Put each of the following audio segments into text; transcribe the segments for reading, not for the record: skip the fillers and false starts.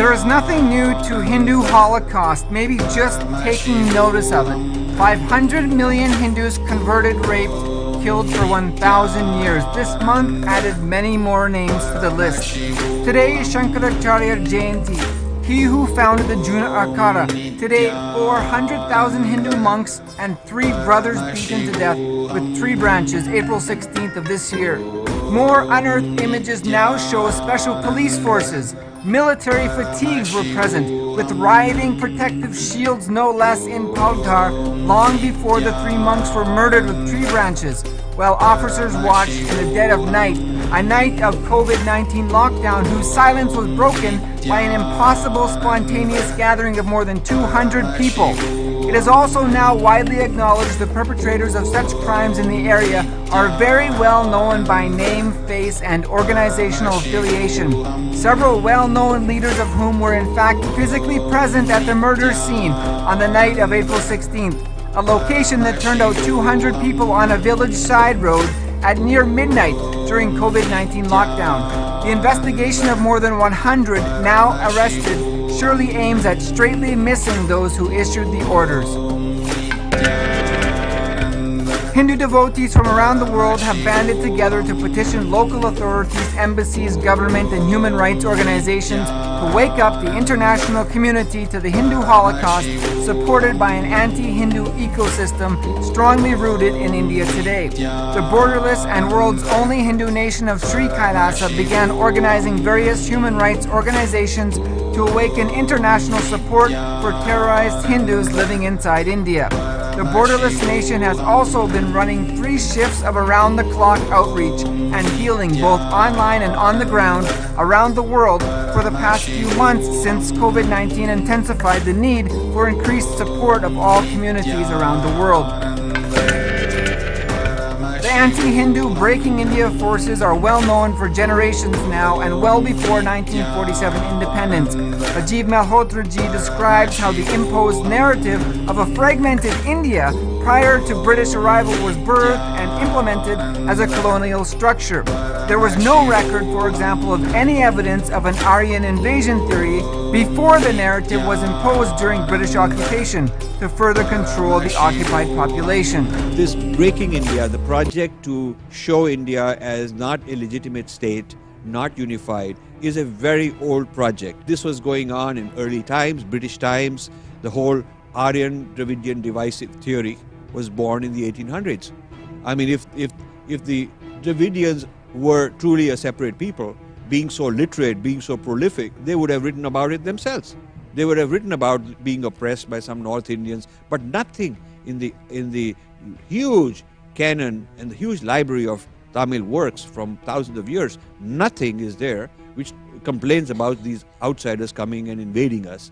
There is nothing new to Hindu Holocaust, maybe just taking notice of it. 500 million Hindus converted, raped, killed for 1,000 years. This month added many more names to the list. Today is Shankaracharya Jayanti, he who founded the Juna Akara. Today, 400,000 Hindu monks and 3 brothers beaten to death with tree branches, April 16th of this year. More unearthed images now show special police forces. Military fatigues were present, with rioting protective shields no less in Palghar long before the 3 monks were murdered with tree branches, while officers watched in the dead of night, a night of COVID-19 lockdown whose silence was broken by an impossible spontaneous gathering of more than 200 people. It is also now widely acknowledged the perpetrators of such crimes in the area are very well known by name, face, and organizational affiliation. Several well-known leaders of whom were in fact physically present at the murder scene on the night of April 16th, a location that turned out 200 people on a village side road at near midnight during COVID-19 lockdown. The investigation of more than 100 now arrested surely aims at straightly missing those who issued the orders. Hindu devotees from around the world have banded together to petition local authorities, embassies, government, and human rights organizations to wake up the international community to the Hindu Holocaust, supported by an anti-Hindu ecosystem strongly rooted in India today. The borderless and world's only Hindu nation of Sri Kailasa began organizing various human rights organizations to awaken international support for terrorized Hindus living inside India. The borderless nation has also been running 3 shifts of around-the-clock outreach and healing both online and on the ground around the world for the past few months since COVID-19 intensified the need for increased support of all communities around the world. The anti-Hindu Breaking India forces are well known for generations now and well before 1947 independence. Rajiv Malhotraji describes how the imposed narrative of a fragmented India prior to British arrival was birthed and implemented as a colonial structure. There was no record, for example, of any evidence of an Aryan invasion theory before the narrative was imposed during British occupation to further control the occupied population. This Breaking India, the project to show India as not a legitimate state, not unified, is a very old project. This was going on in early times, British times. The whole Aryan Dravidian divisive theory was born in the 1800s. I mean, if the Dravidians were truly a separate people, being so literate, being so prolific, they would have written about it themselves. They would have written about being oppressed by some North Indians, but nothing in the huge canon and the huge library of Tamil works from thousands of years, nothing is there which complains about these outsiders coming and invading us.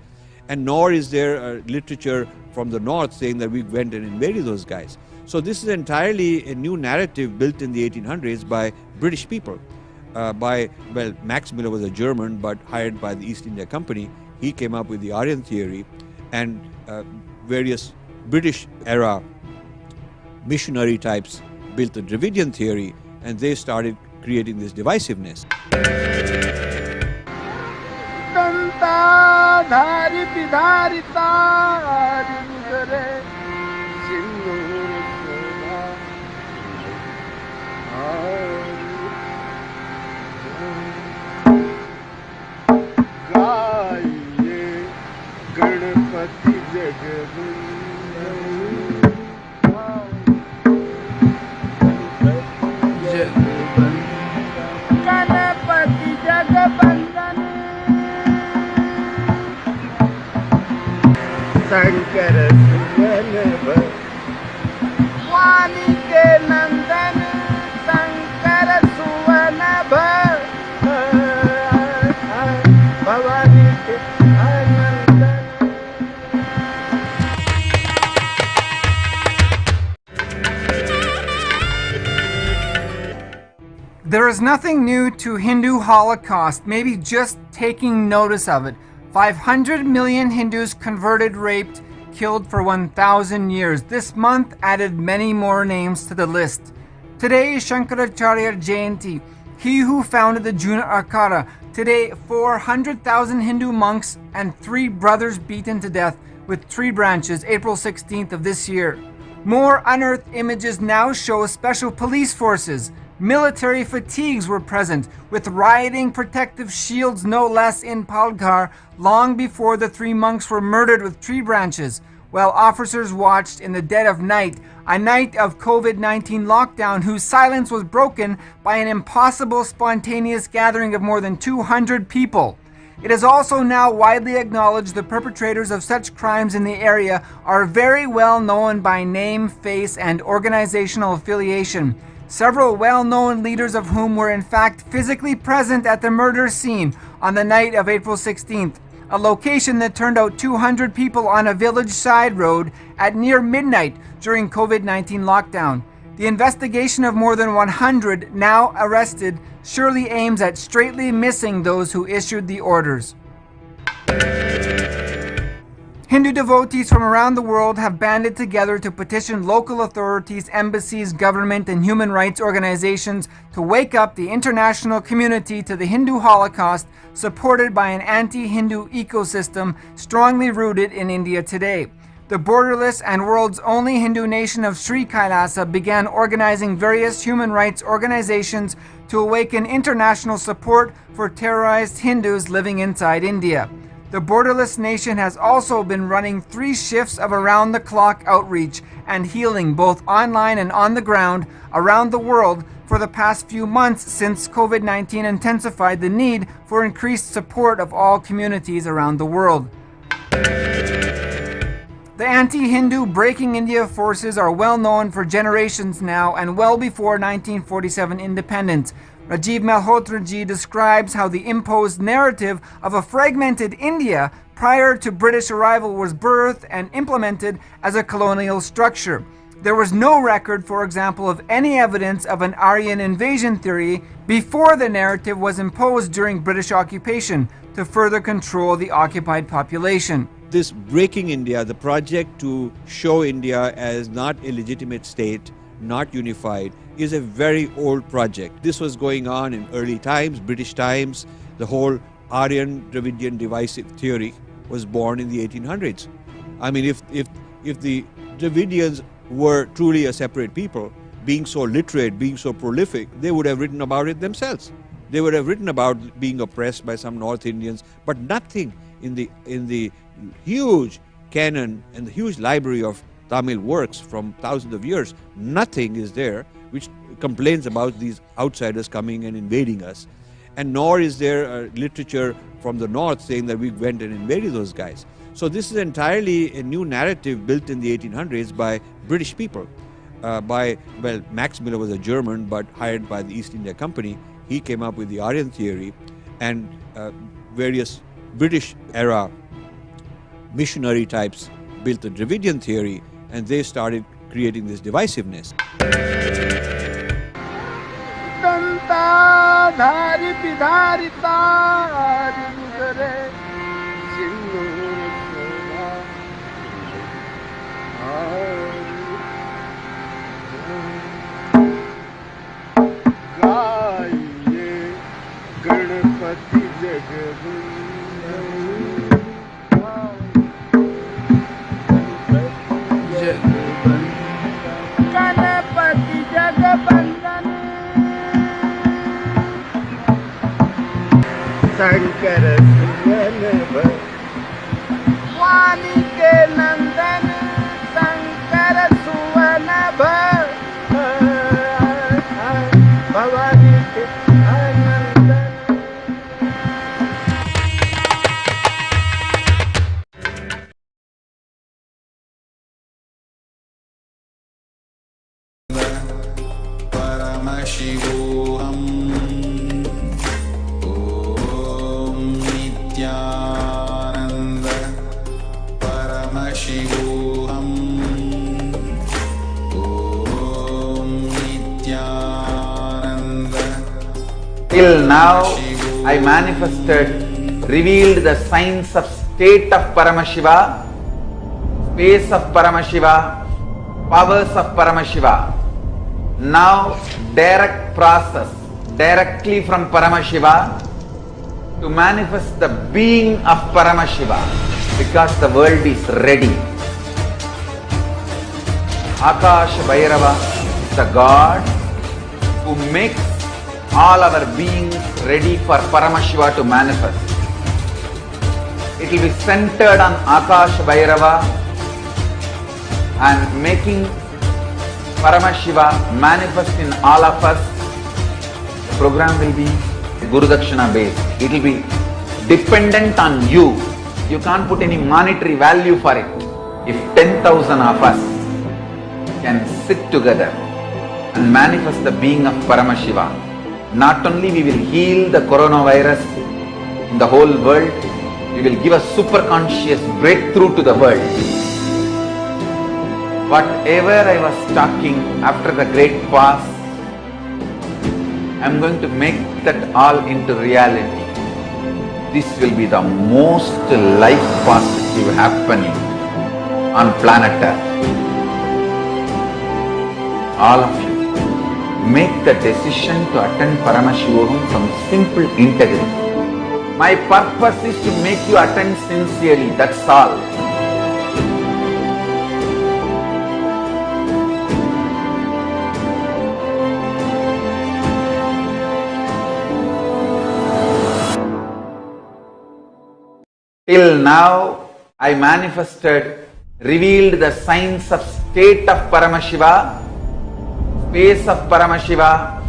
And nor is there literature from the north saying that we went and invaded those guys. So this is entirely a new narrative built in the 1800s by British people. Max Miller was a German but hired by the East India Company. He came up with the Aryan theory, and various British era missionary types built the Dravidian theory, and they started creating this divisiveness. Shankara Suvanabha Wani ke Nandan Shankara Suvanabha Bhavani ke Anandan. There is nothing new to Hindu Holocaust, maybe just taking notice of it. 500 million Hindus converted, raped, killed for 1,000 years. This month added many more names to the list. Today is Shankaracharya Jayanti, he who founded the Juna Akara. Today, 400,000 Hindu monks and 3 brothers beaten to death with tree branches April 16th of this year. More unearthed images now show special police forces. Military fatigues were present, with rioting protective shields no less in Palghar long before the 3 monks were murdered with tree branches, while officers watched in the dead of night, a night of COVID-19 lockdown whose silence was broken by an impossible spontaneous gathering of more than 200 people. It is also now widely acknowledged the perpetrators of such crimes in the area are very well known by name, face, and organizational affiliation, several well-known leaders of whom were in fact physically present at the murder scene on the night of April 16th, a location that turned out 200 people on a village side road at near midnight during COVID-19 lockdown. The investigation of more than 100 now arrested surely aims at straightly missing those who issued the orders. Hindu devotees from around the world have banded together to petition local authorities, embassies, government, and human rights organizations to wake up the international community to the Hindu Holocaust, supported by an anti-Hindu ecosystem strongly rooted in India today. The borderless and world's only Hindu nation of Sri Kailasa began organizing various human rights organizations to awaken international support for terrorized Hindus living inside India. The borderless nation has also been running 3 shifts of around-the-clock outreach and healing both online and on the ground around the world for the past few months since COVID-19 intensified the need for increased support of all communities around the world. The anti-Hindu Breaking India forces are well known for generations now and well before 1947 independence. Rajiv Malhotraji describes how the imposed narrative of a fragmented India prior to British arrival was birthed and implemented as a colonial structure. There was no record, for example, of any evidence of an Aryan invasion theory before the narrative was imposed during British occupation to further control the occupied population. This Breaking India, the project to show India as not a legitimate state, not unified, is a very old project. This was going on in early times, British times. The whole Aryan Dravidian divisive theory was born in the 1800s. I mean, if the Dravidians were truly a separate people, being so literate, being so prolific, they would have written about it themselves. They would have written about being oppressed by some North Indians, but nothing in the huge canon and the huge library of Tamil works from thousands of years, nothing is there which complains about these outsiders coming and invading us. And nor is there literature from the north saying that we went and invaded those guys. So this is entirely a new narrative built in the 1800s by British people. Max Miller was a German but hired by the East India Company. He came up with the Aryan theory, and various British era missionary types built the Dravidian theory, and they started creating this divisiveness. Ganpati जगबंदन Ganpati जगबंदन Shankar सुवन वाणी के नंदन शंकर सुवन भवानी के Paramashivam. Om Nithyananda. Paramashivam. Om Nithyananda. Till now, I manifested, revealed the signs of state of Paramashiva, space of Paramashiva, powers of Paramashiva. Now, direct process, directly from Paramashiva, to manifest the being of Paramashiva because the world is ready. Akash Bhairava is the God who makes all our beings ready for Paramashiva to manifest. It will be centered on Akash Bhairava and making Paramashiva manifest in all of us. The program will be Guru Dakshina based. It will be dependent on you. You can't put any monetary value for it. If 10,000 of us can sit together and manifest the being of Paramashiva, not only we will heal the coronavirus in the whole world, we will give a super conscious breakthrough to the world. Whatever I was talking after the great past, I am going to make that all into reality. This will be the most life positive happening on planet Earth. All of you, make the decision to attend Paramashivam from simple integrity. My purpose is to make you attend sincerely, that's all. Till now, I manifested, revealed the signs of state of Paramashiva, space of Paramashiva,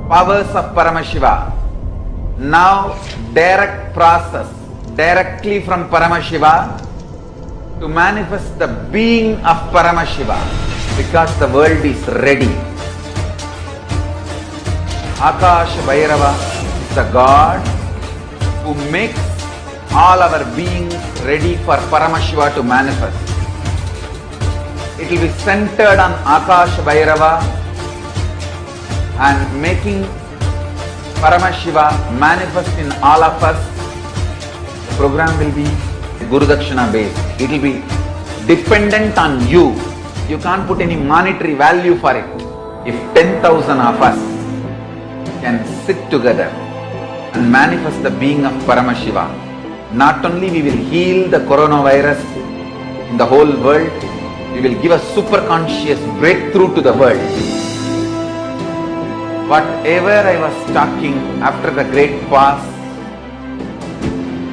powers of Paramashiva. Now, direct process, directly from Paramashiva to manifest the being of Paramashiva because the world is ready. Akash Bhairava is the God who makes all our beings ready for Paramashiva to manifest. It will be centered on Akash Bhairava and making Paramashiva manifest in all of us. The program will be Guru Dakshina based. It will be dependent on you. You can't put any monetary value for it. If 10,000 of us can sit together and manifest the being of Paramashiva, not only we will heal the coronavirus in the whole world, we will give a super conscious breakthrough to the world. Whatever I was talking after the great past,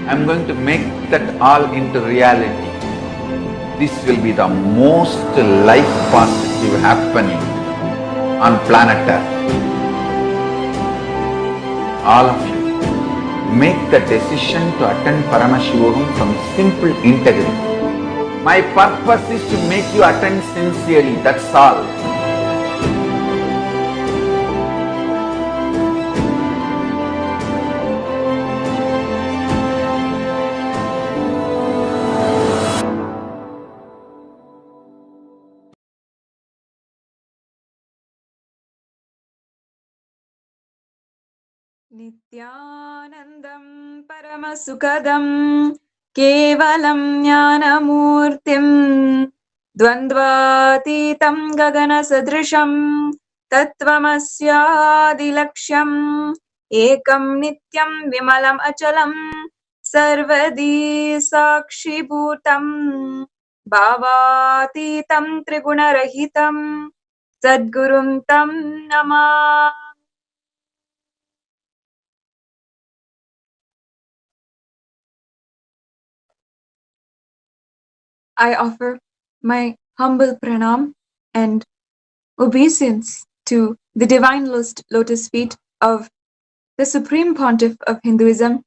I am going to make that all into reality. This will be the most life positive happening on planet Earth. All of you, make the decision to attend Paramashivam from simple integrity. My purpose is to make you attend sincerely, that's all. Nithyanandam Paramasukadam Kevalam Jnanamurtim Dvandvatitam Gagana Sadrisham Tattvamasyadilaksham Ekam Nityam Vimalam Achalam Sarvadi Sakshibhutam Bhavatitam Trigunarahitam Sadgurum Tam Namah. I offer my humble pranam and obeisance to the divine lotus feet of the Supreme Pontiff of Hinduism,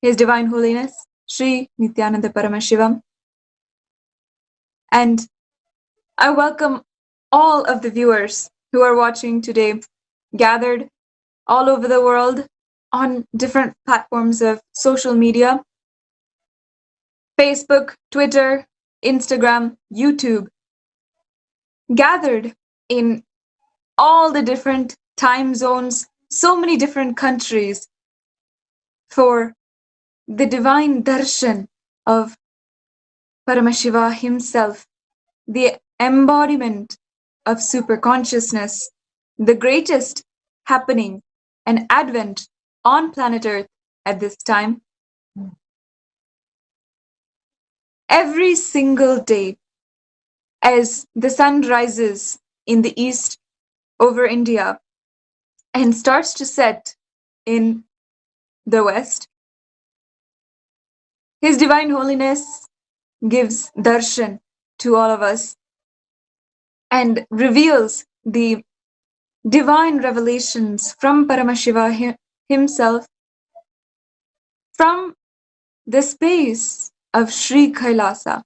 His Divine Holiness, Sri Nithyananda Paramashivam. And I welcome all of the viewers who are watching today, gathered all over the world on different platforms of social media, Facebook, Twitter, Instagram, YouTube, gathered in all the different time zones, so many different countries, for the divine darshan of Paramashiva himself, the embodiment of superconsciousness, the greatest happening and advent on planet Earth at this time. Every single day, as the sun rises in the east over India and starts to set in the west, His Divine Holiness gives darshan to all of us and reveals the divine revelations from Paramashiva himself from the space of Sri Kailasa.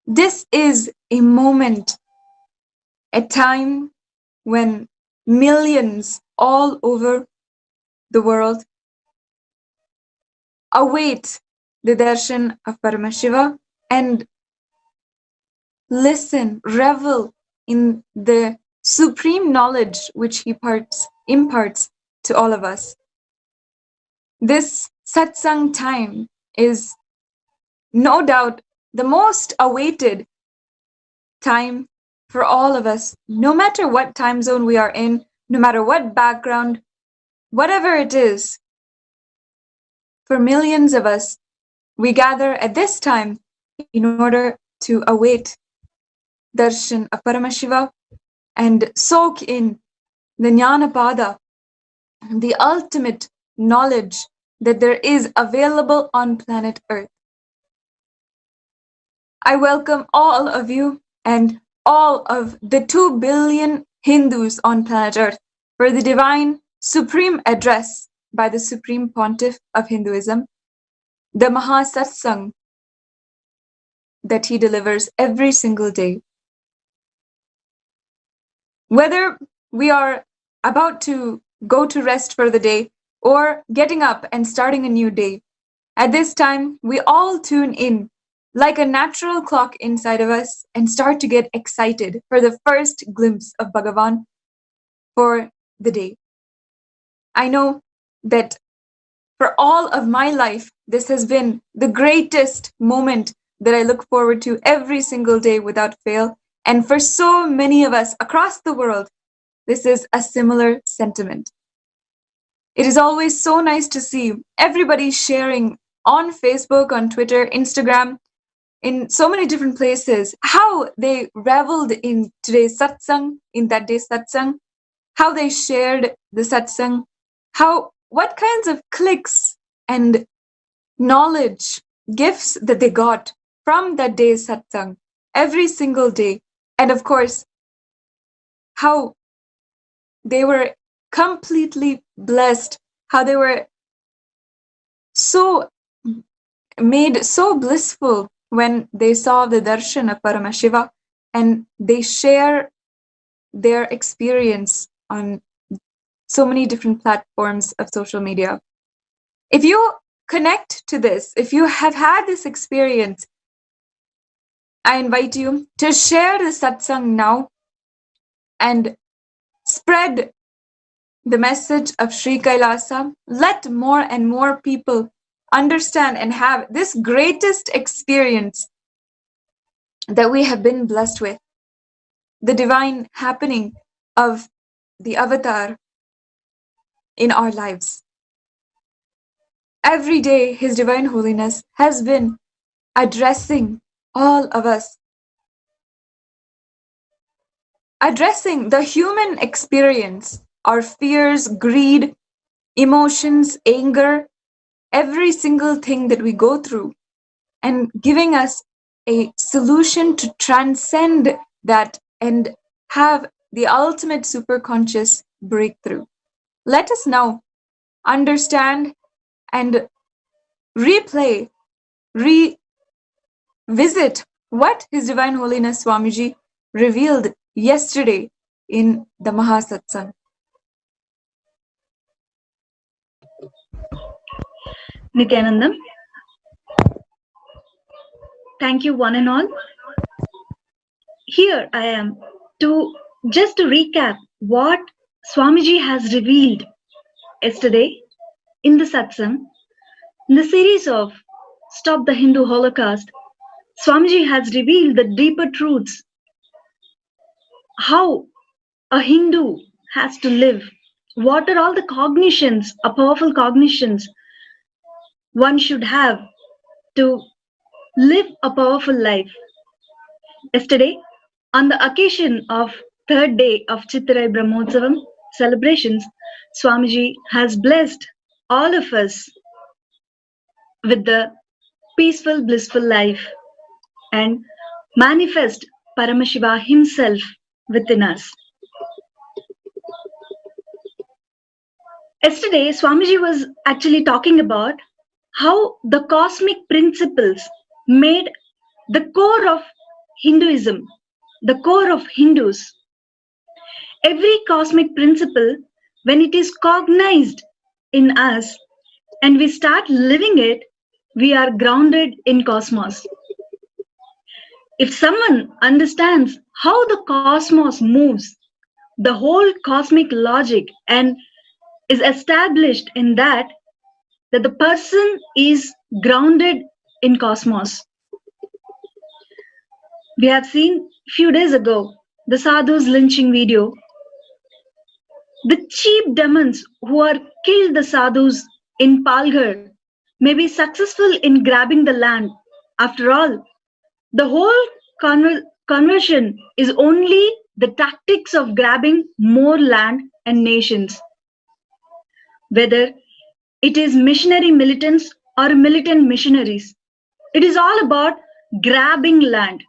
This is a moment, a time when millions all over the world await the darshan of Paramashiva and listen, revel in the supreme knowledge which he imparts to all of us. This satsang time is no doubt the most awaited time for all of us, no matter what time zone we are in, no matter what background, whatever it is. For millions of us, we gather at this time in order to await darshan of Paramashiva and soak in the Jnanapada, the ultimate knowledge that there is available on planet Earth. I welcome all of you and all of the 2 billion Hindus on planet Earth for the divine supreme address by the Supreme Pontiff of Hinduism, the Mahasatsang that he delivers every single day. Whether we are about to go to rest for the day or getting up and starting a new day, at this time we all tune in like a natural clock inside of us and start to get excited for the first glimpse of Bhagavan for the day. I know that for all of my life, this has been the greatest moment that I look forward to every single day without fail. And for so many of us across the world, this is a similar sentiment. It is always so nice to see everybody sharing on Facebook, on Twitter, Instagram, in so many different places, how they reveled in today's satsang, in that day's satsang, how they shared the satsang, what kinds of clicks and knowledge, gifts that they got from that day's satsang every single day. And of course, how they were completely blessed, how they were so made so blissful when they saw the darshan of Paramashiva, and they share their experience on so many different platforms of social media. If you connect to this, if you have had this experience, I invite you to share the satsang now and spread the message of Sri Kailasa. Let more and more people understand and have this greatest experience that we have been blessed with, the divine happening of the avatar in our lives. Every day, His Divine Holiness has been addressing all of us, addressing the human experience, our fears, greed, emotions, anger, every single thing that we go through, and giving us a solution to transcend that and have the ultimate superconscious breakthrough. Let us now understand and replay, revisit what His Divine Holiness Swamiji revealed yesterday in the Mahasatsang. Nithyananda, thank you one and all. Here I am to recap what Swamiji has revealed yesterday in the satsang. In the series of Stop the Hindu Holocaust, Swamiji has revealed the deeper truths, how a Hindu has to live what are all the cognitions, powerful cognitions one should have to live a powerful life. Yesterday, on the occasion of third day of Chitrai Brahmotsavam celebrations, Swamiji has blessed all of us with the peaceful, blissful life and manifest Paramashiva himself within us. Yesterday, Swamiji was actually talking about how the cosmic principles made the core of Hinduism, the core of Hindus. Every cosmic principle, when it is cognized in us and we start living it, we are grounded in cosmos. If someone understands how the cosmos moves, the whole cosmic logic, and is established in that the person is grounded in cosmos. We have seen few days ago the sadhus lynching video. The cheap demons who are killed the sadhus in Palghar may be successful in grabbing the land. After all, the whole conversion is only the tactics of grabbing more land and nations. Whether it is missionary militants or militant missionaries, it is all about grabbing land.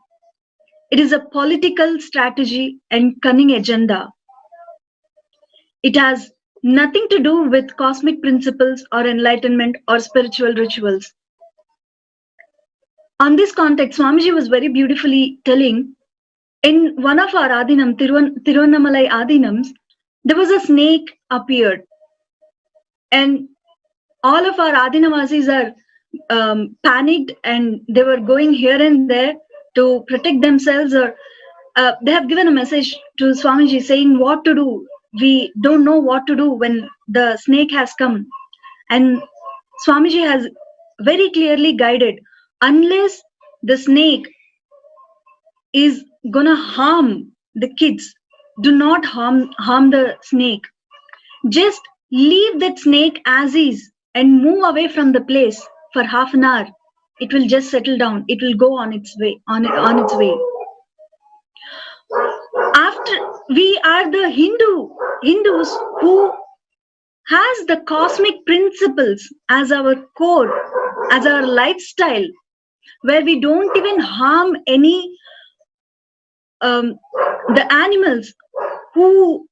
It is a political strategy and cunning agenda. It has nothing to do with cosmic principles or enlightenment or spiritual rituals. On this context, Swamiji was very beautifully telling, in one of our Adinam, Tiruvannamalai Adinams, there was a snake appeared. And all of our Adinavasis are panicked and they were going here and there to protect themselves, or they have given a message to Swamiji saying what to do. We don't know what to do when the snake has come. And Swamiji has very clearly guided, unless the snake is gonna harm the kids, do not harm the snake. Just leave that snake as is and move away from the place for half an hour. It will just settle down. It will go on its way. On its way. After we are the Hindus who has the cosmic principles as our core, as our lifestyle, where we don't even harm any the animals who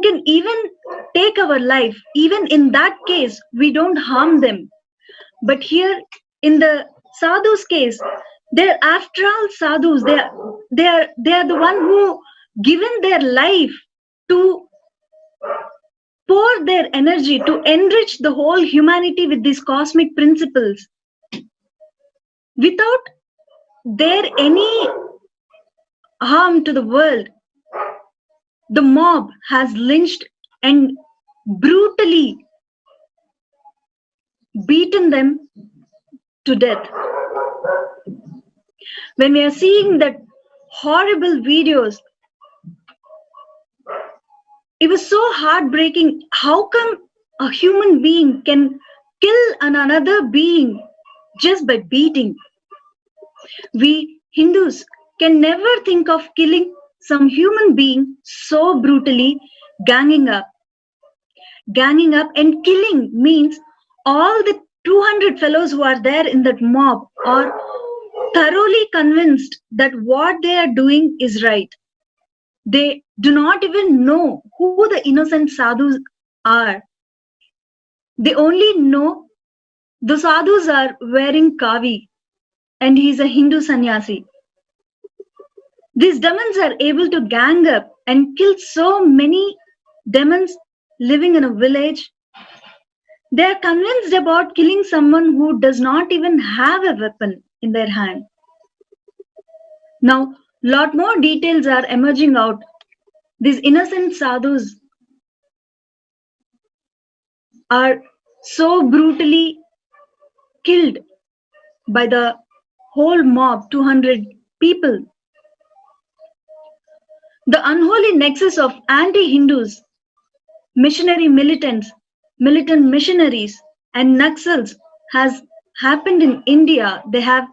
can even take our life. Even in that case, we don't harm them. But here in the sadhus case, they're after all sadhus. They are the one who given their life to pour their energy to enrich the whole humanity with these cosmic principles. Without there any harm to the world, the mob has lynched and brutally beaten them to death. When we are seeing that horrible videos, it was so heartbreaking. How come a human being can kill another being just by beating? We Hindus can never think of killing some human being so brutally. Ganging up and killing means all the 200 fellows who are there in that mob are thoroughly convinced that what they are doing is right. They do not even know who the innocent sadhus are. They only know the sadhus are wearing kavi and he is a Hindu sannyasi. These demons are able to gang up and kill so many demons living in a village. They are convinced about killing someone who does not even have a weapon in their hand. Now, lot more details are emerging out. These innocent sadhus are so brutally killed by the whole mob, 200 people. The unholy nexus of anti-Hindus missionary militants, militant missionaries, and Naxals has happened in India. They have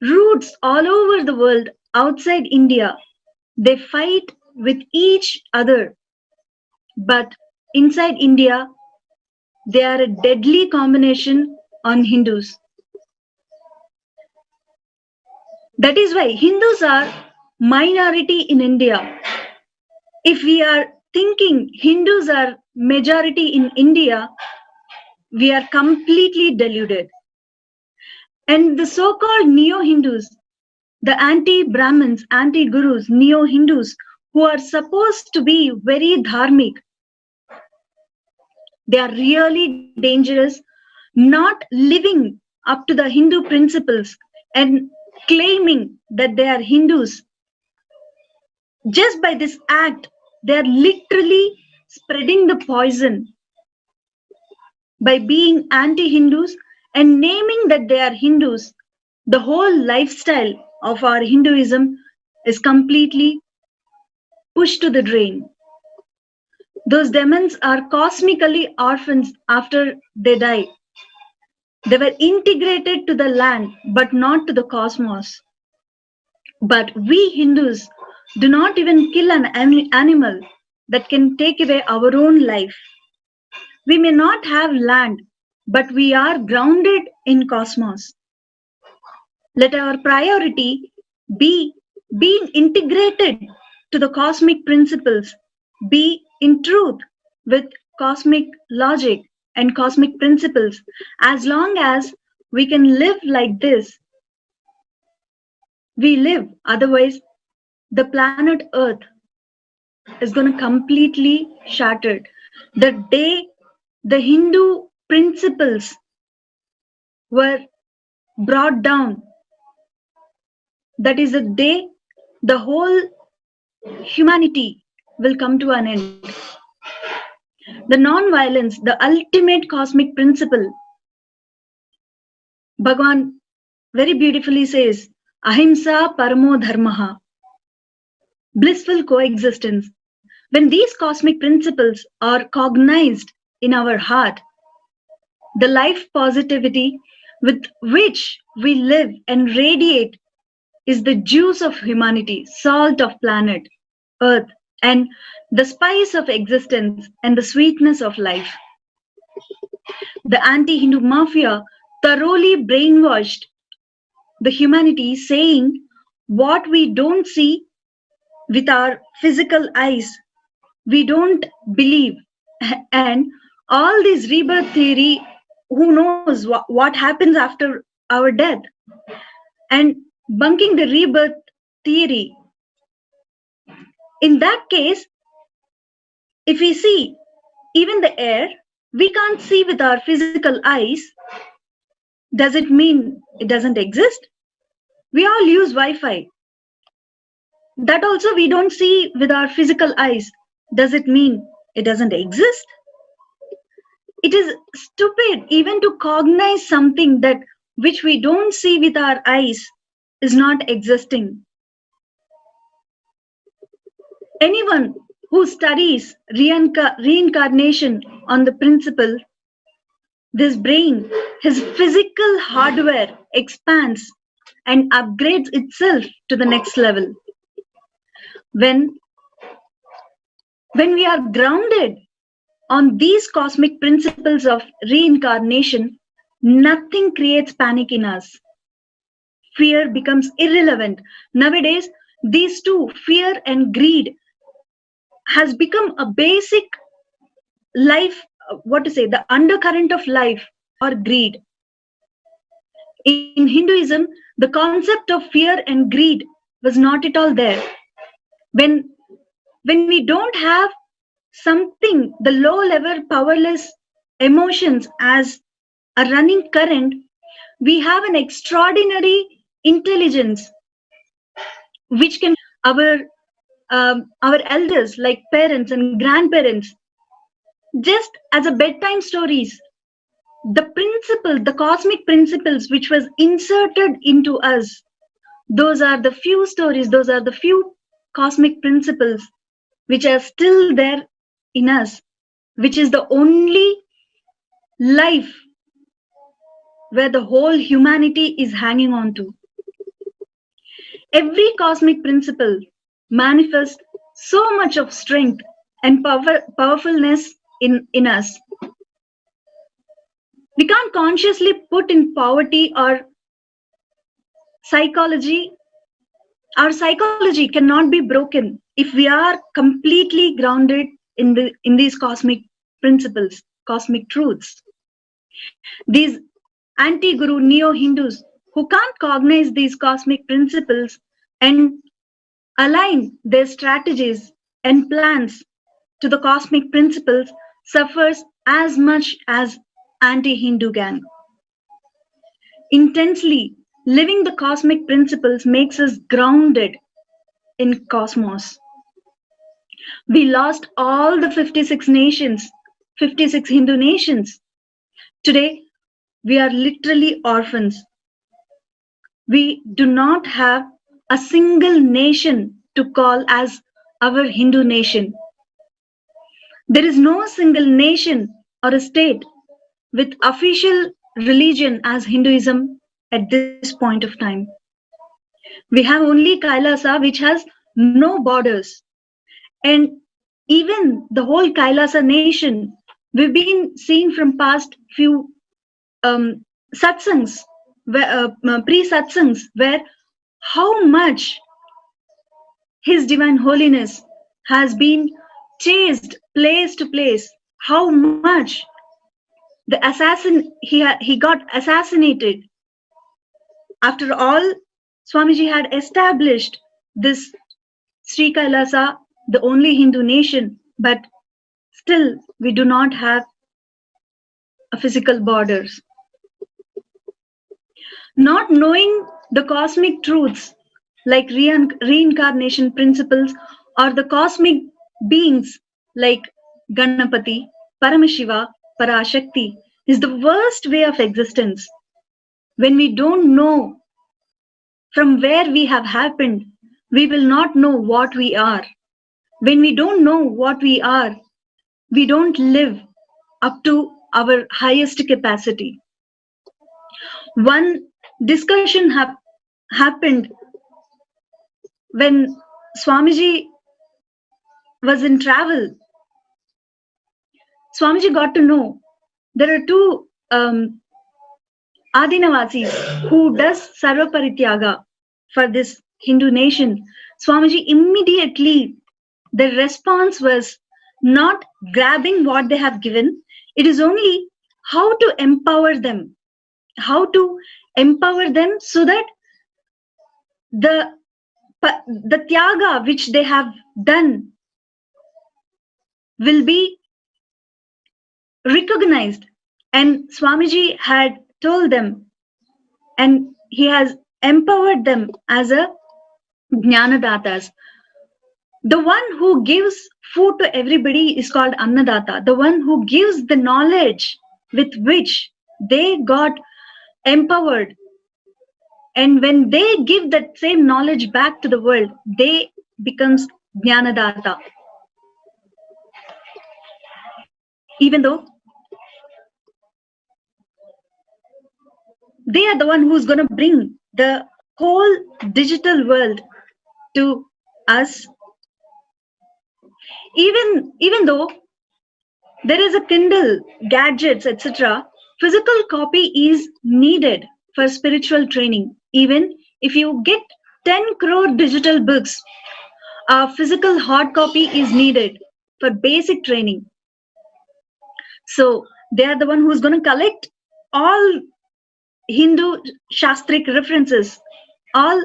roots all over the world outside India. They fight with each other, but inside India, they are a deadly combination on Hindus. That is why Hindus are minority in India. If we are thinking Hindus are majority in India, we are completely deluded. And the so-called neo-Hindus, the anti-Brahmins, anti-Gurus, neo-Hindus, who are supposed to be very dharmic, they are really dangerous, not living up to the Hindu principles and claiming that they are Hindus. Just by this act, they are literally spreading the poison by being anti-Hindus and naming that they are Hindus. The whole lifestyle of our Hinduism is completely pushed to the drain. Those demons are cosmically orphans after they die. They were integrated to the land, but not to the cosmos. But we Hindus do not even kill an animal that can take away our own life. We may not have land, but we are grounded in cosmos. Let our priority be being integrated to the cosmic principles, be in truth with cosmic logic and cosmic principles. As long as we can live like this, we live. Otherwise, the planet Earth is going to completely shattered. The day the Hindu principles were brought down, that is the day the whole humanity will come to an end. The non-violence, the ultimate cosmic principle, Bhagavan very beautifully says, Ahimsa Paramo Dharmaha, blissful coexistence. When these cosmic principles are cognized in our heart, the life positivity with which we live and radiate is the juice of humanity, salt of planet Earth, and the spice of existence and the sweetness of life. The anti-Hindu mafia thoroughly brainwashed the humanity, saying what we don't see with our physical eyes, we don't believe. And all this rebirth theory, who knows what happens after our death? And bunking the rebirth theory. In that case, if we see even the air, we can't see with our physical eyes. Does it mean it doesn't exist? We all use Wi-Fi. That also we don't see with our physical eyes. Does it mean it doesn't exist? It is stupid even to cognize something that which we don't see with our eyes is not existing. Anyone who studies reincarnation on the principle, this brain, his physical hardware expands and upgrades itself to the next level. When we are grounded on these cosmic principles of reincarnation, nothing creates panic in us. Fear becomes irrelevant. Nowadays, these two, fear and greed, has become a basic life, the undercurrent of life, or greed. In Hinduism, the concept of fear and greed was not at all there. When we don't have something, the low level powerless emotions as a running current, we have an extraordinary intelligence which can our elders like parents and grandparents, just as a bedtime stories, the cosmic principles which was inserted into us, those are the few stories, those are the few cosmic principles which are still there in us. which is the only life where the whole humanity is hanging on to. Every cosmic principle manifests so much of strength and powerfulness in us. We can't consciously put in poverty or psychology. Our psychology cannot be broken if we are completely grounded in these cosmic principles, cosmic truths. These anti-Guru neo-Hindus who can't cognize these cosmic principles and align their strategies and plans to the cosmic principles suffers as much as anti-Hindu gang. Intensely living the cosmic principles makes us grounded in cosmos. We lost all the 56 nations, 56 Hindu nations. Today, we are literally orphans. We do not have a single nation to call as our Hindu nation. There is no single nation or a state with official religion as Hinduism at this point of time. We have only Kailasa, which has no borders. And even the whole Kailasa nation, we've been seeing from past few satsangs, pre-satsangs, where how much His Divine Holiness has been chased place to place, how much the assassin he got assassinated. After all, Swamiji had established this Sri Kailasa, the only Hindu nation, but still we do not have a physical borders. Not knowing the cosmic truths like reincarnation principles or the cosmic beings like Ganapati, Paramashiva, Parashakti is the worst way of existence. When we don't know from where we have happened, we will not know what we are. When we don't know what we are, we don't live up to our highest capacity. One discussion happened when Swamiji was in travel. Swamiji got to know there are two Adinavasis who does Sarva Parityaga for this Hindu nation. Swamiji immediately, the response was not grabbing what they have given. It is only how to empower them. How to empower them so that the tyaga which they have done will be recognized. And Swamiji had told them, and he has empowered them as a Jnanadatas. The one who gives food to everybody is called Annadata. The one who gives the knowledge with which they got empowered. And when they give that same knowledge back to the world, they becomes Jnanadata. Even though they are the one who's going to bring the whole digital world to us. Even though there is a Kindle, gadgets, etc., physical copy is needed for spiritual training. Even if you get 10 crore digital books, a physical hard copy is needed for basic training. So they are the one who's going to collect all Hindu Shastric references, all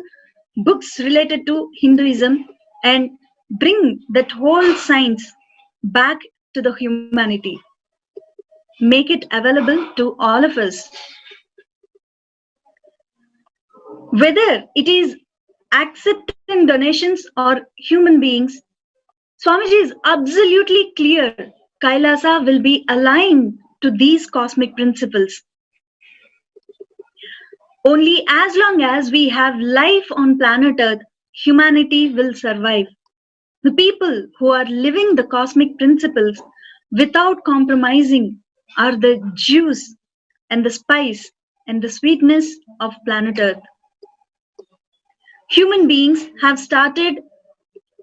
books related to Hinduism, and bring that whole science back to the humanity. Make it available to all of us. Whether it is accepting donations or human beings, Swamiji is absolutely clear Kailasa will be aligned to these cosmic principles. Only as long as we have life on planet Earth, humanity will survive. The people who are living the cosmic principles without compromising are the juice and the spice and the sweetness of planet Earth. Human beings have started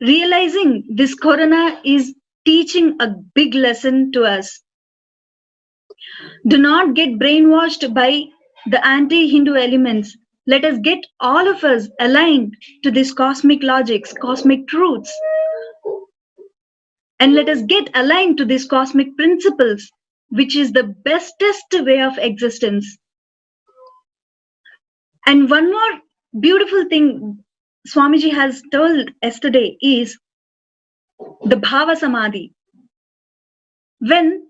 realizing this corona is teaching a big lesson to us. Do not get brainwashed by the anti-Hindu elements. Let us get all of us aligned to these cosmic logics, cosmic truths. And let us get aligned to these cosmic principles, which is the bestest way of existence. And one more beautiful thing Swamiji has told yesterday is the Bhava Samadhi. When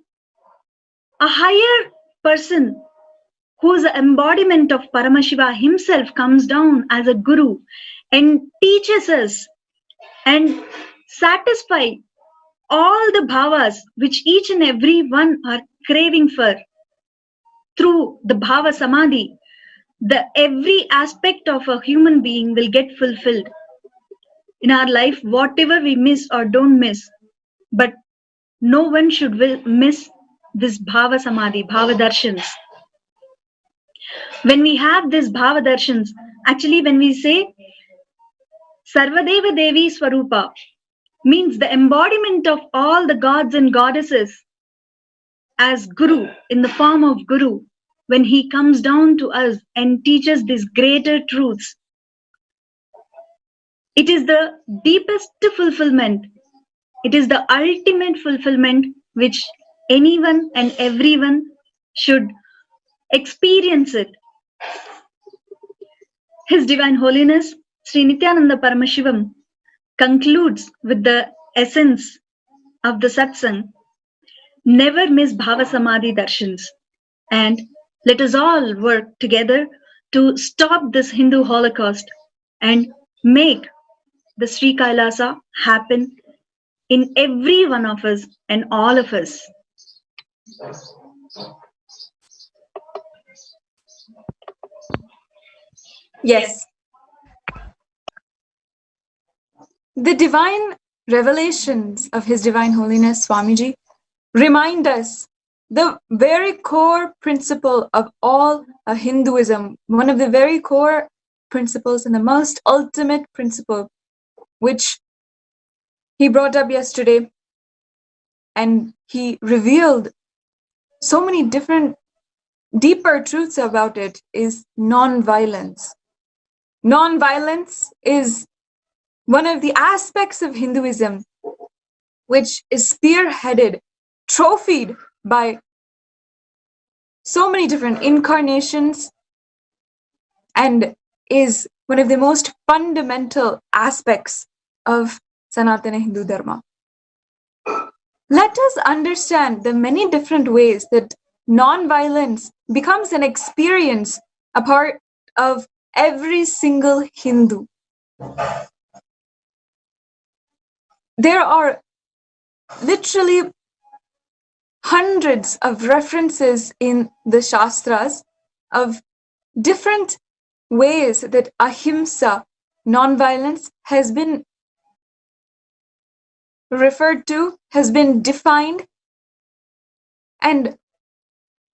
a higher person who is the embodiment of Paramashiva himself comes down as a guru and teaches us and satisfy all the bhavas which each and every one are craving for through the Bhava Samadhi, the every aspect of a human being will get fulfilled in our life, whatever we miss or don't miss. But no one should miss this Bhava Samadhi, Bhava Darshans. When we have this Bhava Darshans, actually when we say Sarvadeva Devi Swarupa, means the embodiment of all the gods and goddesses as Guru, in the form of Guru, when he comes down to us and teaches these greater truths. It is the deepest fulfillment. It is the ultimate fulfillment which anyone and everyone should experience it. His Divine Holiness, Sri Nithyananda Paramashivam, concludes with the essence of the Satsang. Never miss Bhava Samadhi Darshans. And let us all work together to stop this Hindu Holocaust and make the Sri Kailasa happen in every one of us and all of us. Yes. The divine revelations of His Divine Holiness Swamiji remind us the very core principle of all Hinduism, one of the very core principles and the most ultimate principle, which he brought up yesterday, and he revealed so many different deeper truths about it, is non-violence. Non-violence is one of the aspects of Hinduism which is spearheaded, trophied by so many different incarnations, and is one of the most fundamental aspects of Sanatana Hindu Dharma. Let us understand the many different ways that non-violence becomes an experience a part of every single Hindu. There are literally hundreds of references in the Shastras of different ways that ahimsa, non-violence, has been referred to, has been defined, and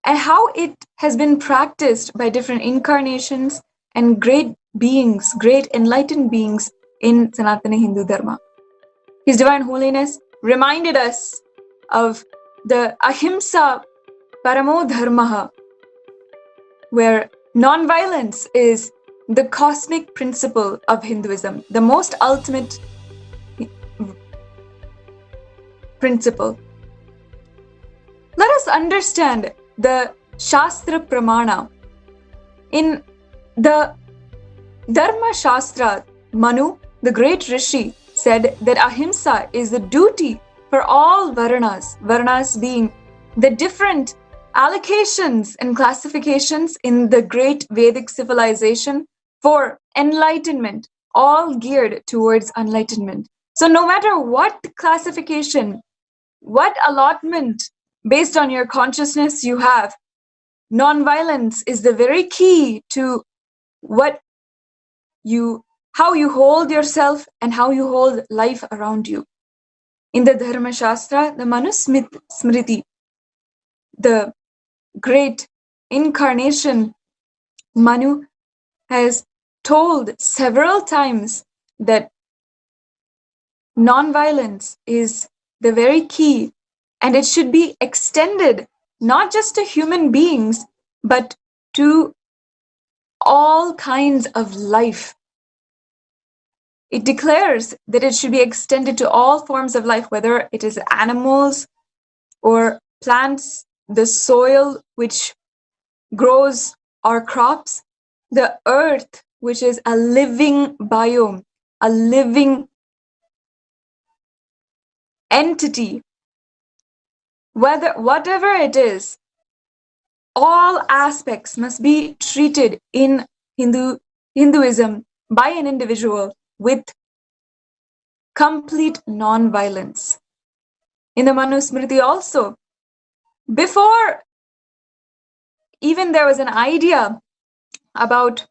how it has been practiced by different incarnations and great beings, great enlightened beings in Sanatana Hindu Dharma. His Divine Holiness reminded us of the ahimsa paramo dharmaha, where non-violence is the cosmic principle of Hinduism, the most ultimate principle. Let us understand the Shastra Pramana. In the Dharma Shastra, Manu, the great Rishi, said that ahimsa is the duty for all Varnas, Varnas being the different allocations and classifications in the great Vedic civilization for enlightenment, all geared towards enlightenment. So no matter what classification, what allotment based on your consciousness you have, non-violence is the very key to how you hold yourself and how you hold life around you. In the Dharma Shastra, the Manusmriti, the great incarnation Manu, has told several times that non-violence is the very key, and it should be extended not just to human beings, but to all kinds of life. It declares that it should be extended to all forms of life, whether it is animals or plants, the soil which grows our crops, the earth, which is a living biome, a living entity, whatever it is, all aspects must be treated in Hinduism by an individual with complete non-violence. In the Manusmriti also, before even there was an idea about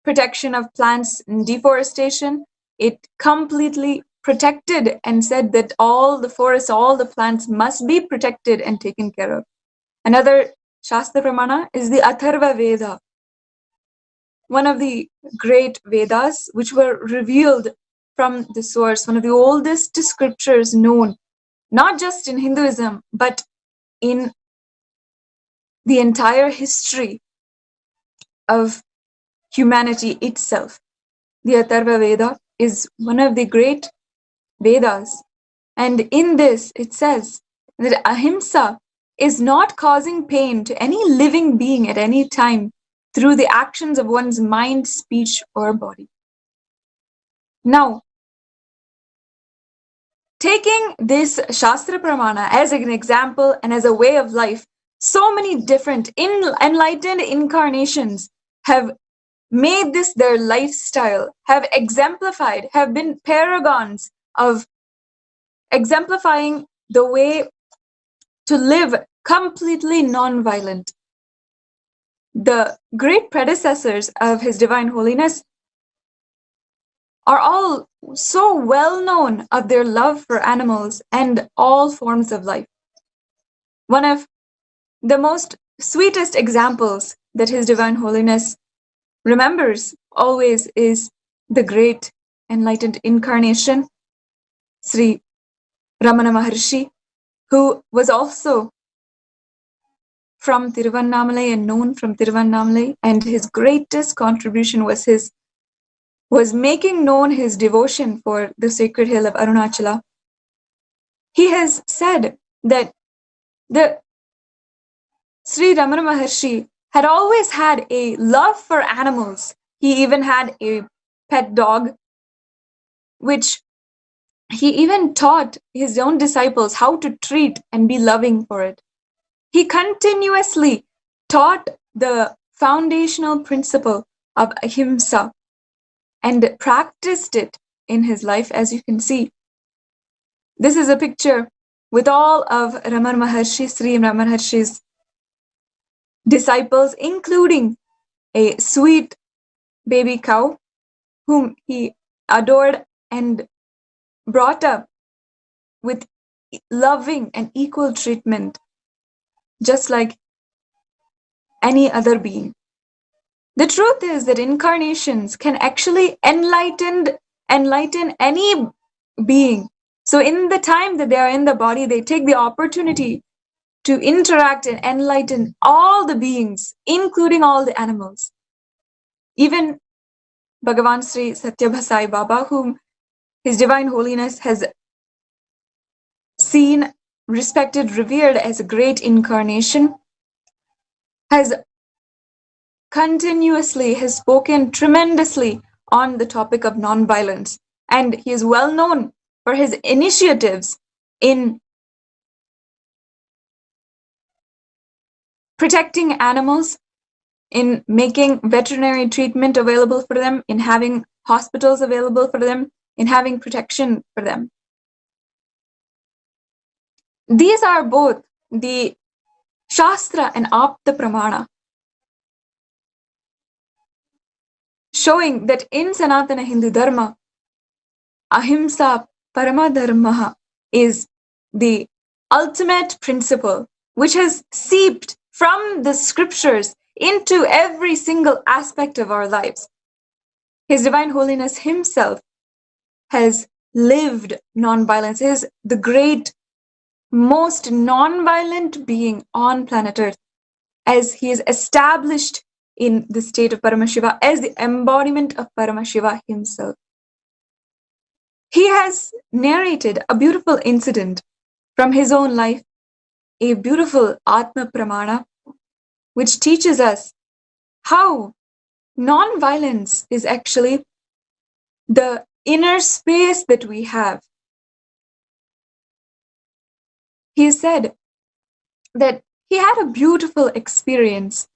protection of plants and deforestation, it completely protected and said that all the forests, all the plants must be protected and taken care of. Another Shastra Pramana is the Atharva Veda, one of the great Vedas which were revealed from the source, one of the oldest scriptures known, not just in Hinduism, but in the entire history of humanity itself. The Atharva Veda is one of the great Vedas. And in this, it says that ahimsa is not causing pain to any living being at any time through the actions of one's mind, speech, or body. Now, taking this Shastra Pramana as an example and as a way of life, so many different enlightened incarnations have made this their lifestyle, have exemplified, have been paragons of exemplifying the way to live completely non-violent. The great predecessors of His Divine Holiness are all so well known of their love for animals and all forms of life. One of the most sweetest examples that His Divine Holiness remembers always is the great enlightened incarnation, Sri Ramana Maharshi, who was also from Tiruvannamalai and known from Tiruvannamalai, and his greatest contribution was making known his devotion for the sacred hill of Arunachala. He has said that the Sri Ramana Maharshi had always had a love for animals. He even had a pet dog, which he even taught his own disciples how to treat and be loving for it. He continuously taught the foundational principle of ahimsa and practiced it in his life, as you can see. This is a picture with all of Ramana Maharshi, Sri Ramana Maharshi's disciples, including a sweet baby cow whom he adored and brought up with loving and equal treatment, just like any other being. The truth is that incarnations can actually enlighten any being. So in the time that they are in the body, they take the opportunity to interact and enlighten all the beings, including all the animals. Even Bhagavan Sri Satyabhasai Baba, whom His Divine Holiness has seen, respected, revered as a great incarnation, has spoken tremendously on the topic of non-violence. And he is well known for his initiatives in protecting animals, in making veterinary treatment available for them, in having hospitals available for them, in having protection for them. These are both the Shastra and Apta Pramana, showing that in Sanatana Hindu Dharma, ahimsa paramadharmaha is the ultimate principle which has seeped from the scriptures into every single aspect of our lives. His Divine Holiness himself has lived non-violence. He is the great, most non-violent being on planet Earth, as he is established in the state of Paramashiva as the embodiment of Paramashiva himself. He has narrated a beautiful incident from his own life, a beautiful Atma Pramana, which teaches us how non-violence is actually the inner space that we have. He said that he had a beautiful experience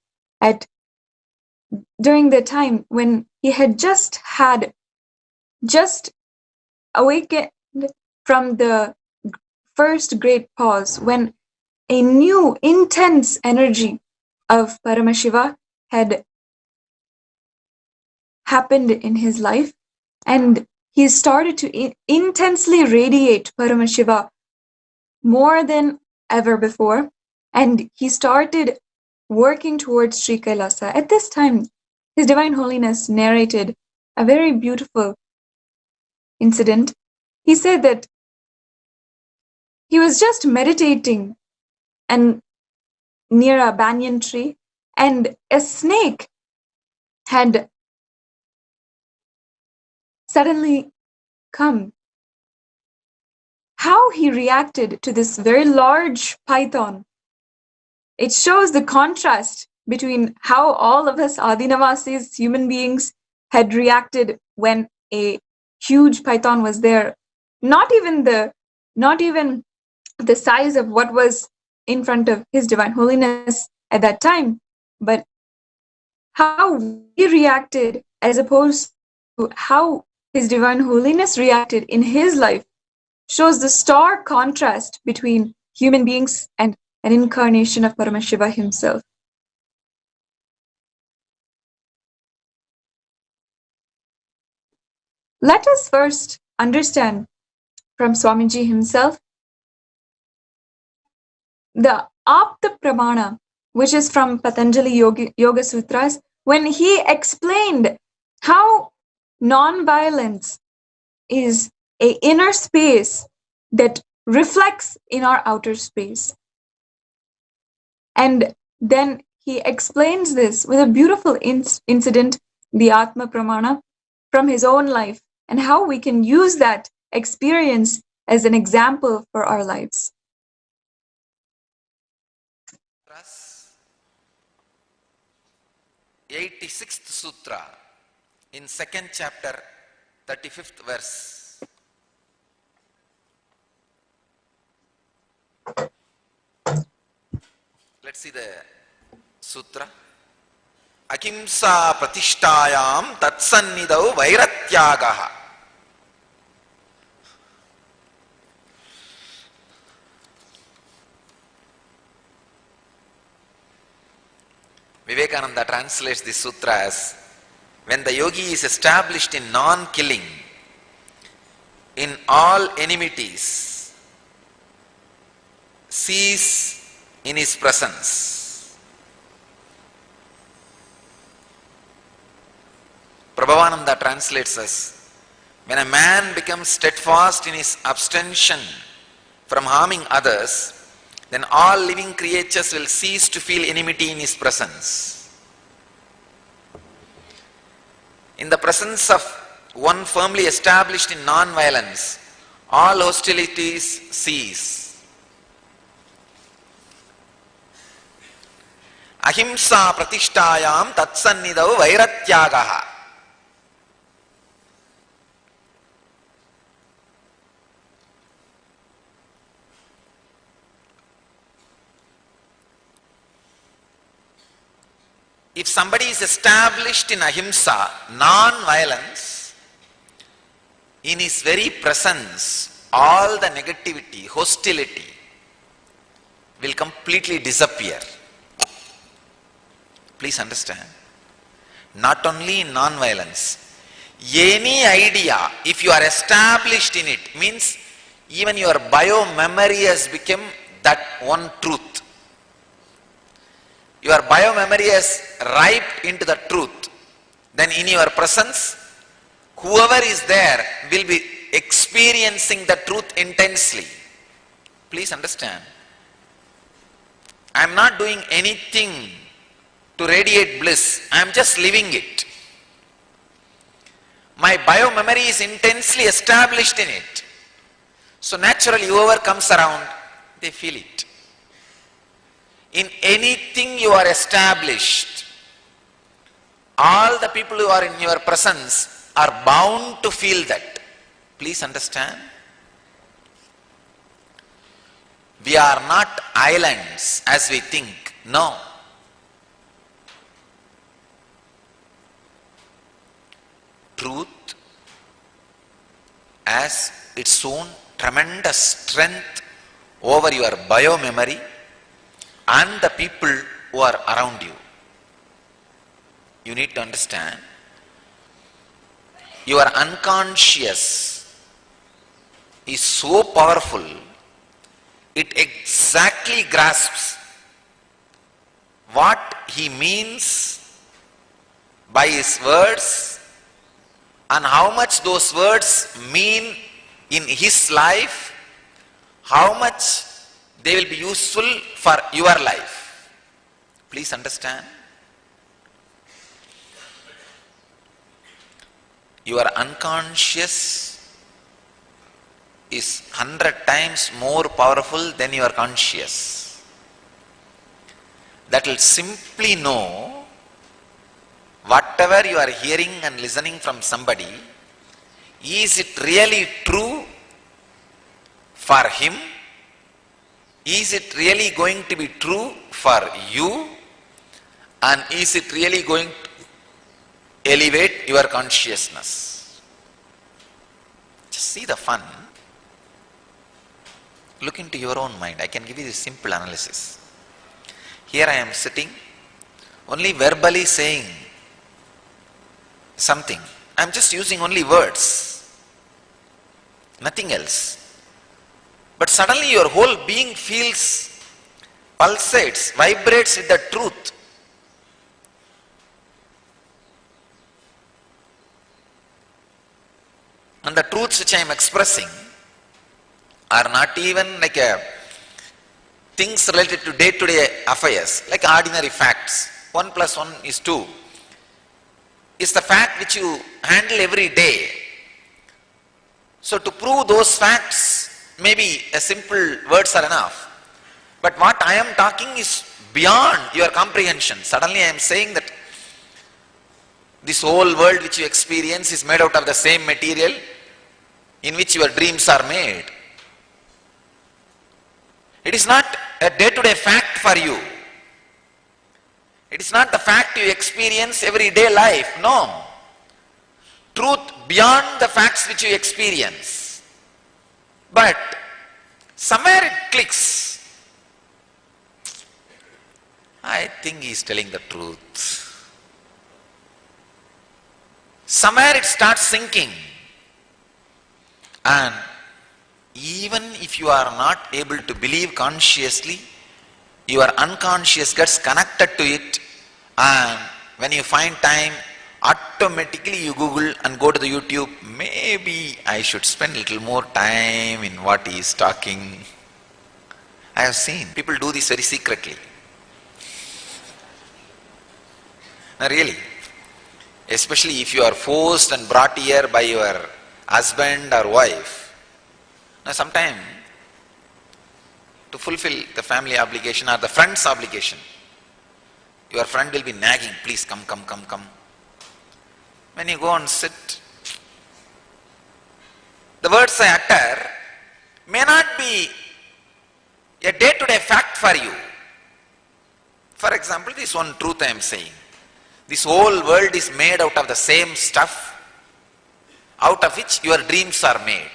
during the time when he had just awakened from the first great pause, when a new intense energy of Paramashiva had happened in his life, and he started to intensely radiate Paramashiva more than ever before, and he started working towards Sri Kailasa. At this time, His Divine Holiness narrated a very beautiful incident. He said that he was just meditating and near a banyan tree, and a snake had suddenly come. How he reacted to this very large python, it shows the contrast between how all of us Adinavasis, human beings, had reacted when a huge python was there. Not even the size of what was in front of His Divine Holiness at that time, but how we reacted as opposed to how His Divine Holiness reacted in his life shows the stark contrast between human beings and an incarnation of Paramashiva himself. Let us first understand from Swamiji himself the Apta Pramana, which is from Patanjali Yoga Sutras, when he explained how non-violence is an inner space that reflects in our outer space. And then he explains this with a beautiful incident, the Atma Pramana, from his own life, and how we can use that experience as an example for our lives. 86th Sutra, in 2nd chapter, 35th verse. Let's see the Sutra. Ahimsa pratishtayam tatsannidau vairatyagaha. Vivekananda translates this sutra as, when the yogi is established in non-killing, in all enmities, cease in his presence. Prabhavananda translates as, when a man becomes steadfast in his abstention from harming others, then all living creatures will cease to feel enmity in his presence. In the presence of one firmly established in non-violence, all hostilities cease. Ahimsa pratishtayam tatsannidau vairatyagaha. If somebody is established in ahimsa, non-violence, in his very presence, all the negativity, hostility will completely disappear. Please understand. Not only in non-violence, any idea, if you are established in it, means even your bio-memory has become that one truth. Your bio-memory has riped into the truth. Then in your presence, whoever is there will be experiencing the truth intensely. Please understand. I am not doing anything to radiate bliss. I am just living it. My bio-memory is intensely established in it. So naturally, whoever comes around, they feel it. In anything you are established, all the people who are in your presence are bound to feel that. Please understand. We are not islands as we think. No. Truth has its own tremendous strength over your bio-memory and the people who are around you. You need to understand, your unconscious is so powerful, it exactly grasps what he means by his words and how much those words mean in his life, how much they will be useful for your life. Please understand. Your unconscious is 100 times more powerful than your conscious. That will simply know whatever you are hearing and listening from somebody, is it really true for him? Is it really going to be true for you? And is it really going to elevate your consciousness? Just see the fun. Look into your own mind. I can give you this simple analysis. Here I am sitting, only verbally saying something. I am just using only words, nothing else. But suddenly your whole being feels, pulsates, vibrates with the truth. And the truths which I am expressing are not even like things related to day-to-day affairs, like ordinary facts. 1 + 1 is 2. It's the fact which you handle every day. So to prove those facts, maybe a simple words are enough. But what I am talking is beyond your comprehension. Suddenly I am saying that this whole world which you experience is made out of the same material in which your dreams are made. It is not a day-to-day fact for you. It is not the fact you experience everyday life. No. Truth beyond the facts which you experience. But somewhere it clicks. I think he is telling the truth. Somewhere it starts sinking. And even if you are not able to believe consciously, your unconscious gets connected to it, and when you find time, automatically you Google and go to the YouTube, maybe I should spend a little more time in what he is talking. I have seen people do this very secretly. Now really, especially if you are forced and brought here by your husband or wife. Now sometime, to fulfill the family obligation or the friend's obligation, your friend will be nagging, please come. When you go and sit, the words I utter may not be a day-to-day fact for you. For example, this one truth I am saying. This whole world is made out of the same stuff out of which your dreams are made.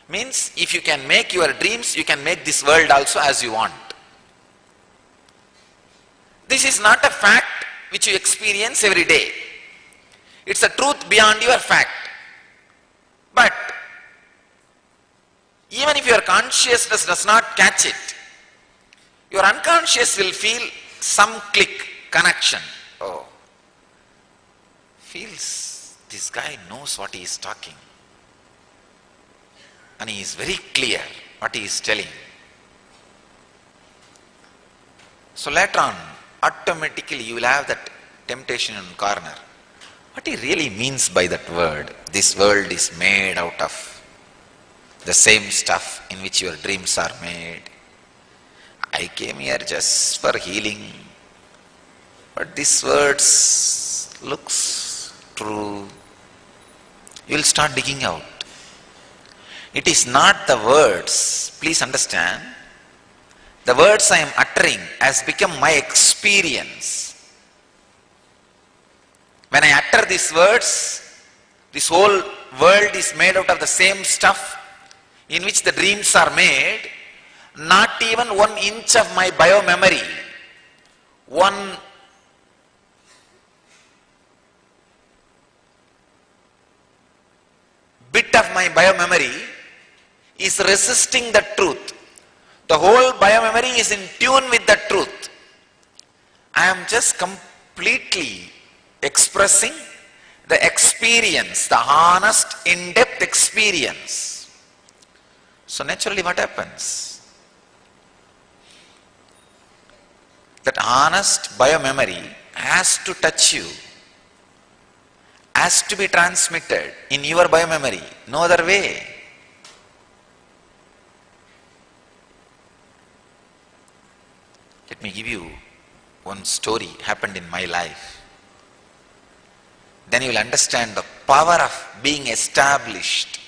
Means if you can make your dreams, you can make this world also as you want. This is not a fact which you experience every day. It's a truth beyond your fact. But Even if your consciousness does not catch it, your unconscious will feel some click, connection. Oh, feels this guy knows what he is talking. And he is very clear what he is telling. So later on, automatically you will have that temptation in corner. What he really means by that word, this world is made out of the same stuff in which your dreams are made. I came here just for healing, but this words looks true. You will start digging out. It is not the words, please understand. The words I am uttering has become my experience. When I utter these words, this whole world is made out of the same stuff in which the dreams are made. Not even 1 inch of my biomemory, one bit of my biomemory is resisting the truth. The whole biomemory is in tune with the truth. I am just completely expressing the experience, the honest, in-depth experience. So naturally what happens? That honest biomemory has to touch you, has to be transmitted in your biomemory, no other way. Let me give you one story happened in my life. Then you will understand the power of being established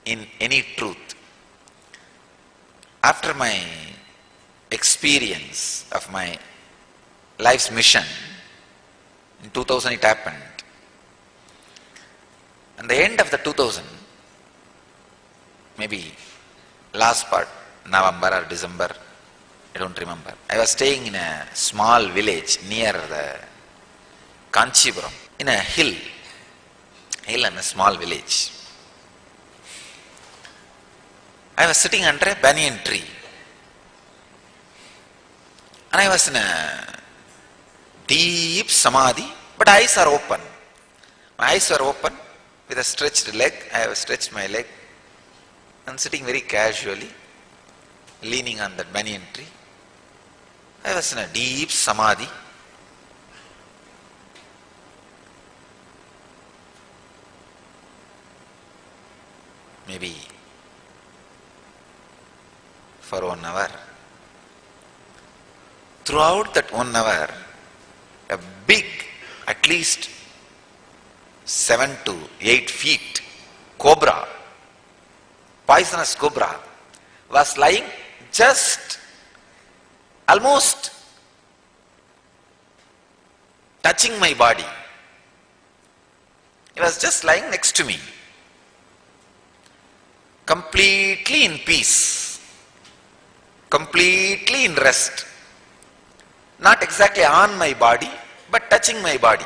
in any truth. After my experience of my life's mission, in 2000 it happened. At the end of the 2000, maybe last part, November or December, I don't remember. I was staying in a small village near the Kanchipuram, in a hill and a small village. I was sitting under a banyan tree. And I was in a deep samadhi, but eyes are open. My eyes were open with a stretched leg. I have stretched my leg and sitting very casually, leaning on that banyan tree. I was in a deep samadhi. Maybe for 1 hour. Throughout that 1 hour, a big, at least 7 to 8 feet cobra, poisonous cobra, was lying just almost touching my body. It was just lying next to me, completely in peace, completely in rest. Not exactly on my body, but touching my body.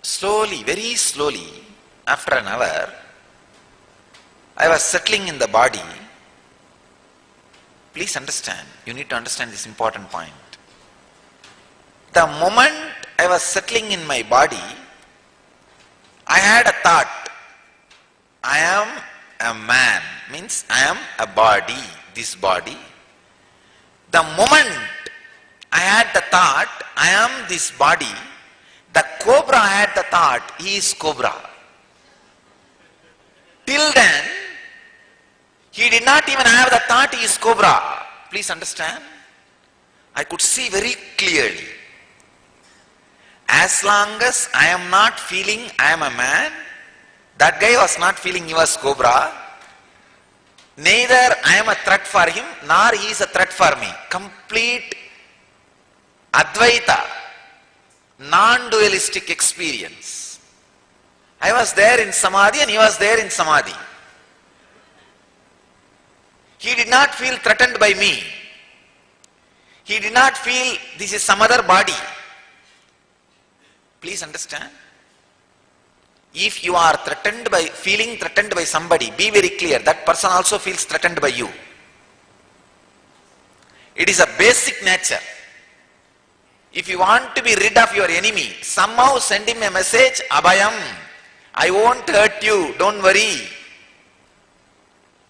Slowly, very slowly, after an hour, I was settling in the body. Please understand, you need to understand this important point. The moment I was settling in my body, I had a thought. I am a man, means I am a body, this body. The moment I had the thought, I am this body, the cobra had the thought, he is cobra. Till then, he did not even have the thought he is cobra. Please understand. I could see very clearly. As long as I am not feeling I am a man, that guy was not feeling he was cobra. Neither I am a threat for him, nor he is a threat for me. Complete Advaita, non-dualistic experience. I was there in Samadhi and he was there in Samadhi. He did not feel threatened by me. He did not feel this is some other body. Please understand. If you are feeling threatened by somebody, be very clear, that person also feels threatened by you. It is a basic nature. If you want to be rid of your enemy, somehow send him a message, Abhayam, I won't hurt you, don't worry.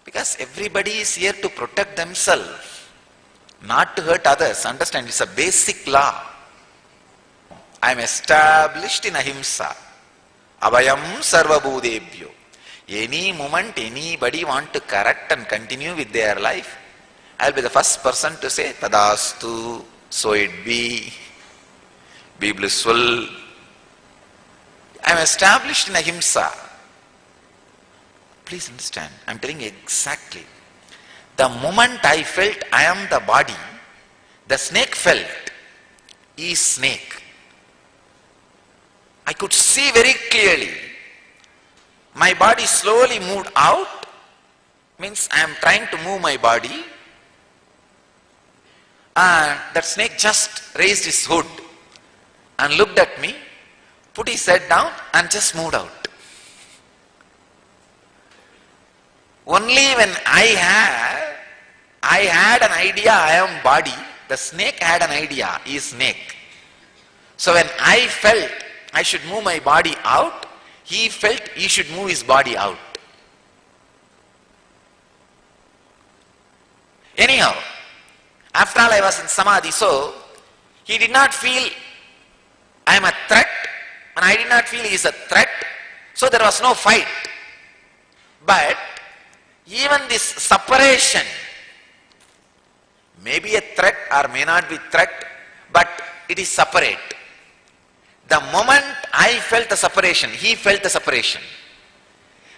Because everybody is here to protect themselves, not to hurt others. Understand, it's a basic law. I am established in ahimsa. Abhayam sarvabhudebhyo. Any moment anybody want to correct and continue with their life, I will be the first person to say, Tadastu, so it be blissful. I am established in ahimsa. Please understand, I am telling you exactly. The moment I felt I am the body, the snake felt he is snake. I could see very clearly. My body slowly moved out, means I am trying to move my body, and that snake just raised his hood and looked at me, put his head down and just moved out. Only when I had an idea I am body, the snake had an idea he is snake. So when I felt I should move my body out, he felt he should move his body out. Anyhow, after all I was in Samadhi, so he did not feel I am a threat, and I did not feel he is a threat, so there was no fight. But even this separation may be a threat or may not be threat, but it is separate. The moment I felt the separation, he felt the separation.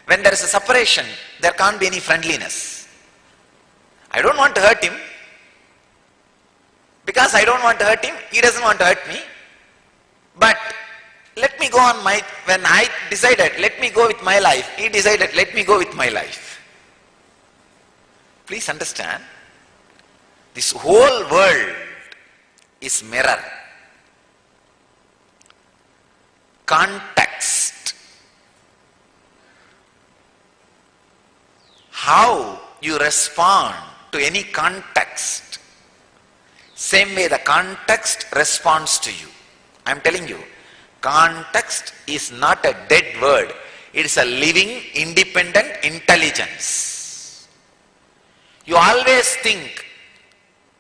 When there is a separation, there can't be any friendliness. I don't want to hurt him. Because I don't want to hurt him, he doesn't want to hurt me. But let me go on when I decided, let me go with my life, he decided, let me go with my life. Please understand, this whole world is mirror. Context. How you respond to any context, same way the context responds to you. I am telling you, context is not a dead word. It is a living, independent intelligence. You always think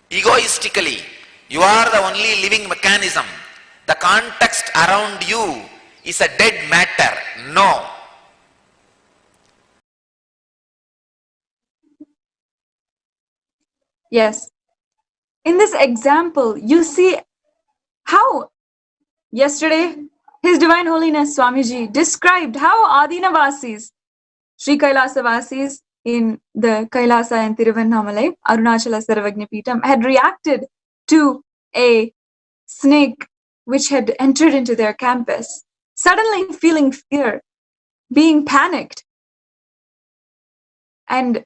egoistically, you are the only living mechanism. The context around you is a dead matter. No. Yes. In this example, you see how yesterday His Divine Holiness Swamiji described how Adinavasis, Sri Kailasavasis in the Kailasa and Tiruvannamalai, Arunachala Sarvagnapitam, had reacted to a snake which had entered into their campus, suddenly feeling fear, being panicked. And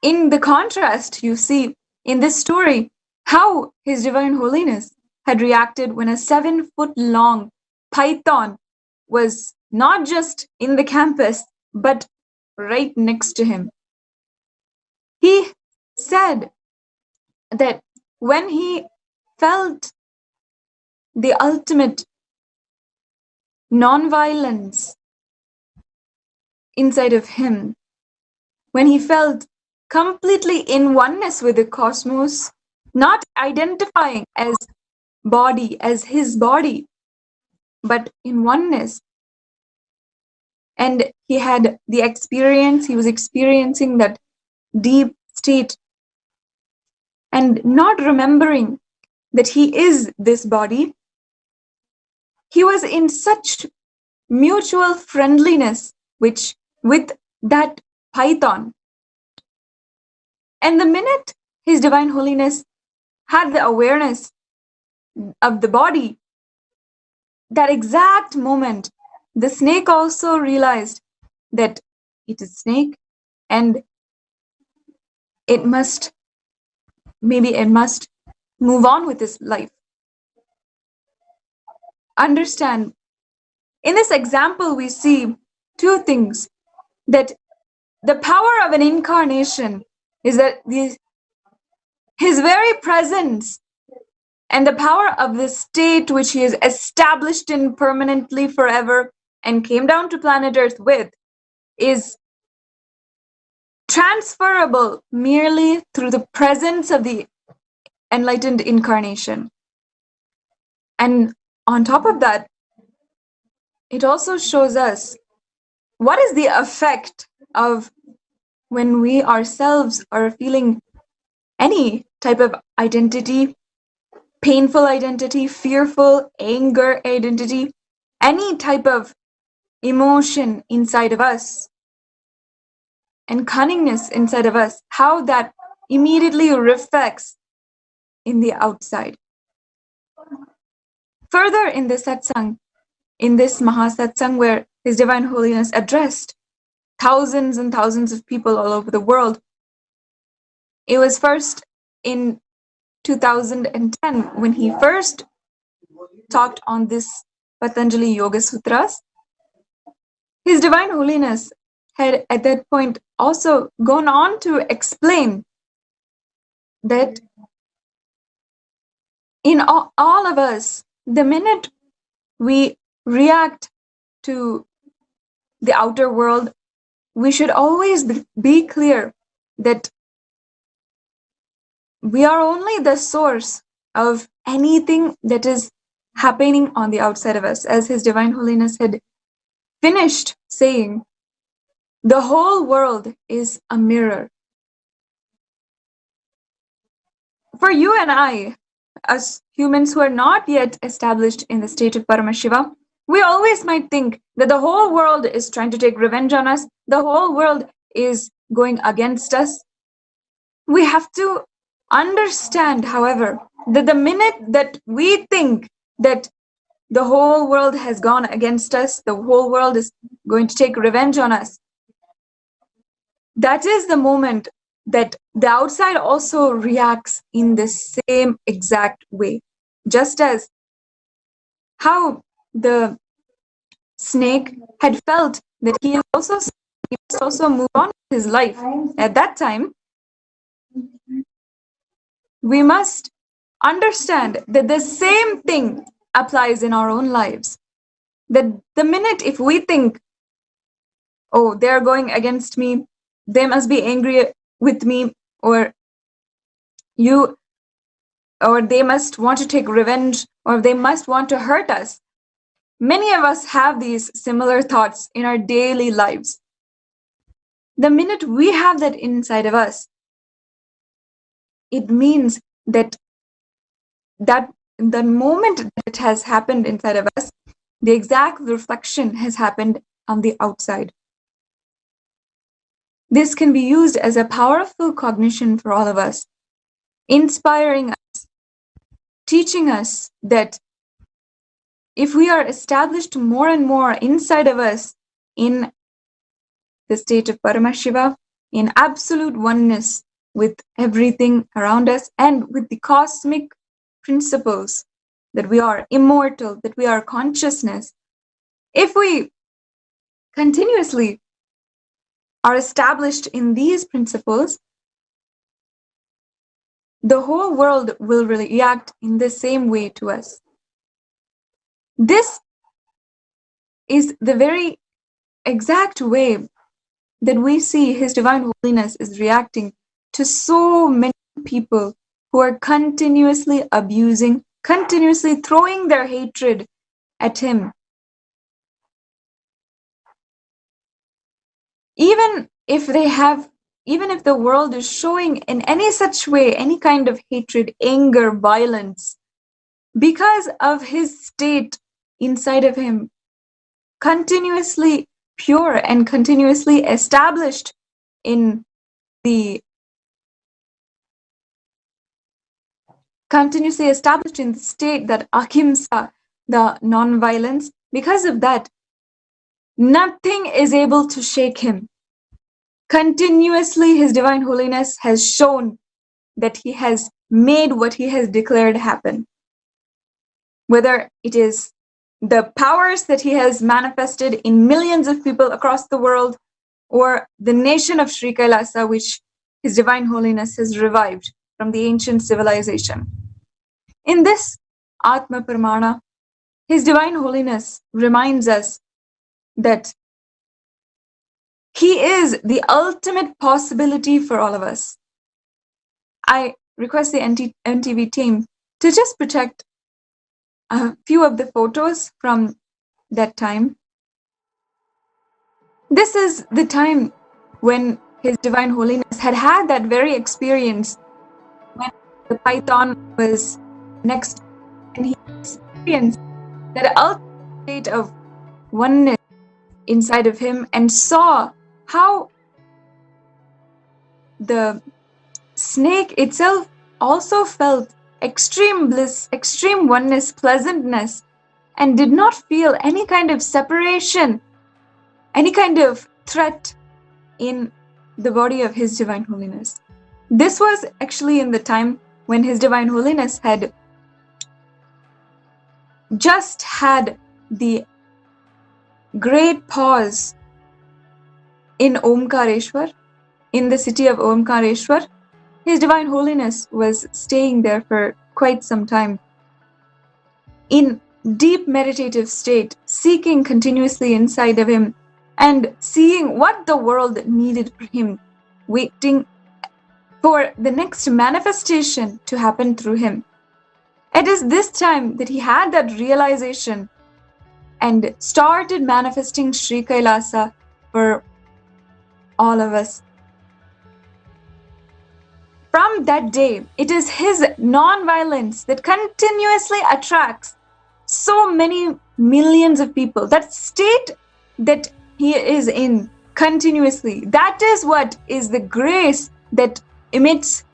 in the contrast, you see in this story how His Divine Holiness had reacted when a 7-foot-long python was not just in the campus, but right next to him. He said that when he felt the ultimate non-violence inside of him, when he felt completely in oneness with the cosmos, not identifying as body, as his body, but in oneness. And he had the experience, he was experiencing that deep state and not remembering that he is this body. He was in such mutual friendliness with that python. And the minute His Divine Holiness had the awareness of the body, that exact moment, the snake also realized that it is snake and it must move on with its life. Understand, In this example, we see two things: that the power of an incarnation is that his very presence and the power of the state which he is established in permanently forever and came down to planet Earth with is transferable merely through the presence of the enlightened incarnation. And on top of that, it also shows us what is the effect of when we ourselves are feeling any type of identity, painful identity, fearful, anger identity, any type of emotion inside of us, and cunningness inside of us, how that immediately reflects in the outside. Further in this satsang, in this Mahasatsang where His Divine Holiness addressed thousands and thousands of people all over the world, it was first in 2010 when he first talked on this Patanjali Yoga Sutras. His Divine Holiness had at that point also gone on to explain that in all of us, the minute we react to the outer world, we should always be clear that we are only the source of anything that is happening on the outside of us. As His Divine Holiness had finished saying, the whole world is a mirror. For you and I, as humans who are not yet established in the state of Paramashiva, we always might think that the whole world is trying to take revenge on us, the whole world is going against us. We have to understand, however, that the minute that we think that the whole world has gone against us, the whole world is going to take revenge on us, that is the moment that the outside also reacts in the same exact way. Just as how the snake had felt that he must also move on with his life. At that time, we must understand that the same thing applies in our own lives. That the minute if we think, oh, they're going against me, they must be angry with me, or they must want to take revenge, or they must want to hurt us. Many of us have these similar thoughts in our daily lives. The minute we have that inside of us, it means that the moment that it has happened inside of us, the exact reflection has happened on the outside. This can be used as a powerful cognition for all of us, inspiring us, teaching us that if we are established more and more inside of us in the state of Paramashiva, in absolute oneness with everything around us and with the cosmic principles, that we are immortal, that we are consciousness, if we continuously are established in these principles, the whole world will react in the same way to us. This is the very exact way that we see His Divine Holiness is reacting to so many people who are continuously abusing, continuously throwing their hatred at Him. Even if the world is showing in any such way, any kind of hatred, anger, violence, because of His state inside of Him, continuously pure and continuously established in the state that ahimsa, the non-violence, because of that, nothing is able to shake Him. Continuously, His Divine Holiness has shown that He has made what He has declared happen. Whether it is the powers that he has manifested in millions of people across the world, or the nation of Sri Kailasa, which His Divine Holiness has revived from the ancient civilization. In this Atma Pramana, His Divine Holiness reminds us that He is the ultimate possibility for all of us. I request the NTV team to just project a few of the photos from that time. This is the time when His Divine Holiness had had that very experience when the python was next, and he experienced that ultimate state of oneness inside of him and saw how the snake itself also felt extreme bliss, extreme oneness, pleasantness, and did not feel any kind of separation, any kind of threat in the body of His Divine Holiness. This was actually in the time when His Divine Holiness had just had the great pause in Omkareshwar, in the city of Omkareshwar. His Divine Holiness was staying there for quite some time in deep meditative state, seeking continuously inside of him and seeing what the world needed for him, waiting for the next manifestation to happen through him. It is this time that he had that realization and started manifesting Sri Kailasa for all of us. From that day, it is his non-violence that continuously attracts so many millions of people. That state that he is in continuously, that is what is the grace that emits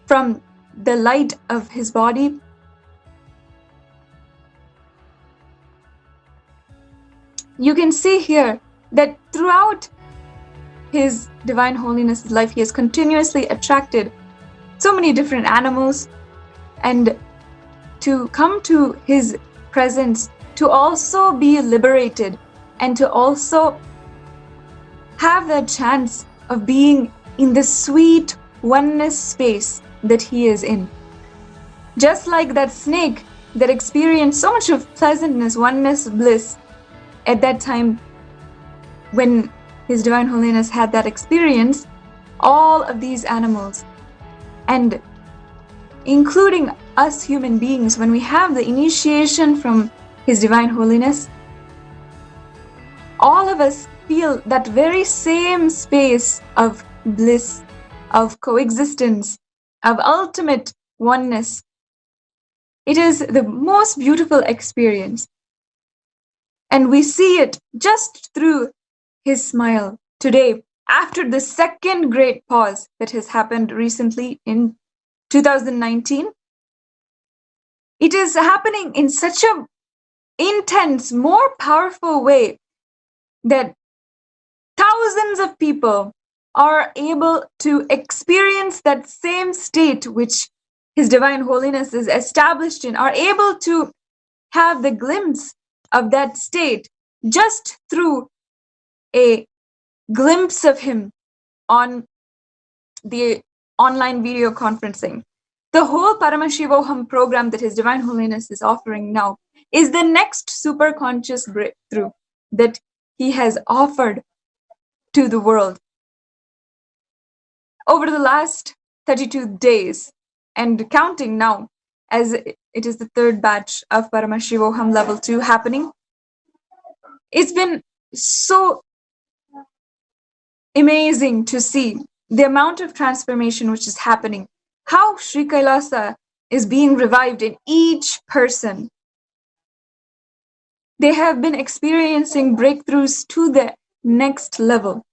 from the light of his body. You can see here that throughout His Divine Holiness' life, he has continuously attracted so many different animals, and to come to his presence, to also be liberated, and to also have the chance of being in the sweet oneness space that he is in. Just like that snake that experienced so much of pleasantness, oneness, bliss at that time when His Divine Holiness had that experience, all of these animals, and including us human beings, when we have the initiation from His Divine Holiness, all of us feel that very same space of bliss, of coexistence, of ultimate oneness. It is the most beautiful experience. And we see it just through His smile today, after the second great pause that has happened recently in 2019. It is happening in such a intense, more powerful way that thousands of people are able to experience that same state which His Divine Holiness is established in, are able to have the glimpse of that state just through a glimpse of him on the online video conferencing. The whole Paramashivam program that His Divine Holiness is offering now is the next super conscious breakthrough that he has offered to the world. Over the last 32 days and counting now, as it is the third batch of Paramashivam level 2 happening, it's been so amazing to see the amount of transformation which is happening, how Sri Kailasa is being revived in each person. They have been experiencing breakthroughs to the next level.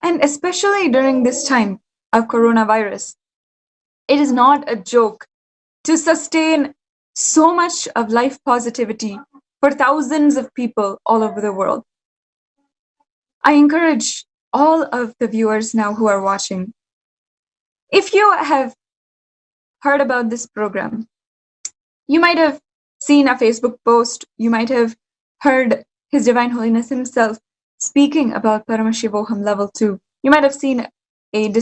And especially during this time of coronavirus, it is not a joke to sustain so much of life positivity for thousands of people all over the world. I encourage all of the viewers now who are watching, if you have heard about this program, you might have seen a Facebook post. You might have heard His Divine Holiness himself speaking about Paramashivoham level 2. You might have seen a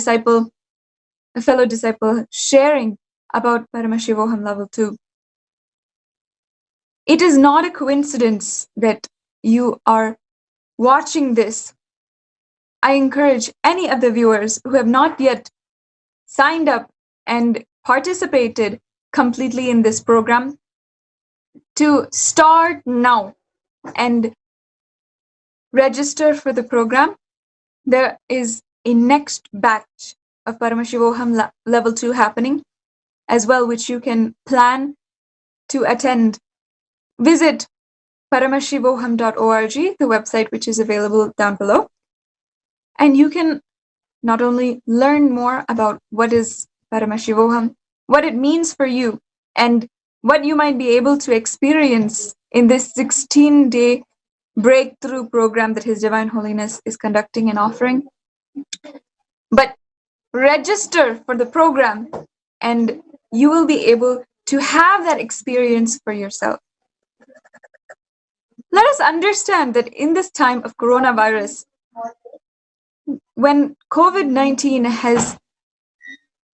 fellow disciple sharing about Paramashivoham level 2. It is not a coincidence that you are watching this. I encourage any of the viewers who have not yet signed up and participated completely in this program to start now and register for the program. There is a next batch of Paramashivoham level 2 happening as well, which you can plan to attend. Visit paramashivoham.org, the website which is available down below, and you can not only learn more about what is Paramashivoham, what it means for you, and what you might be able to experience in this 16-day breakthrough program that His Divine Holiness is conducting and offering, but register for the program and you will be able to have that experience for yourself. Let us understand that in this time of coronavirus, when COVID-19 has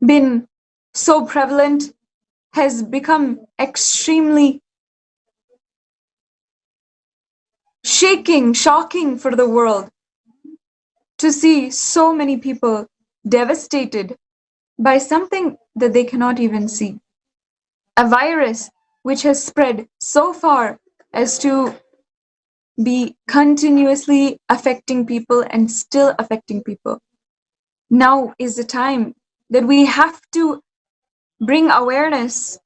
been so prevalent, has become extremely shocking for the world to see so many people devastated by something that they cannot even see. A virus which has spread so far as to be continuously affecting people and still affecting people. Now is the time that we have to bring awareness,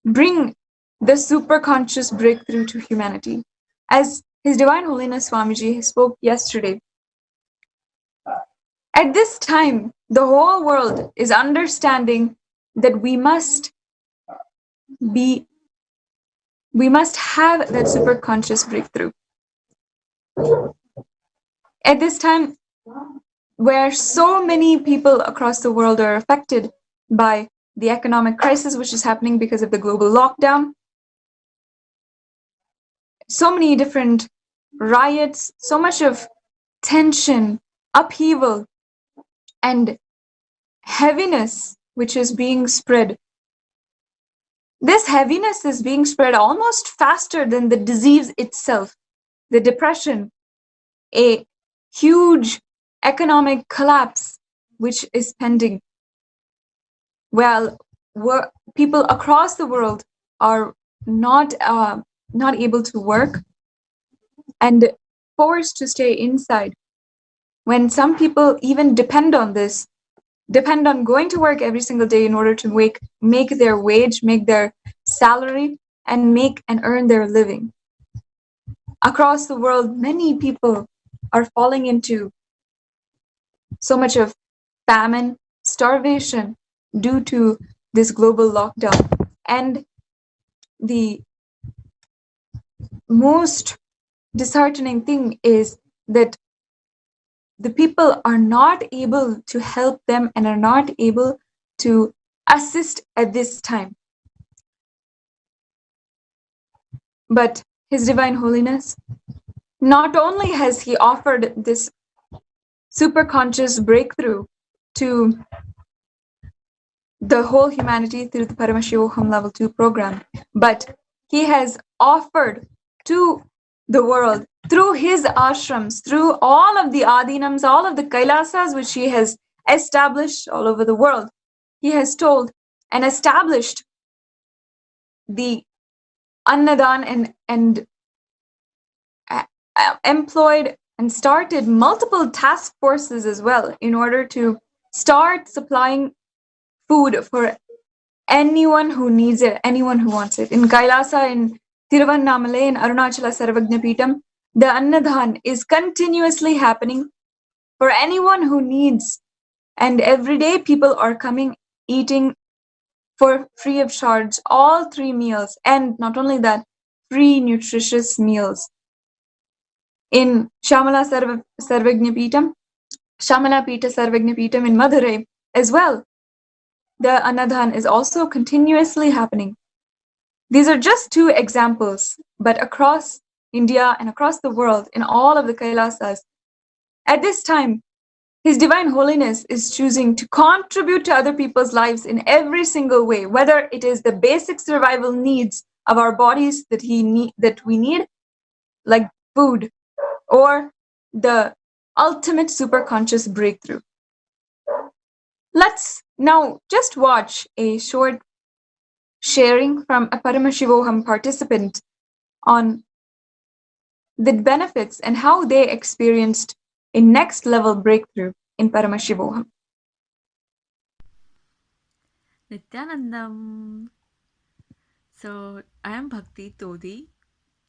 bring the superconscious breakthrough to humanity. As His Divine Holiness Swamiji spoke yesterday, at this time, the whole world is understanding that we must have that superconscious breakthrough. At this time, where so many people across the world are affected by the economic crisis which is happening because of the global lockdown, so many different riots, so much of tension, upheaval, and heaviness which is being spread. This heaviness is being spread almost faster than the disease itself, the depression, a huge economic collapse which is pending. Well, people across the world are not able to work and forced to stay inside. When some people even depend on going to work every single day in order to make their wage, make their salary, and make and earn their living. Across the world, many people are falling into so much of famine, starvation due to this global lockdown. And the most disheartening thing is that the people are not able to help them and are not able to assist at this time. But His Divine Holiness, not only has He offered this superconscious breakthrough to the whole humanity through the Paramashivoham Level 2 program, but He has offered to the world through His ashrams, through all of the adinams, all of the kailasas which He has established all over the world. He has told and established the Annadan and employed and started multiple task forces as well in order to start supplying food for anyone who needs it, anyone who wants it. In Kailasa, in Tiruvannamalai, in Arunachala Sarvagnapeetam, the Annadan is continuously happening for anyone who needs. And every day people are coming, eating for free of charge, all 3 meals. And not only that, free nutritious meals. In Shamala Sarvagnapeetam, Shamala Pita Sarvagnapeetam in Madurai as well, the Annadan is also continuously happening. These are just two examples, but across India and across the world, in all of the Kailasas, at this time, His Divine Holiness is choosing to contribute to other people's lives in every single way, whether it is the basic survival needs of our bodies that we need, like food, or the ultimate superconscious breakthrough. Let's now just watch a short sharing from a Paramashivam participant on the benefits and how they experienced a next level breakthrough in Paramashivam. Nithyanandam. So I am Bhakti Todi,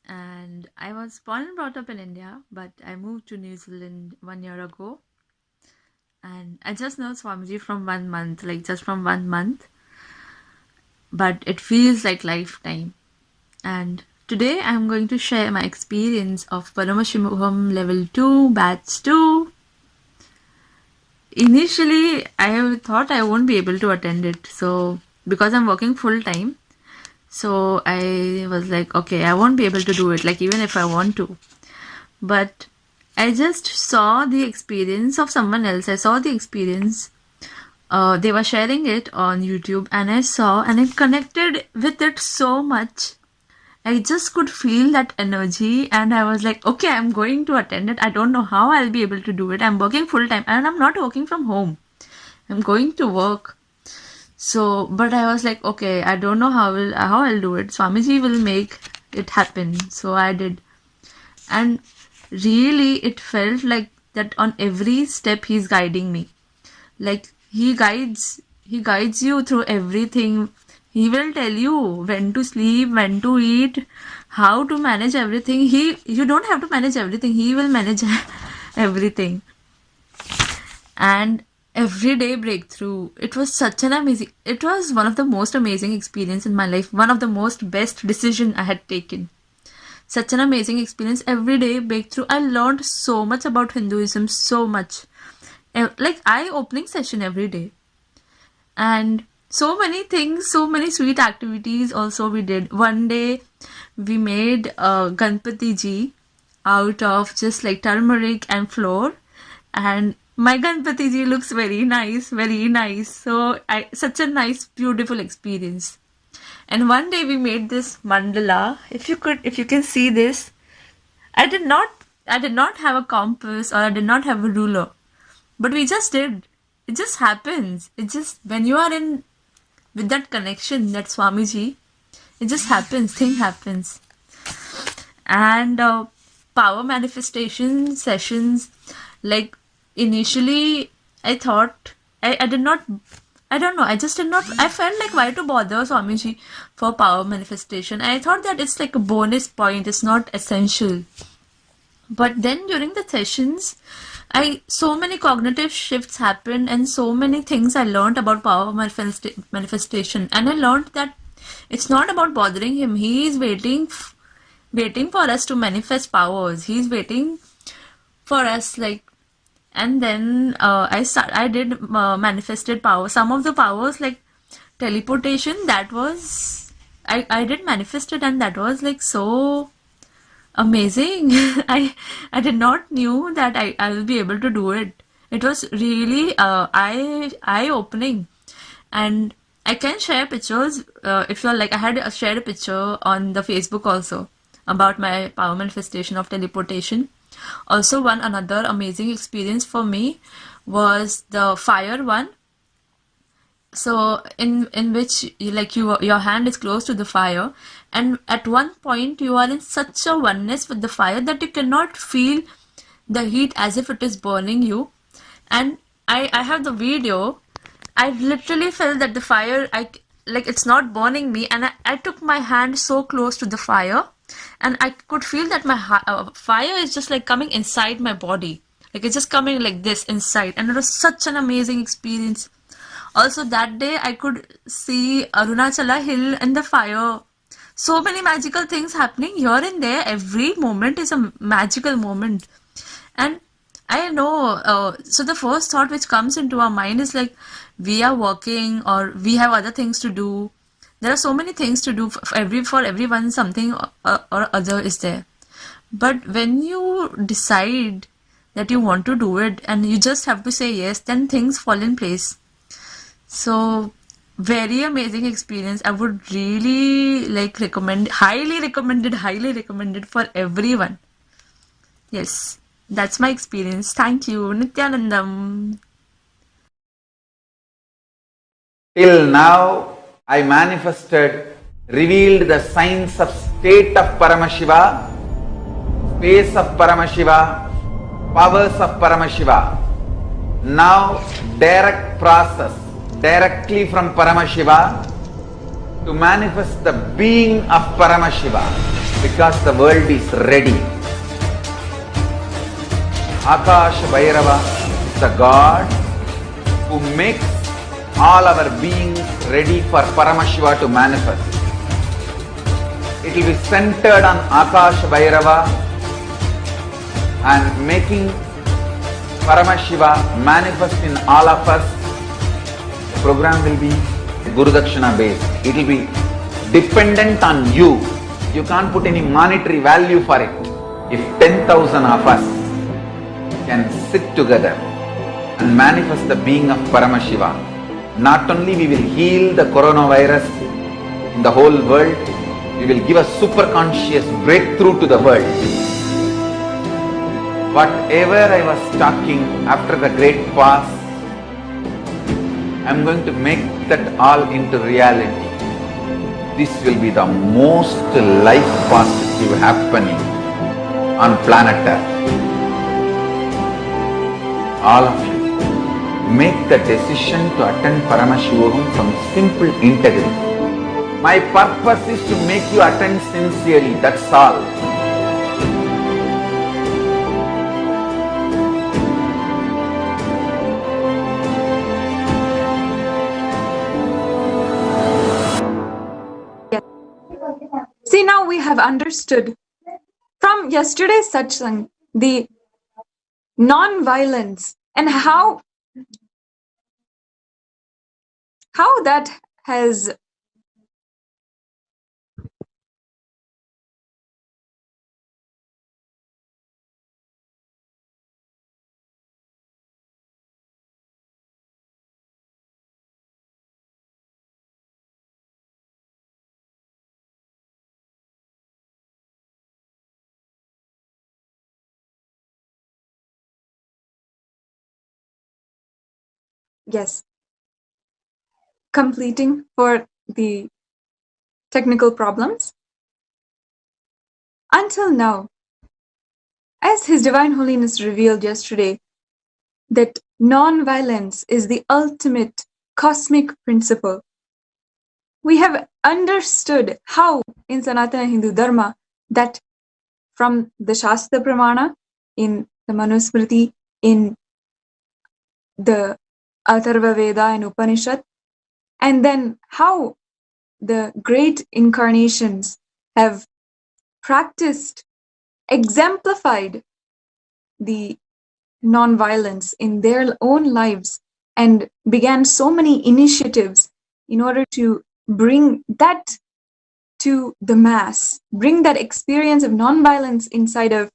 and I was born and brought up in India, but I moved to New Zealand 1 year ago. And I just know Swamiji from 1 month, like just from 1 month, but it feels like lifetime. And today I'm going to share my experience of Paramashivam level 2, batch 2. Initially, I thought I won't be able to attend it. So, because I'm working full time, so I was like, okay, I won't be able to do it, like even if I want to. But I just saw the experience of someone else. I saw the experience. They were sharing it on YouTube, and I saw and I connected with it so much. I just could feel that energy, and I was like, okay, I'm going to attend it. I don't know how I'll be able to do it. I'm working full time, and I'm not working from home. I'm going to work. So, but I was like, okay, I don't know how I'll do it. Swamiji will make it happen. So I did. And really, it felt like that on every step he's guiding me. Like he guides you through everything. He will tell you when to sleep, when to eat, how to manage everything. You don't have to manage everything. He will manage everything. And everyday breakthrough. It was one of the most amazing experience in my life. One of the most best decision I had taken. Such an amazing experience. Everyday breakthrough. I learned so much about Hinduism, so much. Like eye-opening session every day. And so many things, so many sweet activities also we did. One day we made Ganpati ji out of just like turmeric and flour, and my Ganpati ji looks very nice, very nice. So such a nice, beautiful experience. And one day we made this mandala. If you can see this, I did not have a compass, or I did not have a ruler, but we just did. It just happens. It just, when you are in with that connection, that Swamiji, it just happens. Thing happens. And power manifestation sessions, like initially I thought I did not. I don't know. I just did not. I felt like, why to bother Swamiji for power manifestation? I thought that it's like a bonus point. It's not essential. But then during the sessions, so many cognitive shifts happened, and so many things I learned about power manifestation. And I learned that it's not about bothering him. He is waiting for us to manifest powers. He's waiting for us, like. And then I did manifested power. Some of the powers, like teleportation, that was I did manifest it, and that was like so amazing. I did not knew that I will be able to do it. It was really eye opening. And I can share pictures if you're like, I had shared a picture on the Facebook also about my power manifestation of teleportation. Also, one another amazing experience for me was the fire one. So in which your hand is close to the fire, and at one point you are in such a oneness with the fire that you cannot feel the heat as if it is burning you. And I have the video. I literally felt that the fire, it's not burning me, and I took my hand so close to the fire, and I could feel that my fire is just like coming inside my body. Like it's just coming like this inside, and it was such an amazing experience. Also that day I could see Arunachala hill and the fire. So many magical things happening here and there. Every moment is a magical moment. And I know, so the first thought which comes into our mind is like, we are working or we have other things to do. There are so many things to do for everyone. Something or other is there. But when you decide that you want to do it and you just have to say yes, then things fall in place. So very amazing experience. I would really recommend, highly recommended for everyone. Yes, that's my experience. Thank you, Nithyanandam. Till now, I manifested, revealed the signs of state of Paramashiva, space of Paramashiva, powers of Paramashiva. Now, direct process, directly from Paramashiva to manifest the being of Paramashiva, because the world is ready. Akash Bhairava is the God who makes all our beings ready for Paramashiva to manifest. It will be centered on Akash Bhairava and making Paramashiva manifest in all of us. The program will be Guru Dakshina based. It will be dependent on you. You can't put any monetary value for it. If 10,000 of us can sit together and manifest the being of Paramashiva, not only we will heal the coronavirus in the whole world, we will give a super conscious breakthrough to the world. Whatever I was talking after the great past, I am going to make that all into reality. This will be the most life positive happening on planet Earth. All of you, make the decision to attend Paramashivam from simple integrity. My purpose is to make you attend sincerely, that's all. See, now we have understood from yesterday's satsang the non-violence and how that has yes, completing for the technical problems. Until now, as His Divine Holiness revealed yesterday, that non-violence is the ultimate cosmic principle. We have understood how in Sanatana Hindu Dharma that from the Shastra Pramana, in the Manusmriti, in the Atharva Veda and Upanishad, and then how the great incarnations have practiced, exemplified the non-violence in their own lives and began so many initiatives in order to bring that to the mass, bring that experience of non-violence inside of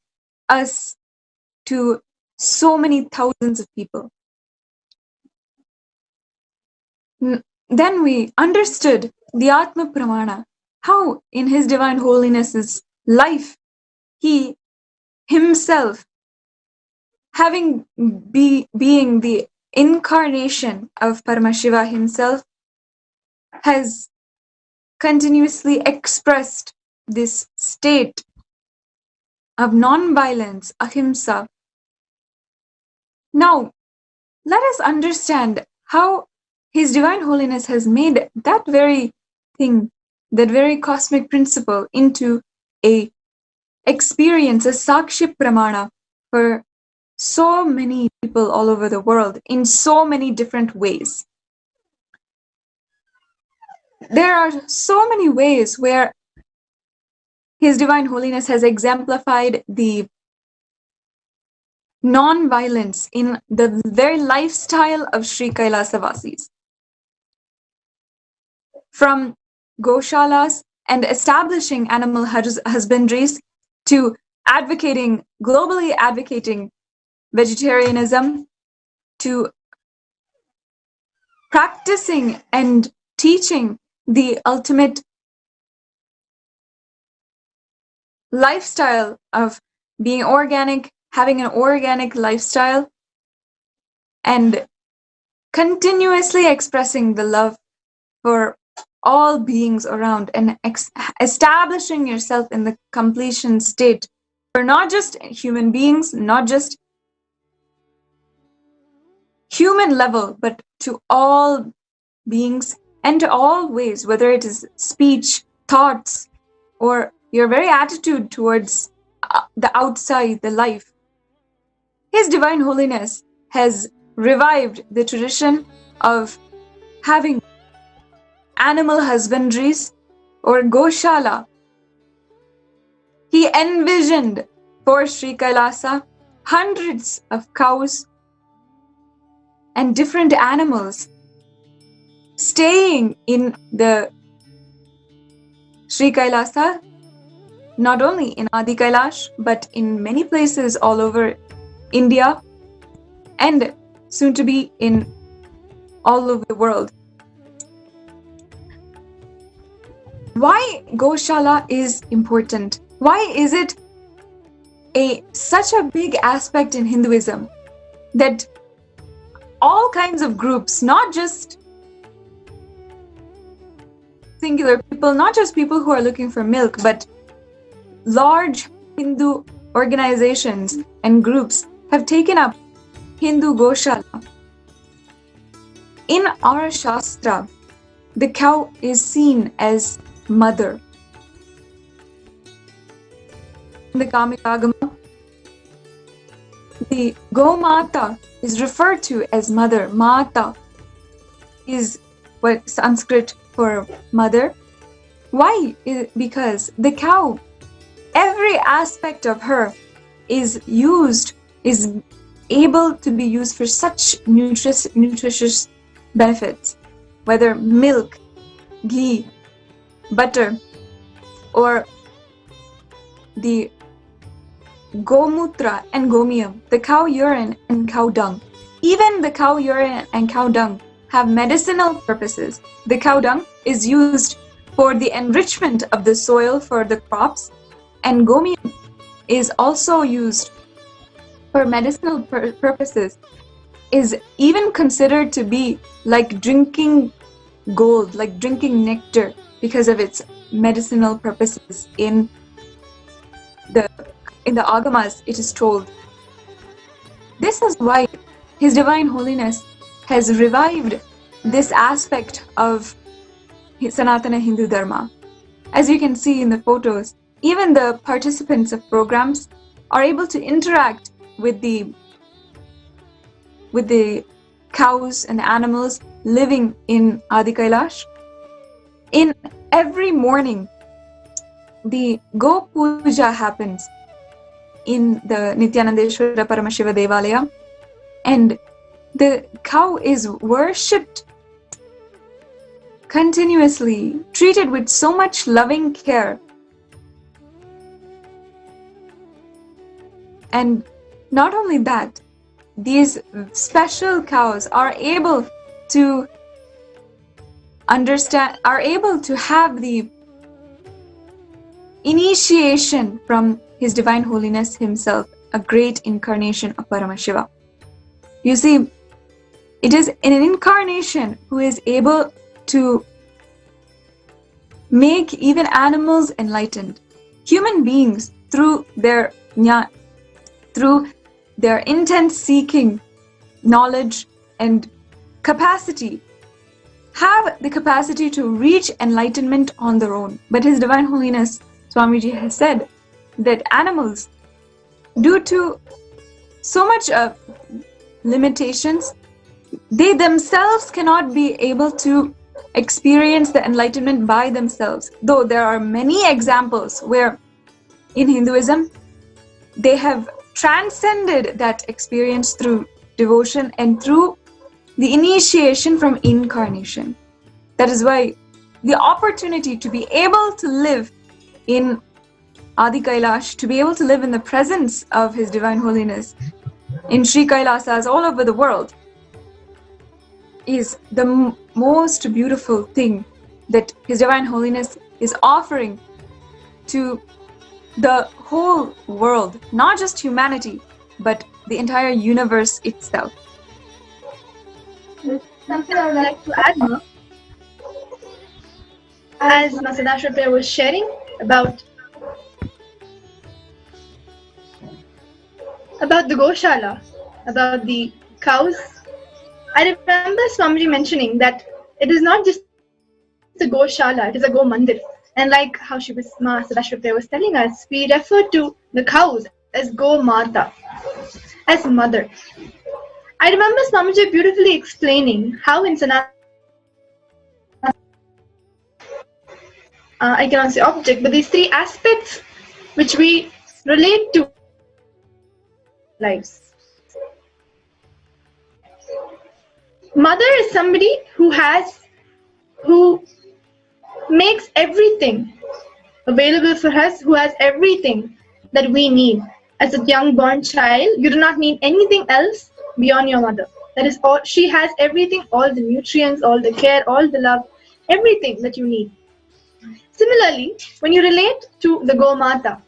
us to so many thousands of people. Then we understood the Atma Pramana, how in His Divine Holiness's life, he himself, having being the incarnation of Paramashiva himself, has continuously expressed this state of non-violence, ahimsa. Now, let us understand how His Divine Holiness has made that very thing, that very cosmic principle, into a experience, a Sakshi Pramana for so many people all over the world in so many different ways. There are so many ways where His Divine Holiness has exemplified the non-violence in the very lifestyle of Sri Kailasavasis. From goshalas and establishing animal husbandries to globally advocating vegetarianism, to practicing and teaching the ultimate lifestyle of being organic, having an organic lifestyle, and continuously expressing the love for all beings around, and establishing yourself in the completion state for not just human beings, not just human level, but to all beings and to all ways, whether it is speech, thoughts, or your very attitude towards the outside, the life. His Divine Holiness has revived the tradition of having animal husbandries or goshala. He envisioned for Sri Kailasa hundreds of cows and different animals staying in the Sri Kailasa, not only in Adi Kailash, but in many places all over India and soon to be in all over the world. Why Goshala is important? Why is it such a big aspect in Hinduism that all kinds of groups, not just singular people, not just people who are looking for milk, but large Hindu organizations and groups have taken up Hindu Goshala? In our Shastra, the cow is seen as mother. In the Kamikagama, the Gomata is referred to as mother. Mata is what Sanskrit for mother. Why? Because the cow, every aspect of her is able to be used for such nutritious benefits, whether milk, ghee, butter, or the gomutra and gomiyam, the cow urine and cow dung. Even the cow urine and cow dung have medicinal purposes. The cow dung is used for the enrichment of the soil for the crops, and gomiyam is also used for medicinal purposes, is even considered to be like drinking gold, like drinking nectar, because of its medicinal purposes. In the Agamas, it is told. This is why His Divine Holiness has revived this aspect of Sanatana Hindu Dharma. As you can see in the photos, even the participants of programs are able to interact with the cows and the animals living in Adi Kailash. In every morning, the Go Puja happens in the Nithyanandeshwara Paramashiva Devalaya, and the cow is worshipped continuously, treated with so much loving care. And not only that, these special cows are able to understand, are able to have the initiation from His Divine Holiness himself, a great incarnation of Paramashiva. You see, it is an incarnation who is able to make even animals enlightened. Human beings, through their intense seeking, knowledge and capacity, have the capacity to reach enlightenment on their own. But His Divine Holiness Swamiji has said that animals, due to so much of limitations, they themselves cannot be able to experience the enlightenment by themselves. Though there are many examples where in Hinduism they have transcended that experience through devotion and through the initiation from incarnation. That is why the opportunity to be able to live in Adi Kailash, to be able to live in the presence of His Divine Holiness in Sri Kailasas all over the world, is the most beautiful thing that His Divine Holiness is offering to the whole world, not just humanity, but the entire universe itself. Something I would like to add more. As Mahasannidhanam was sharing about the Goshala, about the cows, I remember Swamiji mentioning that it is not just a Goshala, it is a Go Mandir. And like how Mahasannidhanam was telling us, we refer to the cows as Go Mata, as mother. I remember Swamiji beautifully explaining how in Sanatana, I cannot say object, but these three aspects which we relate to lives. Mother is somebody who makes everything available for us, who has everything that we need. As a young born child, you do not need anything else beyond your mother. That is all. She has everything, all the nutrients, all the care, all the love, everything that you need. Similarly, when you relate to the Gomata,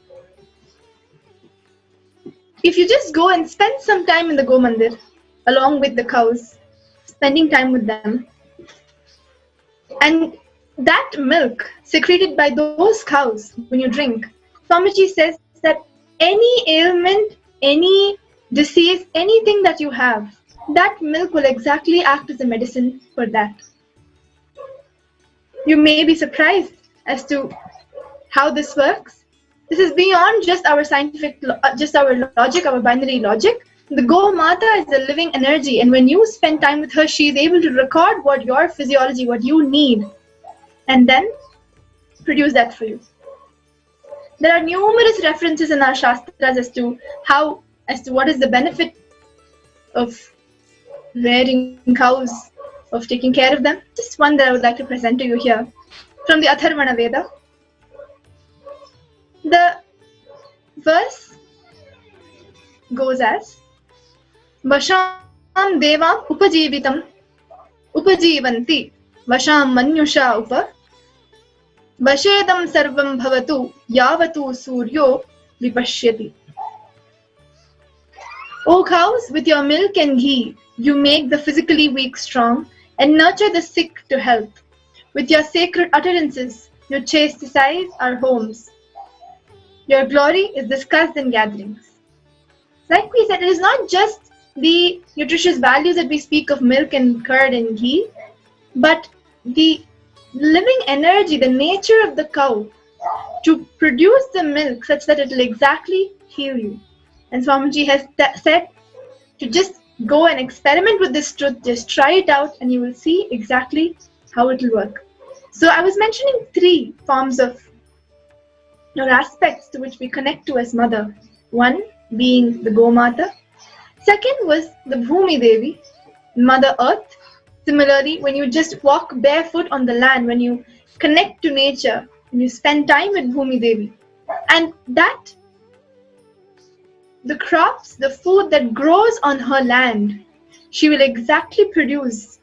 if you just go and spend some time in the Go Mandir along with the cows, spending time with them, and that milk secreted by those cows when you drink, Swamiji says that any ailment, any disease, anything that you have, that milk will exactly act as a medicine for that. You may be surprised as to how this works. This is beyond just our scientific, just our logic, our binary logic. The Go Mata is a living energy, and when you spend time with her, she is able to record what your physiology, what you need, and then produce that for you. There are numerous references in our Shastras as to what is the benefit of rearing cows, of taking care of them. Just one that I would like to present to you here from the Atharvana Veda. The verse goes as Vasham Devam Upajeevitam Upajeevanti Vasham Manyusha Upa Vashedam Sarvam Bhavatu Yavatu Suryo Vipashyati. O cows, with your milk and ghee, you make the physically weak strong and nurture the sick to health. With your sacred utterances, you chastise our homes. Your glory is discussed in gatherings. Like we said, it is not just the nutritious values that we speak of milk and curd and ghee, but the living energy, the nature of the cow to produce the milk such that it will exactly heal you. And Swamiji has said to just go and experiment with this truth, just try it out and you will see exactly how it will work. So I was mentioning three forms of or aspects to which we connect to as mother. One being the Gomata. Second was the Bhumi Devi, Mother Earth. Similarly, when you just walk barefoot on the land, when you connect to nature, when you spend time with Bhumi Devi, and that the crops, the food that grows on her land, she will exactly produce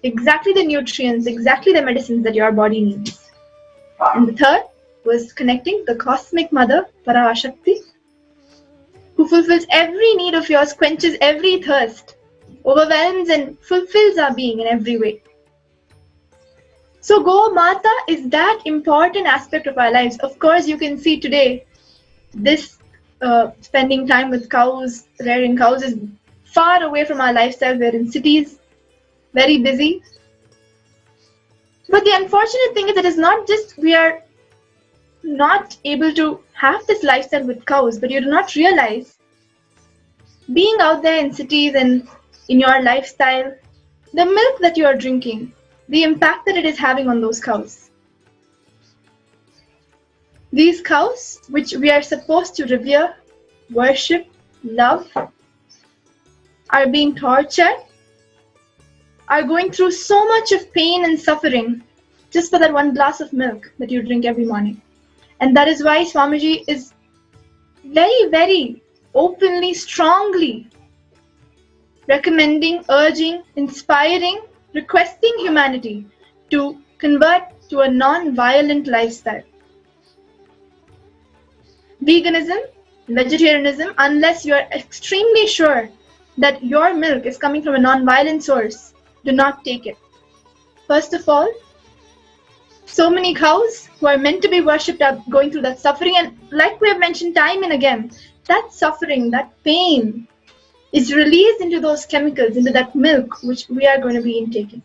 exactly the nutrients, exactly the medicines that your body needs. And the third was connecting the cosmic mother, Parashakti, who fulfills every need of yours, quenches every thirst, overwhelms and fulfills our being in every way. So Go Mata is that important aspect of our lives. Of course, you can see today, this spending time with cows, rearing cows is far away from our lifestyle. We're in cities, very busy. But the unfortunate thing is that it's not just we are not able to have this lifestyle with cows, but you do not realize being out there in cities and in your lifestyle, the milk that you are drinking, the impact that it is having on those cows. These cows, which we are supposed to revere, worship, love, are being tortured, are going through so much of pain and suffering just for that one glass of milk that you drink every morning. And that is why Swamiji is very, very openly, strongly recommending, urging, inspiring, requesting humanity to convert to a non-violent lifestyle. Veganism, vegetarianism, unless you are extremely sure that your milk is coming from a non-violent source, do not take it. First of all, so many cows who are meant to be worshipped are going through that suffering, and like we have mentioned time and again, that suffering, that pain is released into those chemicals, into that milk which we are going to be intaking.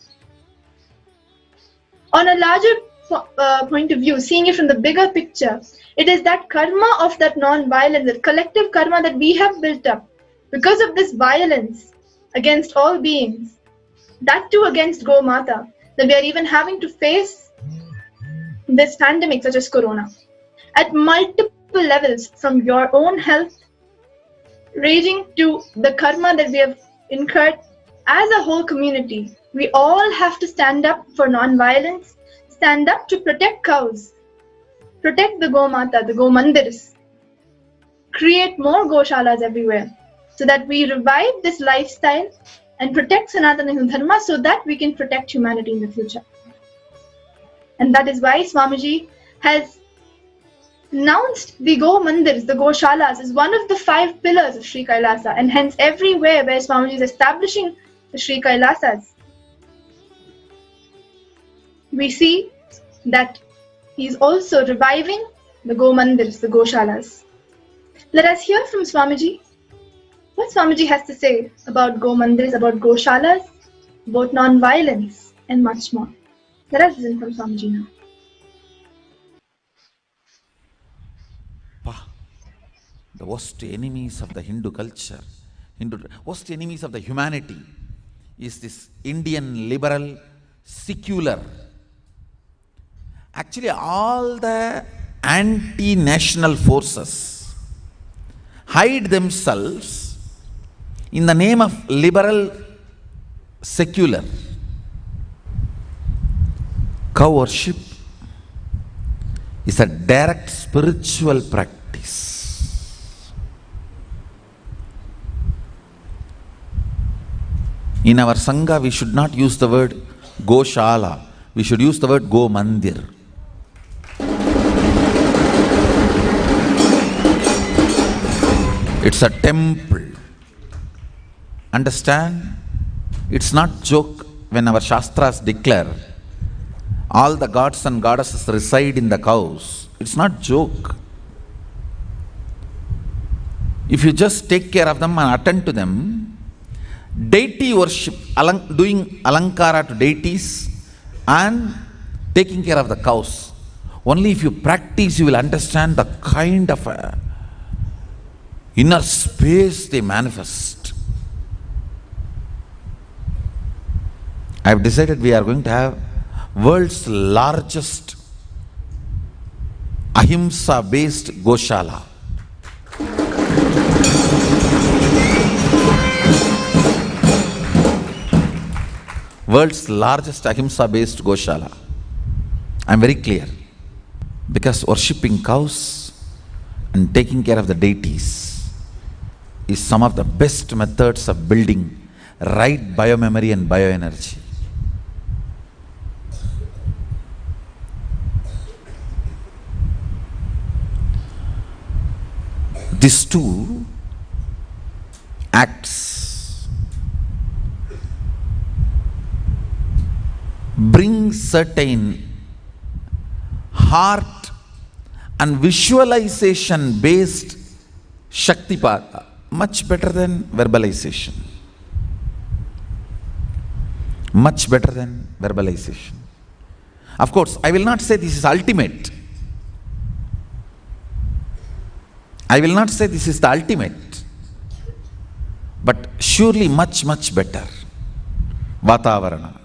On a larger point of view, seeing it from the bigger picture, it is that karma of that non-violence, that collective karma that we have built up because of this violence against all beings, that too against Go Mata, that we are even having to face this pandemic such as Corona at multiple levels, from your own health raging to the karma that we have incurred as a whole community. We all have to stand up for non-violence, stand up to protect cows, protect the Go Mata, the Go Mandirs, create more Goshalas everywhere so that we revive this lifestyle and protect Sanatana Hindu Dharma so that we can protect humanity in the future. And that is why Swamiji has announced the Go Mandirs, the Goshalas, as one of the 5 pillars of Sri Kailasa, and hence everywhere where Swamiji is establishing the Sri Kailasas, we see that he is also reviving the Go Mandirs, the Goshalas. Let us hear from Swamiji what Swamiji has to say about Go Mandirs, about Goshalas, about non-violence, and much more. Let us listen from Swamiji now. The worst enemies of the Hindu culture, worst enemies of the humanity is this Indian liberal, secular. Actually, all the anti-national forces hide themselves in the name of liberal, secular. Cow worship is a direct spiritual practice. In our Sangha, we should not use the word Goshala. We should use the word Go Mandir. It's a temple. Understand? It's not joke when our Shastras declare all the gods and goddesses reside in the cows. It's not joke. If you just take care of them and attend to them, deity worship, doing alankara to deities and taking care of the cows. Only if you practice, you will understand the kind of inner space they manifest. I have decided we are going to have world's largest ahimsa based Goshala. World's largest ahimsa based Goshala. I am very clear, because worshipping cows and taking care of the deities is some of the best methods of building right biomemory and bioenergy. These two acts bring certain heart and visualization based Shaktipada, much better than verbalization. Much better than verbalization. Of course, I will not say this is ultimate. I will not say this is the ultimate, but surely much, much better. Vatavarana.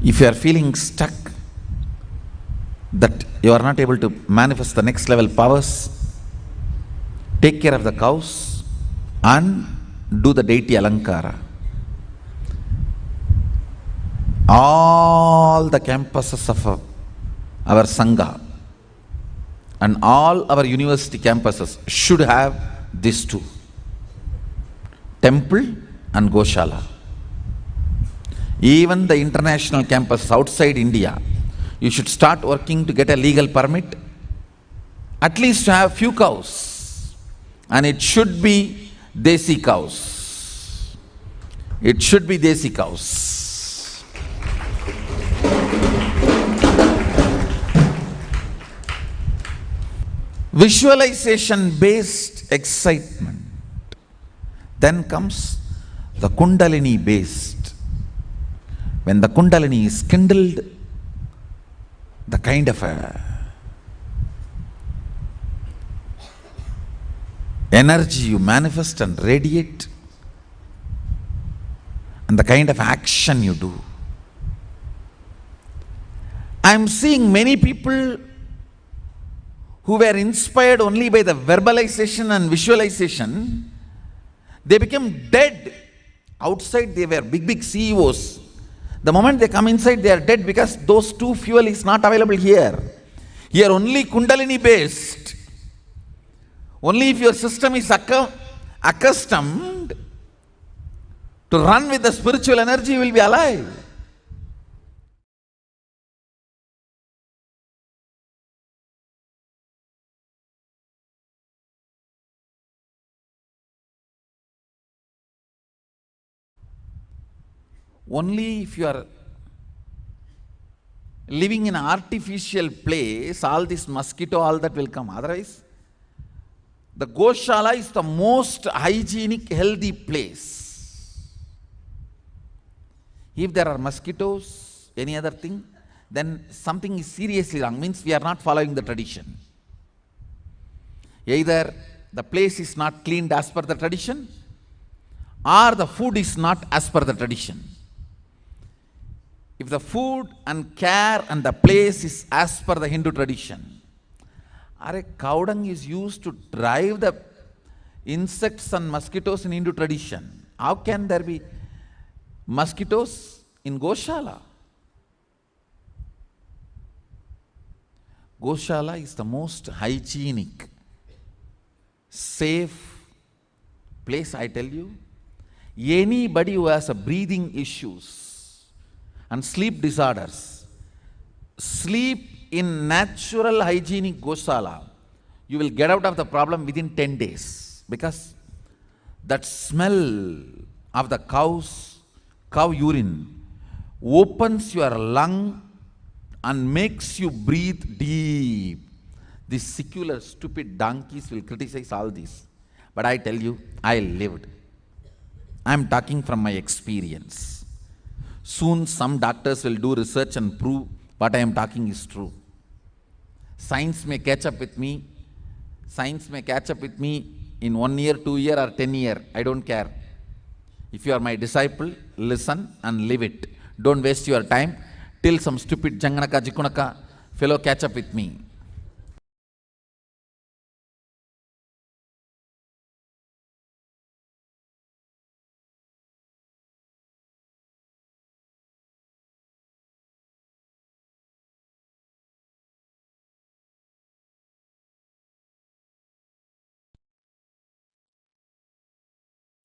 If you are feeling stuck, that you are not able to manifest the next level powers, take care of the cows and do the deity alankara. All the campuses of our Sangha and all our university campuses should have these two, temple and Goshala. Even the international campus outside India, you should start working to get a legal permit, at least to have few cows. And it should be desi cows. It should be desi cows. Visualization based excitement. Then comes the Kundalini based. When the Kundalini is kindled, the kind of energy you manifest and radiate, and the kind of action you do. I am seeing many people who were inspired only by the verbalization and visualization, they became dead. Outside they were big CEOs. The moment they come inside, they are dead because those two fuel is not available here. Here only Kundalini based. Only if your system is accustomed to run with the spiritual energy, you will be alive. Only if you are living in an artificial place, all this mosquito, all that will come. Otherwise, the Goshala is the most hygienic, healthy place. If there are mosquitoes, any other thing, then something is seriously wrong, means we are not following the tradition. Either the place is not cleaned as per the tradition, or the food is not as per the tradition. If the food and care and the place is as per the Hindu tradition, cow dung is used to drive the insects and mosquitoes in Hindu tradition. How can there be mosquitoes in Goshala? Goshala is the most hygienic, safe place, I tell you. Anybody who has a breathing issues and sleep disorders, sleep in natural hygienic Goshala, you will get out of the problem within 10 days, because that smell of the cow urine opens your lung and makes you breathe deep. These secular, stupid donkeys will criticize all this. But I tell you, I lived. I am talking from my experience. Soon some doctors will do research and prove what I am talking is true. Science may catch up with me. Science may catch up with me in 1 year, 2 year or 10 year. I don't care. If you are my disciple, listen and live it. Don't waste your time till some stupid Janganaka Jikunaka fellow catch up with me.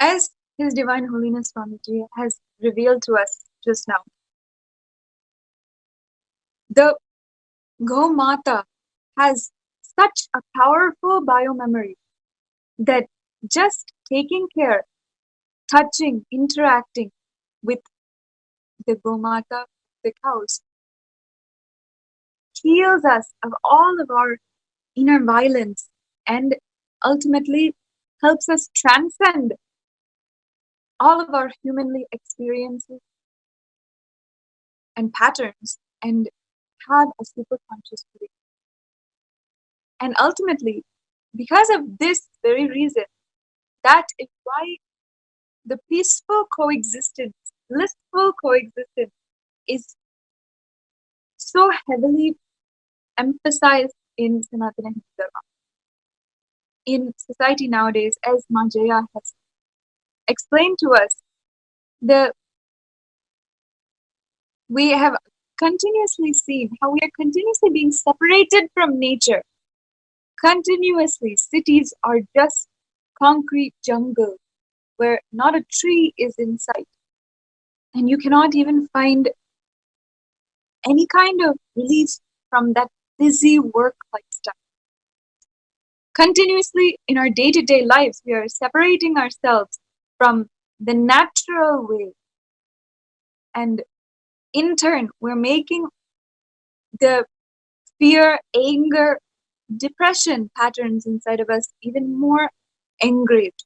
As His Divine Holiness Swamiji has revealed to us just now, the Gomata has such a powerful biomemory that just taking care, touching, interacting with the Gomata, the cows, heals us of all of our inner violence and ultimately helps us transcend all of our humanly experiences and patterns and have a super conscious living. And ultimately, because of this very reason, that is why the peaceful coexistence, blissful coexistence is so heavily emphasized in Sanatana Hindu Dharma. In society nowadays, as Majaya has explained to us, the we have continuously seen how we are continuously being separated from nature. Continuously, cities are just concrete jungle where not a tree is in sight. And you cannot even find any kind of release from that busy work lifestyle. Continuously in our day-to-day lives, we are separating ourselves from the natural way. And in turn, we're making the fear, anger, depression patterns inside of us even more engraved.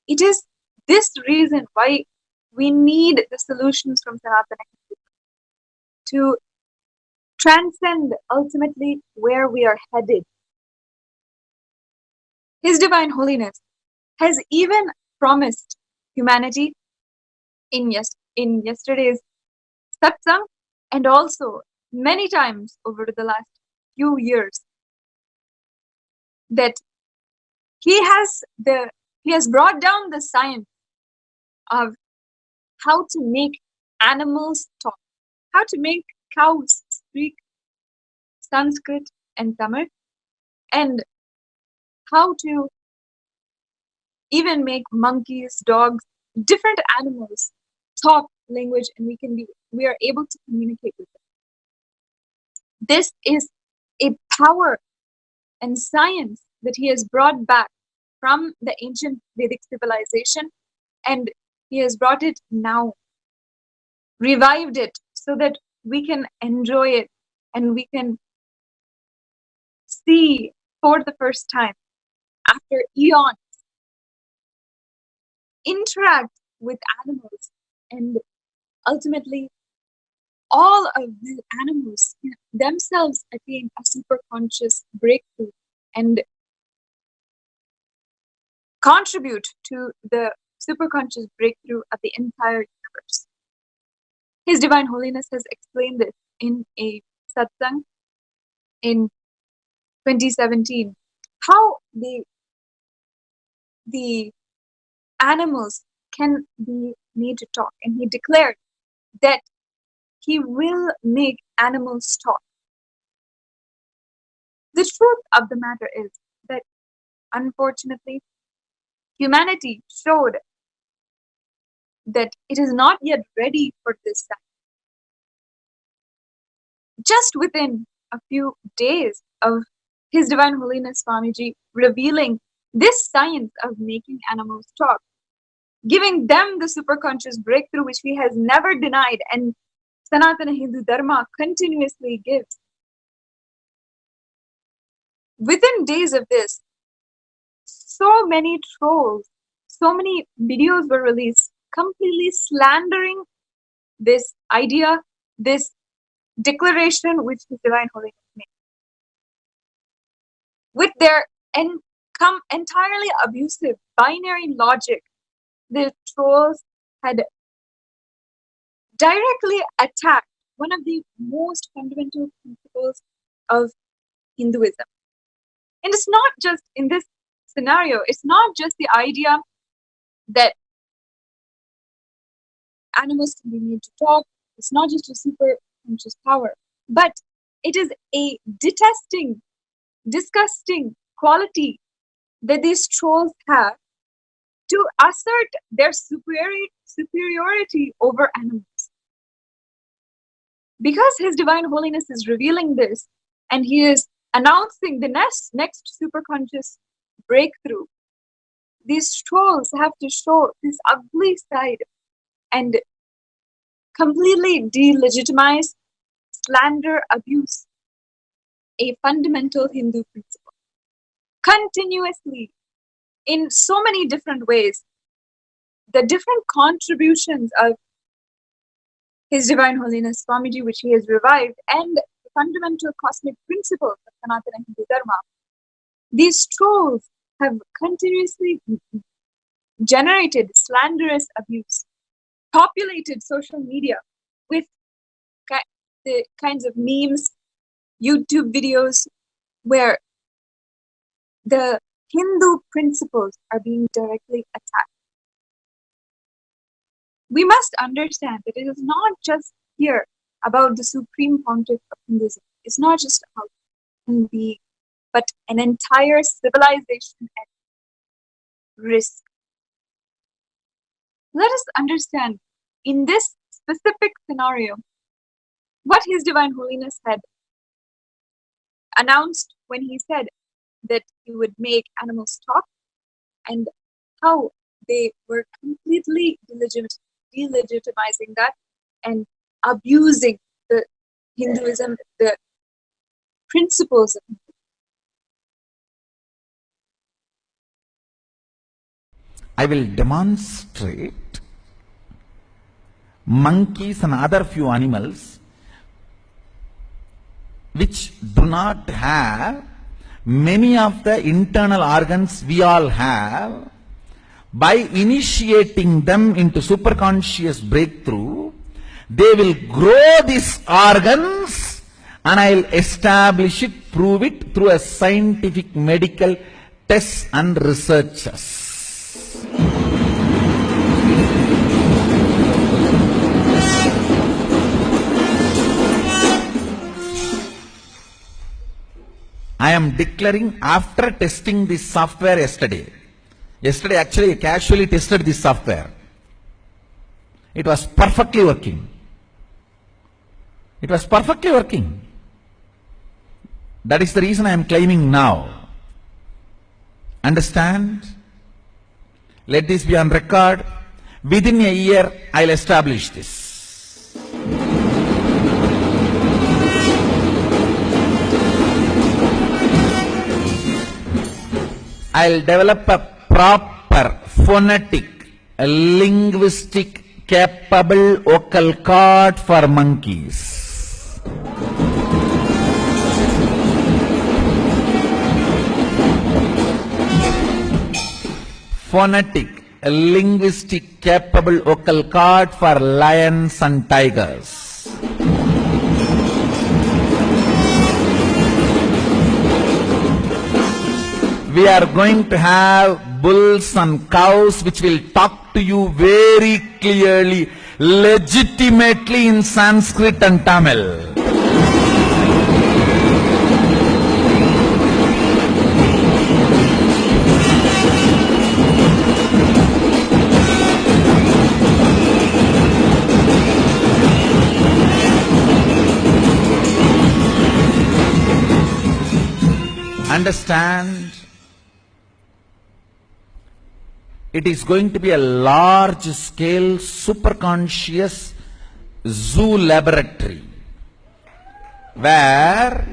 It is this reason why we need the solutions from Sanatana to transcend ultimately where we are headed. His Divine Holiness has even promised humanity in yesterday's satsang and also many times over the last few years that he has brought down the science of how to make animals talk, how to make cows speak Sanskrit and Tamil, and how to even make monkeys, dogs, different animals talk language, and we are able to communicate with them. This is a power and science that he has brought back from the ancient Vedic civilization, and he has brought it now, revived it so that we can enjoy it and we can see for the first time after eons, interact with animals, and ultimately all of the animals themselves attain a super conscious breakthrough and contribute to the super conscious breakthrough of the entire universe. His Divine Holiness has explained this in a satsang in 2017, how the animals can be made to talk, and he declared that he will make animals talk. The truth of the matter is that unfortunately humanity showed that it is not yet ready for this time. Just within a few days of His Divine Holiness Swamiji revealing this science of making animals talk, giving them the superconscious breakthrough which he has never denied and Sanatana Hindu Dharma continuously gives. Within days of this, so many trolls, so many videos were released completely slandering this idea, this declaration which His Divine Holiness made. With their entirely abusive binary logic, the trolls had directly attacked one of the most fundamental principles of Hinduism. And it's not just in this scenario, it's not just the idea that animals can be made to talk, it's not just a super conscious power, but it is a detesting, disgusting quality that these trolls have to assert their superiority over animals. Because His Divine Holiness is revealing this and he is announcing the next superconscious breakthrough, these trolls have to show this ugly side and completely delegitimize, slander, abuse a fundamental Hindu principle. Continuously, in so many different ways, the different contributions of His Divine Holiness Swamiji, which he has revived, and the fundamental cosmic principles of Sanatana Hindu Dharma, these trolls have continuously generated slanderous abuse, populated social media with the kinds of memes, YouTube videos where the Hindu principles are being directly attacked. We must understand that it is not just here about the Supreme Pontiff of Hinduism. It's not just about Hindi, but an entire civilization at risk. Let us understand in this specific scenario what His Divine Holiness had announced when he said that he would make animals talk, and how they were completely delegitimizing that and abusing the Hinduism, the principles of Hinduism. I will demonstrate monkeys and other few animals which do not have many of the internal organs we all have. By initiating them into superconscious breakthrough, they will grow these organs, and I will establish it, prove it through a scientific medical tests and researches. I am declaring after testing this software yesterday. Yesterday actually I casually tested this software. It was perfectly working. It was perfectly working. That is the reason I am claiming now. Understand? Let this be on record. Within a year I will establish this. I will develop a proper phonetic, linguistic, capable vocal cord for monkeys. Phonetic, linguistic, capable vocal cord for lions and tigers. We are going to have bulls and cows which will talk to you very clearly, legitimately in Sanskrit and Tamil. Understand? It is going to be a large-scale, superconscious zoo laboratory where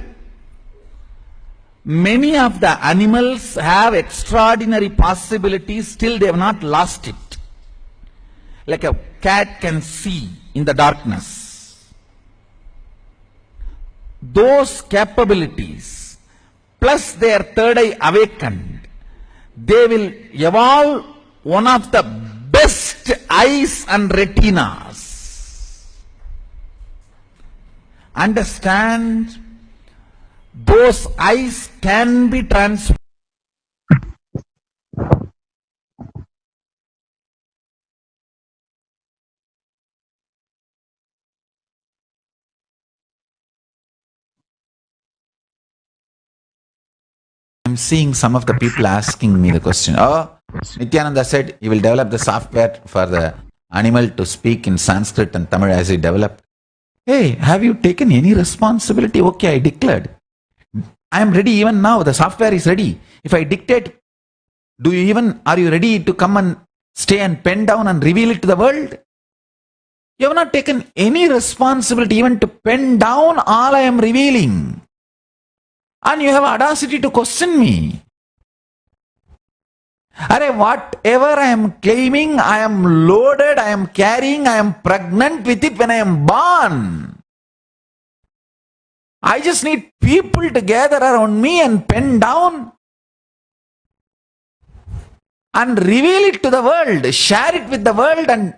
many of the animals have extraordinary possibilities, still they have not lost it. Like a cat can see in the darkness. Those capabilities, plus their third eye awakened, they will evolve one of the best eyes and retinas. Understand? Those eyes can be transformed. I'm seeing some of the people asking me the question, oh, Nithyananda said he will develop the software for the animal to speak in Sanskrit and Tamil as he developed. Hey, have you taken any responsibility? Okay, I declared. I am ready even now. The software is ready. If I dictate, are you ready to come and stay and pen down and reveal it to the world? You have not taken any responsibility even to pen down all I am revealing. And you have audacity to question me. Whatever I am claiming, I am loaded, I am carrying, I am pregnant with it when I am born. I just need people to gather around me and pen down and reveal it to the world, share it with the world and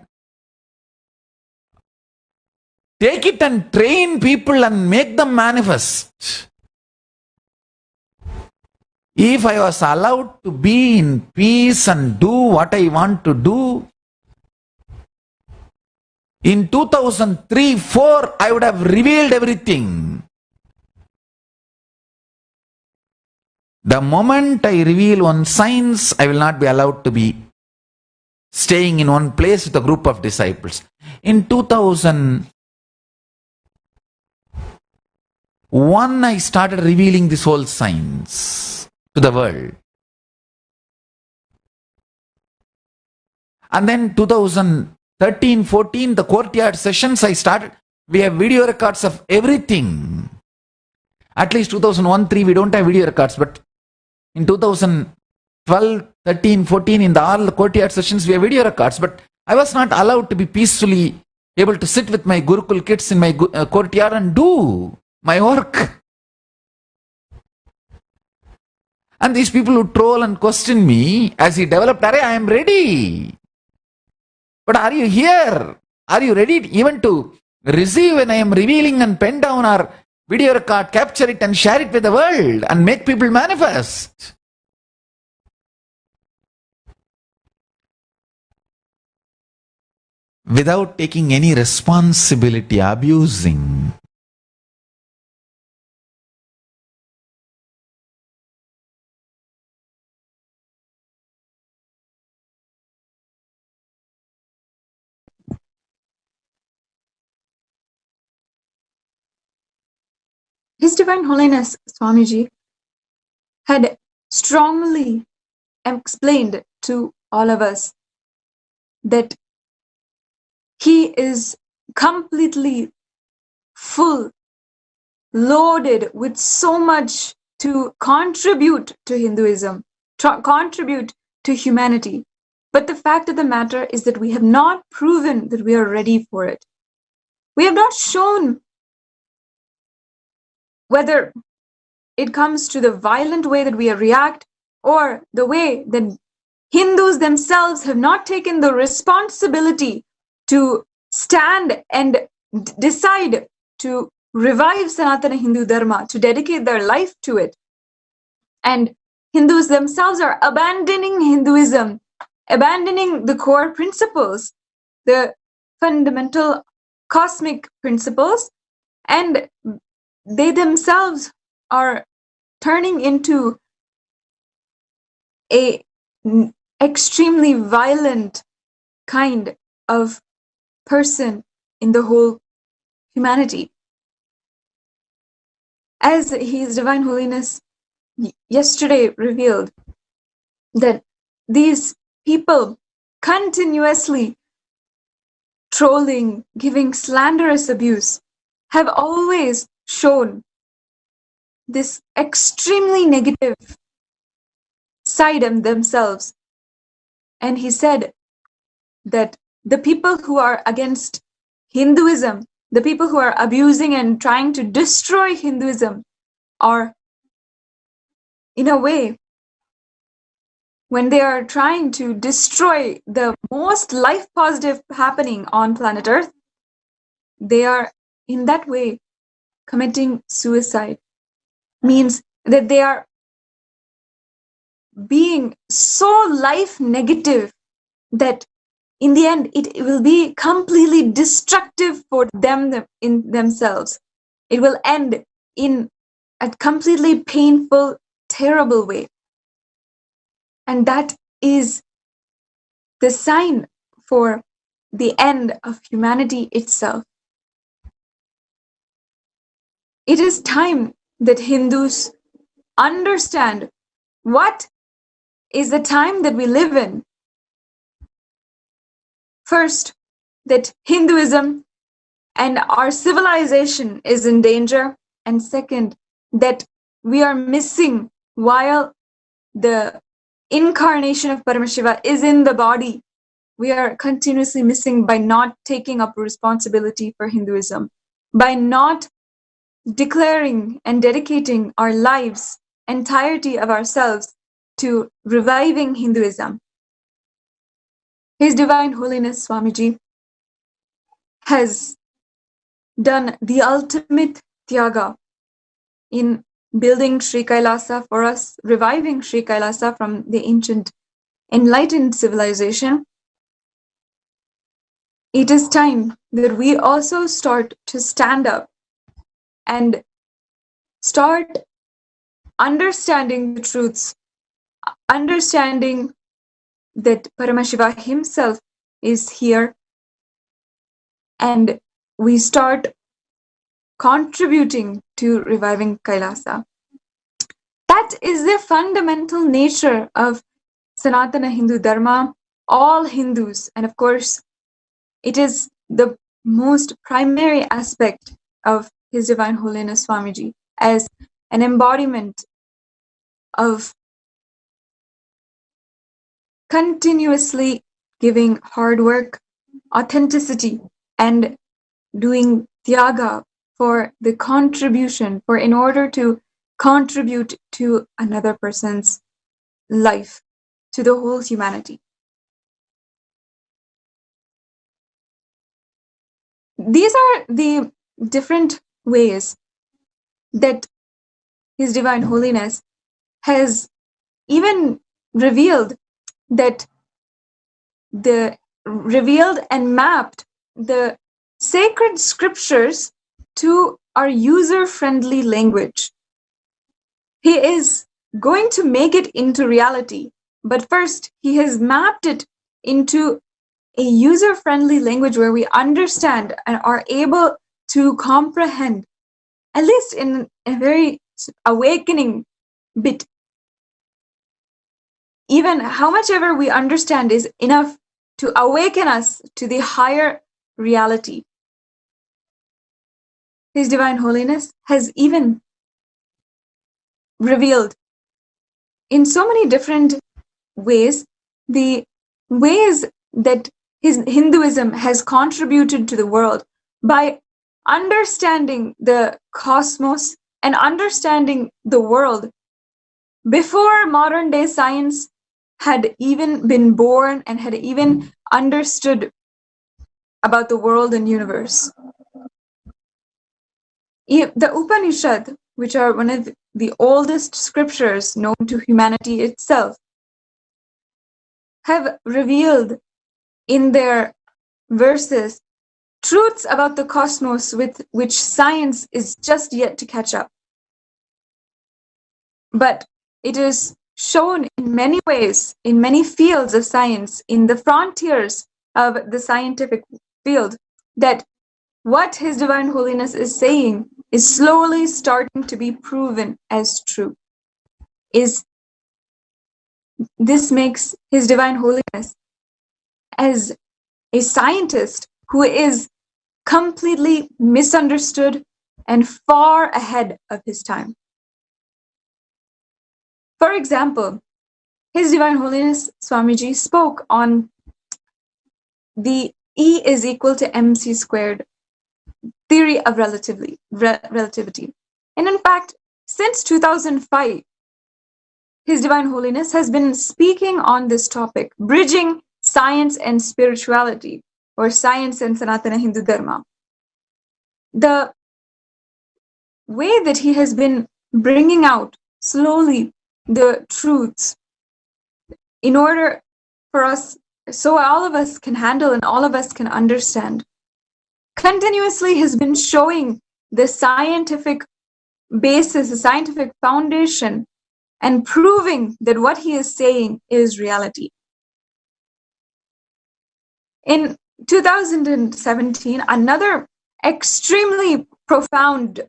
take it and train people and make them manifest. If I was allowed to be in peace and do what I want to do, In 2003-4, I would have revealed everything. The moment I reveal one science, I will not be allowed to be staying in one place with a group of disciples. In 2001, I started revealing this whole science to the world. And then 2013-14, the courtyard sessions I started, we have video records of everything. At least 2001-3, we don't have video records, but in 2012-13-14, in all the courtyard sessions, we have video records. But I was not allowed to be peacefully able to sit with my Gurukul kids in my courtyard and do my work. And these people who troll and question me, as he developed, I am ready. But are you here? Are you ready even to receive when I am revealing and pen down our video record, capture it and share it with the world and make people manifest? Without taking any responsibility, abusing. His Divine Holiness Swamiji had strongly explained to all of us that he is completely full, loaded with so much to contribute to Hinduism, contribute to humanity. But the fact of the matter is that we have not proven that we are ready for it. We have not shown whether it comes to the violent way that we react or the way that Hindus themselves have not taken the responsibility to stand and decide to revive Sanatana Hindu Dharma, to dedicate their life to it. And Hindus themselves are abandoning Hinduism, abandoning the core principles, the fundamental cosmic principles, and they themselves are turning into a extremely violent kind of person in the whole humanity. As His Divine Holiness yesterday revealed, that these people continuously trolling, giving slanderous abuse, have always shown this extremely negative side of themselves. And he said that the people who are against Hinduism, the people who are abusing and trying to destroy Hinduism, are, in a way, when they are trying to destroy the most life positive happening on planet Earth, they are in that way committing suicide. Means that they are being so life negative that in the end it will be completely destructive for them in themselves. It will end in a completely painful, terrible way. And that is the sign for the end of humanity itself. It is time that Hindus understand what is the time that we live in. First, that Hinduism and our civilization is in danger. And second, that we are missing while the incarnation of Paramashiva is in the body. We are continuously missing by not taking up responsibility for Hinduism, by not declaring and dedicating our lives, entirety of ourselves, to reviving Hinduism. His Divine Holiness Swamiji has done the ultimate Tyaga in building Sri Kailasa for us, reviving Sri Kailasa from the ancient enlightened civilization. it is time that we also start to stand up and start understanding the truths, understanding that Paramashiva himself is here, and we start contributing to reviving Kailasa. That is the fundamental nature of Sanatana Hindu Dharma, all Hindus, and of course, it is the most primary aspect of His Divine Holiness Swamiji as an embodiment of continuously giving hard work, authenticity, and doing tyaga for the contribution, for in order to contribute to another person's life, to the whole humanity. These are the different ways that His Divine Holiness has even revealed and mapped the sacred scriptures to our user-friendly language. He is going to make it into reality, but first he has mapped it into a user-friendly language where we understand and are able to comprehend, at least in a very awakening bit. Even how much ever we understand is enough to awaken us to the higher reality. His Divine Holiness has even revealed in so many different ways the ways that his Hinduism has contributed to the world by understanding the cosmos and understanding the world before modern day science had even been born and had even understood about the world and universe. The Upanishad, which are one of the oldest scriptures known to humanity itself, have revealed in their verses truths about the cosmos with which science is just yet to catch up. But it is shown in many ways, in many fields of science, in the frontiers of the scientific field, that what His Divine Holiness is saying is slowly starting to be proven as true. This makes His Divine Holiness as a scientist who is completely misunderstood and far ahead of his time. For example, His Divine Holiness Swamiji spoke on the E is equal to mc squared theory of relativity. And in fact, since 2005, His Divine Holiness has been speaking on this topic, bridging science and spirituality, or science and Sanatana Hindu Dharma. The way that he has been bringing out slowly the truths in order for us, so all of us can handle and all of us can understand, continuously has been showing the scientific basis, the scientific foundation, and proving that what he is saying is reality. In 2017, another extremely profound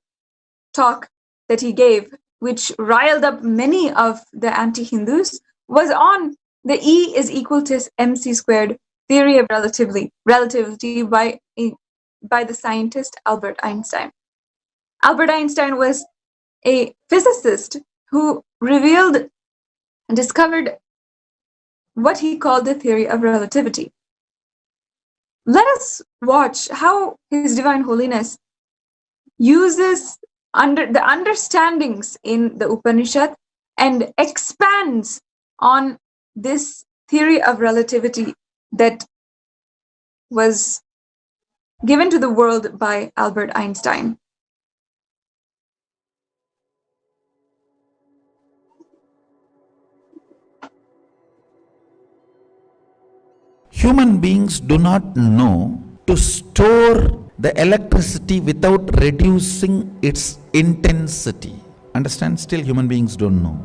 talk that he gave, which riled up many of the anti-Hindus, was on the E is equal to mc squared theory of relativity by the scientist Albert Einstein. Albert Einstein was a physicist who revealed and discovered what he called the theory of relativity. Let us watch how His Divine Holiness uses the understandings in the Upanishad and expands on this theory of relativity that was given to the world by Albert Einstein. Human beings do not know to store the electricity without reducing its intensity. Understand? Still human beings don't know.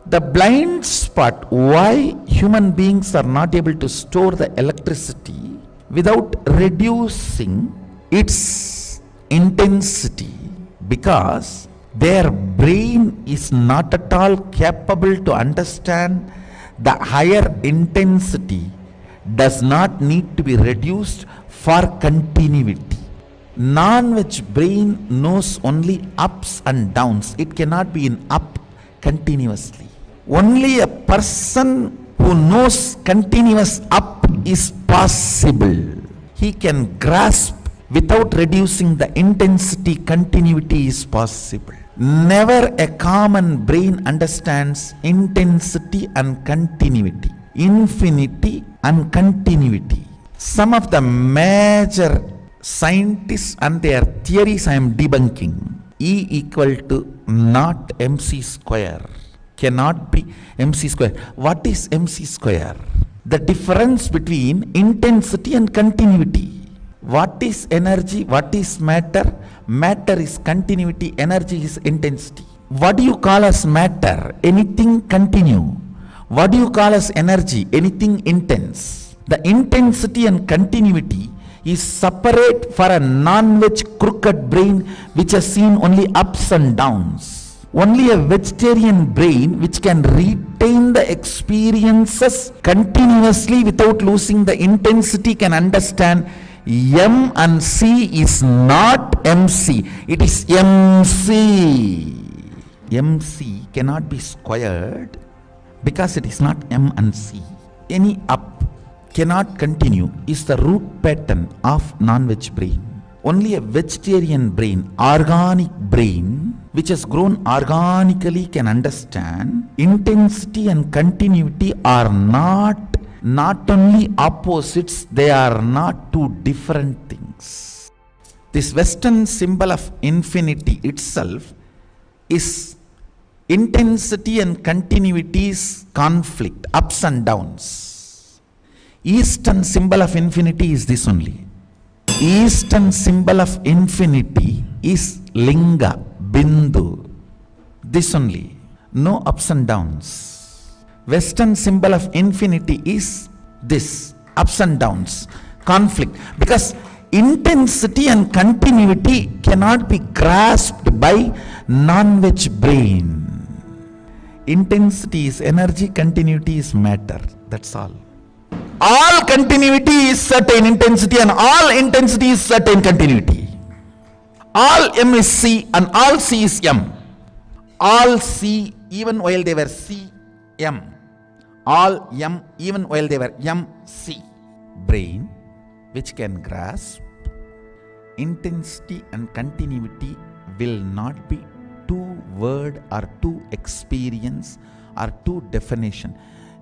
The blind spot why human beings are not able to store the electricity without reducing its intensity, because their brain is not at all capable to understand the higher intensity does not need to be reduced for continuity. Non-veg brain knows only ups and downs. It cannot be in up continuously. Only a person who knows continuous up is possible. He can grasp without reducing the intensity. Continuity is possible. Never a common brain understands intensity and continuity, infinity and continuity. Some of the major scientists and their theories I am debunking. E equal to not mc square. Cannot be mc square. What is mc square? The difference between intensity and continuity. What is energy? What is matter? Matter is continuity, energy is intensity. What do you call as matter? Anything continue. What do you call as energy? Anything intense. The intensity and continuity is separate for a non-veg crooked brain which has seen only ups and downs. Only a vegetarian brain which can retain the experiences continuously without losing the intensity can understand M and C is not MC, it is MC. MC cannot be squared because it is not M and C. Any up cannot continue is the root pattern of non-veg brain. Only a vegetarian brain, organic brain, which has grown organically can understand intensity and continuity are not only opposites, they are not two different things. This Western symbol of infinity itself is intensity and continuity's conflict, ups and downs. Eastern symbol of infinity is this only. Eastern symbol of infinity is linga, bindu. This only. No ups and downs. Western symbol of infinity is this, ups and downs, conflict. Because intensity and continuity cannot be grasped by non-veg brain. Intensity is energy, continuity is matter. That's all. All continuity is certain intensity and all intensity is certain continuity. All M is C and all C is M. All C even while they were C, M. All M even while they were MC. Brain which can grasp intensity and continuity will not be two word or two experience or two definition.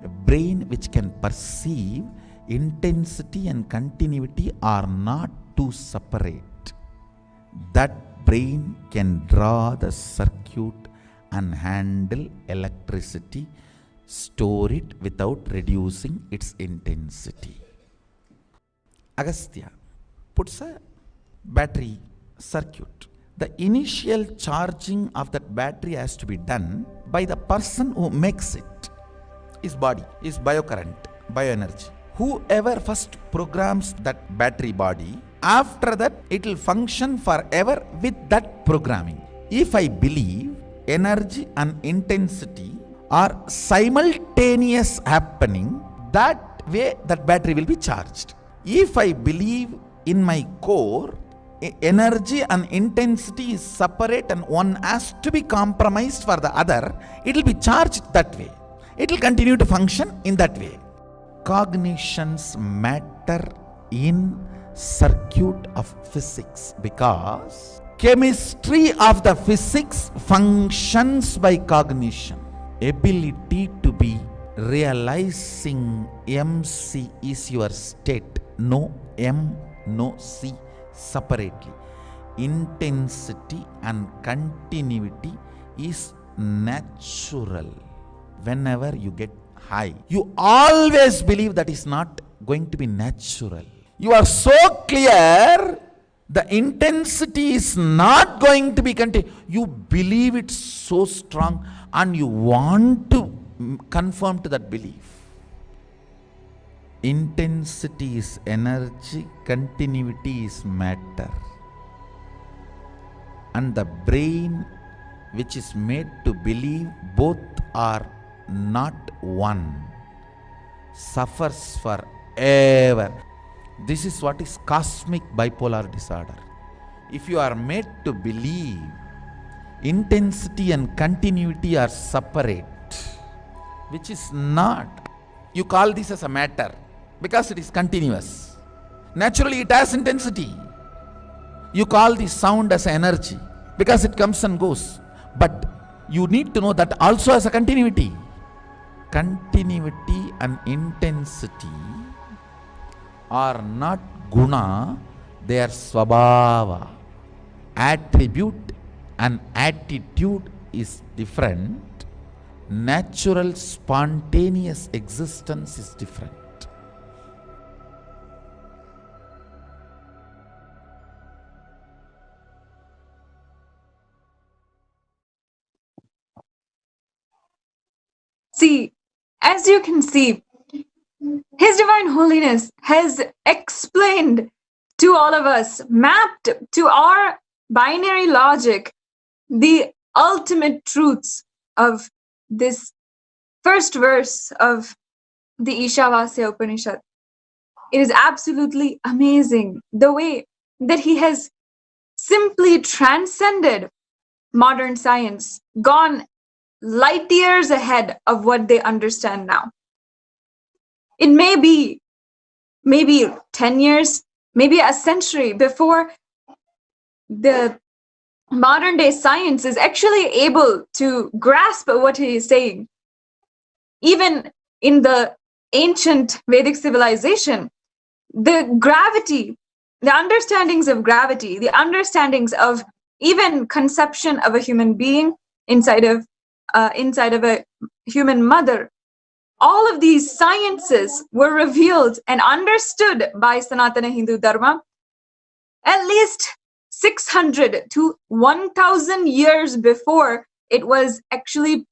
A brain which can perceive intensity and continuity are not two separate. That brain can draw the circuit and handle electricity, store it without reducing its intensity. Agastya puts a battery circuit. The initial charging of that battery has to be done by the person who makes it. His body, his biocurrent, bioenergy. Whoever first programs that battery body, after that it will function forever with that programming. If I believe energy and intensity are simultaneous happening, that way that battery will be charged. If I believe in my core, energy and intensity is separate and one has to be compromised for the other, it will be charged that way. It will continue to function in that way. Cognitions matter in circuit of physics because chemistry of the physics functions by cognition. Ability to be realizing MC is your state. No M, no C separately. Intensity and continuity is natural. Whenever you get high, you always believe that is not going to be natural. You are so clear, the intensity is not going to be continued. You believe it so strong and you want to conform to that belief. Intensity is energy, continuity is matter. And the brain, which is made to believe both are not one, suffers forever. This is what is cosmic bipolar disorder. If you are made to believe intensity and continuity are separate, which is not, you call this as a matter because it is continuous. Naturally it has intensity. You call the sound as energy because it comes and goes. But you need to know that also as a continuity. Continuity and intensity are not guna, they are svabhava. Attribute and attitude is different. Natural, spontaneous existence is different. See, as you can see, His Divine Holiness has explained to all of us, mapped to our binary logic, the ultimate truths of this first verse of the Ishavasya Upanishad. It is absolutely amazing the way that he has simply transcended modern science, gone light years ahead of what they understand now. It may be maybe 10 years, maybe a century before the modern day science is actually able to grasp what he is saying. Even in the ancient Vedic civilization, the gravity, the understandings of gravity, the understandings of even conception of a human being inside of a human mother, all of these sciences were revealed and understood by Sanatana Hindu Dharma at least 600 to 1000 years before it was actually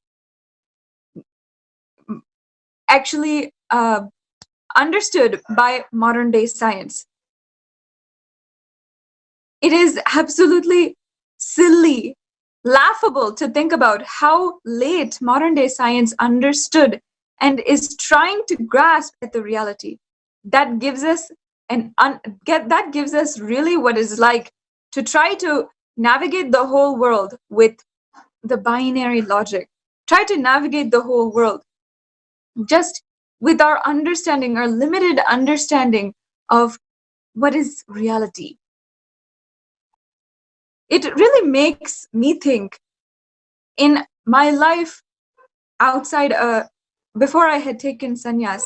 understood by modern day science. It is absolutely silly, laughable to think about how late modern day science understood and is trying to grasp at the reality. That gives us that gives us really what it's like to try to navigate the whole world with the binary logic. Try to navigate the whole world just with our understanding, our limited understanding of what is reality. It really makes me think, in my life outside, before I had taken sannyas,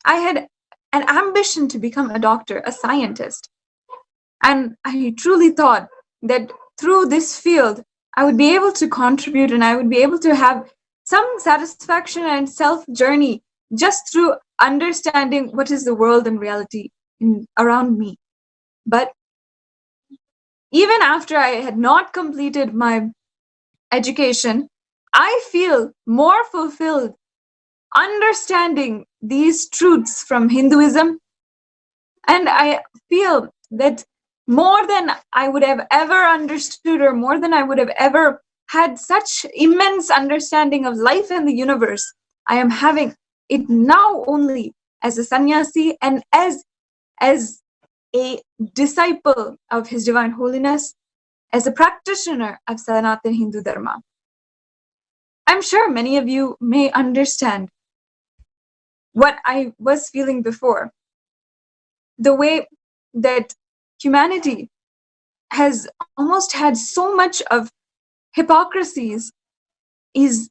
I had an ambition to become a doctor, a scientist. And I truly thought that through this field, I would be able to contribute and I would be able to have some satisfaction and self-journey just through understanding what is the world and reality around me. But even after I had not completed my education, I feel more fulfilled understanding these truths from Hinduism. And I feel that more than I would have ever understood, or more than I would have ever had such immense understanding of life and the universe, I am having it now only as a sannyasi and as a disciple of His Divine Holiness, as a practitioner of Sanatana Hindu Dharma. I'm sure many of you may understand what I was feeling before. The way that humanity has almost had so much of hypocrisies is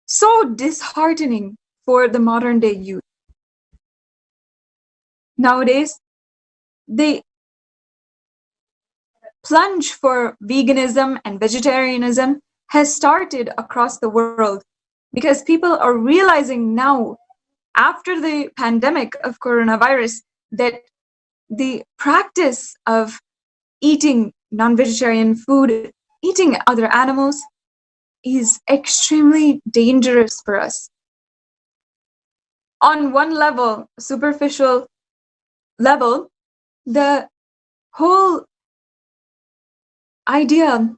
so disheartening for the modern day youth. Nowadays, they plunge for veganism and vegetarianism has started across the world because people are realizing now, after the pandemic of coronavirus, that the practice of eating non-vegetarian food, eating other animals, is extremely dangerous for us. On one level, superficial level, the whole idea of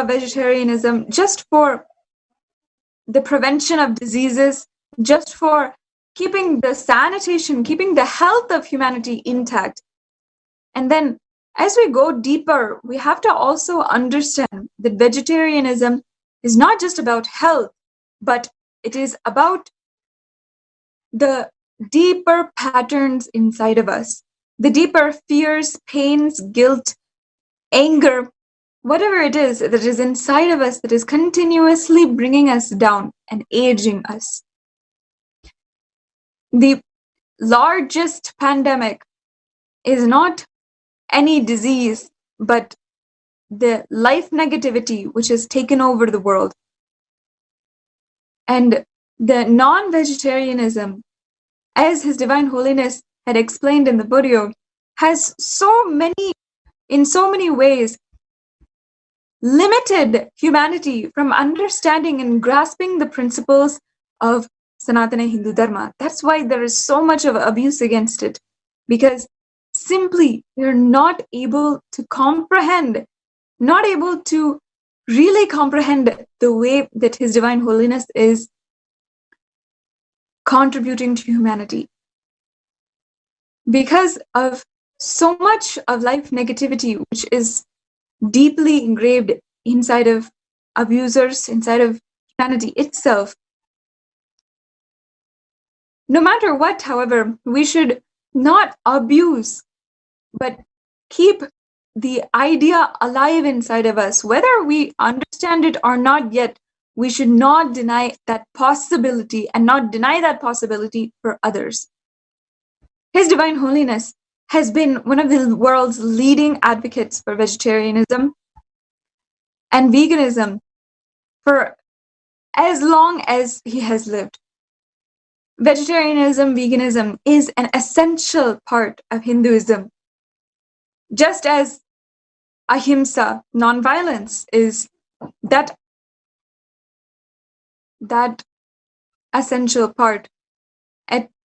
vegetarianism, just for the prevention of diseases, just for keeping the sanitation, keeping the health of humanity intact. And then as we go deeper, we have to also understand that vegetarianism is not just about health, but it is about the deeper patterns inside of us, the deeper fears, pains, guilt, anger, whatever it is that is inside of us that is continuously bringing us down and aging us. The largest pandemic is not any disease, but the life negativity which has taken over the world. And the non-vegetarianism, as His Divine Holiness had explained in the video, has in so many ways, limited humanity from understanding and grasping the principles of Sanatana Hindu Dharma. That's why there is so much of abuse against it, because simply they're not able to comprehend, not able to really comprehend the way that His Divine Holiness is contributing to humanity. Because of so much of life negativity, which is deeply engraved inside of abusers, inside of humanity itself. No matter what, however, we should not abuse, but keep the idea alive inside of us. Whether we understand it or not yet, we should not deny that possibility and not deny that possibility for others. His Divine Holiness has been one of the world's leading advocates for vegetarianism and veganism for as long as he has lived. Vegetarianism, veganism is an essential part of Hinduism. Just as ahimsa, non-violence, is that essential part.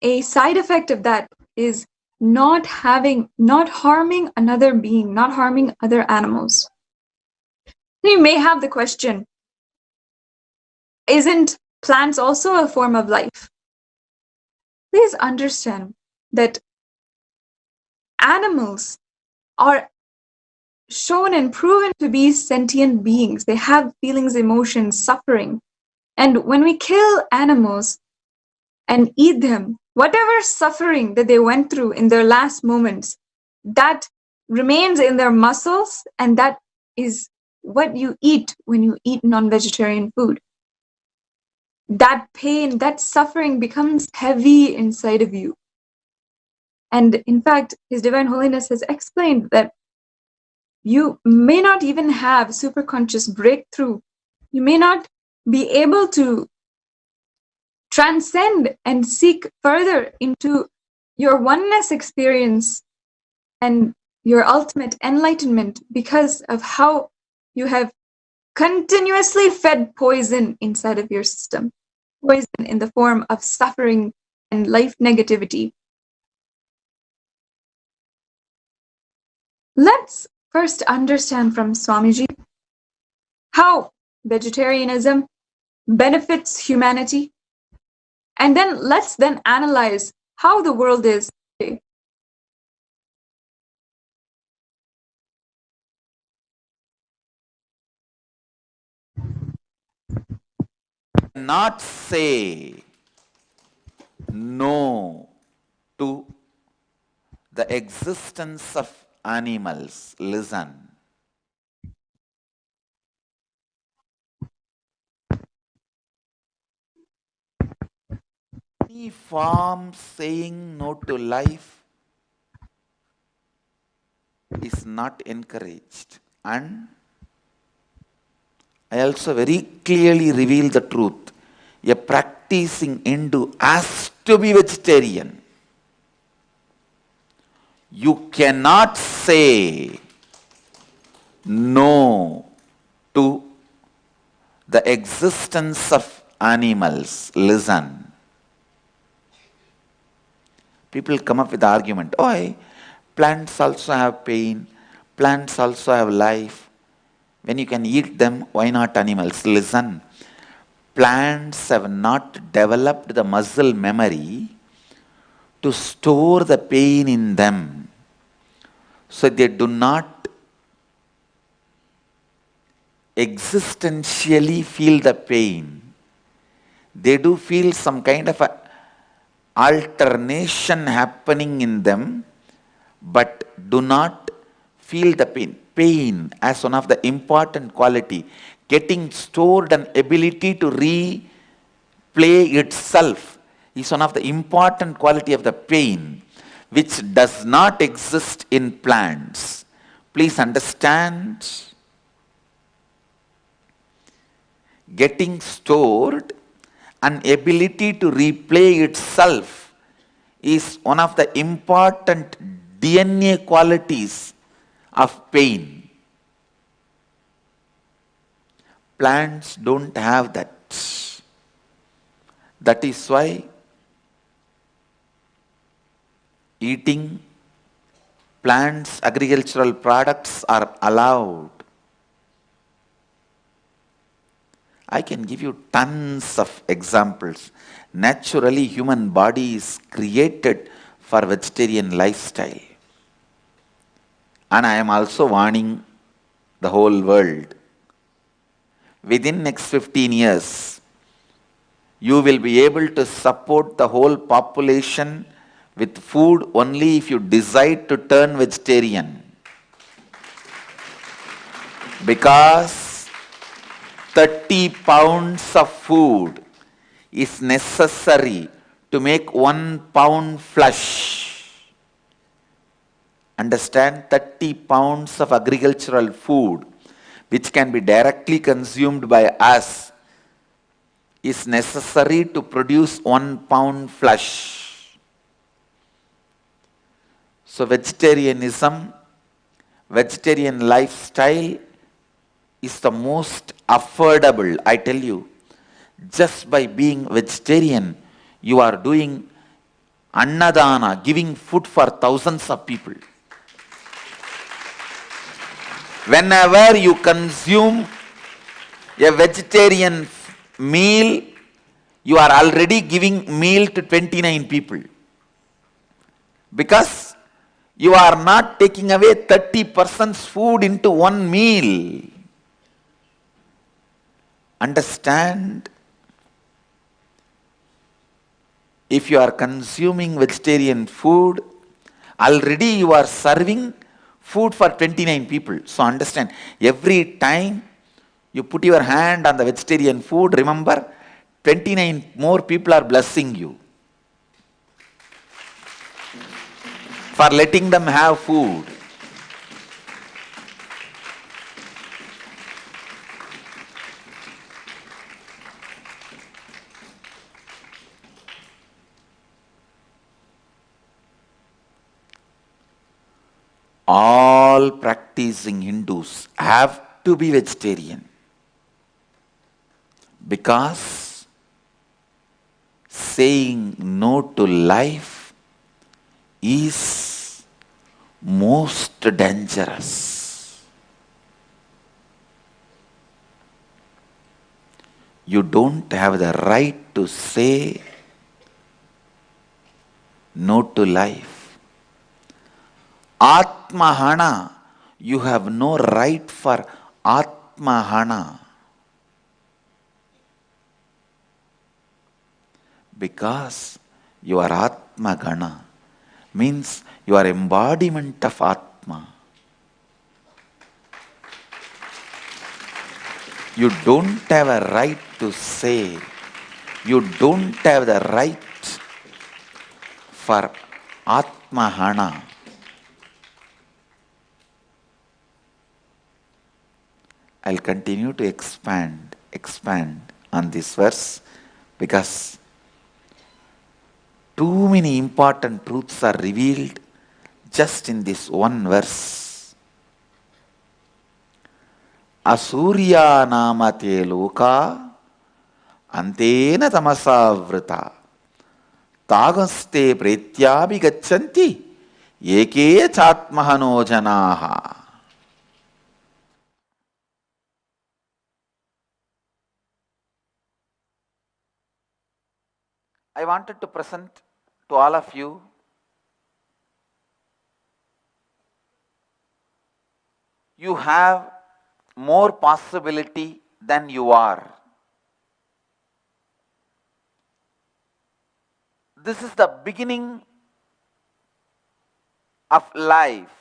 A side effect of that is not harming another being, not harming other animals. You may have the question, isn't plants also a form of life? Please understand that animals are shown and proven to be sentient beings. They have feelings, emotions, suffering. And when we kill animals and eat them, whatever suffering that they went through in their last moments, that remains in their muscles, and that is what you eat when you eat non-vegetarian food. That pain, that suffering becomes heavy inside of you. And in fact, His Divine Holiness has explained that you may not even have superconscious breakthrough. You may not be able to transcend and seek further into your oneness experience and your ultimate enlightenment because of how you have continuously fed poison inside of your system. Poison in the form of suffering and life negativity. Let's first understand from Swamiji how vegetarianism benefits humanity, and then let's analyze how the world is today. Not say no to the existence of animals. Listen. Any form saying no to life is not encouraged. And I also very clearly reveal the truth. A practicing Hindu has to be vegetarian. You cannot say no to the existence of animals. Listen. People come up with the argument, oh, plants also have pain, plants also have life. When you can eat them, why not animals? Listen. Plants have not developed the muscle memory to store the pain in them. So they do not existentially feel the pain. They do feel some kind of a alternation happening in them, but do not feel the pain. Pain as one of the important quality, getting stored an ability to replay itself is one of the important quality of the pain, which does not exist in plants. Please understand, getting stored an ability to replay itself is one of the important DNA qualities of pain. Plants don't have that. That is why eating plants, agricultural products are allowed. I can give you tons of examples. Naturally, human body is created for vegetarian lifestyle. And I am also warning the whole world. Within next 15 years, you will be able to support the whole population with food only if you decide to turn vegetarian. Because 30 pounds of food is necessary to make 1 pound flesh. Understand, 30 pounds of agricultural food which can be directly consumed by us is necessary to produce 1 pound flesh. So vegetarianism, vegetarian lifestyle is the most affordable. I tell you, just by being vegetarian, you are doing annadana, giving food for thousands of people. Whenever you consume a vegetarian meal, you are already giving meal to 29 people. Because you are not taking away 30 persons' food into one meal. Understand? If you are consuming vegetarian food, already you are serving food for 29 people. So understand, every time you put your hand on the vegetarian food, remember, 29 more people are blessing you for letting them have food. All practicing Hindus have to be vegetarian, because saying no to life is most dangerous. You don't have the right to say no to life. Atmahana, you have no right for Atmahana. Because you are Atmagana, means you are embodiment of Atma. You don't have a right to say, you don't have the right for Atmahana. I'll continue to expand on this verse, because too many important truths are revealed just in this one verse. Asurya namate loka antena tamasavrita tagaste pretyabhi gachanti eke chatmahano janaha. I wanted to present to all of you you have more possibility than you are. This is the beginning of life.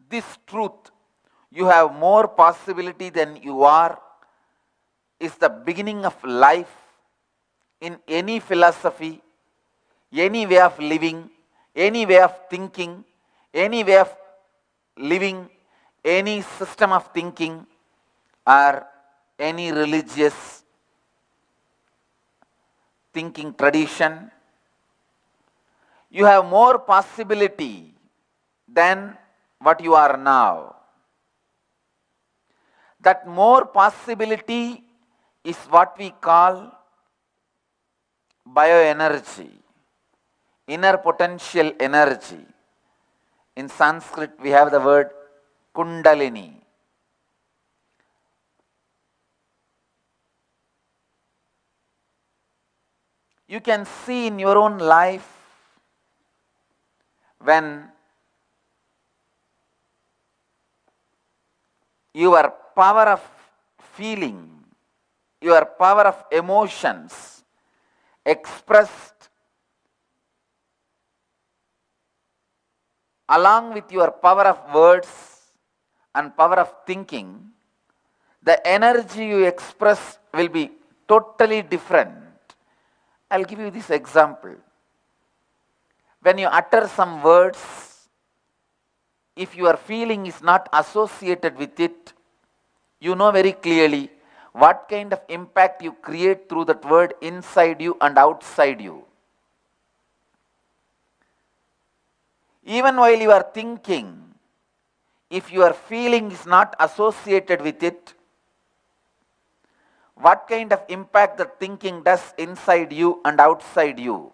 This truth, you have more possibility than you are, is the beginning of life in any philosophy, any way of living, any way of thinking, any way of living, any system of thinking, or any religious thinking tradition. You have more possibility than what you are now. That more possibility is what we call bioenergy, inner potential energy. In Sanskrit, we have the word kundalini. You can see in your own life when your power of feeling, your power of emotions expressed along with your power of words and power of thinking, the energy you express will be totally different. I'll give you this example. When you utter some words, if your feeling is not associated with it, you know very clearly what kind of impact you create through that word inside you and outside you. Even while you are thinking, if your feeling is not associated with it, what kind of impact the thinking does inside you and outside you.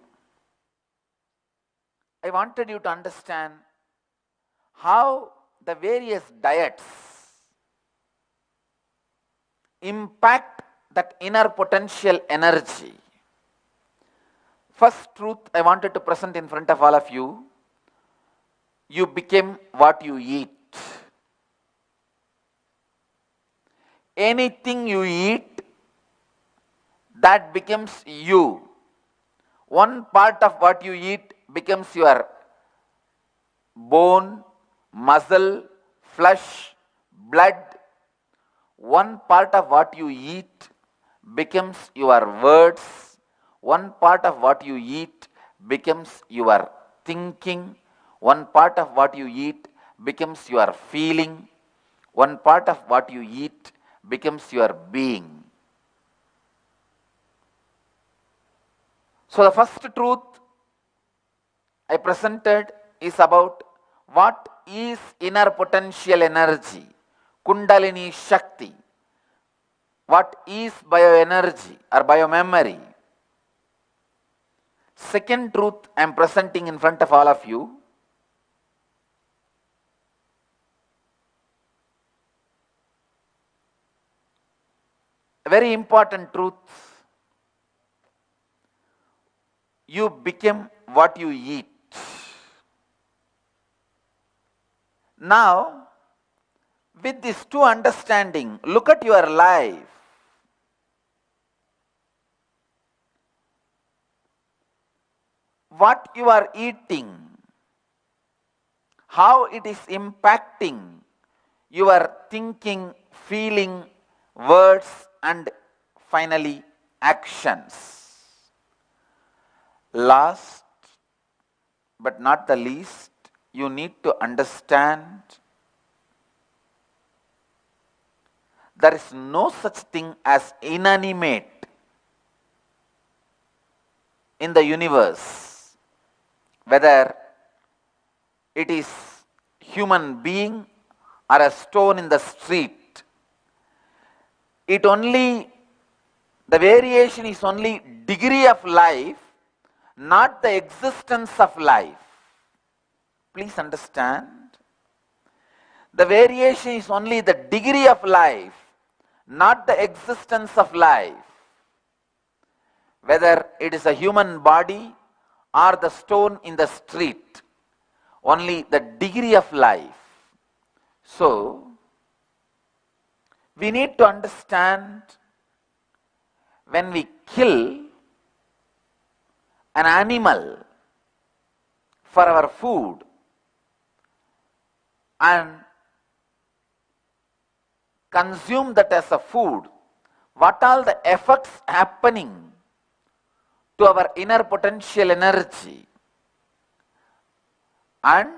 I wanted you to understand how the various diets impact that inner potential energy. First truth I wanted to present in front of all of you, you become what you eat. Anything you eat, that becomes you. One part of what you eat becomes your bone, muscle, flesh, blood. One part of what you eat becomes your words. One part of what you eat becomes your thinking. One part of what you eat becomes your feeling. One part of what you eat becomes your being. So the first truth I presented is about what is inner potential energy, Kundalini Shakti. What is bioenergy or biomemory? Second truth I am presenting in front of all of you. A very important truth. You become what you eat. Now, with this two understanding, look at your life. What you are eating, how it is impacting your thinking, feeling, words, and finally actions. Last but not the least, you need to understand there is no such thing as inanimate in the universe, whether it is human being or a stone in the street. The variation is only degree of life, not the existence of life. Please understand. The variation is only the degree of life, not the existence of life. Whether it is a human body or the stone in the street, only the degree of life. So, we need to understand, when we kill an animal for our food and consume that as a food, what all the effects happening to our inner potential energy. And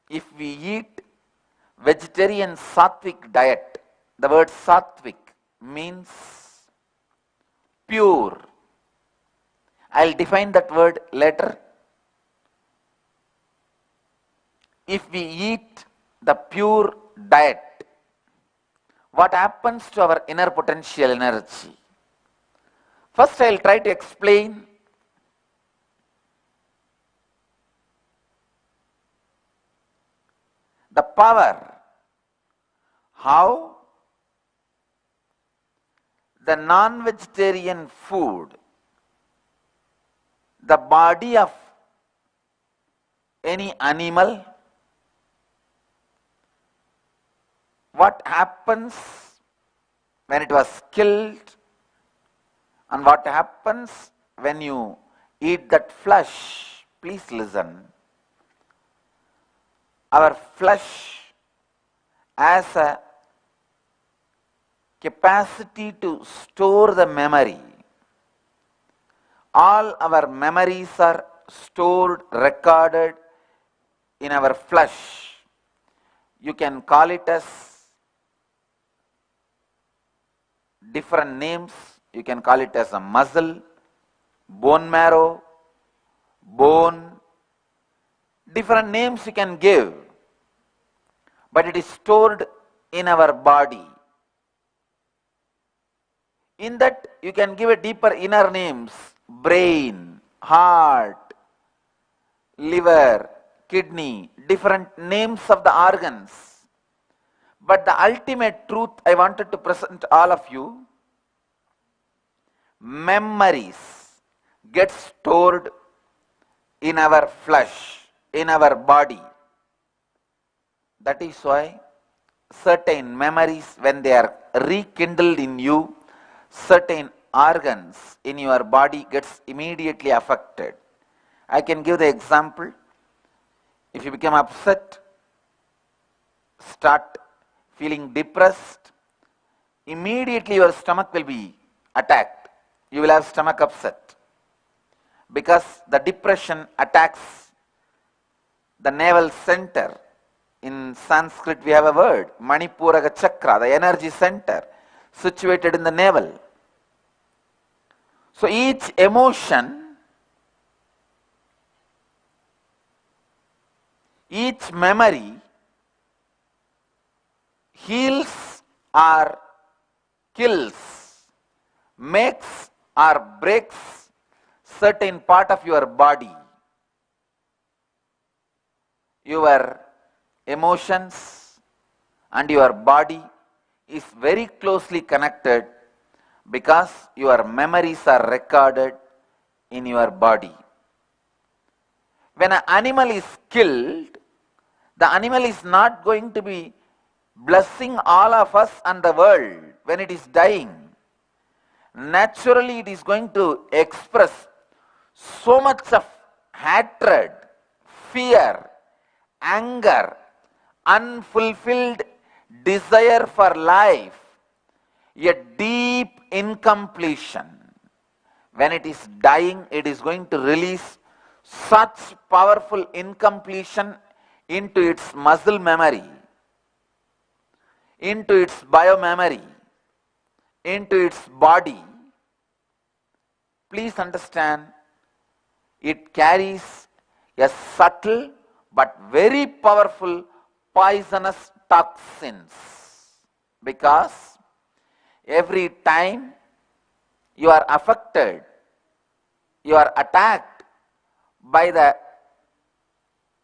if we eat vegetarian sattvic diet, the word sattvic means pure. I'll define that word later. If we eat the pure diet, what happens to our inner potential energy? First, I'll try to explain the power, how the non-vegetarian food, the body of any animal, what happens when it was killed, and what happens when you eat that flesh. Please listen. Our flesh has a capacity to store the memory. All our memories are stored, recorded in our flesh. You can call it as different names. You can call it as a muscle, bone marrow, bone, different names you can give, but it is stored in our body. In that you can give a deeper inner names: brain, heart, liver, kidney, different names of the organs. But the ultimate truth I wanted to present all of you: memories get stored in our flesh, in our body. That is why certain memories, when they are rekindled in you, certain organs in your body gets immediately affected. I can give the example. If you become upset, start feeling depressed, immediately your stomach will be attacked. You will have stomach upset because the depression attacks the navel center. In Sanskrit we have a word, Manipuraka Chakra, the energy center situated in the navel. So each emotion, each memory heals or kills, makes or breaks certain part of your body. Your emotions and your body is very closely connected because your memories are recorded in your body. When an animal is killed, the animal is not going to be blessing all of us and the world when it is dying. Naturally, it is going to express so much of hatred, fear, anger, unfulfilled desire for life, a deep incompletion. When it is dying, it is going to release such powerful incompletion into its muscle memory, into its biomemory, into its body. Please understand, it carries a subtle but very powerful poisonous toxins, because every time you are affected, you are attacked by the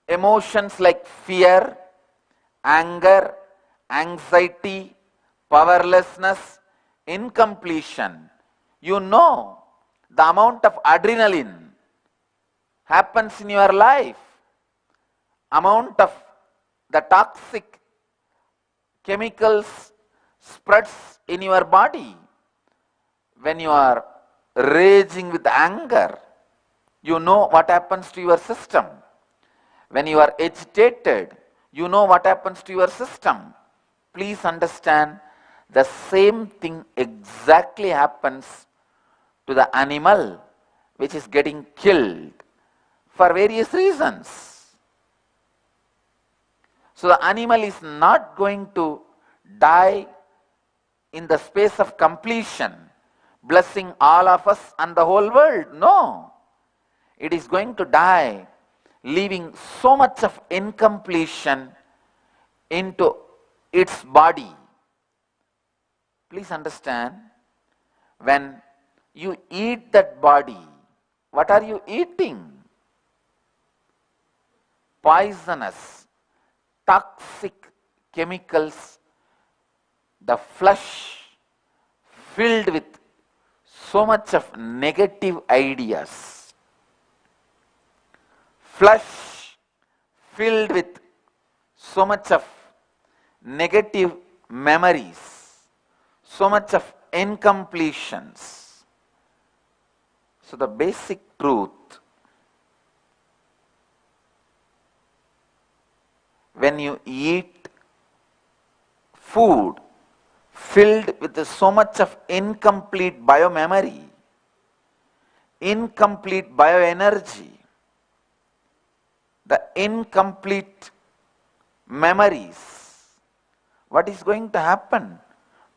emotions like fear, anger, anxiety, powerlessness, incompletion. You know the amount of adrenaline happens in your life, amount of the toxic chemicals spreads in your body when you are raging with anger. You know what happens to your system. When you are agitated, you know what happens to your system. Please understand, the same thing exactly happens to the animal which is getting killed for various reasons. So the animal is not going to die in the space of completion, blessing all of us and the whole world. No. It is going to die, leaving so much of incompletion into its body. Please understand, when you eat that body, what are you eating? Poisonous, toxic chemicals, the flesh filled with so much of negative ideas, flesh filled with so much of negative memories, so much of incompletions. So the basic truth, when you eat food filled with so much of incomplete biomemory, incomplete bioenergy, the incomplete memories, what is going to happen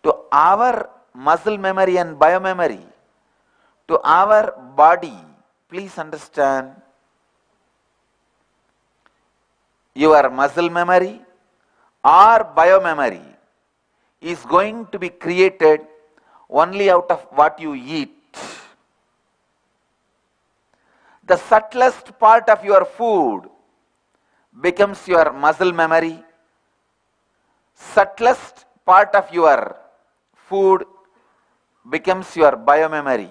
to our muscle memory and biomemory, to our body? Please understand, your muscle memory or biomemory is going to be created only out of what you eat. The subtlest part of your food becomes your muscle memory. Subtlest part of your food becomes your biomemory.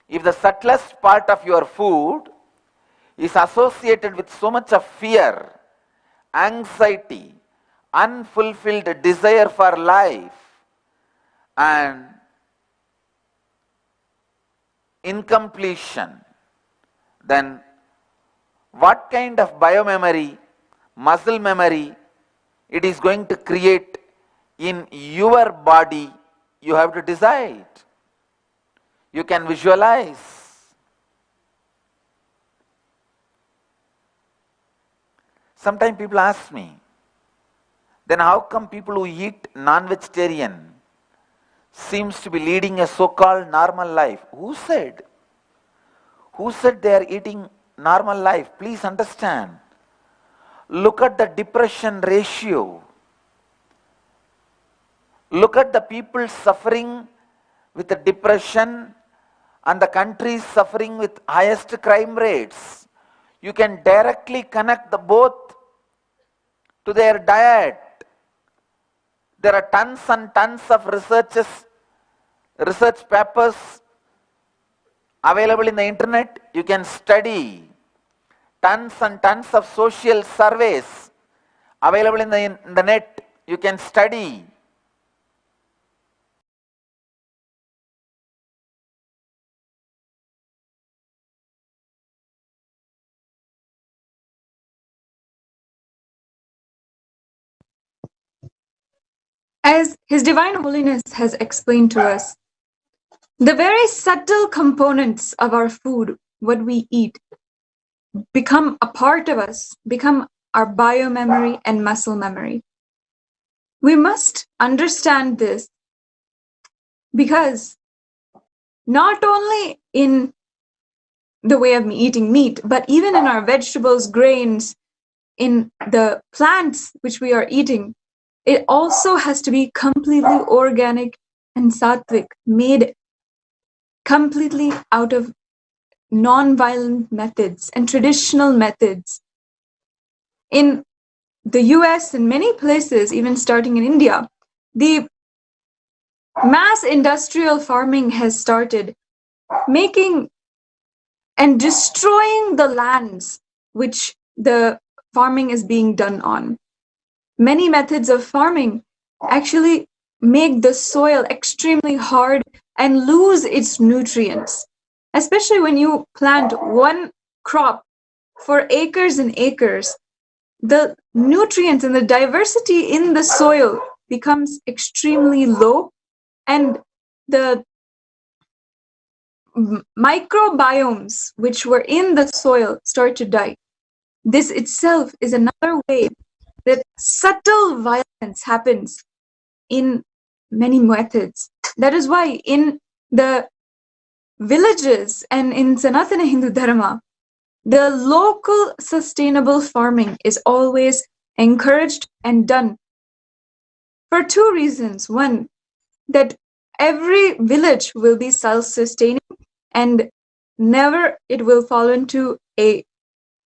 If the subtlest part of your food is associated with so much of fear, anxiety, unfulfilled desire for life, and incompletion, then what kind of biomemory, muscle memory it is going to create in your body, you have to decide. You can visualize. Sometimes people ask me, then how come people who eat non-vegetarian seems to be leading a so-called normal life? Who said? Who said they are eating normal life? Please understand. Look at the depression ratio. Look at the people suffering with the depression and the countries suffering with highest crime rates. You can directly connect the both to their diet. There are tons and tons of research papers available in the internet. You can study. Tons and tons of social surveys available in the net. You can study. As His Divine Holiness has explained to us, the very subtle components of our food, what we eat, become a part of us, become our biomemory and muscle memory. We must understand this because not only in the way of eating meat, but even in our vegetables, grains, in the plants which we are eating, it also has to be completely organic and sattvic, made completely out of non-violent methods and traditional methods. In the US and many places, even starting in India, the mass industrial farming has started, making and destroying the lands which the farming is being done on. Many methods of farming actually make the soil extremely hard and lose its nutrients, especially when you plant one crop for acres and acres. The nutrients and the diversity in the soil becomes extremely low, and the microbiomes which were in the soil start to die. This itself is another way that subtle violence happens in many methods. That is why in the villages and in Sanatana Hindu Dharma, the local sustainable farming is always encouraged and done for two reasons. One, that every village will be self-sustaining and never it will fall into a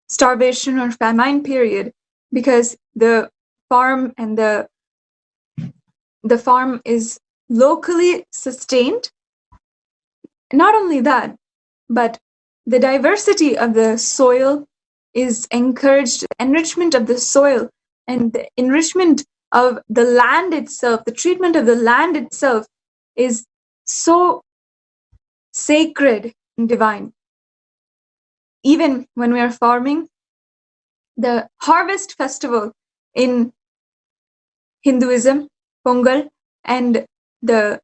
starvation or famine period, because the farm and the farm is locally sustained. Not only that, but the diversity of the soil is encouraged, the enrichment of the soil and the enrichment of the land itself, the treatment of the land itself is so sacred and divine. Even when we are farming, the harvest festival in Hinduism, Pongal, and the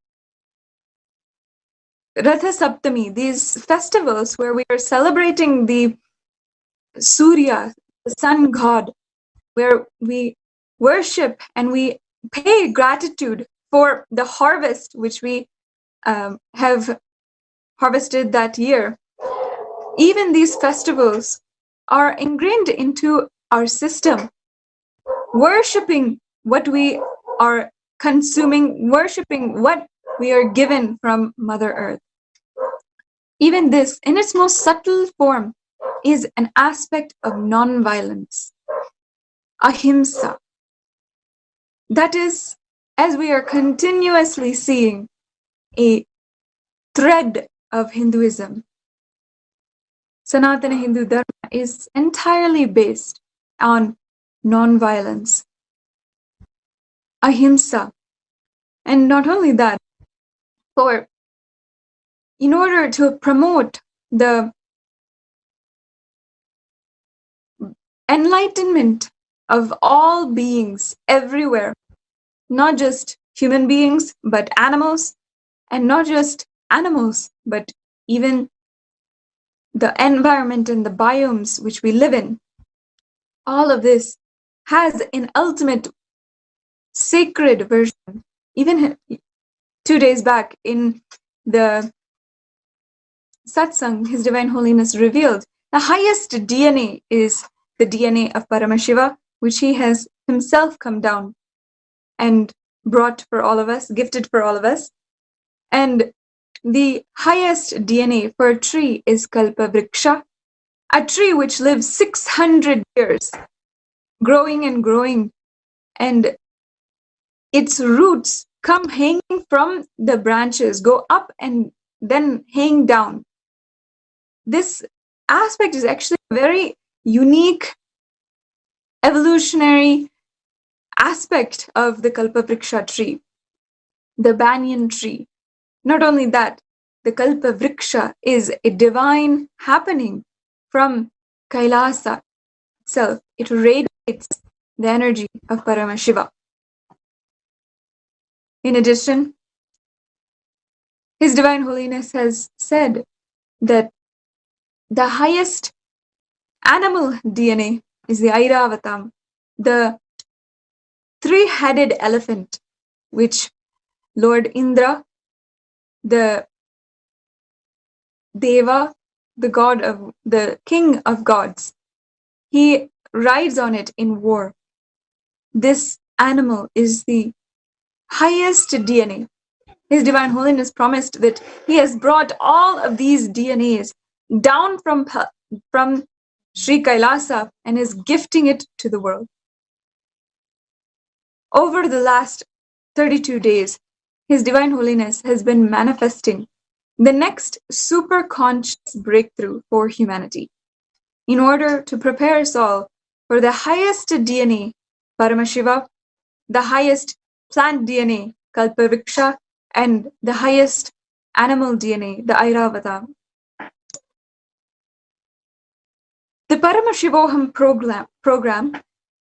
Ratha Saptami, these festivals where we are celebrating the Surya, the sun god, where we worship and we pay gratitude for the harvest which we have harvested that year. Even these festivals are ingrained into our system, worshipping what we are consuming, worshipping what we are given from Mother Earth. Even this, in its most subtle form, is an aspect of non-violence, ahimsa. That is, as we are continuously seeing, a thread of Hinduism. Sanatana Hindu Dharma is entirely based on non-violence, ahimsa. And not only that, in order to promote the enlightenment of all beings everywhere, not just human beings, but animals, and not just animals, but even the environment and the biomes which we live in, all of this has an ultimate sacred version. Even 2 days back in the Satsang, His Divine Holiness revealed the highest DNA is the DNA of Paramashiva, which he has himself come down and brought for all of us, gifted for all of us. And the highest DNA for a tree is Kalpa Vriksha, a tree which lives 600 years, growing and growing, and its roots come hanging from the branches, go up and then hang down. This aspect is actually a very unique evolutionary aspect of the Kalpavriksha tree, the banyan tree. Not only that, the Kalpavriksha is a divine happening from Kailasa itself. It radiates the energy of Paramashiva. In addition, His Divine Holiness has said that the highest animal DNA is the Airavatam, the three-headed elephant, which Lord Indra, the Deva, the god of the king of gods. He rides on it in war. This animal is the highest DNA. His Divine Holiness promised that he has brought all of these DNAs down from Sri Kailasa and is gifting it to the world. Over the last 32 days, His Divine Holiness has been manifesting the next super conscious breakthrough for humanity in order to prepare us all for the highest DNA, Paramashiva, the highest plant DNA, Kalpaviksha, and the highest animal DNA, the Airavata. The Paramashivoham program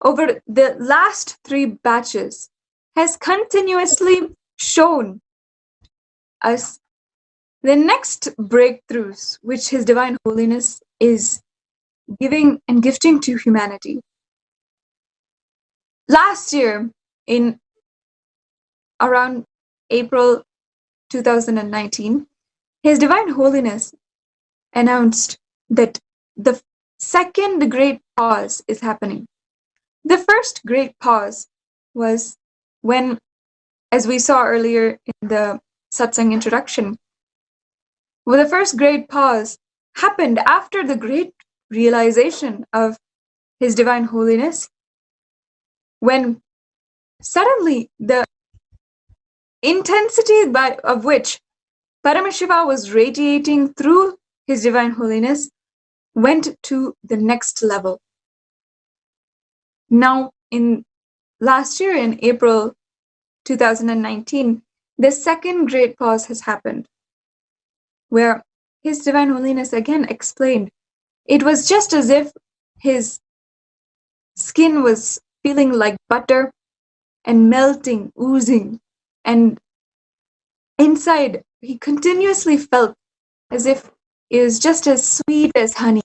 over the last 3 batches has continuously shown us the next breakthroughs which His Divine Holiness is giving and gifting to humanity. Last year, in around April 2019, His Divine Holiness announced that the second great pause is happening. The first great pause was when, as we saw earlier in the satsang introduction, well, the first great pause happened after the great realization of His Divine Holiness, when suddenly the intensity of which Paramashiva was radiating through His Divine Holiness went to the next level. Now, in last year, in April 2019, the second great pause has happened, where His Divine Holiness again explained it was just as if his skin was feeling like butter and melting, oozing, and inside he continuously felt as if it was just as sweet as honey.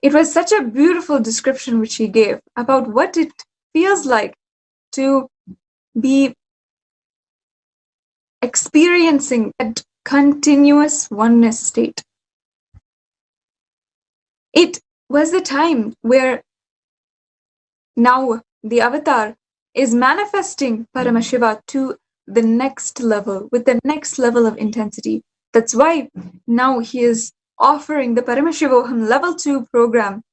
It was such a beautiful description which he gave about what it feels like to be experiencing that continuous oneness state. It was the time where now the avatar is manifesting Paramashiva to the next level, with the next level of intensity. That's why now he is offering the Paramashivoham level 2 program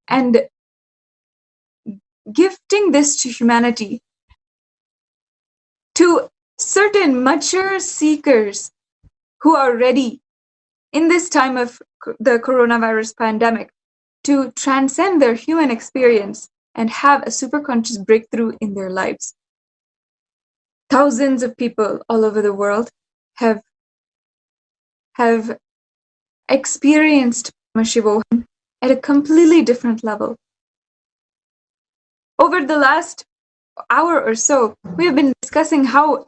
and gifting this to humanity, to certain mature seekers who are ready in this time of the coronavirus pandemic to transcend their human experience and have a superconscious breakthrough in their lives. Thousands of people all over the world have experienced Paramashivoham at a completely different level. Over the last hour or so, we have been discussing how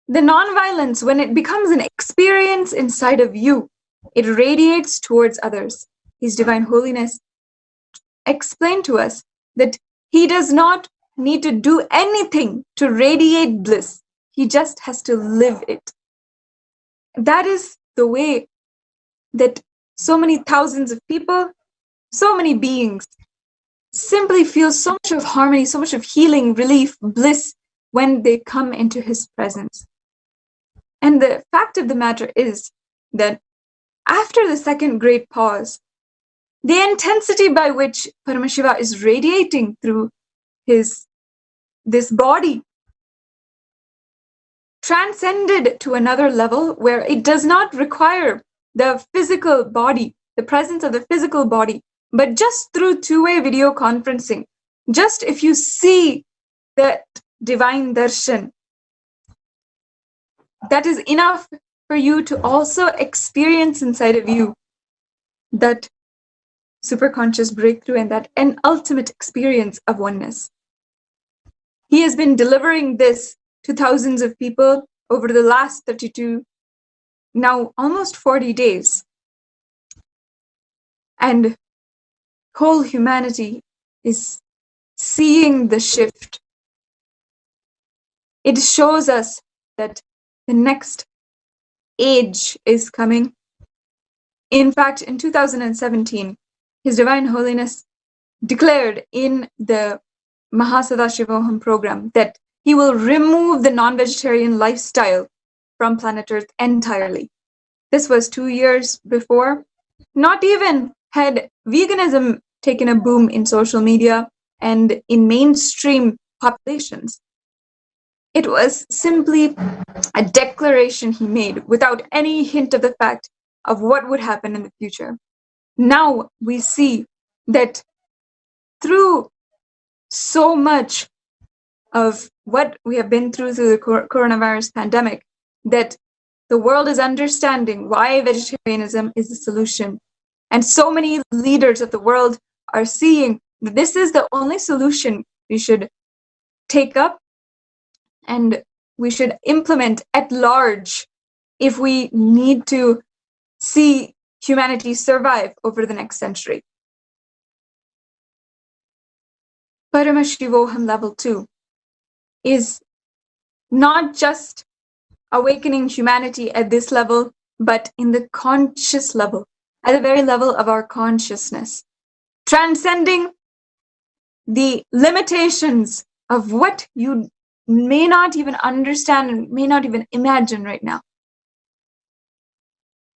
the nonviolence, when it becomes an experience inside of you, it radiates towards others. His Divine Holiness explained to us that he does not need to do anything to radiate bliss. He just has to live it. That is the way that so many thousands of people, so many beings, simply feel so much of harmony, so much of healing, relief, bliss when they come into his presence. And the fact of the matter is that after the second great pause, the intensity by which Paramashiva is radiating through this body transcended to another level where it does not require the physical body, the presence of the physical body, but just through two-way video conferencing. Just if you see that divine darshan, that is enough for you to also experience inside of you that superconscious breakthrough and that an ultimate experience of oneness. He has been delivering this to thousands of people over the last 32, now almost 40 days. And whole humanity is seeing the shift. It shows us that the next age is coming, In fact, in 2017, His Divine Holiness declared in the Mahasannidhanam program that he will remove the non-vegetarian lifestyle from planet Earth entirely. This was 2 years before. Not even had veganism taken a boom in social media and in mainstream populations. It was simply a declaration he made without any hint of the fact of what would happen in the future. Now we see that through so much of what we have been through the coronavirus pandemic, that the world is understanding why vegetarianism is the solution. And so many leaders of the world are seeing that this is the only solution we should take up and we should implement at large if we need to see humanity survive over the next century. Paramashivam level 2 is not just awakening humanity at this level, but in the conscious level, at the very level of our consciousness, transcending the limitations of what you may not even understand and may not even imagine right now.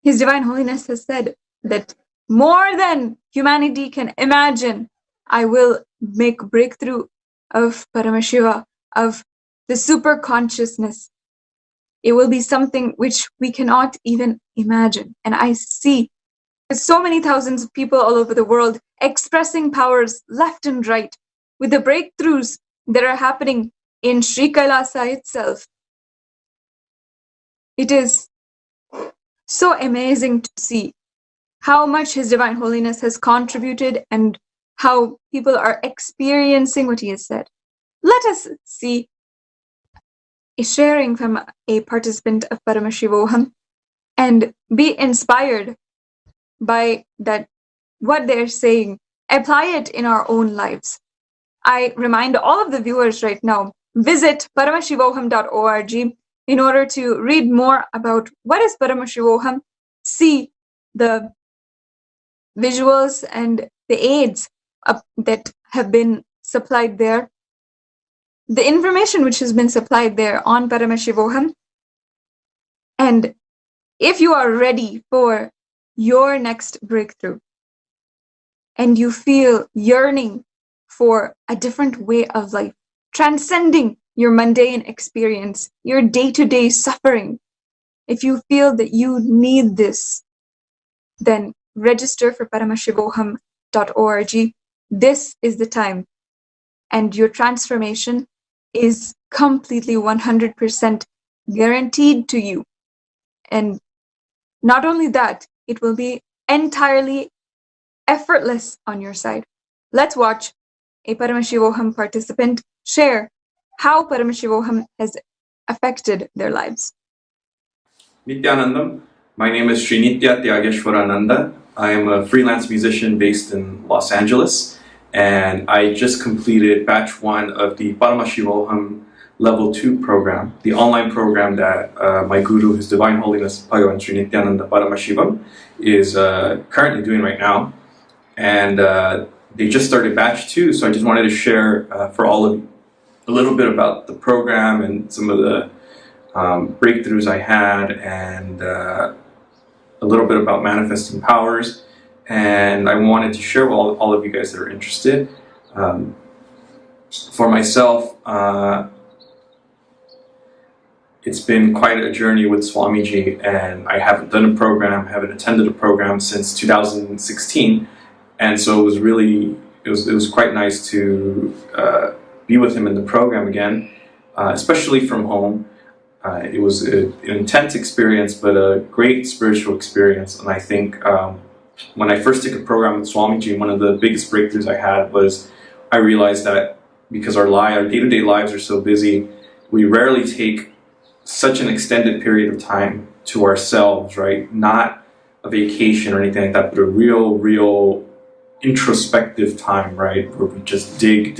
His Divine Holiness has said that more than humanity can imagine, I will make breakthrough of Paramashiva, of the super consciousness. It will be something which we cannot even imagine. And I see so many thousands of people all over the world expressing powers left and right with the breakthroughs that are happening in Sri Kailasa itself. It is so amazing to see how much His Divine Holiness has contributed and how people are experiencing what he has said. Let us see a sharing from a participant of Paramashivam and be inspired by that, what they're saying. Apply it in our own lives. I remind all of the viewers right now, visit paramashivam.org in order to read more about what is Paramashivam, see the visuals and the aids that have been supplied there, the information which has been supplied there on Paramashivam. And if you are ready for your next breakthrough and you feel yearning for a different way of life, transcending your mundane experience, your day-to-day suffering, if you feel that you need this, then register for paramashivam.org. This is the time, and your transformation is completely 100% guaranteed to you. And not only that, it will be entirely effortless on your side. Let's watch a Paramashivam participant share how Paramashivam has affected their lives. Nithyanandam. My name is Sri Nithya Tyageshwarananda. I am a freelance musician based in Los Angeles, and I just completed batch 1 of the Paramashivam Level 2 program, the online program that my guru, His Divine Holiness Bhagavan Sri Nithyananda Paramashivam, is currently doing right now. And they just started batch 2, so I just wanted to share for all of you a little bit about the program and some of the breakthroughs I had, and a little bit about manifesting powers. And I wanted to share with all of you guys that are interested. For myself, it's been quite a journey with Swamiji, and I haven't done a program, haven't attended a program since 2016, and so it was really, it was quite nice to be with him in the program again, especially from home. It was an intense experience, but a great spiritual experience. And I think when I first took a program with Swamiji, one of the biggest breakthroughs I had was I realized that because our day-to-day lives are so busy, we rarely take such an extended period of time to ourselves, right? Not a vacation or anything like that, but a real introspective time, right? Where we just dig.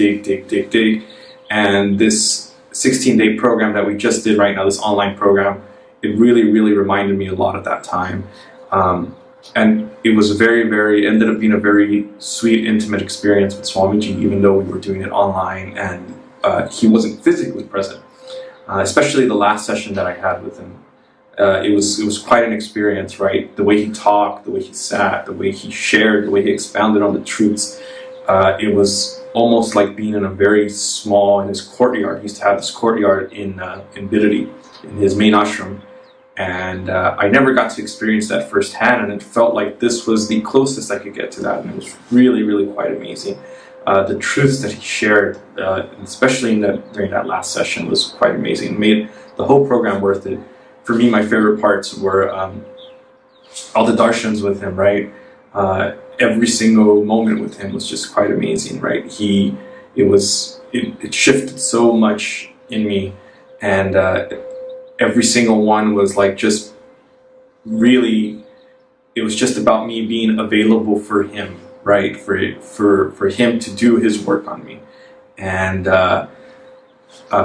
And this 16-day program that we just did right now, this online program, it really reminded me a lot of that time. and it was ended up being a very sweet, intimate experience with Swamiji, even though we were doing it online and he wasn't physically present. Especially the last session that I had with him. It was quite an experience, right? The way he talked, the way he sat, the way he shared, the way he expounded on the truths. It was almost like being in a very small, in his courtyard. He used to have this courtyard in Bidadi, in his main ashram. And I never got to experience that firsthand, and it felt like this was the closest I could get to that, and it was really quite amazing. The truths that he shared, especially during that last session, was quite amazing. It made the whole program worth it. For me, my favorite parts were all the darshans with him, right? Every single moment with him was just quite amazing, right? It shifted so much in me, and every single one was like just really, it was just about me being available for him, right? For him to do his work on me. And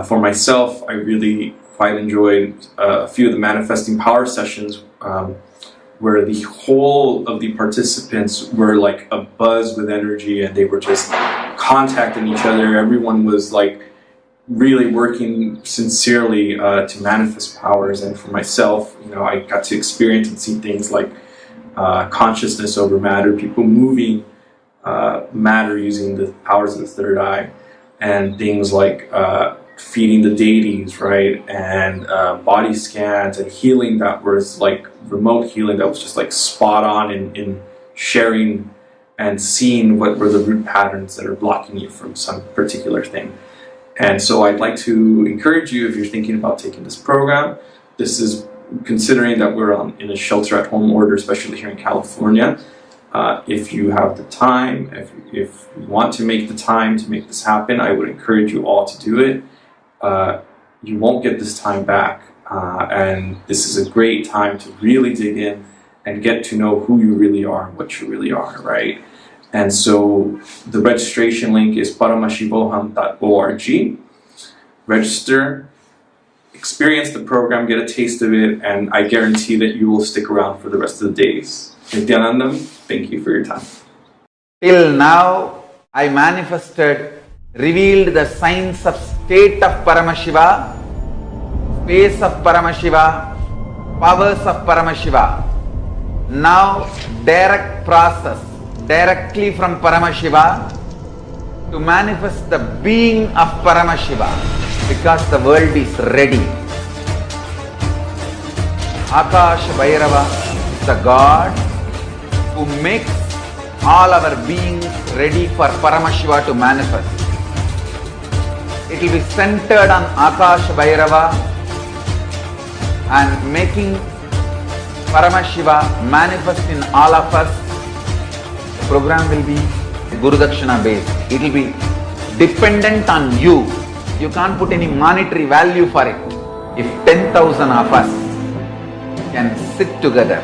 for myself, I really quite enjoyed a few of the manifesting power sessions where the whole of the participants were like a buzz with energy, and they were just contacting each other. Everyone was like really working sincerely to manifest powers. And for myself, I got to experience and see things like consciousness over matter, people moving matter using the powers of the third eye, and things like feeding the deities, right? And body scans and healing that was like remote healing that was just like spot on in sharing and seeing what were the root patterns that are blocking you from some particular thing. And so I'd like to encourage you, if you're thinking about taking this program, this is considering that we're in a shelter-at-home order, especially here in California. If you have the time, if you want to make the time to make this happen, I would encourage you all to do it. You won't get this time back, and this is a great time to really dig in and get to know who you really are and what you really are, right? And so the registration link is paramashivoham.org. Register, experience the program, get a taste of it, and I guarantee that you will stick around for the rest of the days. Nithyanandam, thank you for your time. Till now, I manifested, revealed the signs of state of Paramashiva, space of Paramashiva, powers of Paramashiva. Now, direct process, directly from Paramashiva to manifest the being of Paramashiva, because the world is ready. Akash Bhairava is the God who makes all our beings ready for Paramashiva to manifest. It will be centered on Akash Bhairava and making Paramashiva manifest in all of us. The program will be Guru Dakshina based. It will be dependent on you. You can't put any monetary value for it. If 10,000 of us can sit together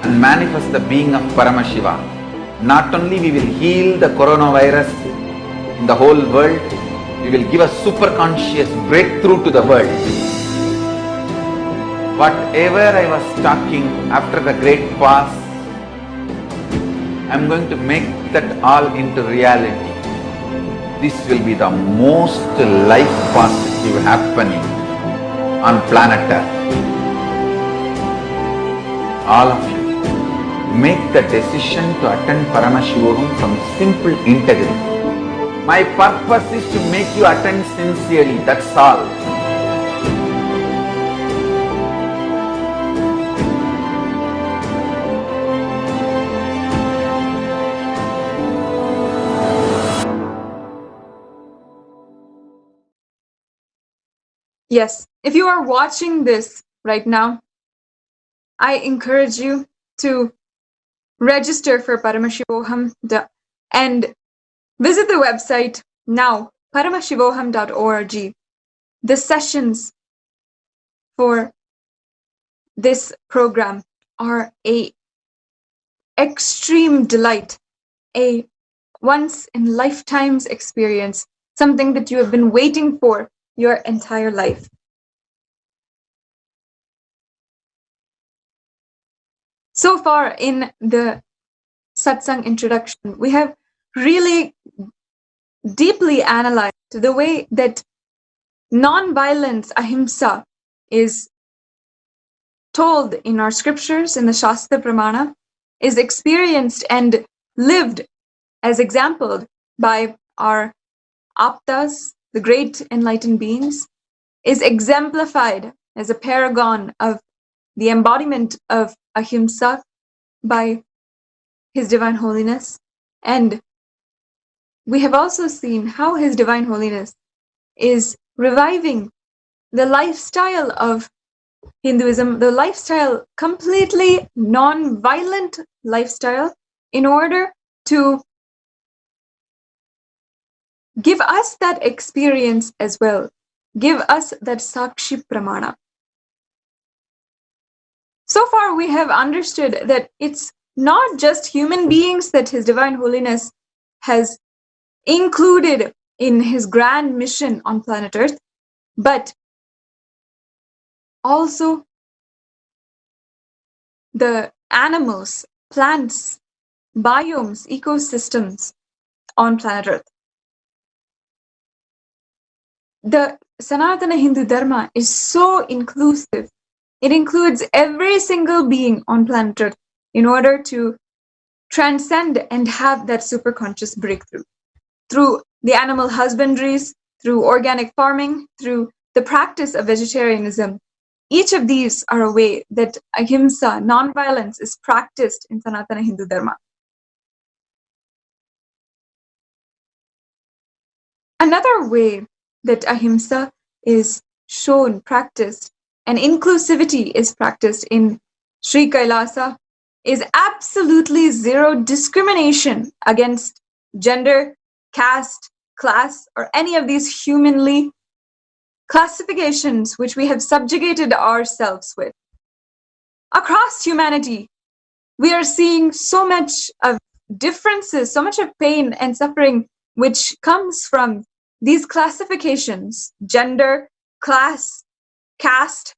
and manifest the being of Paramashiva, not only we will heal the coronavirus in the whole world, we will give a super conscious breakthrough to the world. Whatever I was talking after the great past, I am going to make that all into reality. This will be the most life positive happening on planet Earth. All of you, make the decision to attend Paramashivam from simple integrity. My purpose is to make you attend sincerely, that's all. Yes, if you are watching this right now, I encourage you to register for Paramashivoham and visit the website now, paramashivoham.org. The sessions for this program are a extreme delight, a once in lifetimes experience, something that you have been waiting for your entire life. So far in the satsang introduction, we have really deeply analyzed the way that non-violence, ahimsa, is told in our scriptures, in the Shastra Pramana, is experienced and lived as exampled by our aptas, the great enlightened beings, is exemplified as a paragon of the embodiment of ahimsa by His Divine Holiness. And we have also seen how His Divine Holiness is reviving the lifestyle of Hinduism, the lifestyle, completely non-violent lifestyle, in order to give us that experience as well, give us that Sakshi Pramana. So far we have understood that it's not just human beings that His Divine Holiness has included in His grand mission on planet Earth, but also the animals, plants, biomes, ecosystems on planet Earth. The Sanatana Hindu Dharma is so inclusive. It includes every single being on planet Earth in order to transcend and have that superconscious breakthrough. Through the animal husbandries, through organic farming, through the practice of vegetarianism, each of these are a way that ahimsa, non-violence, is practiced in Sanatana Hindu Dharma. Another way that ahimsa is shown, practiced, and inclusivity is practiced in Sri Kailasa is absolutely zero discrimination against gender, caste, class, or any of these humanly classifications which we have subjugated ourselves with. Across humanity, we are seeing so much of differences, so much of pain and suffering which comes from these classifications: gender, class, caste,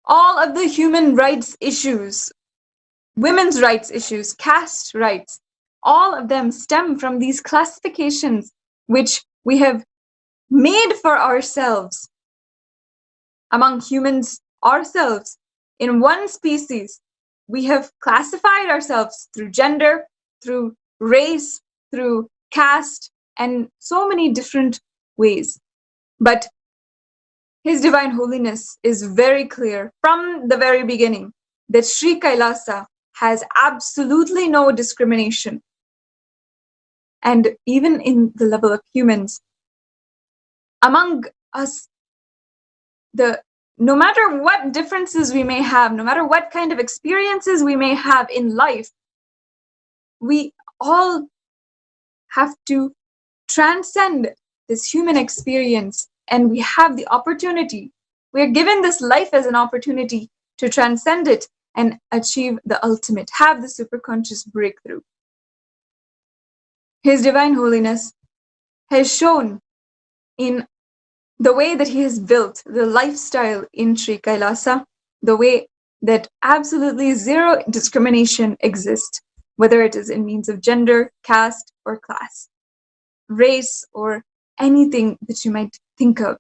all of the human rights issues, women's rights issues, caste rights, all of them stem from these classifications which we have made for ourselves among humans ourselves. In one species, we have classified ourselves through gender, through race, through caste, and so many different ways. But His Divine Holiness is very clear from the very beginning that Sri Kailasa has absolutely no discrimination. And even in the level of humans, among us, no matter what differences we may have, no matter what kind of experiences we may have in life, we all have to transcend this human experience, and we have the opportunity. We are given this life as an opportunity to transcend it and achieve the ultimate, have the superconscious breakthrough. His Divine Holiness has shown in the way that He has built the lifestyle in Sri Kailasa, the way that absolutely zero discrimination exists, whether it is in means of gender, caste, or class, race, or anything that you might think of.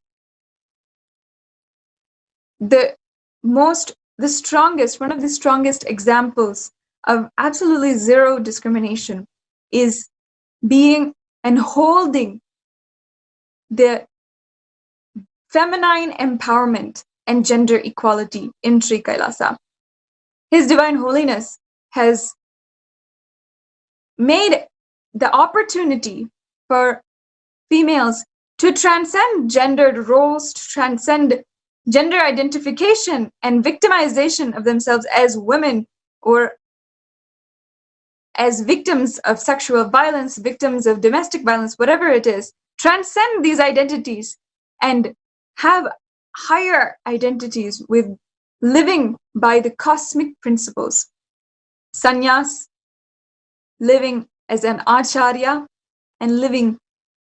One of the strongest examples of absolutely zero discrimination is being and holding the feminine empowerment and gender equality in Sri Kailasa. His Divine Holiness has made the opportunity for females to transcend gendered roles, to transcend gender identification and victimization of themselves as women or as victims of sexual violence, victims of domestic violence, whatever it is, transcend these identities and have higher identities with living by the cosmic principles. Sannyas, living as an acharya, and living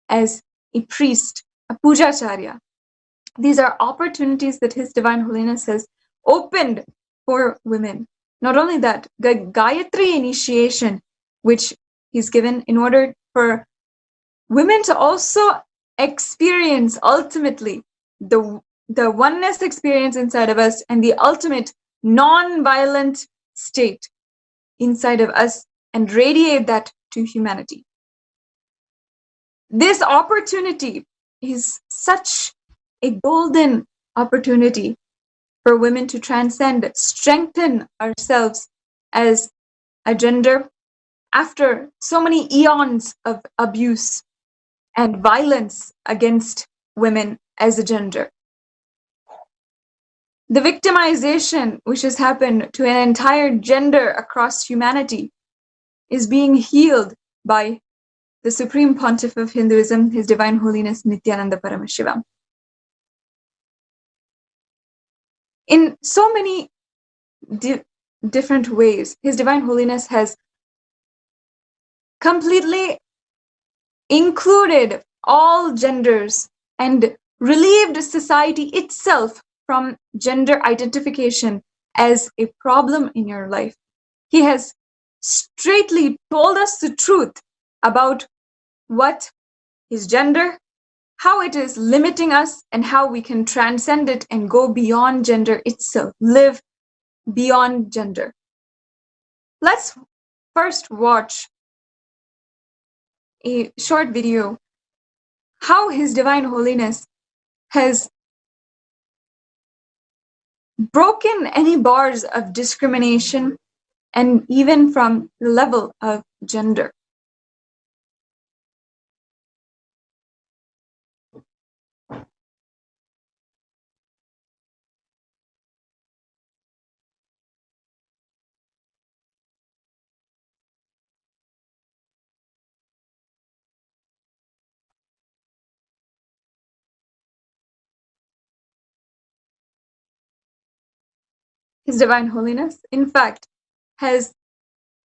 as a priest, a pujacharya. These are opportunities that His Divine Holiness has opened for women. Not only that, the Gayatri initiation, which he's given in order for women to also experience ultimately the oneness experience inside of us and the ultimate non-violent state inside of us and radiate that to humanity. This opportunity is such a golden opportunity for women to transcend, strengthen ourselves as a gender after so many eons of abuse and violence against women as a gender. The victimization which has happened to an entire gender across humanity is being healed by the Supreme Pontiff of Hinduism, His Divine Holiness Nithyananda Paramashivam. In so many different ways, His Divine Holiness has completely included all genders and relieved society itself from gender identification as a problem in your life. He has straightly told us the truth about what is gender, how it is limiting us, and how we can transcend it and go beyond gender itself, live beyond gender. Let's first watch a short video how His Divine Holiness has broken any bars of discrimination and even from the level of gender. His Divine Holiness, in fact, has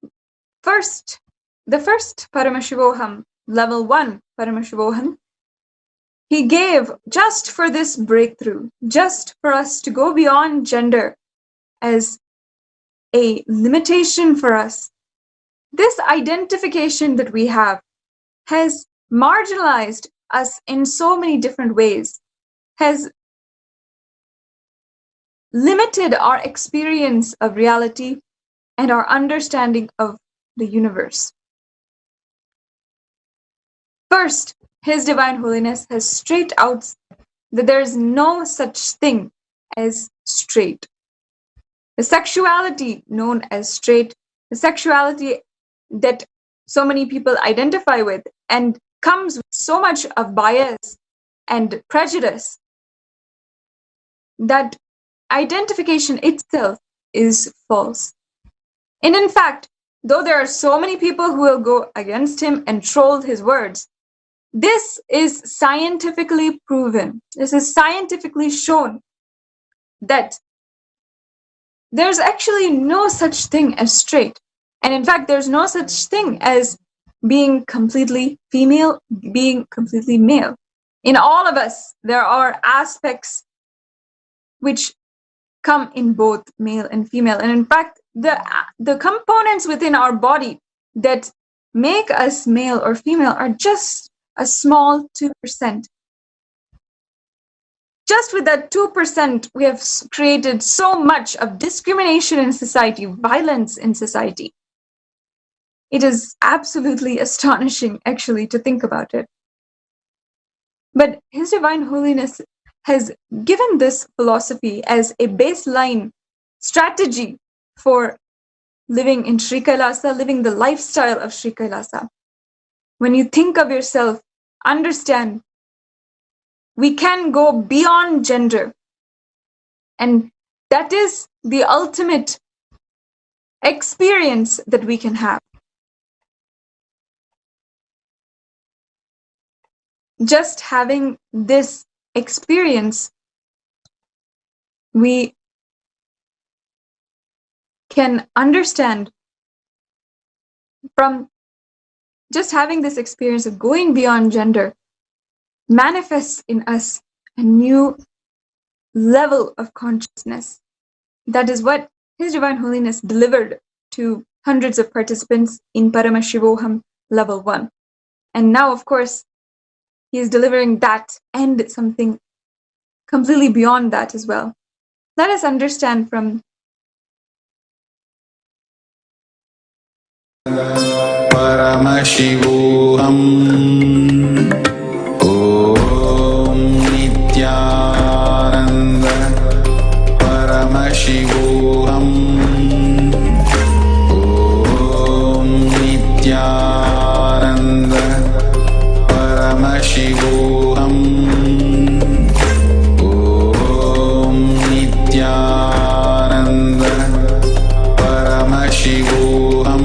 the first Paramashivoham, level 1 Paramashivoham, he gave just for this breakthrough, just for us to go beyond gender as a limitation for us. This identification that we have has marginalized us in so many different ways, has limited our experience of reality and our understanding of the universe. First, His Divine Holiness has straight out that there is no such thing as straight. The sexuality known as straight, the sexuality that so many people identify with and comes with so much of bias and prejudice, that identification itself is false. And in fact, though there are so many people who will go against him and troll his words, this is scientifically proven. This is scientifically shown that there's actually no such thing as straight. And in fact, there's no such thing as being completely female, being completely male. In all of us, there are aspects which come in both male and female. And in fact, the components within our body that make us male or female are just a small 2%. Just with that 2%, we have created so much of discrimination in society, violence in society. It is absolutely astonishing, actually, to think about it. But His Divine Holiness has given this philosophy as a baseline strategy for living in Sri Kailasa, living the lifestyle of Sri Kailasa. When you think of yourself, understand we can go beyond gender. And that is the ultimate experience that we can have. Just having this experience, we can understand from just having this experience of going beyond gender manifests in us a new level of consciousness. That is what His Divine Holiness delivered to hundreds of participants in Paramashivam level 1. And now, of course, he is delivering that and something completely beyond that as well. Let us understand from Paramashivam. Om Nithyananda. Paramashivam. Om Nithyananda. Paramashivam. Om Nithyananda. Paramashivam. Paramashivam.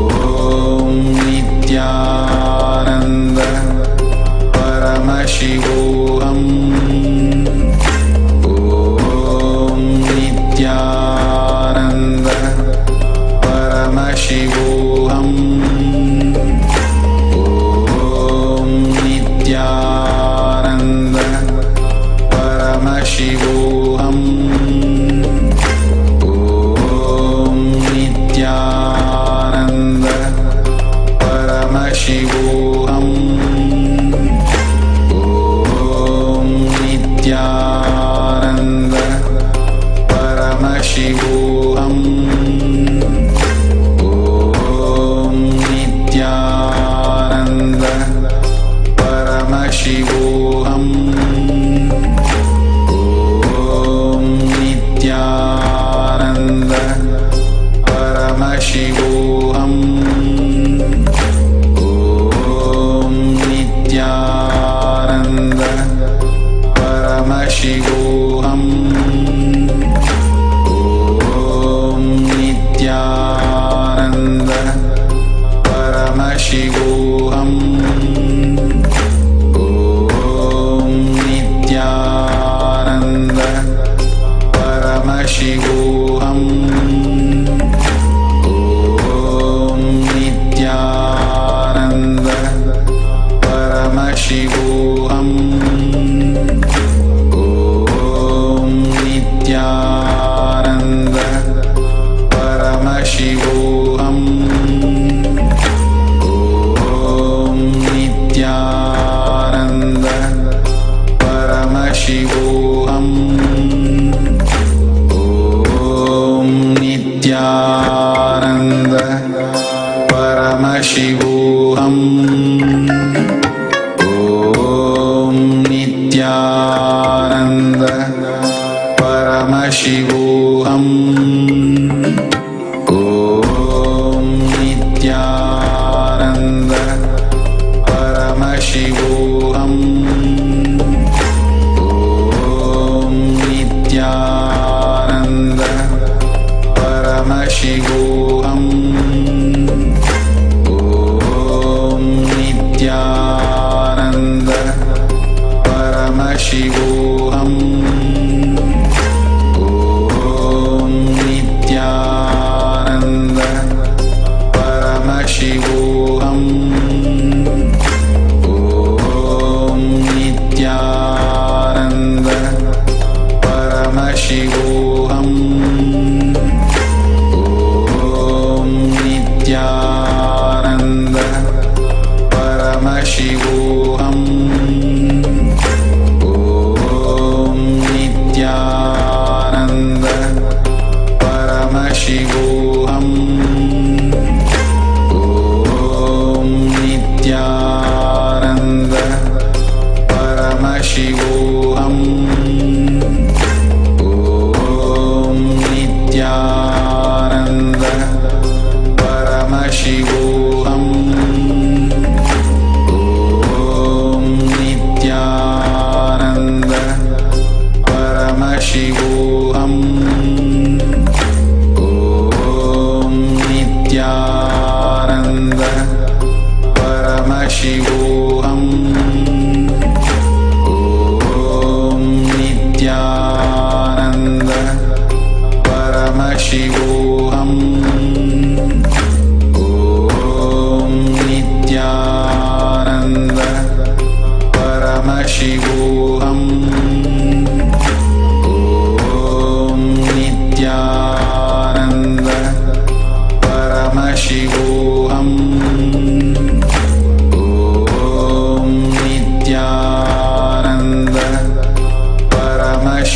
Om Nithyananda. Paramashivam. Om Nithyananda. Paramashivam. Om Nithyananda. Paramashivam. Nithyananda. Paramashivam. Om Nithyananda. Paramashivam. Om Nithyananda. Paramashivam. Om Nithyananda. Paramashivam. Om Nithyananda. Paramashivam. Om Nithyananda. Paramashivam. Om Nithyananda. Paramashivam. Om Nithyananda. Paramashivam. Om Nithyananda. Paramashivam. Om Nithyananda. Paramashivam. Om Nithyananda. Paramashivam. Om Nithyananda. Paramashivam. Om Nithyananda. Paramashivam. Om Nithyananda. Paramashivam. Om Nithyananda.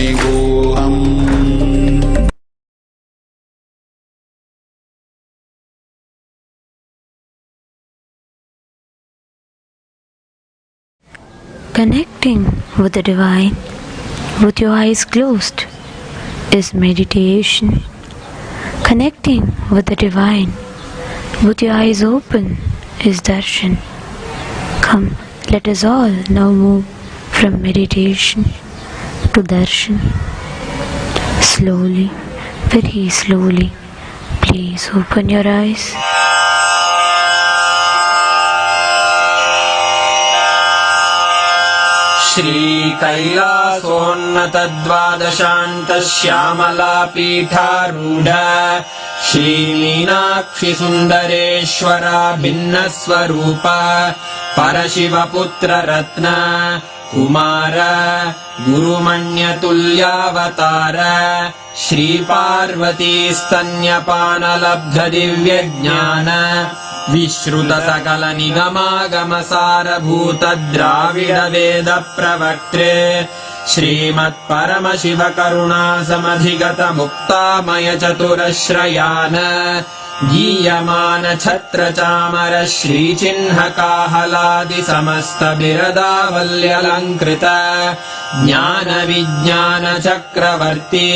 शिवोऽहम् Connecting with the divine with your eyes closed is meditation. Connecting with the divine with your eyes open is darshan. Come, let us all now move from meditation to darshan. Slowly, very slowly, please open your eyes. श्रीकैलासोन्नतद्वादशान्तश्यामलापीठारूढ श्रीमीनाक्षिसुन्दरेश्वरा भिन्नस्वरूप परशिवपुत्ररत्न Kumar गुरुमण्यतुल्यावतार श्रीपार्वतीस्तन्यपानलब्धदिव्यज्ञान विश्रुतसकलनिगमागमसारभूत द्राविडवेदप्रवक्त्रे श्रीमत्परमशिवकरुणासमधिगतमुक्तामयचतुरश्रयान् गीयमान छत्रचामर श्रीचिह्नकाहलादिसमस्तबिरदावल्यलङ्कृत ज्ञानविज्ञानचक्रवर्ती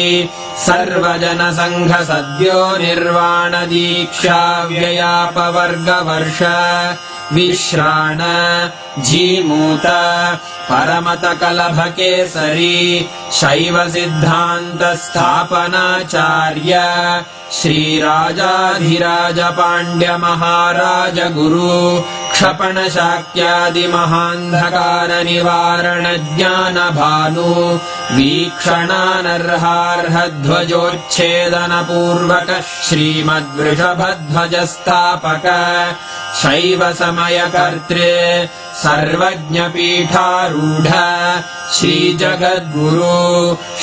सर्वजनसङ्घसद्यो निर्वाणदीक्षाव्ययापवर्गवर्ष विश्राण Jimuta परमतकलभकेसरी शैवसिद्धान्तस्थापनाचार्य श्रीराजाधिराज Pandya महाराज गुरु क्षपणशाक्यादिमहान्धकार निवारण ज्ञान भानु वीक्षणानर्हार्हध्वजोच्छेदन पूर्वक श्रीमद्वृषभध्वजस्थापक शैव समयकर्त्रे सर्वज्ञपीठारूढ श्रीजगद्गुरु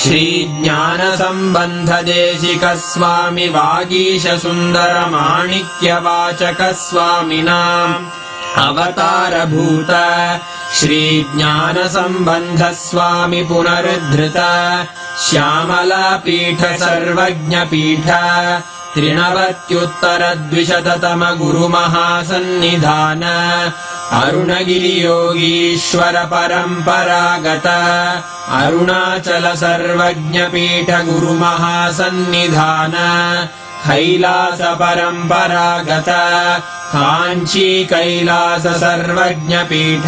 श्रीज्ञानसम्बन्धदेशिक स्वामी वागीशसुन्दर माणिक्यवाचक स्वामिनाम् अवतारभूत श्रीज्ञानसम्बन्ध स्वामी पुनरुद्धृत श्यामलापीठ सर्वज्ञपीठ त्रिनवत्युत्तरद्विशततम गुरुमहासन्निधान अरुणगिरियोगीश्वर परम्परागत अरुणाचल सर्वज्ञपीठ गुरुमहासन्निधान कैलास परम्परागत काञ्ची कैलास सर्वज्ञपीठ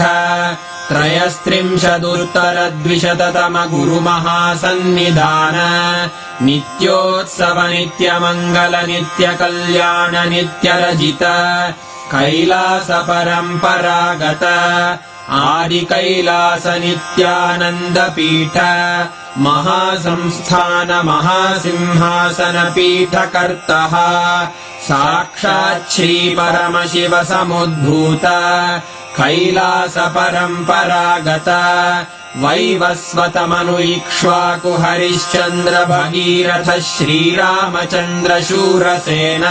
त्रयस्त्रिंशदुत्तरद्विशततम गुरुमहासन्निधान नित्योत्सव नित्यमङ्गल नित्यकल्याण नित्यरजित कैलास परम्परागत आदिकैलास नित्यानन्दपीठ महासंस्थान महासिंहासन पीठकर्तः साक्षात् श्री परमशिव समुद्भूत कैलास परम्परागत वैवस्वतमनु इक्ष्वाकु हरिश्चन्द्र भगीरथ श्रीरामचन्द्र शूरसेन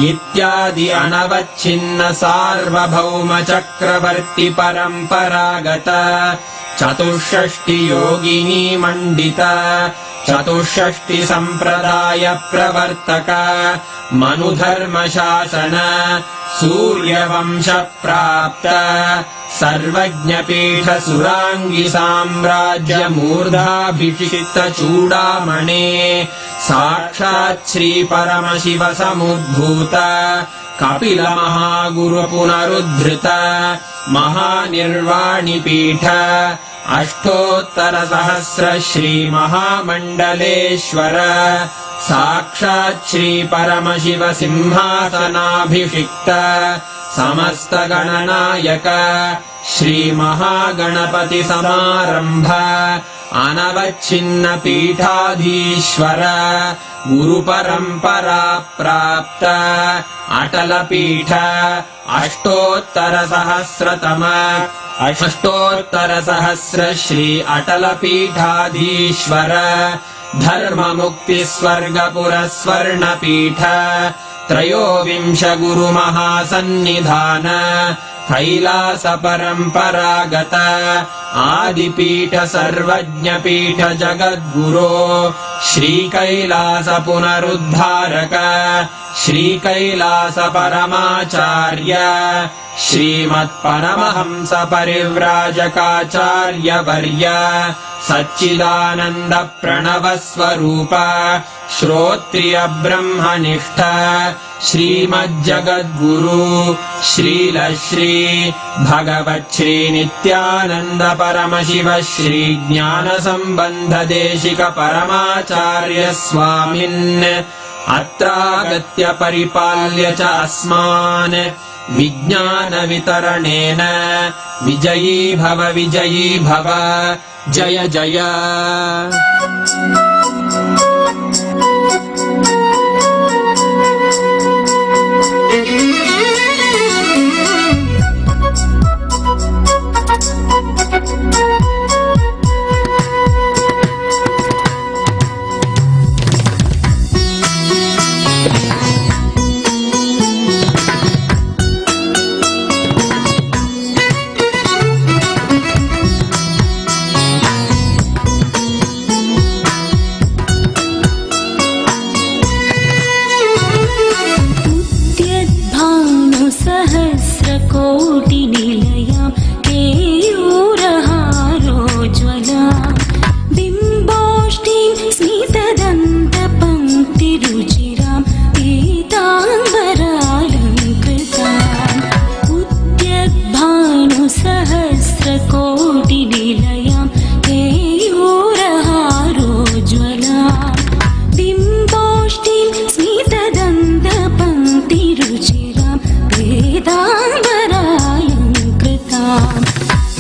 इत्यादि अनवच्छिन्न सार्वभौम चक्रवर्ति परम्परागत चतुष्षष्टि योगिनी मण्डित चतुष्षष्टि सम्प्रदाय प्रवर्तक मनुधर्म शासन सूर्यवंश प्राप्त सर्वज्ञपीठ सुराङ्गी साम्राज्य मूर्धाभिषिक्त चूडामणे साक्षात् श्री परमशिव समुद्भूत कपिल महागुरु पुनरुद्धृत महानिर्वाणिपीठ अष्टोत्तर सहस्र श्री महामण्डलेश्वर साक्षात् श्री परमशिव सिंहासनाभिषिक्त समस्त गणनायक श्री महागणपति समारंभ अनवच्छिन्न पीठाधीश्वर गुरु परंपरा प्राप्त अटल पीठ अष्टोत्तर सहस्र श्री अटल पीठाधीश्वर धर्म मुक्ति स्वर्गपुर स्वर्ण पीठ त्रयोविंश गुरु महासन्निधान कैलास परम्परागत आदिपीठ सर्वज्ञपीठ जगद्गुरो श्री कैलास पुनरुद्धारक श्री कैलास परमाचार्य श्रीमत्परमहंस परिव्राजकाचार्य वर्य सच्चिदानंद प्रणव स्वरूप श्रोत्रिय ब्रह्मनिष्ठ श्रीमज्जगद्गुरु श्रील श्री भगवत् श्री नित्यानंद परमशिव श्री ज्ञान संबंध देशिक परमाचार्य स्वामिन् अत्रागत्य परिपाल्य च अस्मान् विज्ञान वितरणेन विजयी भव जय जय। कोटिनिलयां केयूरहारोज्ज्वलां बिम्बोष्टिं स्मितदन्तपङ्क्तिरुचिरां पीताम्बरालङ्कृताम् उद्यद्भानुसहस्रकोटिनिलयां केयूरहारोज्ज्वलां बिम्बोष्टिं स्मितदन्तपङ्क्तिरुचिरां पीताम्बरालङ्कृताम्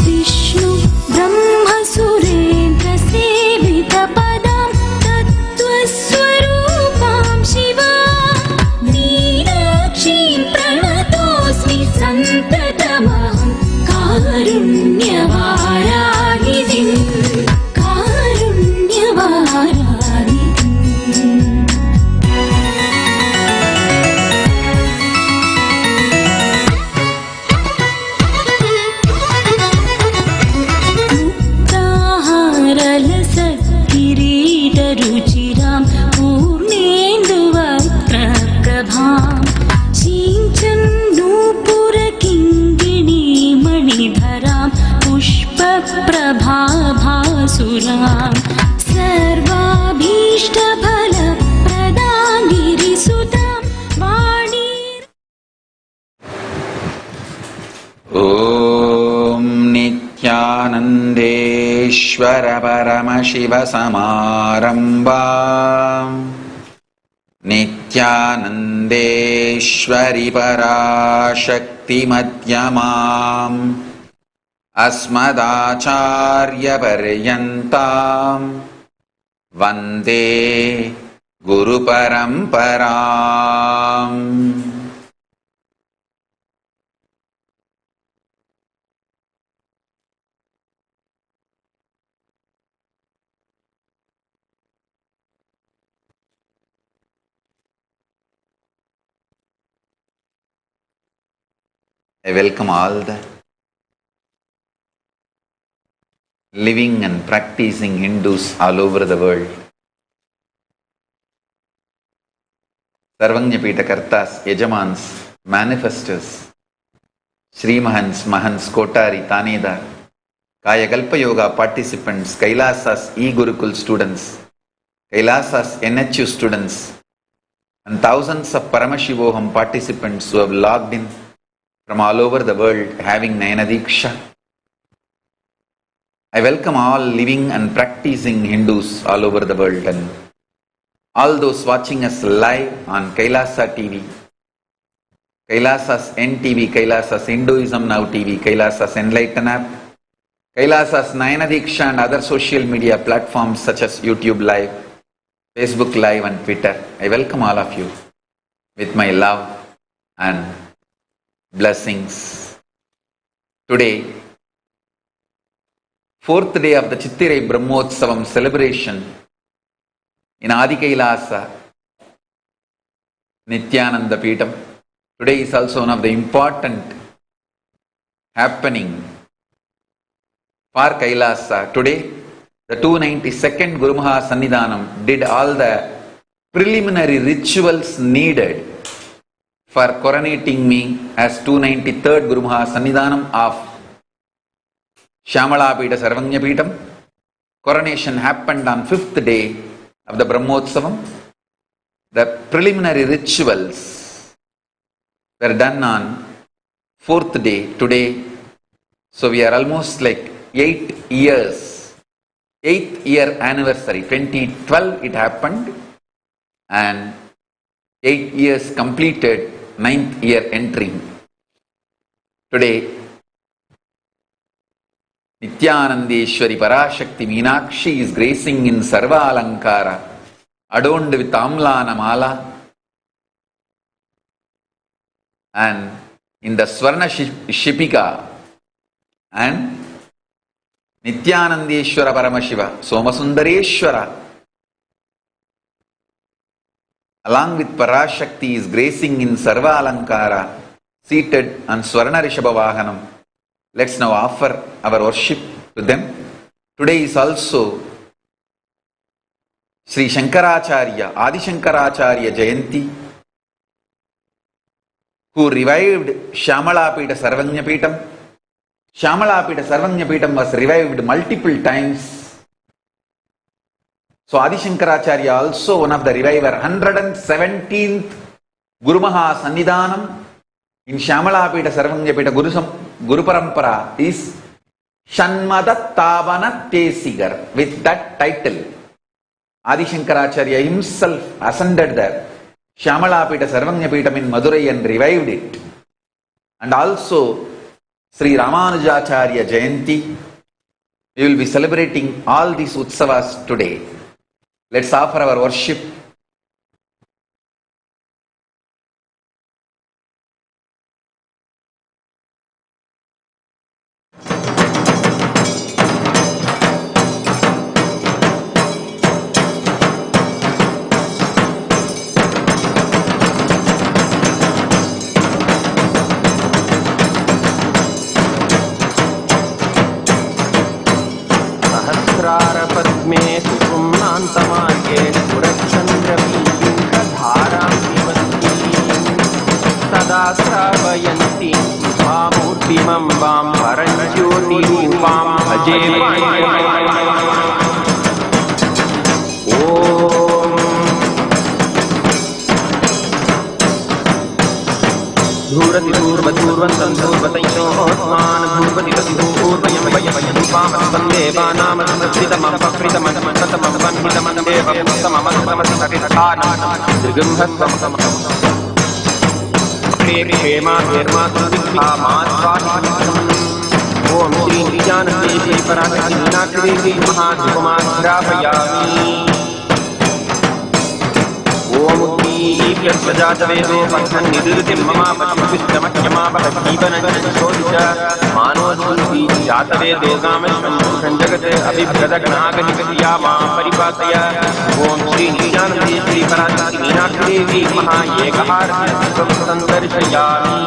विष्णु ब्रह्म सुरेन्द्र सेवितपदां तत्त्वस्वरूपां शिवां मीनाक्षीं प्रणतोऽस्मि सन्ततमहं कारुण्यवाराणिधिं रुचिरां पूर्णेन्दुवक्त्रप्रभां सिञ्चन्नूपुरकिङ्गिणीमणिधरां पुष्पप्रभाभासुरां सर्वाभीष्टफलप्रदां गिरिसुतां वाणी। ॐ नित्यानन्देश्वर परमशिव समारम्भाम् नित्यानन्देश्वरि पराशक्तिमध्यमाम् अस्मदाचार्यपर्यन्ताम् वन्दे गुरुपरम्पराम्। I welcome all the living and practicing Hindus all over the world. Sarvajñapita Kartas, Yajamans, Manifestors, Sri Mahans, Mahans, Kotari, Tanedar, Kayakalpa Yoga participants, Kailasas E-Gurukul students, Kailasas NHU students, and thousands of Paramashivoham participants who have logged in from all over the world having Nayanadiksha. I welcome all living and practicing Hindus all over the world and all those watching us live on Kailasa TV, Kailasas NTV, Kailasas Hinduism Now TV, Kailasas Enlighten app, Kailasas Nayanadiksha and other social media platforms such as YouTube Live, Facebook Live and Twitter. I welcome all of you with my love and blessings. Today, fourth day of the Chittirai Brahmotsavam celebration in Adi Kailasa, Nithyananda Peetham. Today is also one of the important happening for Kailasa. Today, the 292nd Guru Mahasannidhanam did all the preliminary rituals needed for coronating me as 293rd Guru Mahasannidhanam of Shyamalapita Sarvanyapitam. Coronation happened on 5th day of the Brahmotsavam. The preliminary rituals were done on 4th day today. So we are almost like 8 years, 8th year anniversary. 2012 it happened and 8 years completed, 9th year entering. Today, Nithyanandeshwari Parashakti Meenakshi is gracing in Sarva Alankara, adorned with Amlana Mala, and in the Swarna Shipika, and Nithyanandeshwara Paramashiva, Somasundareshwara, along with Parashakti, is gracing in Sarva Alankara, seated on Swarna Rishabha Vahanam. Let's now offer our worship to them. Today is also Sri Shankaracharya, Adi Shankaracharya Jayanti, who revived Shyamalapita Sarvanyapitam. Shyamalapita Sarvanyapitam was revived multiple times. So Adi Shankaracharya also one of the reviver. 117th Guru Mahasannidhanam in Shyamalapita Sarvanyapitam Guru Parampara is Shanmadattavana Tesigar. With that title, Adi Shankaracharya himself ascended there, Shyamalapita Sarvanyapitam in Madurai, and revived it. And also Sri Ramanujacharya Jayanti. We will be celebrating all these utsavas today. Let's offer our worship. पद्मे सुपुम्नान्तमार्गे सुरचन्द्रवीयुषधारां पिबन्तीं सदा श्रावयन्तीं भामूर्तिमम्बां परञ्ज्योतिरूपां भजे। धूरति धूर्वधूर्वन्तं धूर्वतयोस्मान् धूर्वति तद्भूर्वयं वयमयरूपामस्वन्दे वानामसंस्कृतमपकृतमन्वितमन्देवपुस्तममस्तमसिहरिष्ठानं दृगम्भस्वं ॐ श्री नित्यानन्देश्वरी पराशक्ति मीनाक्षी महाधूपमाघ्रापयामि। ओम प्रजातवेदो पठन् निदृतिं ममापतिष्ठमख्यमापः जीवनञ्जोदिश मानोऽस्मि जातवेदो गामश्वं जगत् अभिभ्रदगणागनिकया मां परिपालय। ओम श्री नित्यानन्देश्वरी पराशक्ति मीनाक्षी देवी महाएकहारति संदर्शयामि।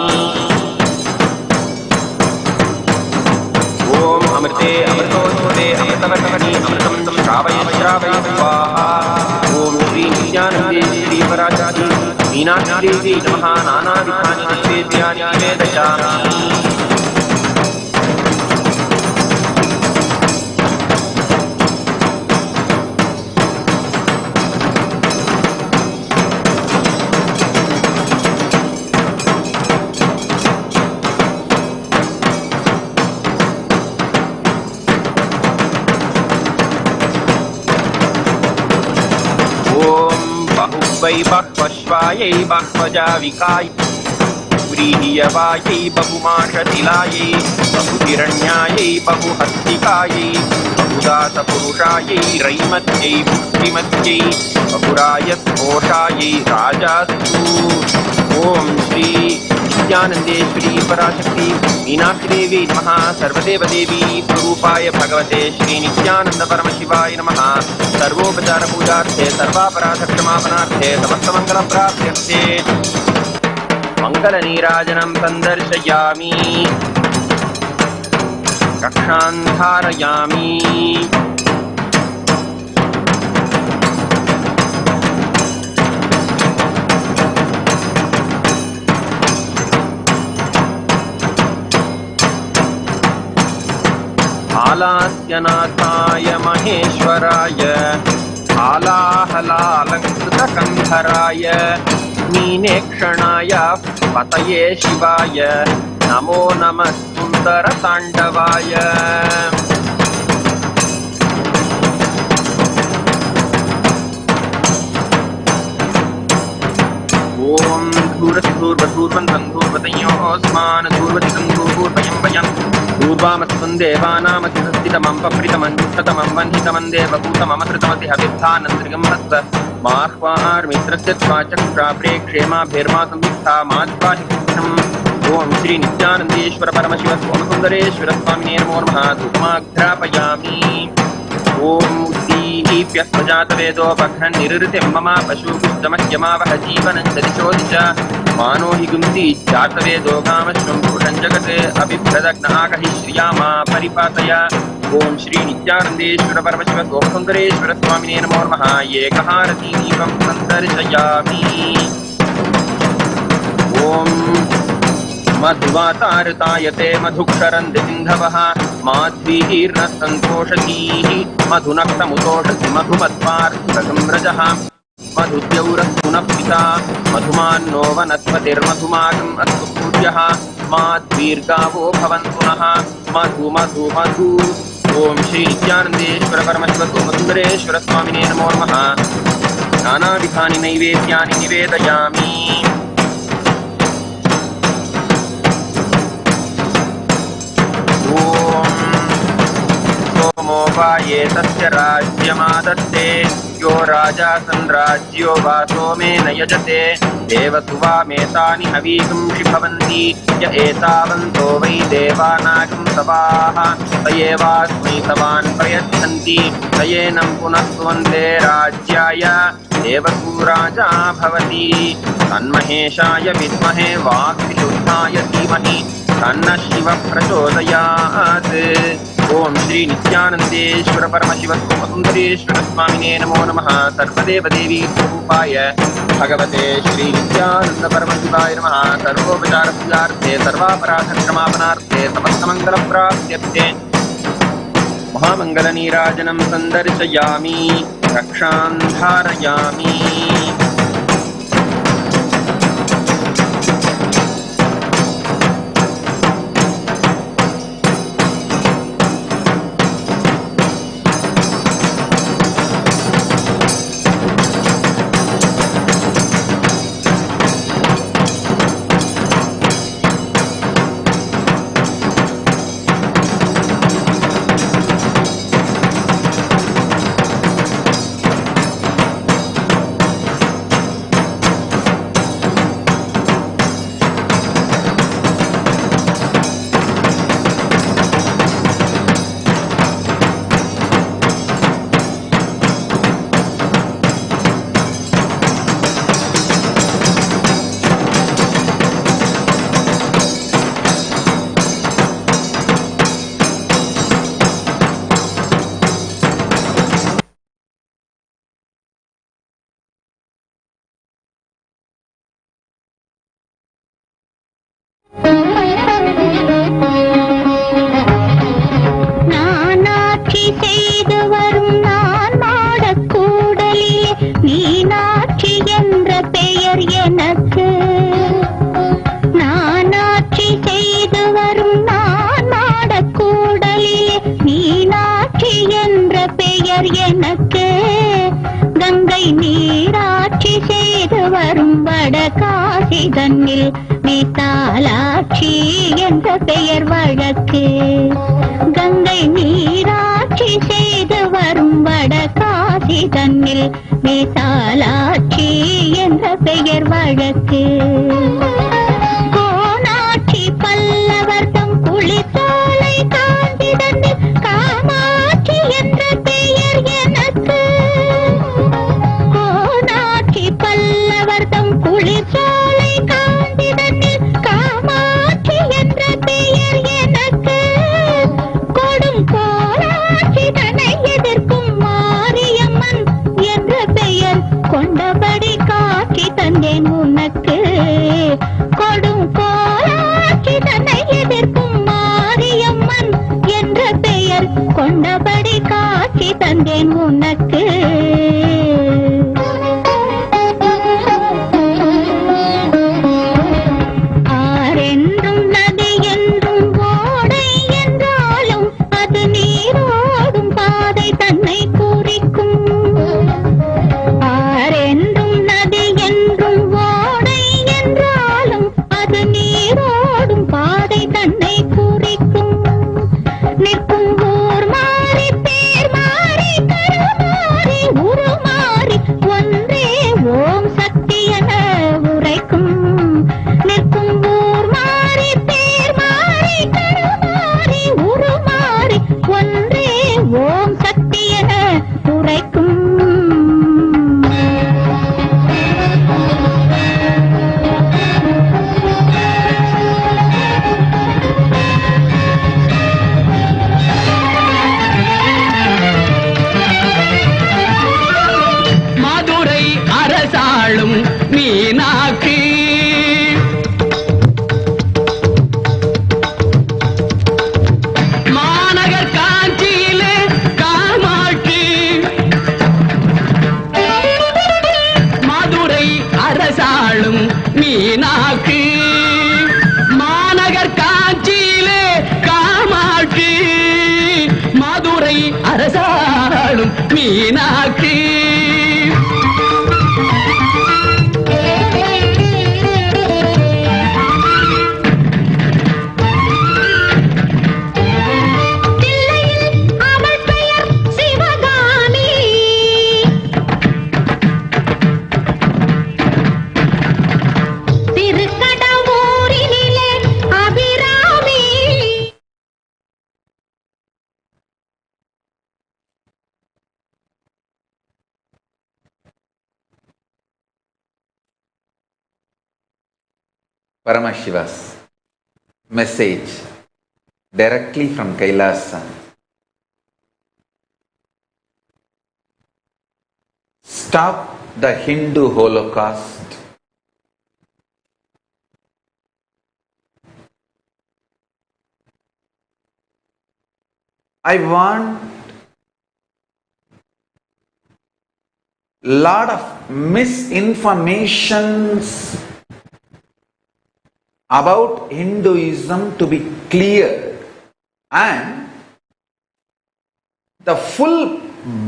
ओम अमृते अमृतोत्सवे अमृतवर्षिणि अमृतं श्रावय श्रावय स्वाहा। ओम श्री नित्यानन्देश्वरी पराशक्ति मीनाक्षी देवी नमः। नानाविधानि नैवेद्यानि निवेदयामि। वै बह्वश्वायै बह्वजाविकाय व्रीह्यवायै बहुमाषतिलायै बहुहिरण्यायै बहुहस्तिकायै बहुदासपुरुषायै रैमत्यै बुद्धिमत्यै बहुरायस्घोषायै राजास्तु। ओम श्री नित्यानन्देश्वरी पराशक्ति मीनाक्षी देवी नमः। सर्वदेवदेवी स्वरूपाय भगवते श्री नित्यानंद परमशिवाय नमः। सर्वोपचार पूजार्थे सर्वापराधक्षमापनार्थे समस्तमङ्गलप्राप्त्यर्थे मङ्गलनीराजनं सन्दर्शयामि। कक्षान् धारयामि आलास्यनाथाय महेश्वराय आलाहलालङ्कृतकन्धराय मीनेक्षणाय पतये शिवाय नमो नमः सुन्दरताण्डवाय ॐ धूर्वधूर्वधूर्वन्तं धूर्वतयोऽस्मान् धूर्वतितं धूर्वयं वयं धूर्वामस्तं देवानामतिस्थितमं पप्रितमं दुष्टतमं वह्नितमं देवभूतममसृतमति हविद्धानन्त्रिगं हस्त माह्वार्मित्रस्य त्वाचक्रा प्रेक्षेमाभिर्मा संयुक्ता माध्वाहिपुत्रम् ॐ श्री नित्यानन्देश्वर परमशिव सोमसुन्दरेश्वर स्वामिने नमो नमः धूपमाघ्रापयामि ॐ दीप्यस्वजातवेदोपघ्ननिरृतिं मम पशुपुष्टमह्यमावह जीवनं च दिशो दिश मानो हि गुन्ति जातवेदो कामश्वं पुरुषं जगत् अभिभ्रदग्नागहि श्रियामा परिपातय ॐ श्री नित्यानन्देश्वर परमशिव सोमसुन्दरेश्वर स्वामिने नमो नमः एकहारतीदीपं सन्दर्शयामि ॐ मधुवातारतायते मधुक्षरन्ति सिन्धवः माध्वीर्नः मधुनक्तमुतोषति मधुमत्पार्थसंव्रजः मधुद्यौरस्तुनः पिता मधुमान्नो वनस्पतिर्मधुमागम् अस्तु पूज्यः माध्वीर्गावो भवन्तु नः मधु मधु मधु ॐ श्री नित्यानन्देश्वर परमशिव सोमसुन्दरेश्वर स्वामिने नमो नमः नानाविधानि नैवेद्यानि निवेदयामि सोमो वा ये तस्य राज्यमादत्ते यो राजा संराज्यो वा सोमेन यजते देवसुवामेतानि हवीगुंषि भवन्ति य एतावन्तो वै देवानागं सवाः स एवास्मै सवान् प्रयच्छन्ति स एनं पुनः सुवन्दे राज्याय देवसूराजा भवति तन्महेशाय विद्महे वाक्विशुद्धाय धीमहि तन्नः शिवः प्रचोदयात् ॐ श्री नित्यानन्देश्वर परमशिव सोमसुन्दरेश्वर स्वामिने नमो नमः सर्वदेवदेवी स्वरूपाय भगवते श्री नित्यानन्द परमशिवाय नमः सर्वोपचारपूजार्थे सर्वापराधक्षमापनार्थे समस्तमङ्गलप्राप्त्यर्थे महामङ्गलनीराजनं सन्दर्शयामि रक्षां धारयामि தன்னில் விசாலாட்சி என்ற பெயர் வழக்கு. கங்கை நீராட்சி செய்து வரும் வடகாசி தன்னில் விசாலாட்சி என்ற பெயர் வழக்கு. கோனாட்சி பல்லவர் தம் குளிர்சாலை காந்தி தன்னில் காமாட்சி என்ற பெயர் எனக்கு. கோனாட்சி பல்லவர் தம் குளிர்சாலை காந்தி தன்னில் காமாட்சி என்ற பெயர் எனக்கு. மீனாட்சி மாநகர் காஞ்சியிலே காமாட்சி மதுரை அரசாளும் மீனாட்சி மாநகர் காஞ்சியிலே காமாட்சி மதுரை அரசாளும் Meenakshi Paramashiva's message directly from Kailasa. Stop the Hindu Holocaust. I want lot of misinformations about Hinduism to be cleared and the full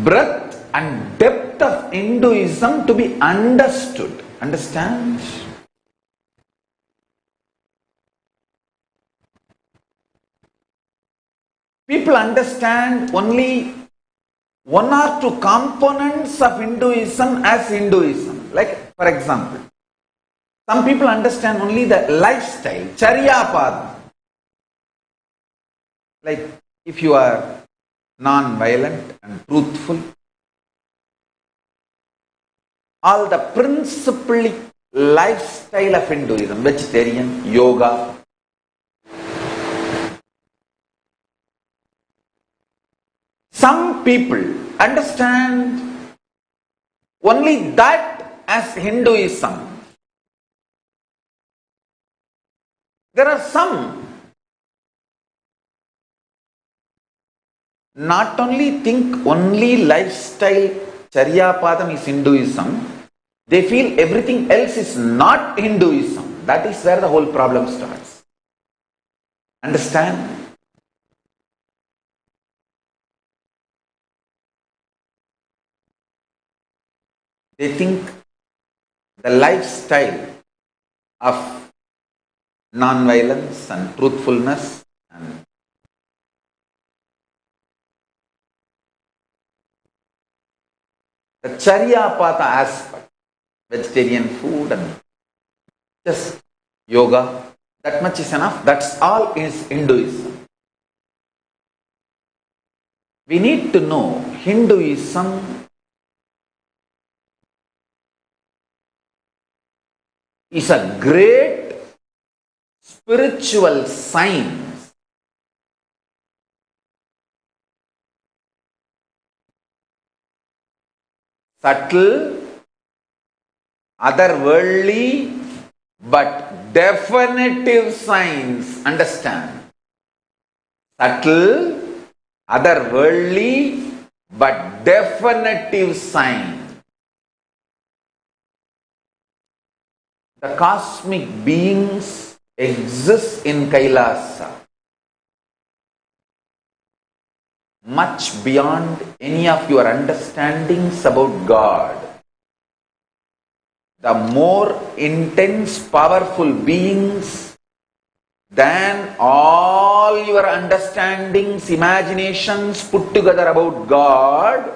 breadth and depth of Hinduism to be understood. Understand? People understand only one or two components of Hinduism as Hinduism. Like, for example, some people understand only the lifestyle, charyapada. Like, if you are non-violent and truthful, all the principally lifestyle of Hinduism, vegetarian, yoga. Some people understand only that as Hinduism. There are some not only think only lifestyle charyapadam is Hinduism, they feel everything else is not Hinduism. That is where the whole problem starts. Understand? They think the lifestyle of non-violence and truthfulness and the charyapada aspect, vegetarian food and just yoga, that much is enough. That's all is Hinduism. We need to know Hinduism is a great spiritual science. Subtle, otherworldly, but definitive science. Understand? Subtle, otherworldly, but definitive science. The cosmic beings exist in Kailasa, much beyond any of your understandings about God. The more intense, powerful beings than all your understandings, imaginations put together about God,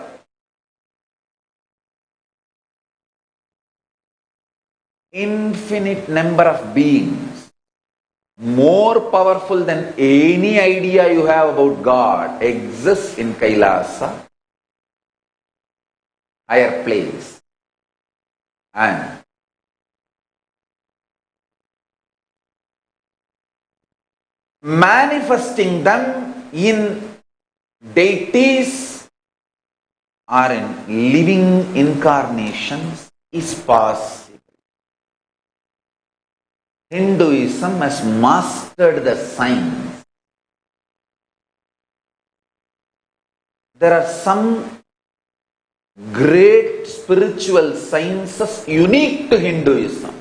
infinite number of beings, more powerful than any idea you have about God, exists in Kailasa, higher place, and manifesting them in deities or in living incarnations is possible. Hinduism has mastered the science. There are some great spiritual sciences unique to Hinduism.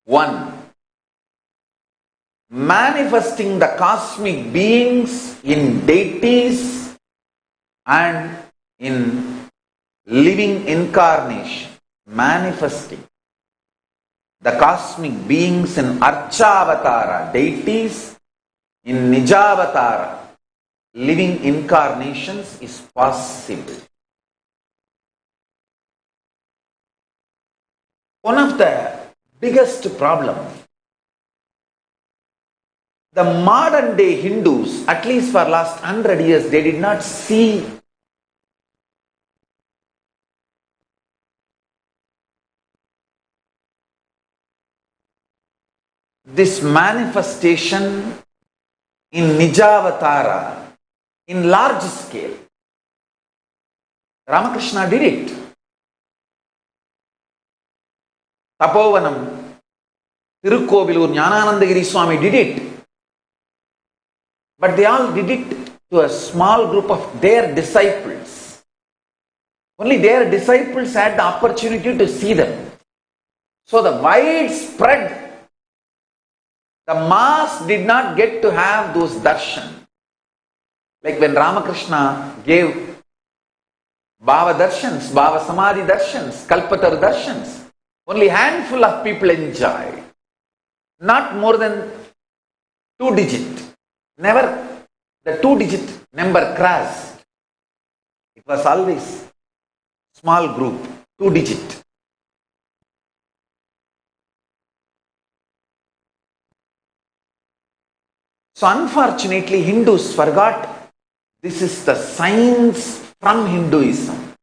One, manifesting the cosmic beings in deities and in living incarnation. Manifesting the cosmic beings in Archavatara, deities, in Nijavatara, living incarnations is possible. One of the biggest problems, the modern day Hindus, at least for last 100 years, they did not see this manifestation in Nijavatara in large scale. Ramakrishna did it. Tapovanam, Tirukovilur, Jnananandagiri Swami did it. But they all did it to a small group of their disciples. Only their disciples had the opportunity to see them. So the widespread, the mass did not get to have those darshan. Like when Ramakrishna gave Bhava darshans, Bhava Samadhi darshans, Kalpatar darshans, only handful of people enjoyed. Not more than 2 digit. Never the 2-digit number crossed. It was always small group, 2-digit. So unfortunately, Hindus forgot this is the science from Hinduism.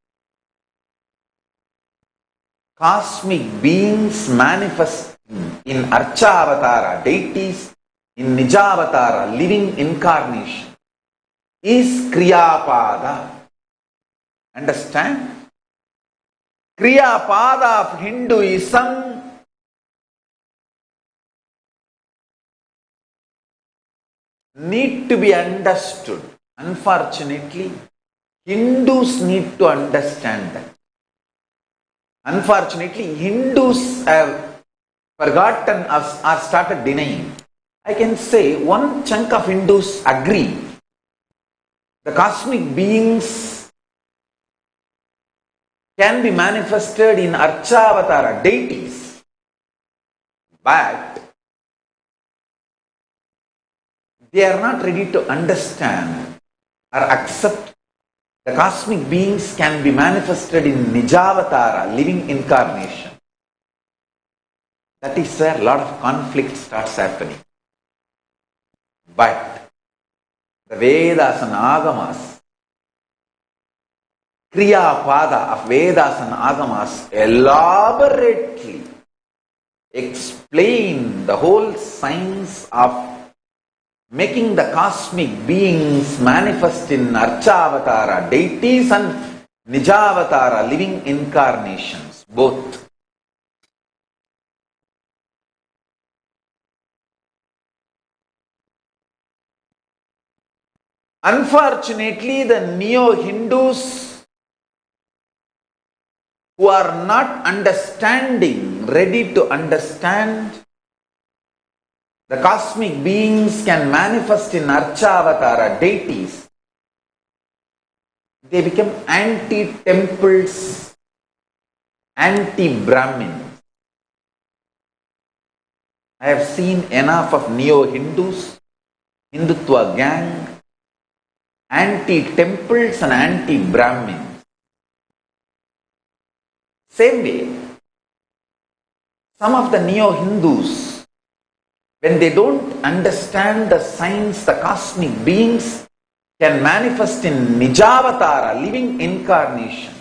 Cosmic beings manifest in Archavatara, deities, in Nijavatara, living incarnation, is Kriyapada. Understand? Kriyapada of Hinduism need to be understood. Unfortunately, Hindus need to understand that. Unfortunately, Hindus have forgotten or started denying. I can say one chunk of Hindus agree. The cosmic beings can be manifested in Archavatara, deities. But they are not ready to understand or accept the cosmic beings can be manifested in Nijavatara, living incarnation. That is where a lot of conflict starts happening. But the Vedas and Agamas, Kriyapada of Vedas and Agamas elaborately explain the whole science of making the cosmic beings manifest in Archavatara, deities, and Nijavatara, living incarnations, both. Unfortunately, the neo-Hindus who are not understanding, ready to understand the cosmic beings can manifest in Archavatara, deities, they become anti-temples, anti-Brahmins. I have seen enough of neo-Hindus, Hindutva gang, anti-temples and anti-Brahmins. Same way, some of the neo-Hindus, when they don't understand the science, the cosmic beings can manifest in Nijavatara, living incarnation,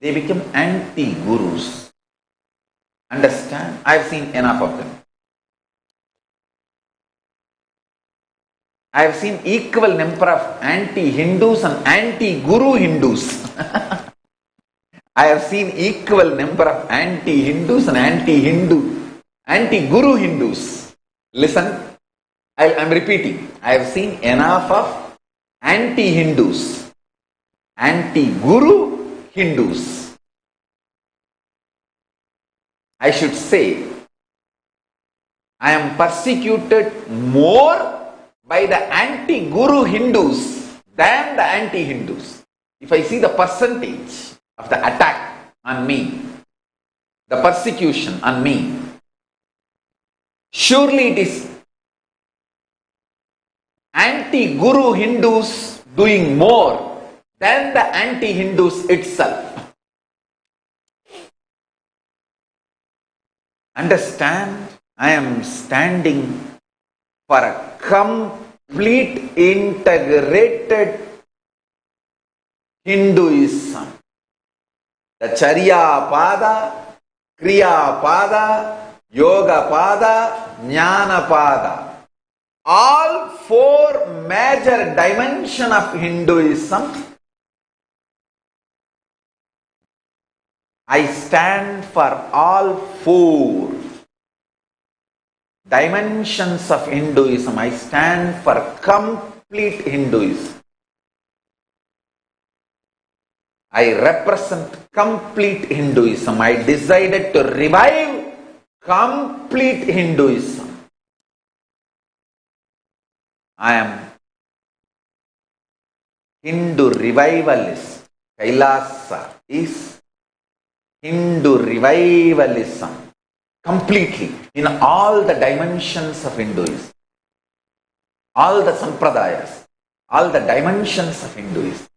they become anti-gurus. Understand? I have seen enough of them. I have seen equal number of anti-Hindus and anti-Guru Hindus. I have seen equal number of anti-Hindus and anti-Hindu anti-Guru Hindus. Listen, I'm repeating. I have seen enough of anti-Hindus, anti-Guru Hindus. I should say, I am persecuted more by the anti-Guru Hindus than the anti-Hindus. If I see the percentage of the attack on me, the persecution on me, surely it is anti-Guru Hindus doing more than the anti-Hindus itself. Understand, I am standing for a complete integrated Hinduism. The charyapada, kriyapada, yogapada, jnanapada. All four major dimensions of Hinduism, I stand for all four dimensions of Hinduism. I stand for complete Hinduism. I represent complete Hinduism. I decided to revive complete Hinduism. I am Hindu revivalist. Kailasa is Hindu revivalism completely in all the dimensions of Hinduism, all the sampradayas, all the dimensions of Hinduism.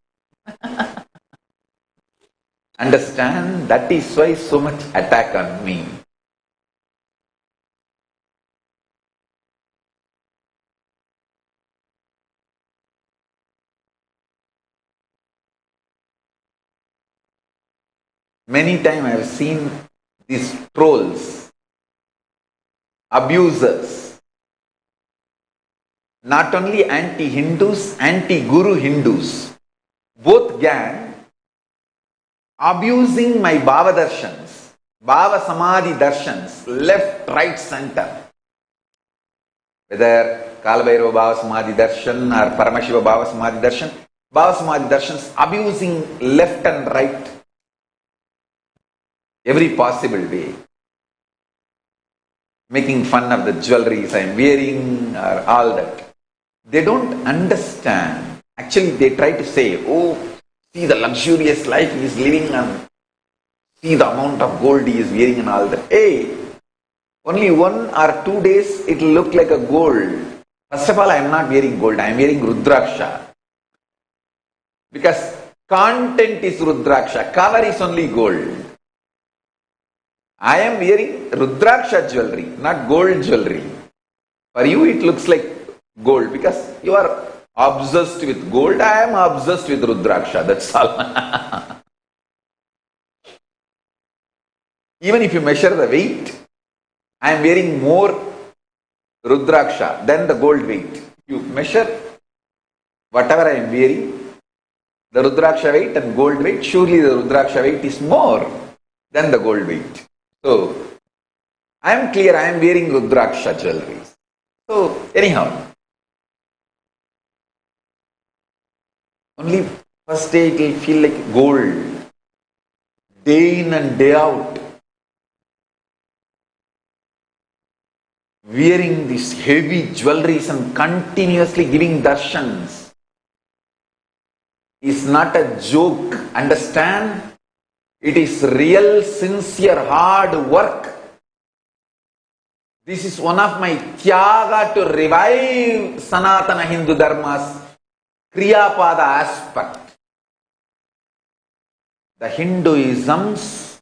Understand? That is why so much attack on me. Many times I have seen these trolls, abusers, not only anti-Hindus, anti-Guru Hindus, both gang, abusing my Bhava Darshans, Bhava Samadhi Darshans, left, right, center. Whether Kalabhairava Bhava Samadhi Darshan or Paramashiva Bhava Samadhi Darshan, Bhava Samadhi Darshans abusing left and right, every possible way. Making fun of the jewelries I am wearing or all that. They don't understand. Actually, they try to say, oh, see the luxurious life he is living and see the amount of gold he is wearing and all that. Hey, only 1 or 2 days it will look like a gold. First of all, I am not wearing gold. I am wearing Rudraksha. Because content is Rudraksha. Cover is only gold. I am wearing Rudraksha jewelry, not gold jewelry. For you it looks like gold because you are obsessed with gold. I am obsessed with Rudraksha, that's all. Even if you measure the weight, I am wearing more Rudraksha than the gold weight. You measure whatever I am wearing, the Rudraksha weight and gold weight, surely the Rudraksha weight is more than the gold weight. So, I am clear, I am wearing Rudraksha jewelry. So, anyhow, only first day it will feel like gold, day in and day out. Wearing these heavy jewelries and continuously giving darshans is not a joke, understand? It is real, sincere, hard work. This is one of my tyaga to revive Sanatana Hindu Dharma's kriyapada aspect. The Hinduism's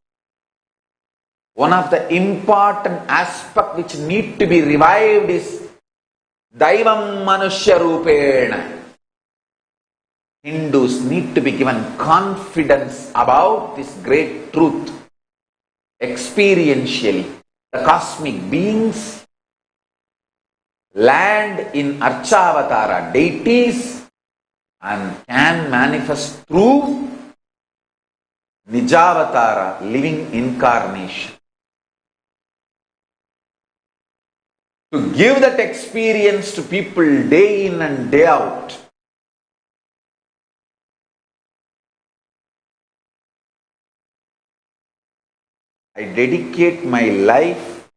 one of the important aspect which need to be revived is Daivam Manushya Rupena. Hindus need to be given confidence about this great truth experientially. The cosmic beings land in Archavatara deities and can manifest through Nijavatara living incarnation. to give that experience to people day in and day out. I dedicate my life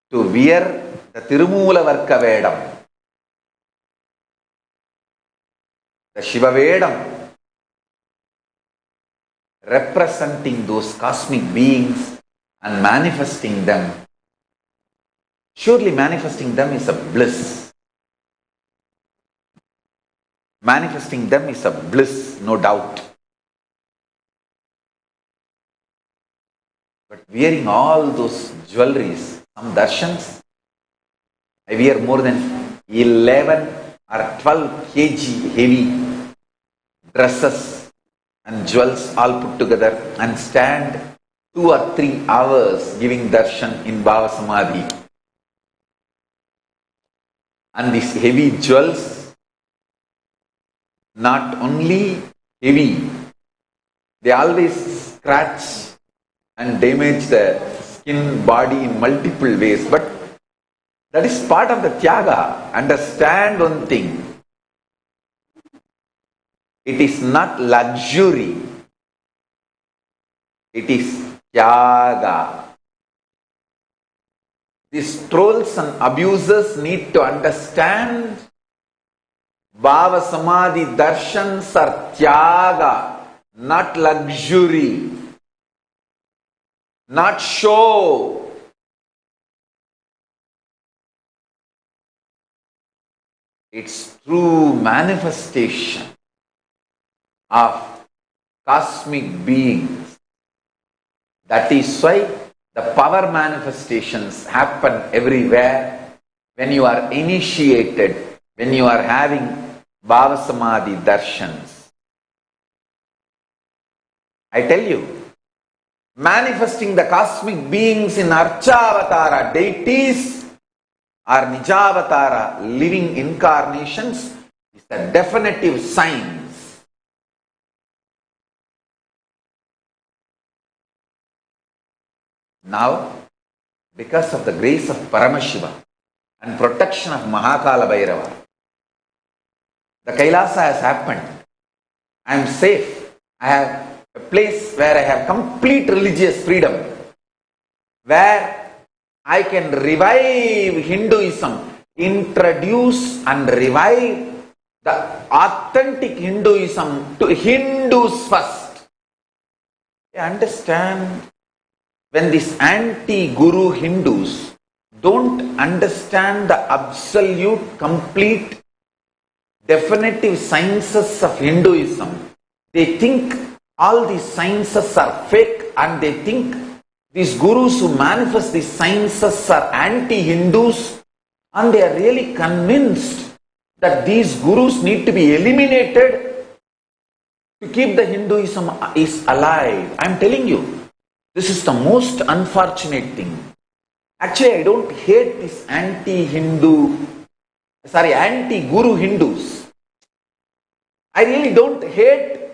to wear the Tirumoola Vedam, the Shiva Vedam, representing those cosmic beings and manifesting them. Surely manifesting them is a bliss. Manifesting them is a bliss, no doubt. But wearing all those jewelries, some darshans, I wear more than 11 or 12 kg heavy dresses and jewels all put together and stand 2 or 3 hours giving darshan in Bhava Samadhi. And these heavy jewels, not only heavy, they always scratch and damage the skin, body in multiple ways. But that is part of the Tyaga. Understand one thing. It is not luxury. It is Tyaga. These trolls and abusers need to understand Bhava Samadhi darshans are Tyaga, not luxury, not show. It's true manifestation of cosmic beings. That is why the power manifestations happen everywhere when you are initiated, when you are having Bhava Samadhi darshans. I tell you, manifesting the cosmic beings in Archavatara deities or Nijavatara living incarnations is a definitive science. Now, because of the grace of Paramashivam and protection of Mahakala Bhairava, the Kailasa has happened. I am safe. I have a place where I have complete religious freedom, where I can revive Hinduism, introduce and revive the authentic Hinduism to Hindus first. You understand? When these anti-Guru Hindus don't understand the absolute, complete, definitive sciences of Hinduism, they think all these sciences are fake, and they think these gurus who manifest these sciences are anti-Hindus, and they are really convinced that these gurus need to be eliminated to keep the Hinduism is alive. I am telling you, this is the most unfortunate thing. Actually, I don't hate these anti-Guru Hindus. I really don't hate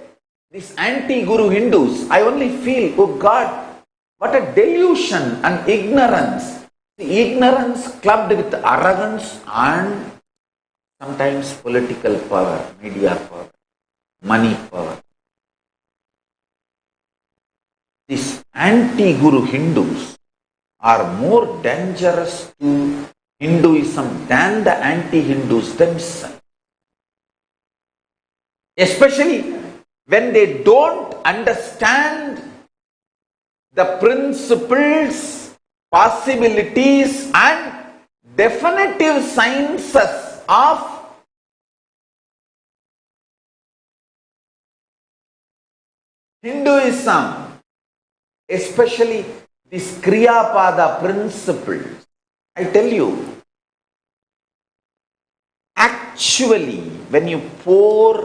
these anti-Guru Hindus. I only feel, oh God, what a delusion and ignorance. The ignorance clubbed with arrogance and sometimes political power, media power, money power. These anti-Guru Hindus are more dangerous to Hinduism than the anti-Hindus themselves. Especially when they don't understand the principles, possibilities and definitive sciences of Hinduism. Especially this Kriyapada principles. I tell you, actually when you pour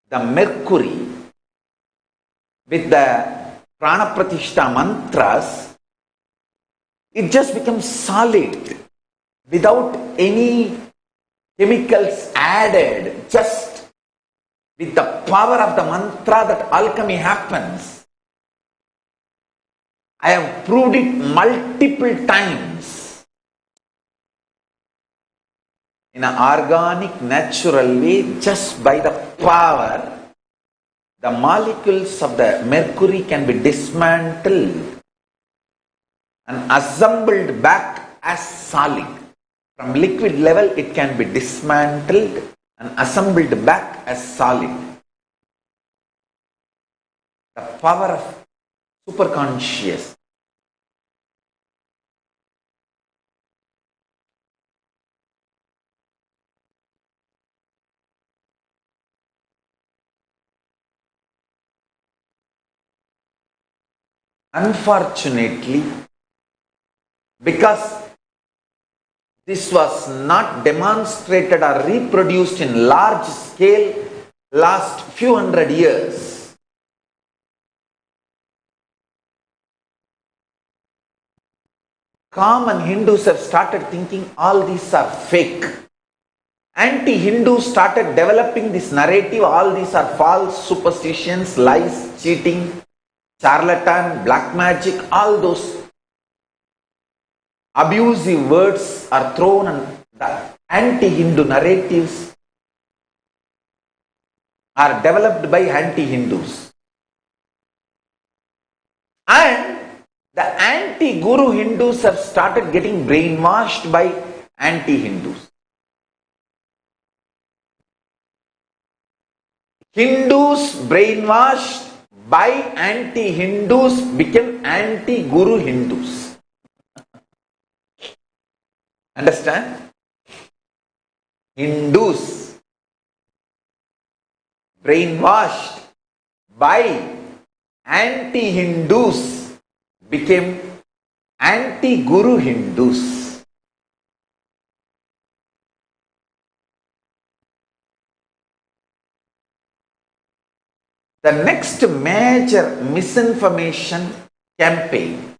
the mercury with the Prana Pratishta mantras, it just becomes solid without any chemicals added, just with the power of the mantra that alchemy happens. I have proved it multiple times. In an organic, natural way, just by the power, the molecules of the mercury can be dismantled and assembled back as solid. From liquid level, it can be dismantled and assembled back as solid. The power of superconscious. Unfortunately, because this was not demonstrated or reproduced in large scale last few hundred years, common Hindus have started thinking all these are fake. Anti-Hindus started developing this narrative, all these are false, superstitions, lies, cheating, charlatan, black magic, all those abusive words are thrown, and the anti-Hindu narratives are developed by anti-Hindus. And the anti-Guru Hindus have started getting brainwashed by anti-Hindus. Hindus brainwashed by anti-Hindus became anti-Guru Hindus. Understand? Hindus brainwashed by anti-Hindus became anti-Guru Hindus. The next major misinformation campaign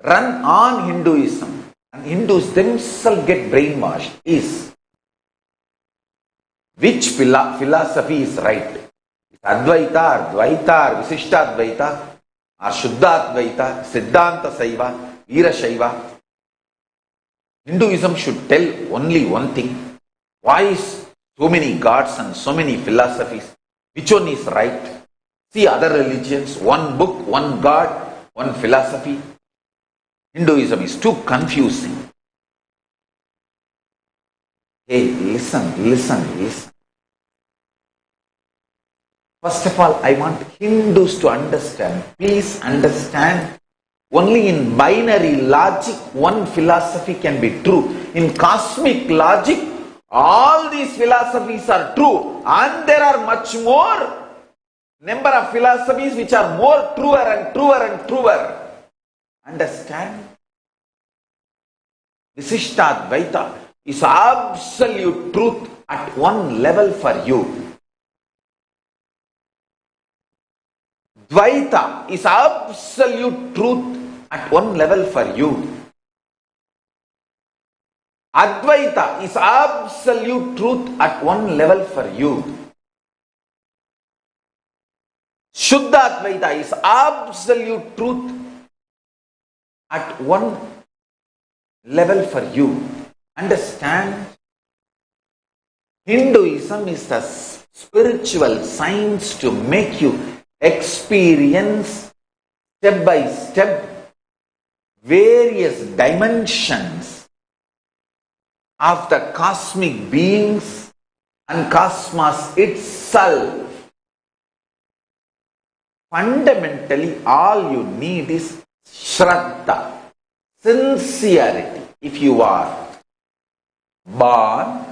run on Hinduism, and Hindus themselves get brainwashed, is which philosophy is right? Is Advaita, or Dvaita, or Visishtadvaita, or Shuddhadvaita, Siddhanta Saiva, Veera Shaiva? Hinduism should tell only one thing. Why is so many gods and so many philosophies? Which one is right? See other religions, one book, one God, one philosophy. Hinduism is too confusing. Hey, listen. First of all, I want Hindus to understand. Please understand. Only in binary logic, one philosophy can be true. In cosmic logic, all these philosophies are true. And there are much more number of philosophies which are more truer and truer and truer. Understand? Visishtadvaita is absolute truth at one level for you. Dvaita is absolute truth at one level for you. Advaita is absolute truth at one level for you. Shuddhadvaita is absolute truth at one level for you. Understand? Hinduism is the spiritual science to make you experience step by step various dimensions of the cosmic beings and cosmos itself. Fundamentally, all you need is Shraddha, sincerity. If you are born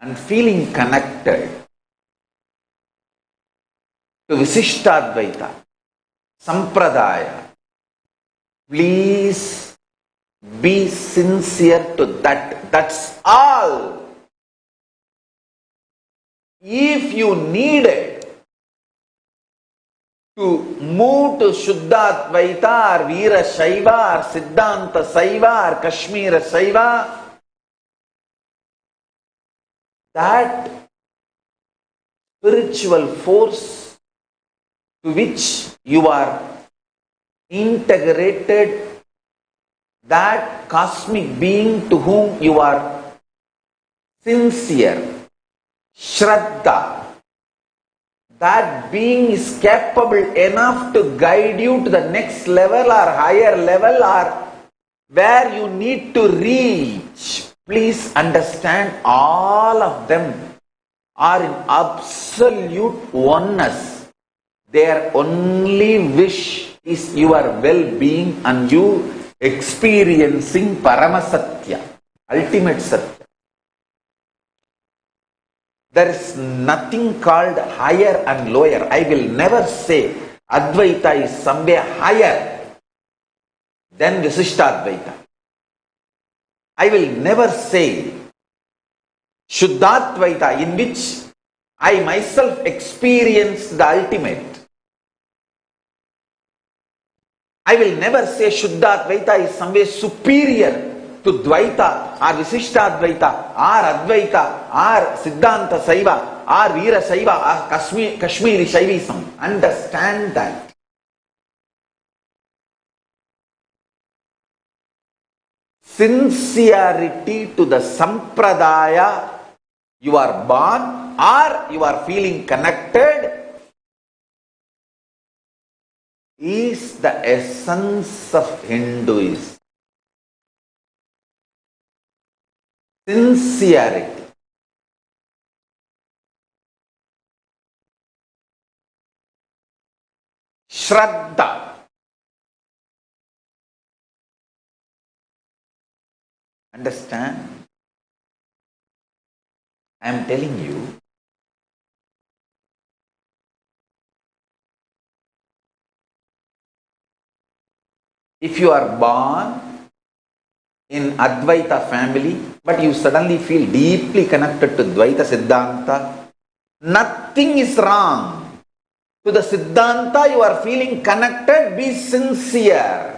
and feeling connected to Visishtadvaita, Sampradaya, please be sincere to that. That's all. If you needed to move to Shuddhadvaita or Veera Shaiva or Siddhanta Saiva or Kashmira Saiva, that spiritual force to which you are integrated that cosmic being to whom you are sincere, Shraddha, that being is capable enough to guide you to the next level or higher level or where you need to reach. Please understand, all of them are in absolute oneness. Their only wish is your well-being and you experiencing Paramasatya, ultimate Satya. There is nothing called higher and lower. I will never say Advaita is somewhere higher than Visishtadvaita. I will never say Shuddhadvaita, in which I myself experience the ultimate. I will never say Shuddhadvaita is somewhere superior to Dvaita or Visishtadvaita or Advaita or Siddhanta Saiva or Veera Saiva or Kashmiri Shaivism. Understand that. Sincerity to the Sampradaya you are born or you are feeling connected is the essence of Hinduism. Sincerity. Shraddha. Understand? I am telling you, if you are born in Advaita family, but you suddenly feel deeply connected to Dvaita Siddhanta, nothing is wrong. To the Siddhanta you are feeling connected, be sincere.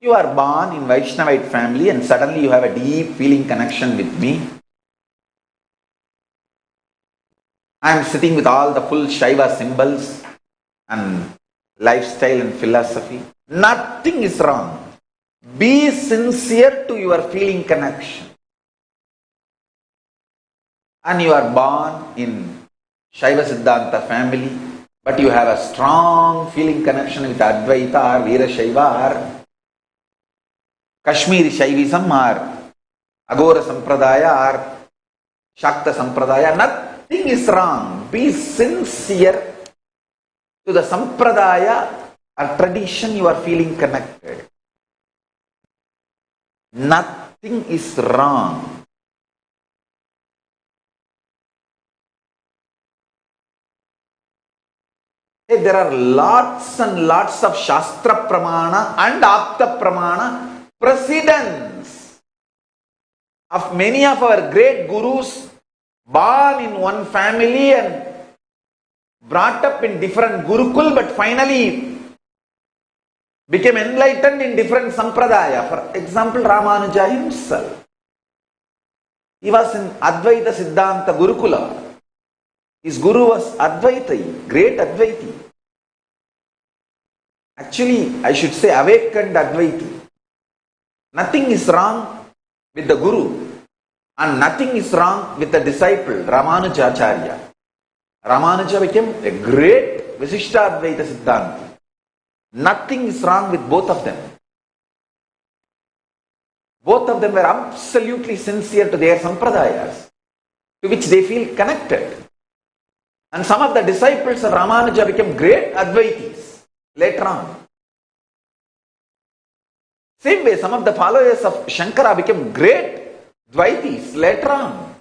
You are born in Vaishnavite family and suddenly you have a deep feeling connection with me. I am sitting with all the full Shaiva symbols and lifestyle and philosophy. Nothing is wrong. Be sincere to your feeling connection. And you are born in Shaiva Siddhanta family, but you have a strong feeling connection with Advaita or Veera Shaiva or Kashmiri Shaivism or Agora Sampradaya or Shakta Sampradaya. Nothing is wrong. Be sincere to the Sampradaya or tradition you are feeling connected. Nothing is wrong. There are lots and lots of Shastra Pramana and Apta Pramana precedents of many of our great gurus born in one family and brought up in different Gurukul, but finally became enlightened in different Sampradaya. For example, Ramanuja himself. He was in Advaita Siddhanta Gurukula. His guru was Advaita, great Advaiti. Actually, I should say awakened Advaiti. Nothing is wrong with the guru and nothing is wrong with the disciple, Ramanuja Acharya. Ramanuja became a great Visishtadvaita Siddhanti. Nothing is wrong with both of them. Both of them were absolutely sincere to their sampradayas, to which they feel connected. And some of the disciples of Ramanuja became great Advaitis later on. Same way, some of the followers of Shankara became great Dvaitis later on.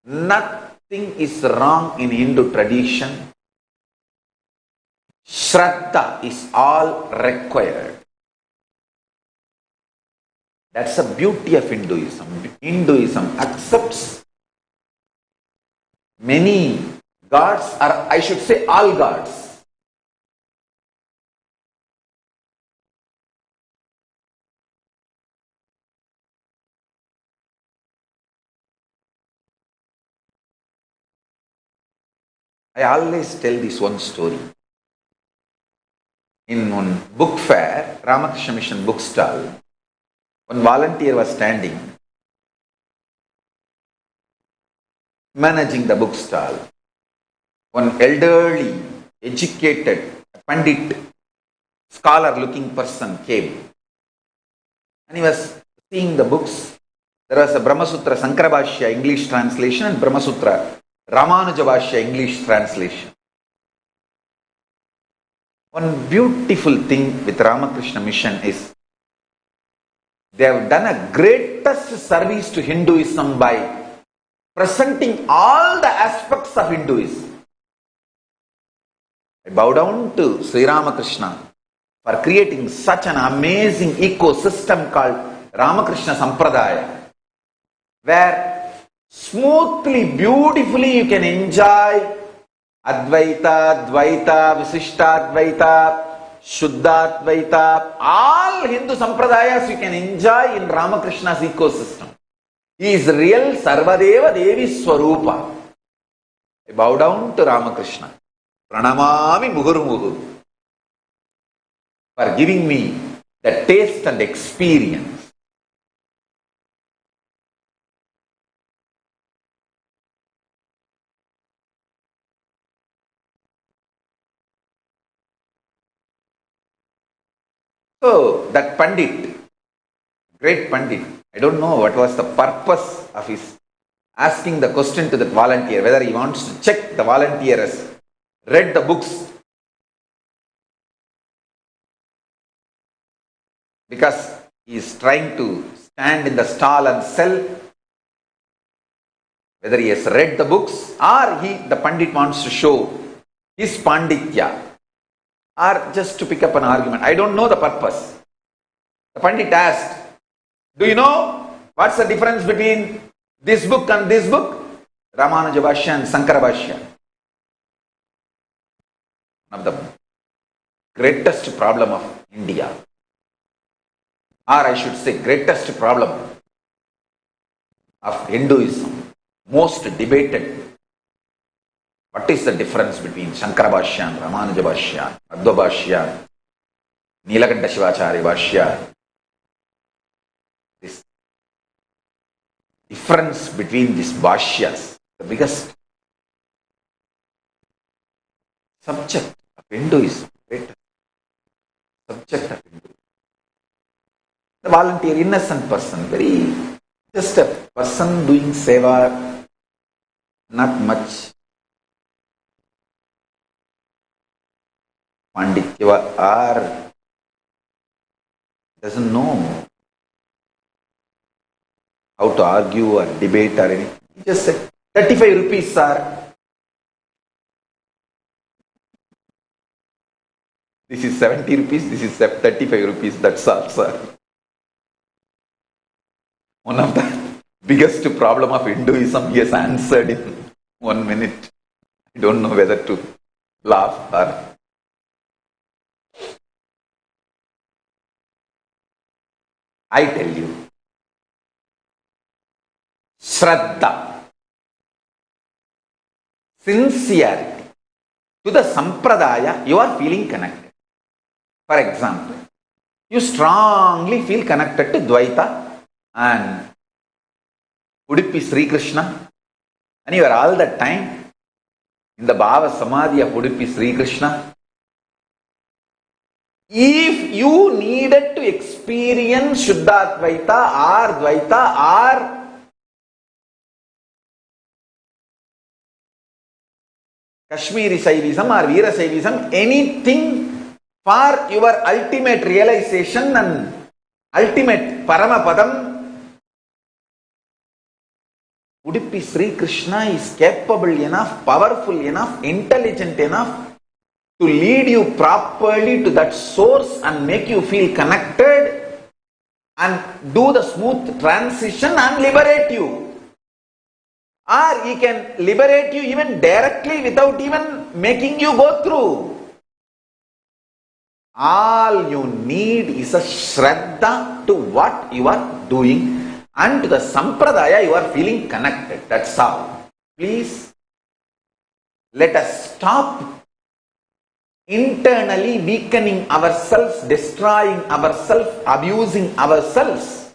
Nothing is wrong in Hindu tradition. Shraddha is all required. That's the beauty of Hinduism. Hinduism accepts many gods, or I should say all gods. I always tell this one story. in one book fair, Ramakrishna Mission book stall, one volunteer was standing, managing the book stall. One elderly, educated, pandit, scholar-looking person came, and he was seeing the books. There was a Brahmasutra Sankarabhashya English translation and Brahmasutra Ramanujabhashya English translation. One beautiful thing with Ramakrishna Mission is they have done a greatest service to Hinduism by presenting all the aspects of Hinduism. I bow down to Sri Ramakrishna for creating such an amazing ecosystem called Ramakrishna Sampradaya, where smoothly, beautifully you can enjoy Advaita, Dvaita, Visishtadvaita, Shuddhadvaita, all Hindu Sampradayas you can enjoy in Ramakrishna's ecosystem. He is real Sarvadeva Devi Swarupa. I bow down to Ramakrishna. Pranamami Muhurmuhu for giving me the taste and experience. So that Pandit, great Pandit, I don't know what was the purpose of his asking the question to that volunteer, whether he wants to check the volunteer has read the books, because he is trying to stand in the stall and sell, whether he has read the books or the Pandit wants to show his Panditya, or just to pick up an argument. I don't know the purpose. The Pandit asked, do you know what's the difference between this book and this book? Ramanujabhashya and Sankarabhashya. One of the greatest problem of India, or I should say greatest problem of Hinduism, most debated. What is the difference between Shankarabhashya and Ramanujabhashya, Madhvabhashya, Nilakanta Shivacharya Bhashya? This difference between these Bhashyas, the biggest subject of Hinduism, greatest subject of Hinduism. The volunteer, innocent person, just a person doing seva, not much Panditya or doesn't know how to argue or debate or anything. He just said, 35 rupees, sir. This is 70 rupees, this is 35 rupees, that's all, sir. One of the biggest problem of Hinduism he has answered in 1 minute. I don't know whether to laugh or... I tell you, Shraddha, sincerity to the Sampradaya, you are feeling connected. For example, you strongly feel connected to Dvaita and Udupi Sri Krishna, and you are all the time in the Bhava Samadhi of Udupi Sri Krishna. If you needed to experience Shuddhadvaita or Dvaita or Kashmiri Saivism or Veera Saivism, anything for your ultimate realization and ultimate Paramapadam, Udupi Sri Krishna is capable enough, powerful enough, intelligent enough to lead you properly to that source and make you feel connected and do the smooth transition and liberate you. Or he can liberate you even directly without even making you go through. All you need is a Shraddha to what you are doing and to the Sampradaya you are feeling connected. That's all. Please, let us stop internally weakening ourselves, destroying ourselves, abusing ourselves.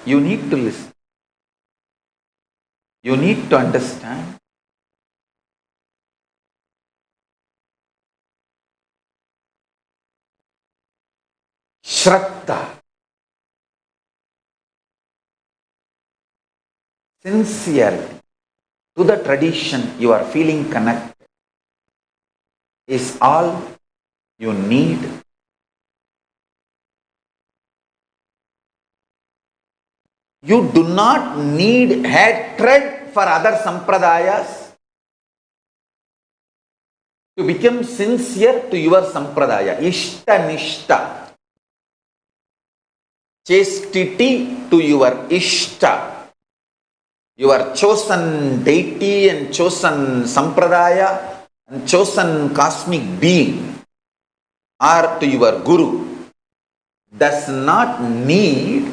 You need to listen. You need to understand. Shraddha, sincerity to the tradition you are feeling connected is all you need. You do not need hatred for other sampradayas to become sincere to your sampradaya. Ishta nishta. Chastity to your ishta. Your chosen deity and chosen sampradaya and chosen cosmic being, or to your guru, does not need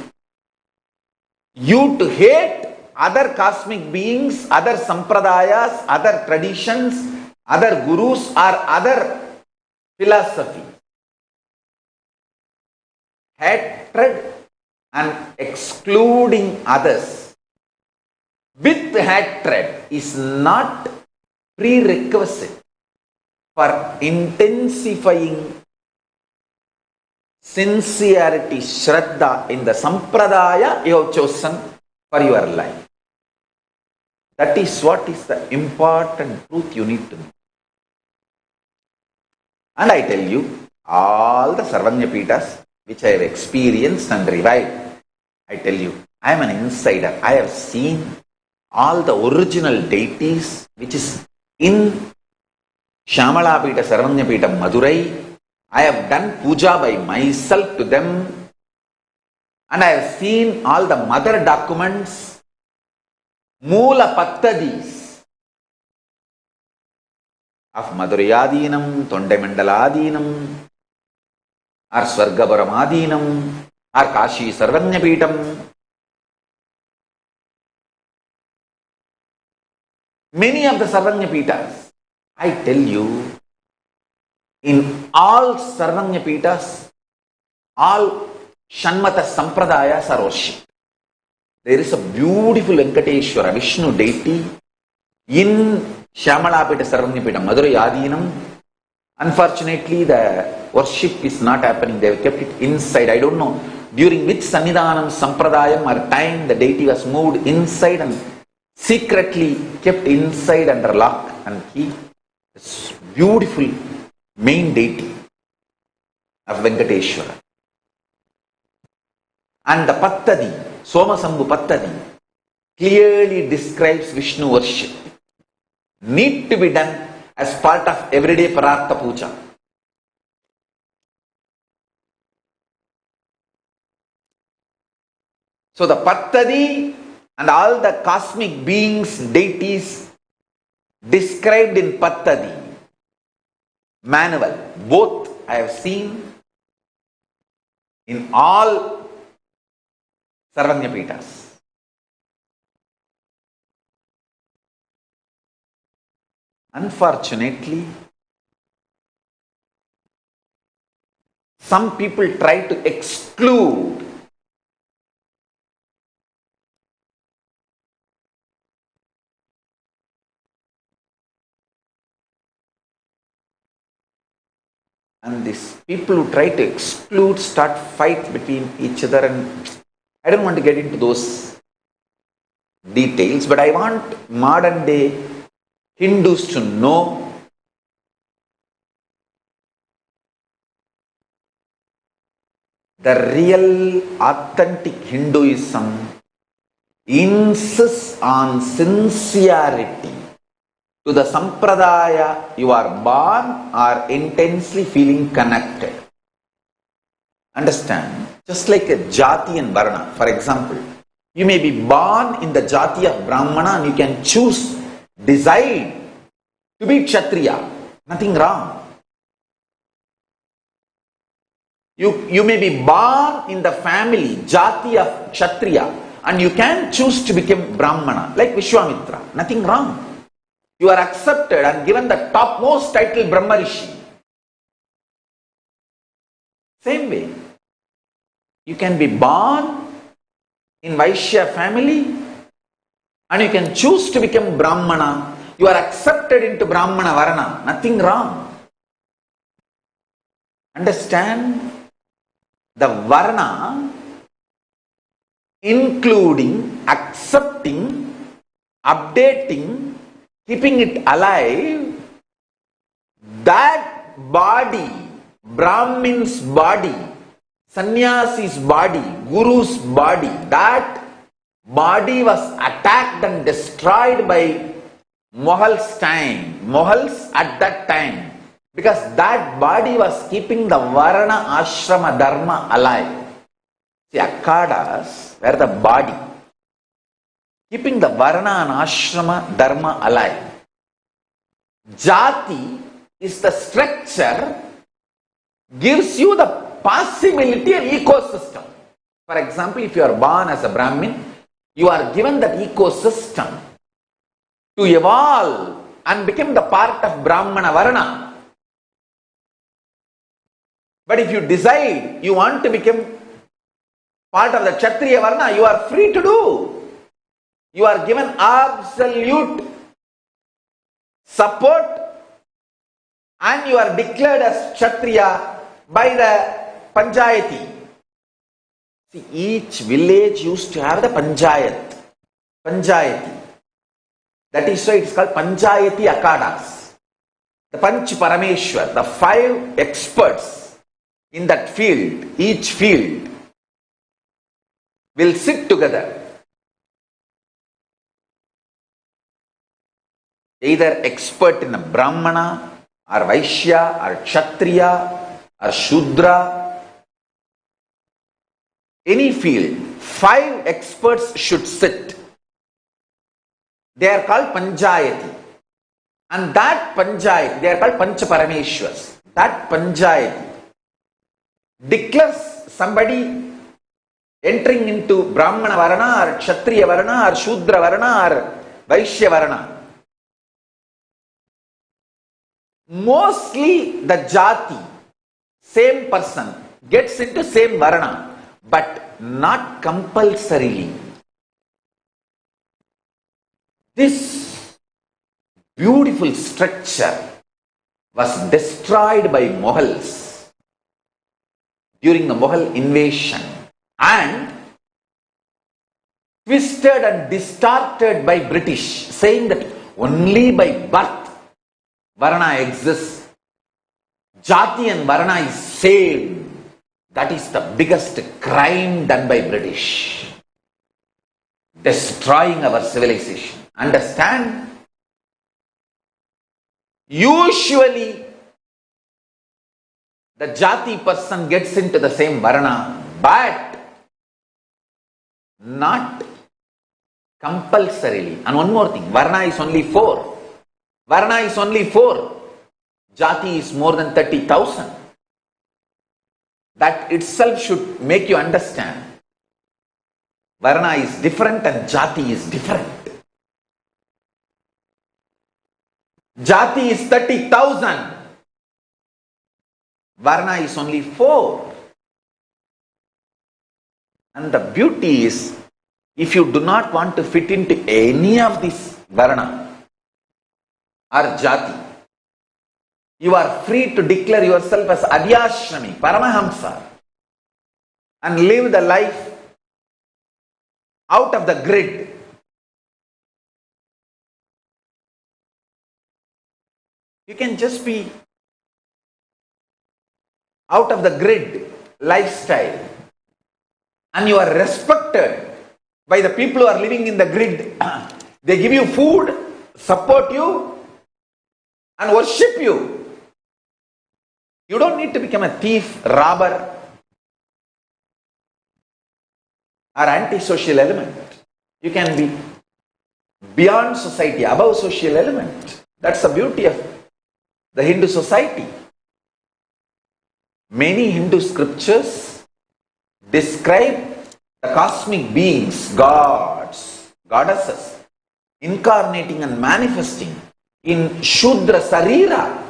you to hate other cosmic beings, other sampradayas, other traditions, other gurus, or other philosophy. Hatred and excluding others with hatred is not prerequisite for intensifying sincerity, shraddha in the sampradaya you have chosen for your life. That is what is the important truth you need to know. And I tell you, all the Sarvanyapitas which I have experienced and revived, I tell you, I am an insider. I have seen all the original deities which is in Shyamalapita, Sarvanyapita, Madurai. I have done puja by myself to them, and I have seen all the mother documents, Moola Pattadis of Madurayadinam, Tondaimandaladinam, or Swargabaramadinam, or Kashi Sarvanyapitam. Many of the Sarvanyapitas, I tell you, in all Sarvanyapitas, all Shanmata Sampradayas are worshipped. There is a beautiful Venkateshwara, Vishnu deity in Shyamalapita Sarvanyapita, Madurai Adinam. Unfortunately, the worship is not happening. They have kept it inside. I don't know during which Sannidhanam Sampradayam or time the deity was moved inside and secretly kept inside under lock and key. It's beautiful main deity of Venkateshwara. And the Pattadi, Somasambhu Pattadi, clearly describes Vishnu worship. Need to be done as part of everyday Parartha Puja. So the Pattadi and all the cosmic beings, deities described in Pattadi manual, both I have seen in all Sarvanyapitas. Unfortunately, some people try to exclude and these people who try to exclude start fight between each other, and I don't want to get into those details, but I want modern day Hindus to know the real authentic Hinduism insists on sincerity to the sampradaya you are born are intensely feeling connected. Understand? Just like a jati and varna. For example, you may be born in the jati of Brahmana and you can choose, decide to be Kshatriya. Nothing wrong. You may be born in the family, jati of Kshatriya, and you can choose to become Brahmana, like Vishwamitra. Nothing wrong. You are accepted and given the topmost title Brahmarishi. Same way, you can be born in Vaishya family and you can choose to become Brahmana. You are accepted into Brahmana Varna. Nothing wrong. Understand? The Varna, including, accepting, updating, keeping it alive, that body, Brahmin's body, Sannyasi's body, Guru's body, that body was attacked and destroyed by Mughals at that time, because that body was keeping the Varna Ashrama Dharma alive. See, Akkadas were the body, keeping the Varna and Ashrama Dharma alive. Jati is the structure, gives you the possibility of ecosystem. For example, if you are born as a Brahmin, you are given that ecosystem to evolve and become the part of Brahmana Varna. But if you decide you want to become part of the Kshatriya Varna, you are free to do. You are given absolute support and you are declared as Kshatriya by the Panchayati. See, each village used to have the Panchayati. That is why it is called Panchayati Akkadas. The Panch Parameshwar, the 5 experts in that field, each field, will sit together. Either expert in a Brahmana, or Vaishya, or Kshatriya, or Shudra, any field, 5 experts should sit. They are called Panchayati. And that Panchayati, they are called Pancha Parameshwars. That Panchayati declares somebody entering into Brahmana Varna, or Kshatriya Varna, or Shudra Varna, or Vaishya Varna. Mostly the jati, same person, gets into same Varna, but not compulsorily. This beautiful structure was destroyed by Mughals during the Mughal invasion and twisted and distorted by British, saying that only by birth Varna exists. Jati and Varna is same. That is the biggest crime done by British. Destroying our civilization. Understand? Usually, the Jati person gets into the same Varna, but not compulsorily. And one more thing, Varna is only 4. Varna is only 4. Jati is more than 30,000. That itself should make you understand. Varna is different and Jati is different. Jati is 30,000. Varna is only 4. And the beauty is, if you do not want to fit into any of these Varna or Jati, you are free to declare yourself as Adhyashrami, Paramahamsa, and live the life out of the grid. You can just be out of the grid lifestyle and you are respected by the people who are living in the grid. They give you food, support you, and worship you. You don't need to become a thief, robber, or antisocial element. You can be beyond society, above social element. That's the beauty of the Hindu society. Many Hindu scriptures describe the cosmic beings, gods, goddesses, incarnating and manifesting in Shudra Sarira.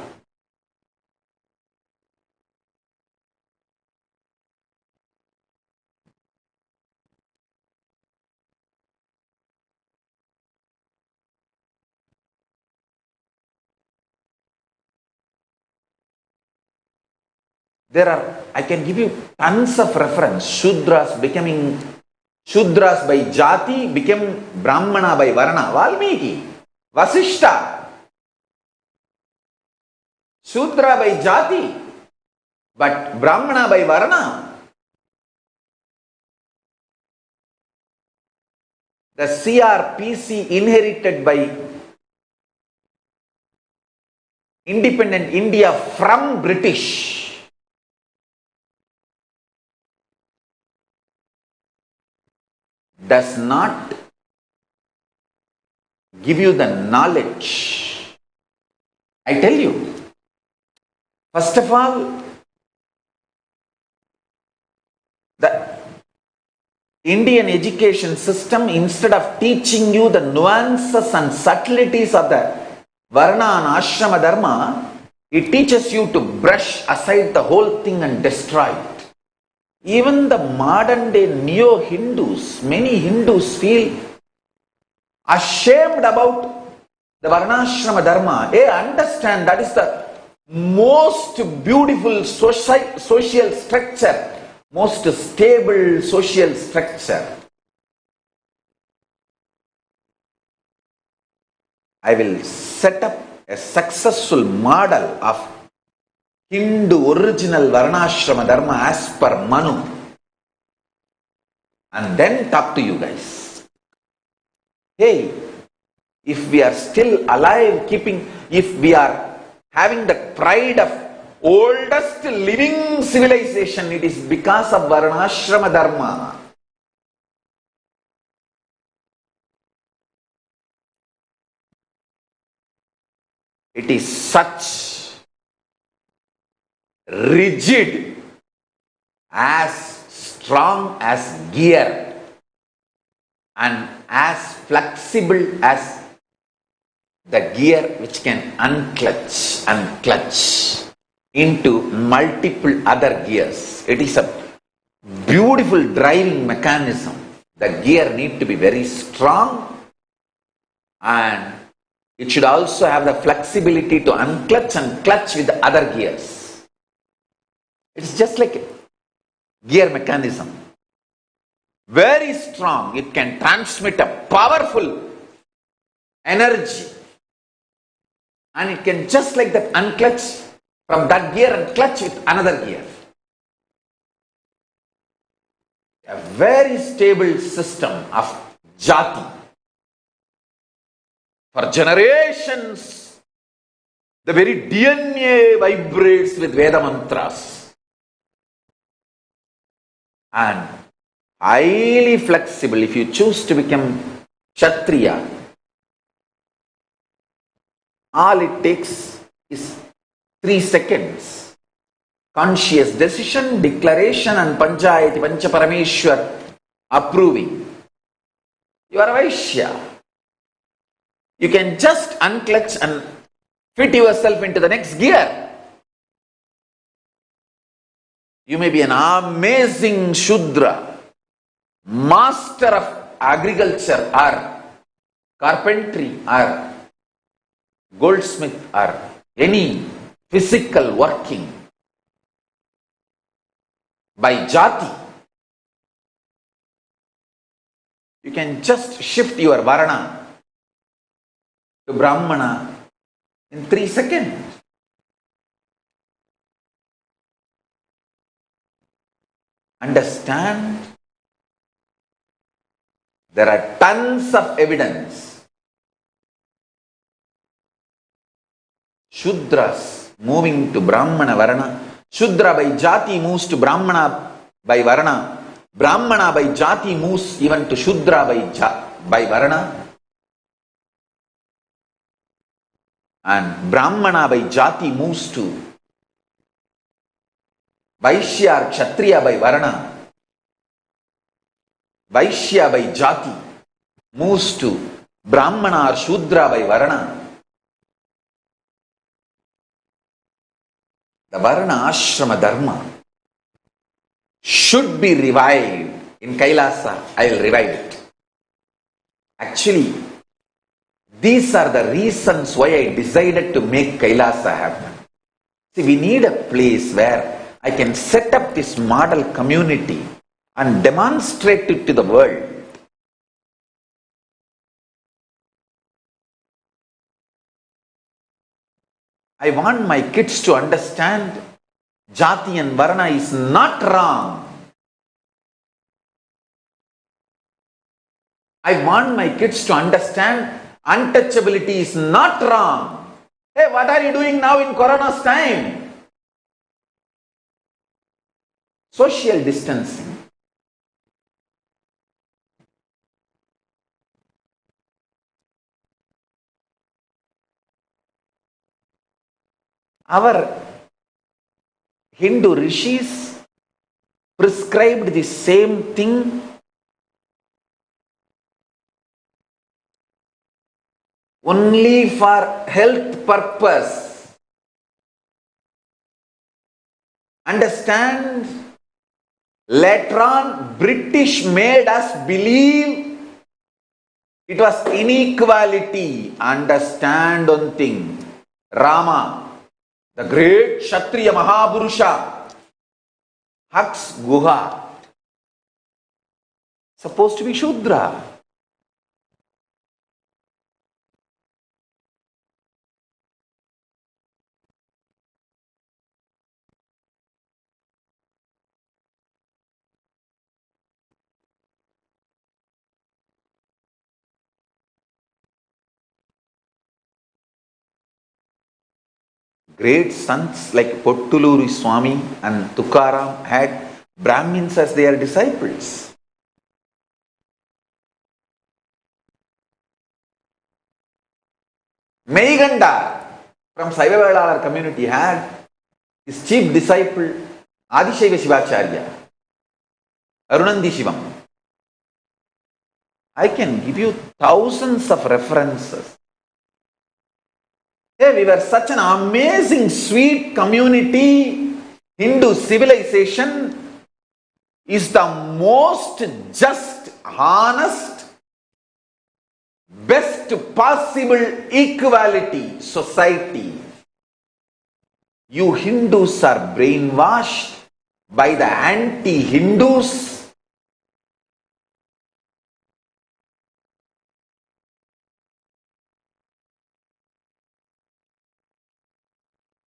I can give you tons of reference. Shudras by Jati became Brahmana by Varna. Valmiki, Vasishta. Shudra by Jati, but Brahmana by Varna. The CRPC inherited by independent India from British does not give you the knowledge. I tell you, first of all, the Indian education system, instead of teaching you the nuances and subtleties of the Varna and Ashrama Dharma, it teaches you to brush aside the whole thing and destroy it. Even the modern day neo-Hindus, many Hindus feel ashamed about the Varnashrama Dharma. They understand that is the most beautiful social structure, most stable social structure. I will set up a successful model of Hindu original Varnashrama Dharma as per Manu, and then talk to you guys. Hey, if we are still alive, if we are having the pride of oldest living civilization, it is because of Varnashrama Dharma. It is such rigid, as strong as gear, and as flexible as the gear which can unclutch and clutch into multiple other gears. It is a beautiful driving mechanism. The gear need to be very strong, and it should also have the flexibility to unclutch and clutch with the other gears. It's just like a gear mechanism. Very strong. It can transmit a powerful energy. And it can just like that unclutch from that gear and clutch with another gear. A very stable system of jati. For generations, the very DNA vibrates with Veda mantras. And highly flexible. If you choose to become Kshatriya, all it takes is 3 seconds. Conscious decision, declaration, and Panchayati Pancha Parameshwar approving. You are a Vaishya. You can just unclutch and fit yourself into the next gear. You may be an amazing Shudra, master of agriculture or carpentry or goldsmith or any physical working by jati. You can just shift your varna to Brahmana in 3 seconds. Understand? There are tons of evidence Shudras moving to Brahmana Varana. Shudra by Jati moves to Brahmana by Varana. Brahmana by Jati moves even to Shudra by Varana. And Brahmana by Jati moves to Vaishya or Kshatriya by Varana. Vaishya by Jati moves to Brahmana or Shudra by Varana. The Varna Ashrama Dharma should be revived in Kailasa. I will revive it. Actually, these are the reasons why I decided to make Kailasa happen. See, we need a place where I can set up this model community and demonstrate it to the world. I want my kids to understand Jati and Varna is not wrong. I want my kids to understand untouchability is not wrong. Hey, what are you doing now in Corona's time? Social distancing. Our Hindu rishis prescribed the same thing only for health purpose. Understand? Later on, British made us believe it was inequality. Understand one thing. Rama, the great Kshatriya Mahaburusha, hugs Guha, supposed to be Shudra. Great sons like Pottuluri Swami and Tukaram had Brahmins as their disciples. Meigandar from Saivavelalar community had his chief disciple Adishaiva Shivacharya, Arunandi Shivam. I can give you thousands of references. Hey, we were such an amazing, sweet community. Hindu civilization is the most just, honest, best possible equality society. You Hindus are brainwashed by the anti-Hindus.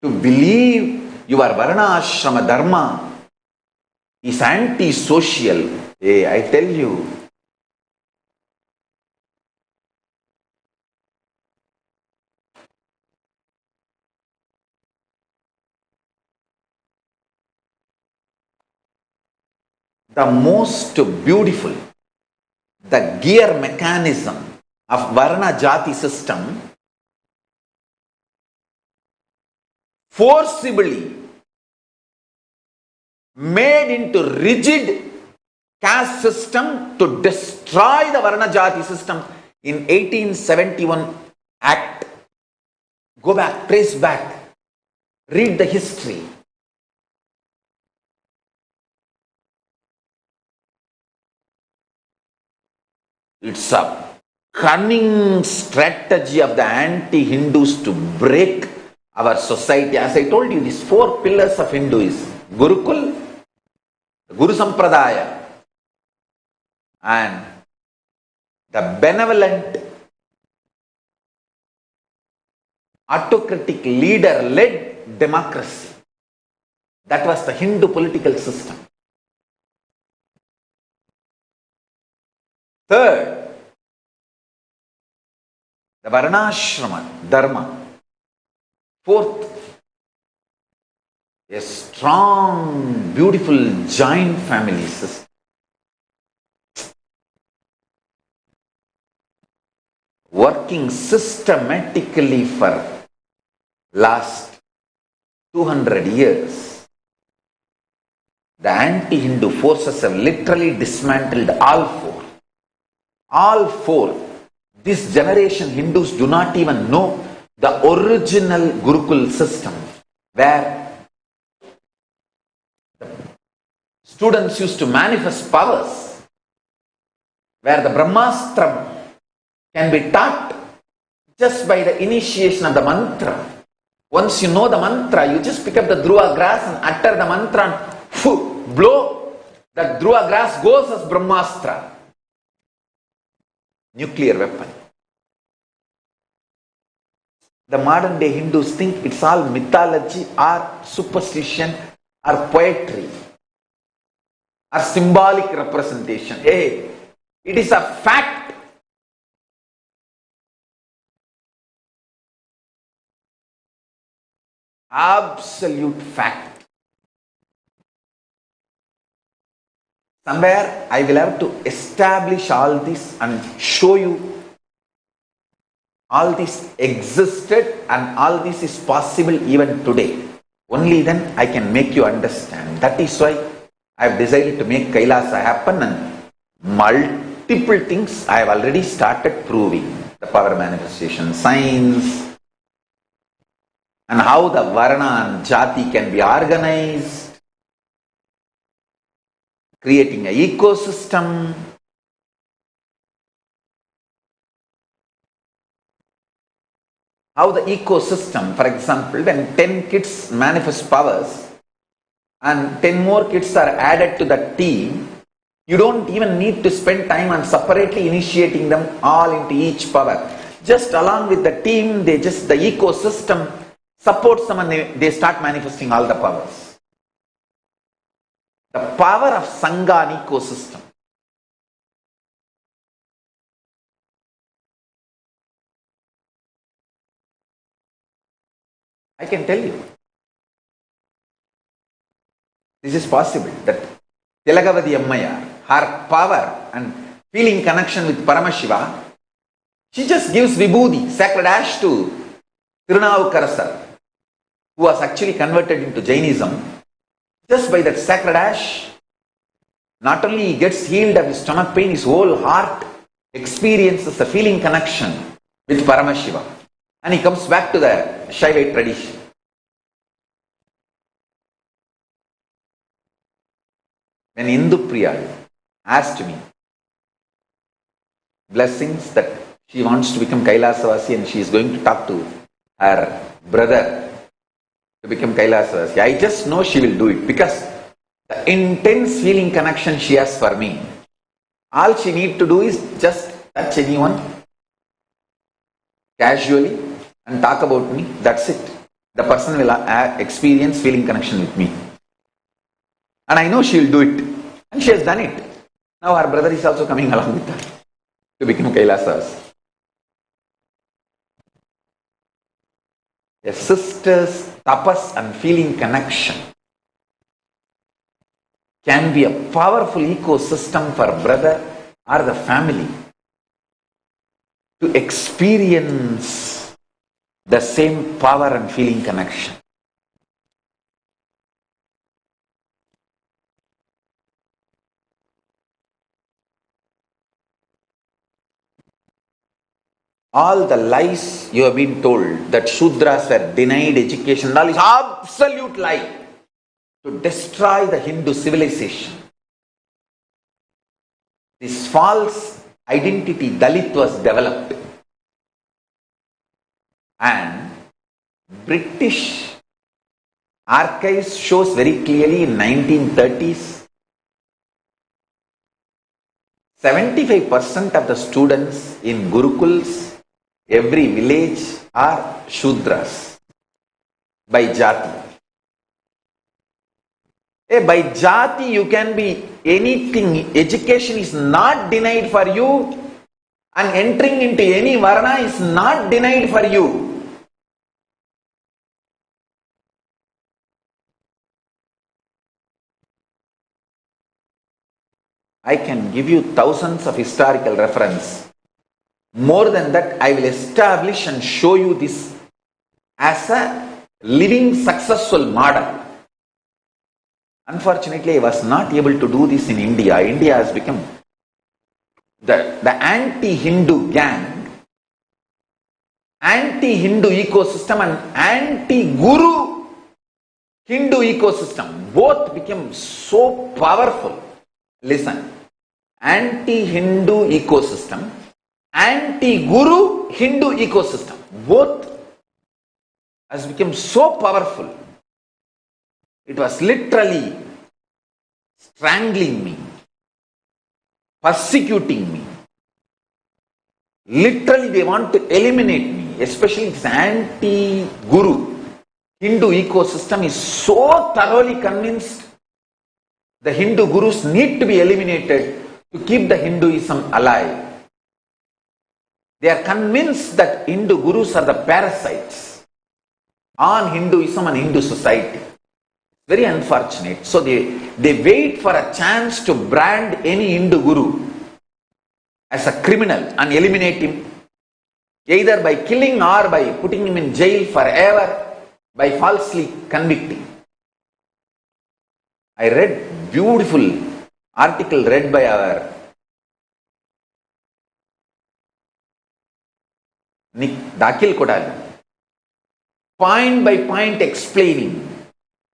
To believe your Varna Ashrama Dharma is anti-social. Hey, I tell you. The most beautiful, the gear mechanism of Varna Jati system forcibly made into rigid caste system to destroy the Varna Jati system in 1871 Act. Go back, trace back, read the history. It's a cunning strategy of the anti-Hindus to break our society. As I told you, these four pillars of Hinduism: Gurukul, Guru Sampradaya, and the benevolent autocratic leader-led democracy. That was the Hindu political system. Third, the Varnashrama Dharma. Fourth, a strong, beautiful joint family system. Working systematically for last 200 years. The anti-Hindu forces have literally dismantled all four. All four. This generation Hindus do not even know the original Gurukul system, where students used to manifest powers, where the Brahmastra can be taught just by the initiation of the mantra. Once you know the mantra, you just pick up the dhruva grass and utter the mantra and blow. That dhruva grass goes as Brahmastra. Nuclear weapon. The modern day Hindus think it's all mythology or superstition or poetry or symbolic representation. Hey, it is a fact. Absolute fact. Somewhere I will have to establish all this and show you all this existed and all this is possible even today. Only then I can make you understand. That is why I have decided to make Kailasa happen, and multiple things I have already started proving. The power manifestation science, and how the Varna and Jati can be organized, creating an ecosystem, how the ecosystem, for example, when 10 kids manifest powers and 10 more kids are added to the team, you don't even need to spend time on separately initiating them all into each power. Just along with the team, the ecosystem supports them and they start manifesting all the powers. The power of Sangha and ecosystem. I can tell you, this is possible, that Tilagavati Ammayar, her power and feeling connection with Paramashiva, she just gives vibhuti, sacred ash to Tirunavukarasar, who was actually converted into Jainism. Just by that sacred ash, not only he gets healed of his stomach pain, his whole heart experiences a feeling connection with Paramashiva. And he comes back to the Shaivite tradition. When Indupriya asked me blessings that she wants to become Kailasavasi and she is going to talk to her brother to become Kailasavasi, I just know she will do it because the intense feeling connection she has for me. All she needs to do is just touch anyone casually and talk about me. That's it. The person will experience feeling connection with me. And I know she will do it. And she has done it. Now her brother is also coming along with her to become Kailasavasi. A sister's tapas and feeling connection can be a powerful ecosystem for brother or the family to experience the same power and feeling connection. All the lies you have been told that Shudras were denied education, all is absolute lie to destroy the Hindu civilization. This false identity Dalit was developed, and British archives shows very clearly in 1930s 75% of the students in Gurukuls, every village, are Shudras by Jati. By Jati you can be anything. Education is not denied for you, and entering into any Varna is not denied for you. I can give you thousands of historical reference. More than that, I will establish and show you this as a living successful model. Unfortunately, I was not able to do this in India. India has become the anti-Hindu gang, anti-Hindu ecosystem and anti-Guru Hindu ecosystem. Both became so powerful. Listen, anti-Hindu ecosystem, anti-Guru Hindu ecosystem, both has become so powerful. It was literally strangling me, persecuting me. Literally they want to eliminate me, especially this anti-Guru Hindu ecosystem is so thoroughly convinced the Hindu Gurus need to be eliminated to keep the Hinduism alive. They are convinced that Hindu Gurus are the parasites on Hinduism and Hindu society. Very unfortunate. So they wait for a chance to brand any Hindu Guru as a criminal and eliminate him, either by killing or by putting him in jail forever, by falsely convicting. I read beautiful article read by our Dakil Kodal, point by point explaining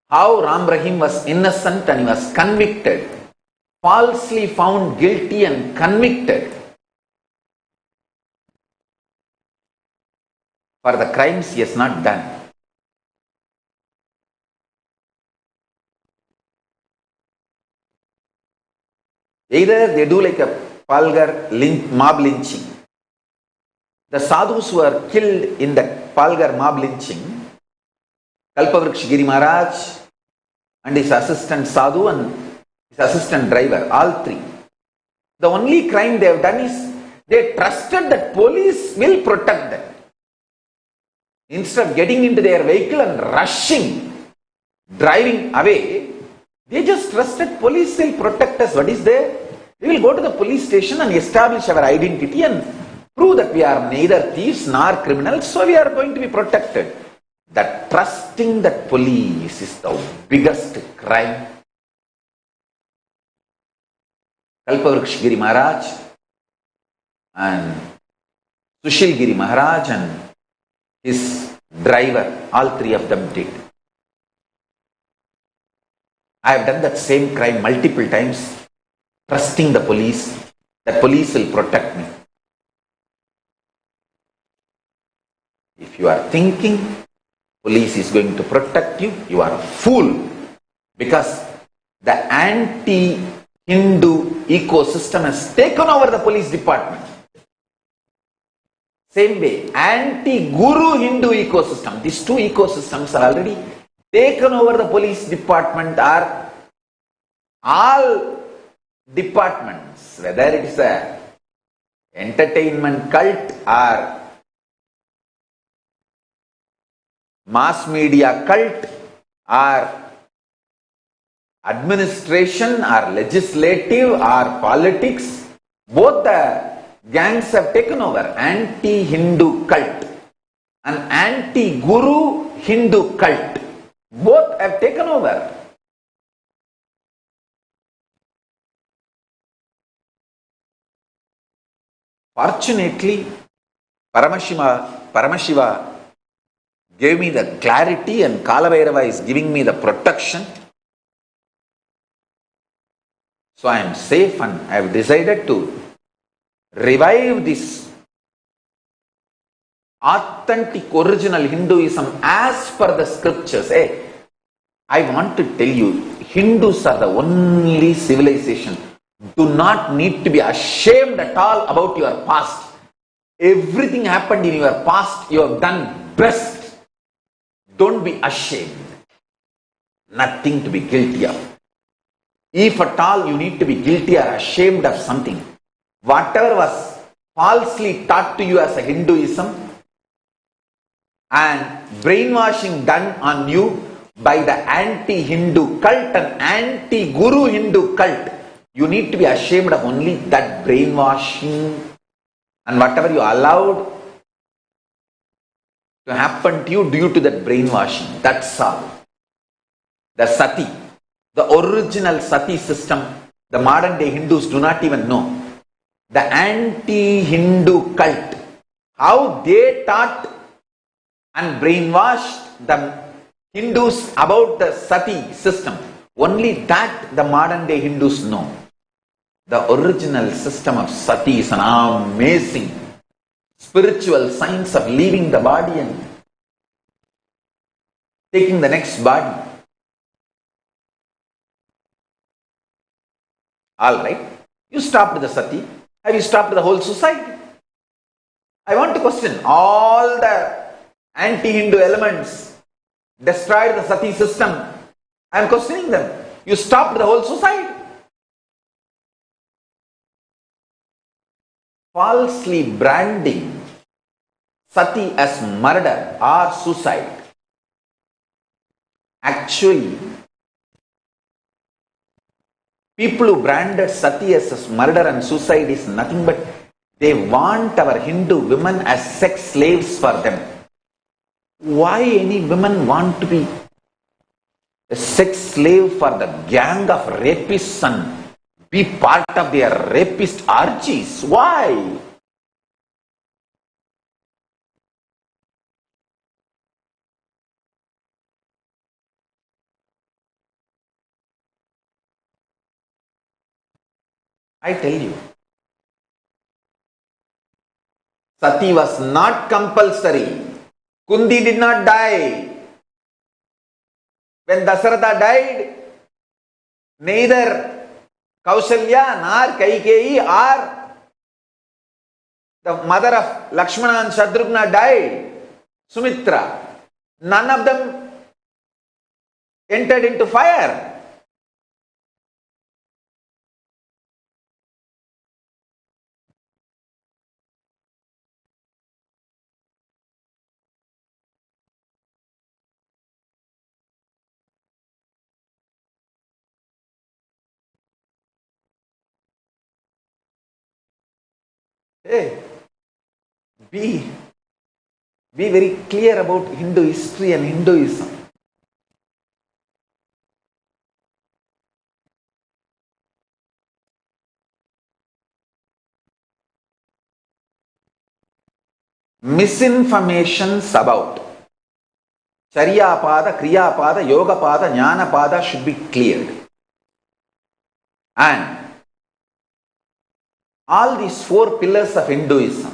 how Ram Rahim was innocent and he was convicted, falsely found guilty and convicted for the crimes he has not done. Either they do like a Palgar mob lynching. The sadhus who are killed in the Palgar mob lynching, Kalpavriksha Giri Maharaj and his assistant sadhu and his assistant driver, all three. The only crime they have done is they trusted that police will protect them. Instead of getting into their vehicle and rushing, driving away, they just trusted police will protect us. What is there? We will go to the police station and establish our identity and prove that we are neither thieves nor criminals, so we are going to be protected. That trusting that police is the biggest crime. Kalpavriksha Giri Maharaj and Sushil Giri Maharaj and his driver, all three of them did. I have done that same crime multiple times, trusting the police, that police will protect me. If you are thinking police is going to protect you, you are a fool, because the anti-Hindu ecosystem has taken over the police department. Same way, anti-Guru Hindu ecosystem, these two ecosystems are already taken over the police department, are all departments, whether it is a entertainment cult or mass media cult or administration or legislative or politics, both the gangs have taken over. Anti-Hindu cult and anti-Guru Hindu cult, both have taken over. Fortunately, Paramashiva gave me the clarity and Kalabhairava is giving me the protection. So I am safe and I have decided to revive this authentic original Hinduism as per the scriptures. Hey, I want to tell you, Hindus are the only civilization. Do not need to be ashamed at all about your past. Everything happened in your past, you have done best. Don't be ashamed. Nothing to be guilty of. If at all you need to be guilty or ashamed of something, whatever was falsely taught to you as a Hinduism and brainwashing done on you by the anti-Hindu cult and anti-Guru Hindu cult, You need to be ashamed of only that brainwashing and whatever you allowed to happen to you due to that brainwashing. That's all. The sati, the original sati system, the modern day Hindus do not even know. The anti-Hindu cult, how they taught and brainwashed the Hindus about the sati system. Only that the modern day Hindus know. The original system of sati is an amazing spiritual science of leaving the body and taking the next body. Alright, you stopped the sati. Have you stopped the whole society? I want to question all the anti-Hindu elements destroyed the sati system. I am questioning them. You stopped the whole society. Falsely branding sati as murder or suicide. Actually, people who branded sati as murder and suicide is nothing but they want our Hindu women as sex slaves for them. Why any women want to be a sex slave for the gang of rapists and be part of their rapist orgies? Why? I tell you, sati was not compulsory. Kundi did not die. When Dasharatha died, neither Kausalya nor Kaikeyi or the mother of Lakshmana and Shatrugna died, Sumitra. None of them entered into fire. Hey, be very clear about Hindu history and Hinduism. Misinformations about charyapada, kriyapada, yogapada, jnanapada should be cleared. And all these four pillars of Hinduism,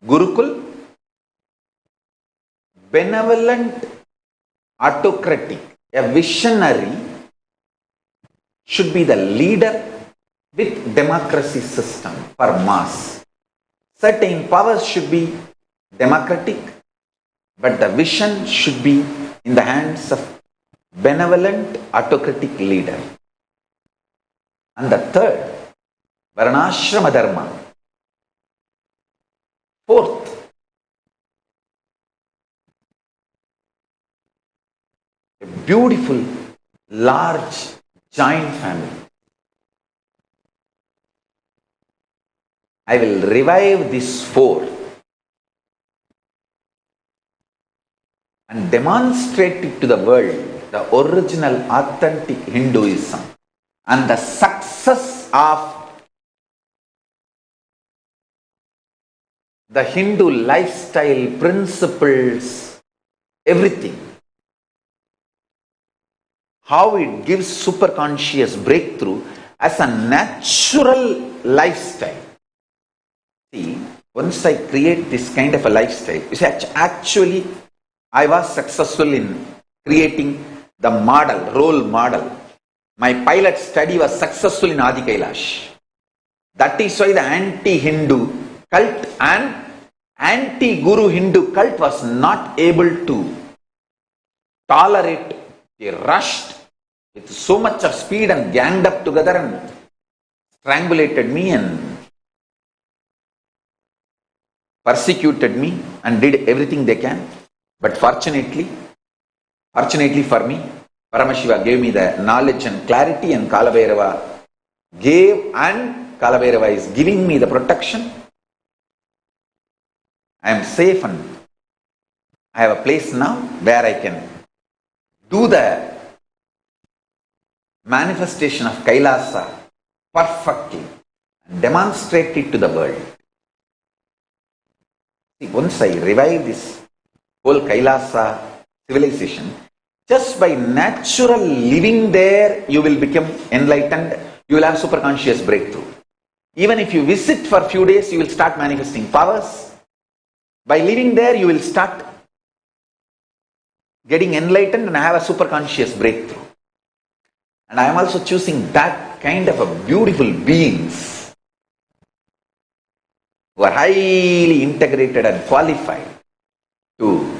Gurukul, benevolent, autocratic, a visionary, should be the leader with democracy system for mass. Certain powers should be democratic, but the vision should be in the hands of benevolent, autocratic leader. And the third, Varnashrama Dharma. Fourth, a beautiful, large, joint family. I will revive these four and demonstrate it to the world, the original, authentic Hinduism and the success of the Hindu lifestyle, principles, everything. How it gives superconscious breakthrough as a natural lifestyle. See, once I create this kind of a lifestyle, you see, actually I was successful in creating the model, role model. My pilot study was successful in Adi Kailash. That is why the anti-Hindu cult and anti-Guru Hindu cult was not able to tolerate. They rushed with so much of speed and ganged up together and strangulated me and persecuted me and did everything they can. But fortunately for me, Paramashiva gave me the knowledge and clarity, and Kalabhairava gave and Kalabhairava is giving me the protection. I am safe and I have a place now where I can do the manifestation of Kailasa perfectly and demonstrate it to the world. See, once I revive this whole Kailasa civilization, just by natural living there, you will become enlightened, you will have superconscious breakthrough. Even if you visit for a few days, you will start manifesting powers. By living there, you will start getting enlightened and have a superconscious breakthrough. And I am also choosing that kind of a beautiful beings who are highly integrated and qualified to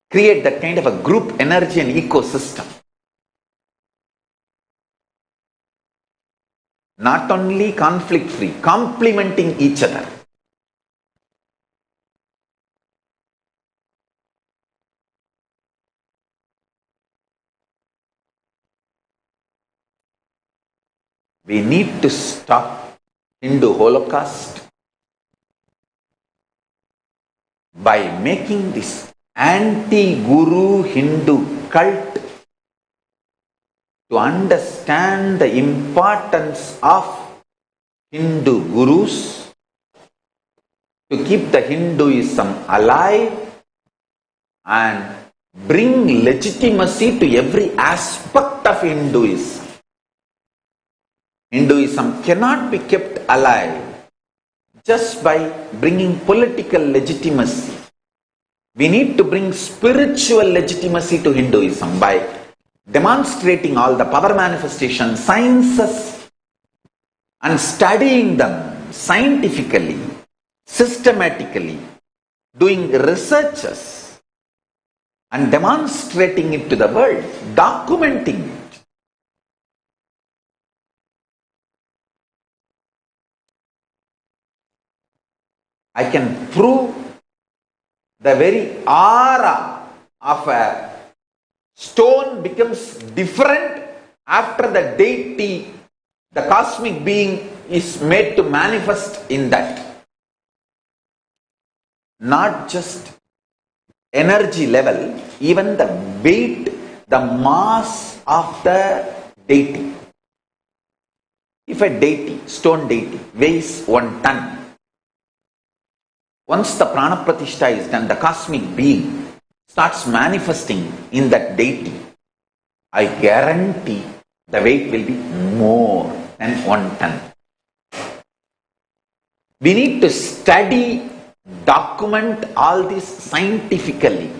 create that kind of a group energy and ecosystem. Not only conflict free, complementing each other. We need to stop Hindu Holocaust by making this anti-Guru Hindu cult to understand the importance of Hindu Gurus, to keep the Hinduism alive and bring legitimacy to every aspect of Hinduism. Hinduism cannot be kept alive just by bringing political legitimacy. We need to bring spiritual legitimacy to Hinduism by demonstrating all the power manifestation sciences and studying them scientifically, systematically, doing researches and demonstrating it to the world, documenting it. I can prove the very aura of a stone becomes different after the deity, the cosmic being is made to manifest in that. Not just energy level, even the weight, the mass of the deity. If a deity, stone deity, weighs 1 ton, once the prana pratishtha is done, the cosmic being starts manifesting in that deity, I guarantee the weight will be more than 1 ton. We need to study, document all this scientifically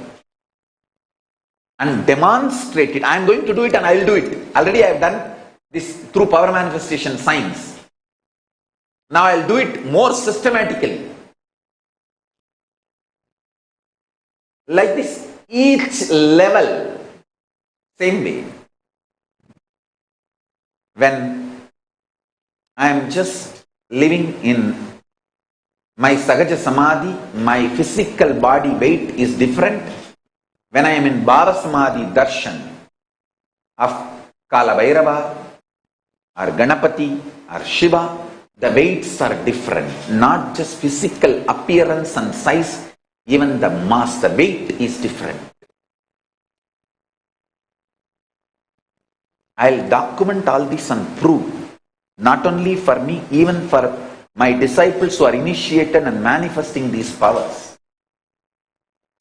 and demonstrate it. I am going to do it and I will do it. Already I have done this through power manifestation science. Now I will do it more systematically. Like this, each level, same way. When I am just living in my Sahaja Samadhi, my physical body weight is different. When I am in Bhava Samadhi Darshan of Kalabhairava or Ganapati or Shiva, the weights are different. Not just physical appearance and size, even the mass, the weight is different. I'll document all this and prove, not only for me, even for my disciples who are initiated and manifesting these powers.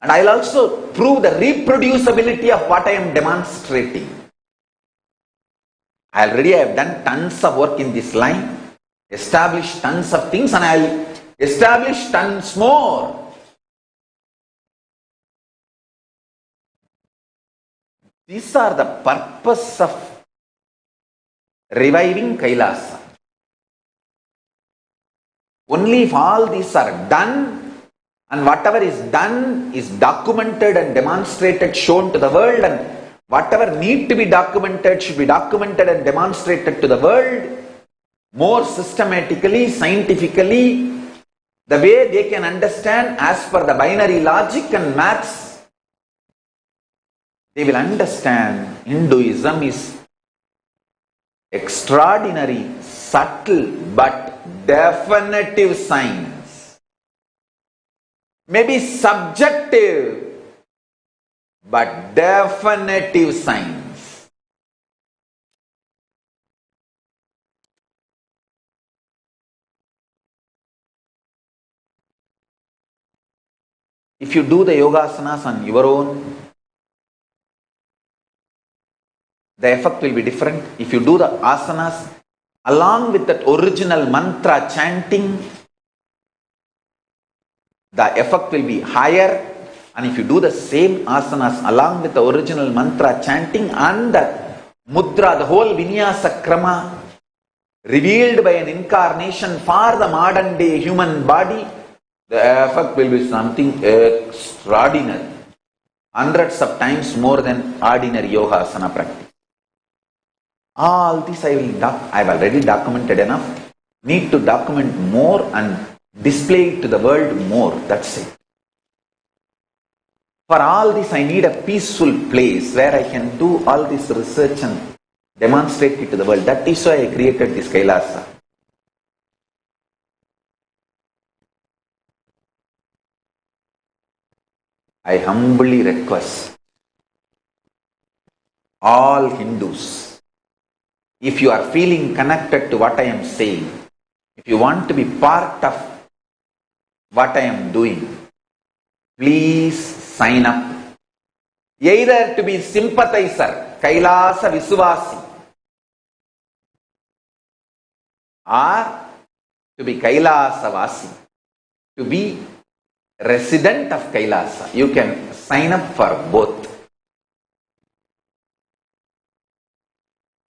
And I'll also prove the reproducibility of what I am demonstrating. I already have done tons of work in this line, established tons of things, and I'll establish tons more. These are the purpose of reviving Kailasa. Only if all these are done, and whatever is done is documented and demonstrated, shown to the world, and whatever need to be documented should be documented and demonstrated to the world more systematically, scientifically, the way they can understand as per the binary logic and maths. They will understand Hinduism is extraordinary, subtle but definitive signs. Maybe subjective but definitive signs. If you do the yogasanas on your own, the effect will be different. If you do the asanas along with that original mantra chanting, the effect will be higher. And if you do the same asanas along with the original mantra chanting and the mudra, the whole vinyasa krama revealed by an incarnation for the modern day human body, the effect will be something extraordinary. Hundreds of times more than ordinary yoga asana practice. All this I've already documented enough. Need to document more and display it to the world more. That's it. For all this, I need a peaceful place where I can do all this research and demonstrate it to the world. That is why I created this Kailasa. I humbly request all Hindus, if you are feeling connected to what I am saying, if you want to be part of what I am doing, please sign up. Either to be sympathizer, Kailasa Viswasi, or to be Kailasa Vasi, to be resident of Kailasa. You can sign up for both.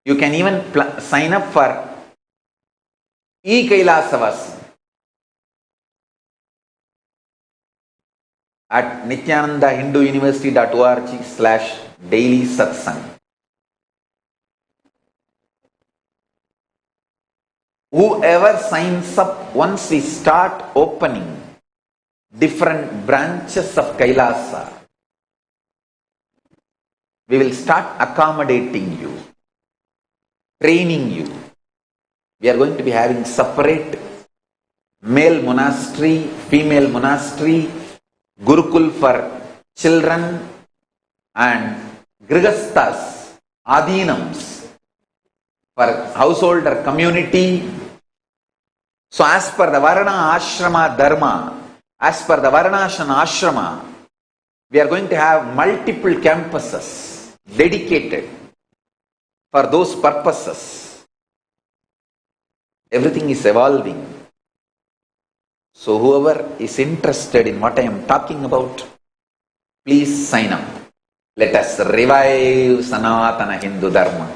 You can even sign up for e-Kailasavasi at Nithyananda-Hindu-University.org/daily satsang. Whoever signs up, once we start opening different branches of Kailasa, we will start accommodating you, training you. We are going to be having separate male monastery, female monastery, Gurukul for children, and Grihasthas, Adinams for householder community. So as per the Varna Ashrama Dharma, as per the Varnashana Ashrama, we are going to have multiple campuses dedicated for those purposes. Everything is evolving. So whoever is interested in what I am talking about, please sign up. Let us revive Sanatana Hindu Dharma.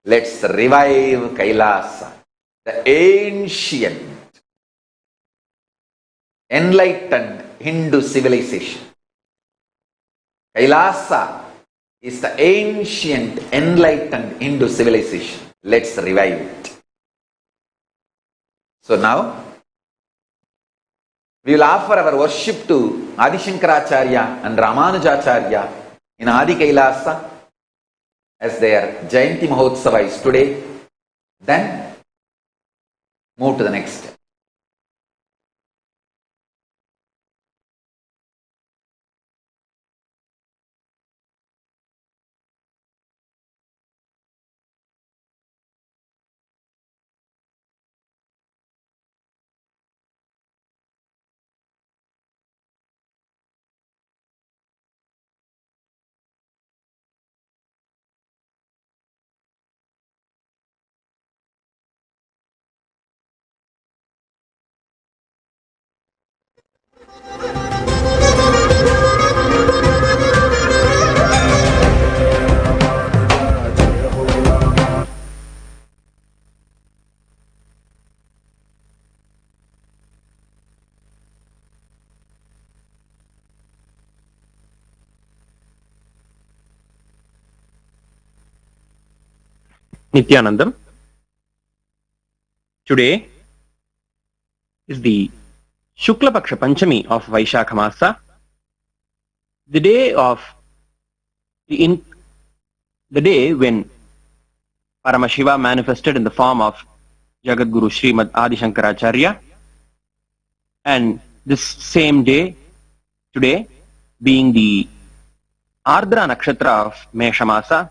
Let's revive Kailasa, the ancient, enlightened Hindu civilization. Kailasa is the ancient, enlightened Hindu civilization. Let's revive it. So now, we will offer our worship to Adi Shankaracharya and Ramanujacharya in Adi Kailasa as their Jayanti Mahotsava is today. Then, move to the next step. Nithyanandam. Today is the Shukla Paksha Panchami of Vaishakha Masa, the day of the day when Paramashiva manifested in the form of Jagatguru Srimad Adi Shankaracharya. And this same day, today, being the Ardra Nakshatra of Meshamasa,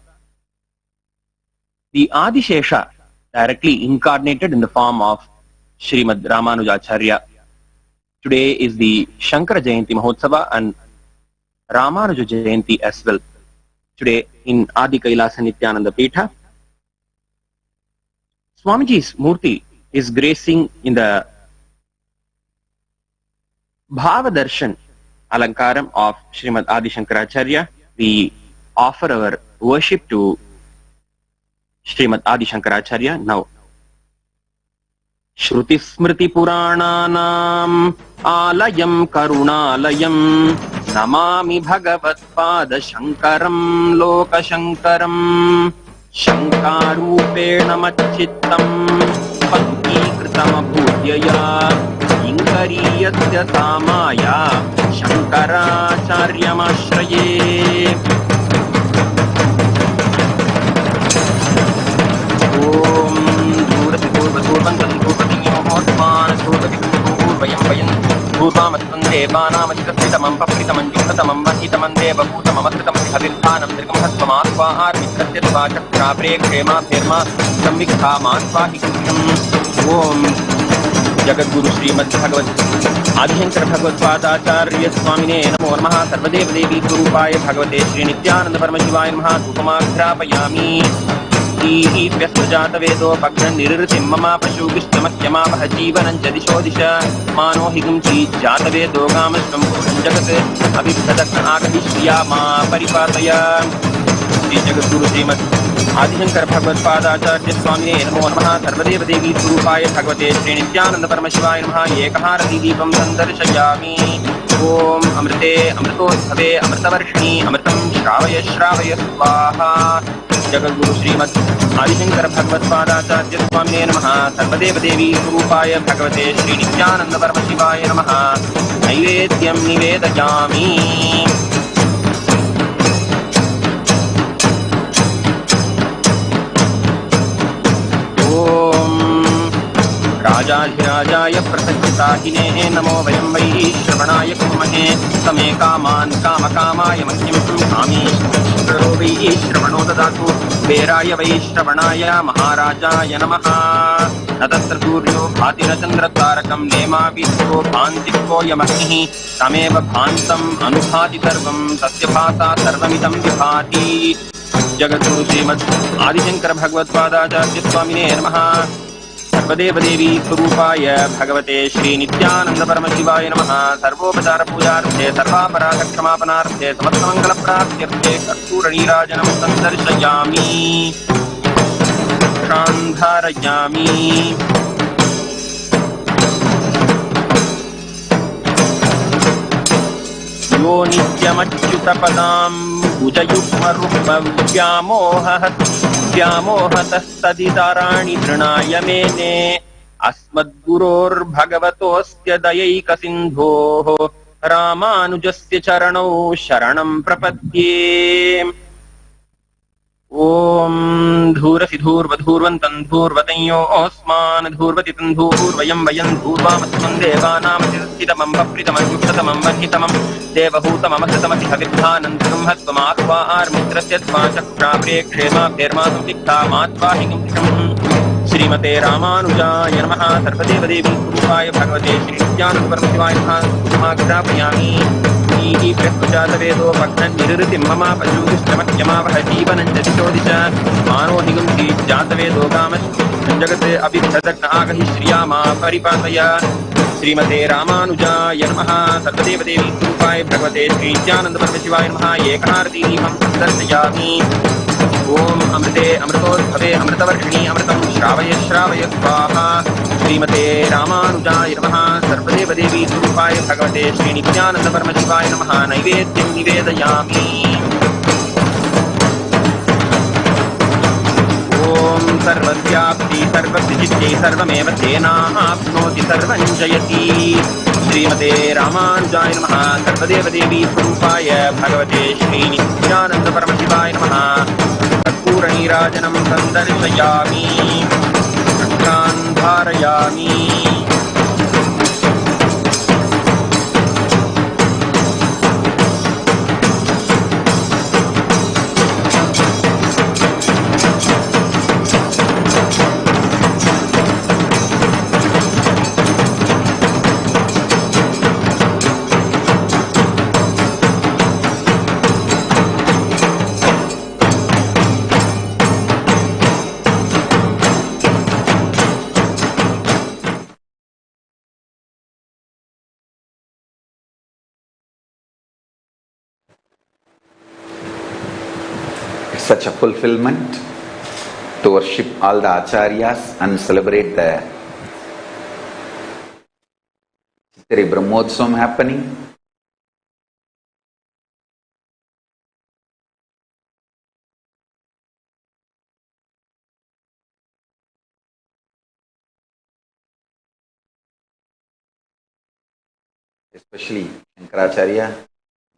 the Adishesha directly incarnated in the form of Srimad Ramanujacharya. Today is the Shankara Jayanti Mahotsava and Ramanuja Jayanti as well. Today in Adi Kailasa Nithyananda Peetha, Swamiji's Murti is gracing in the Bhava Darshan Alankaram of Srimad Adi Shankaracharya. We offer our worship to Srimad Adi Shankaracharya now. Shruti Smriti Purananam Alayam Karunalayam Namami Bhagavat Pada Shankaram Loka Shankaram Shankarupena Machittam Pankikritam Bhudyaya Inkariyasya Samaya Shankaracharyam Ashraye. Om Dhurati Dhurva Dhurvantam Dhurvatiyo Hotman Dhurvati Dhurvayam Vayam Dhurvamattam Devanam Adhikatritamam Papritamam Yuktatamam Vahitamam Deva Bhutamam Askritam Havirthanam Dirgam Hatvamasva Armitratyatva Chakra Prekshema Bhirma Samvikhaman Svahikritam. Om Jagatguru Srimad Bhagavat Adi Shankara Bhagavad Padacharya Swamine Namo Namaha Sarvadeva Devi Gurupaya Bhagavate Shri Nithyananda Paramashivaya Namaha Dhupamagrapayami. Vyastajata Vedo Bhagwan Nirritim Mama Pashugishtamakhyama Bhajivanam Jadisho Disha Mano Higumchi Jata Vedo Gamashtam Jagat Abhibhadakna Agabhishriyama Paripataya. Shri Jagatguru Srimad Adi Shankara Bhagavad Padacharya Swamine Namo Namaha Sarvadeva Devi Gurupaya Bhagavate Shri Nithyananda Paramashivaya Namaha Ekaharati Deepam Sandarshayami. Om Amrite Amritodbhave Amritavarshini Amritam Shravaya Shravaya Swaha. Jagatguru Srimad Adi Shankara Bhagavad Padacharya Swamine Namaha Sarvadeva Devi Gurupaya Bhagavate Shri Nithyananda Paramashivaya Namaha Naivedyam Nivedayami. राजाधिराजाय प्रसज्जिताहिने नमो वयं वै श्रवणाय कुर्महे समे कामान् कामकामाय मह्यं कामीश्वरो वै श्रवणो ददातु वेराय वै श्रवणाय महाराजाय नमः। न तत्र सूर्यो भाति न चन्द्रतारकं नेमाविद्यो भान्तिको यमग्निः तमेव भान्तम् अनुभाति सर्वं तस्य भासा सर्वमिदं विभाति। जगद्गुरु श्रीमद् आदिशंकर भगवत्पादाचार्य स्वामिने नमः। सर्वदेव देवी स्वरूपाय भगवते श्री नित्यानंद परमशिवाय नमः। सर्वोपचार पूजार्थे सर्वापराध क्षमापनार्थे समस्त मंगल प्राप्त्यर्थे कर्पूर नीराजनं संदर्शयामि शान्धारयामि। यो नित्यमच्युतपदां व्यामोहतस्तदितराणि तृणाय मेने अस्मद्गुरोर्भगवतोऽस्य दयैकसिन्धोः रामानुजस्य चरणौ शरणं प्रपद्ये। ॐ धूरसि धूर्वधूर्वन्तं धूर्वतञ्योऽस्मान् धूर्वति तं धूर्वयं वयं धूर्वामस्मन् देवानामतिस्थितमं पप्रितमं युक्ततमं वह्नितमं देवहूतममसतमसि हविद्धानन्तरं हत्वमात्वा आर्मित्रस्य त्वा चक्रा प्रेक्षेमाभ्यर्मा संसिक्ता मात्वा हिंसिकम्। श्रीमते रामानुजाय नमः। सर्वदेव देवी स्वरूपाय भगवते श्री नित्यानंद परमशिवाय नमः। समाग्रापयामि प्रजातवेदो भक्तं निरृतिं मम पशुष्टमख्यमावह जीवनं जतिशोदिश मानोऽधिगुंसि जातवेदो कामश्च जगत् अभिभ्रदग्न आगहि श्रियामा परिपातय। श्रीमते रामानुजाय नमः। सर्वदेव देवी स्वरूपाय भगवते श्री नित्यानंद परमशिवाय नमः। एकहारति दीपं दर्शयामि। ओम अमृते अमृतोद्भवे अमृतवर्षिणी अमृतं श्रावय श्रावय स्वाहा। श्रीमते रामानुजाय नमः। सर्वदेव देवी स्वरूपाय भगवते श्री नित्यानंद परमशिवाय नमः। नैवेद्यं निवेदयामि। ओम सर्वव्याप्ति सर्वसिद्धिः सर्वमेव तेनाप्नोति सर्वं जयति। श्रीमते रामानुजाय नमः। सर्वदेव देवी स्वरूपाय भगवते श्री नित्यानंद परमशिवाय नमः। कर्पूरनीराजनं नीराजनं सन्दर्शयामि अक्षान् धारयामि such a fulfillment to worship all the acharyas and celebrate the Chittari Brahmotsavam happening. Especially Shankaracharya,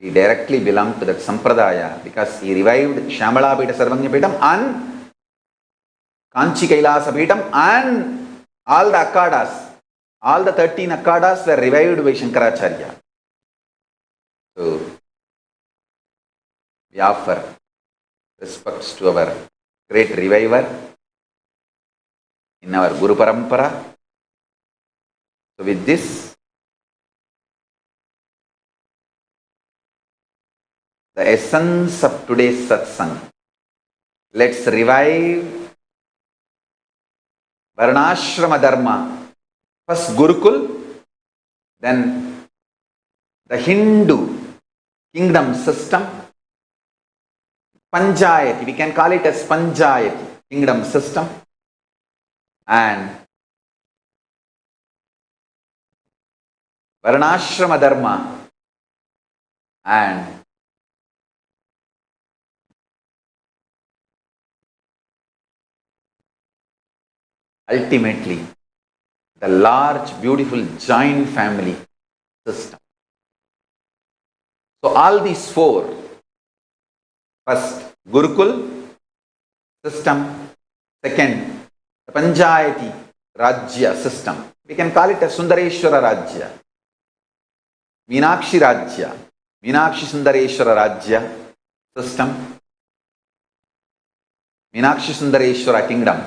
we directly belong to that sampradaya because he revived Shyamala Pita Sarvanya Pitam and Kanchi Kailasa Pitam and all the akkadas, all the 13 akkadas were revived by Shankaracharya. So, we offer respects to our great reviver in our Guru Parampara. So, with this, the essence of today's satsang. Let's revive Varnashrama Dharma. First Gurukul, then the Hindu kingdom system, Panchayati, we can call it as Panchayati kingdom system, and Varnashrama Dharma, and ultimately the large, beautiful joint family system. So all these four, first Gurukul system, second the Panchayati Rajya system, we can call it a Sundareshwara Rajya, Meenakshi Rajya, Meenakshi Sundareshwara Rajya system, Meenakshi Sundareshwara kingdom,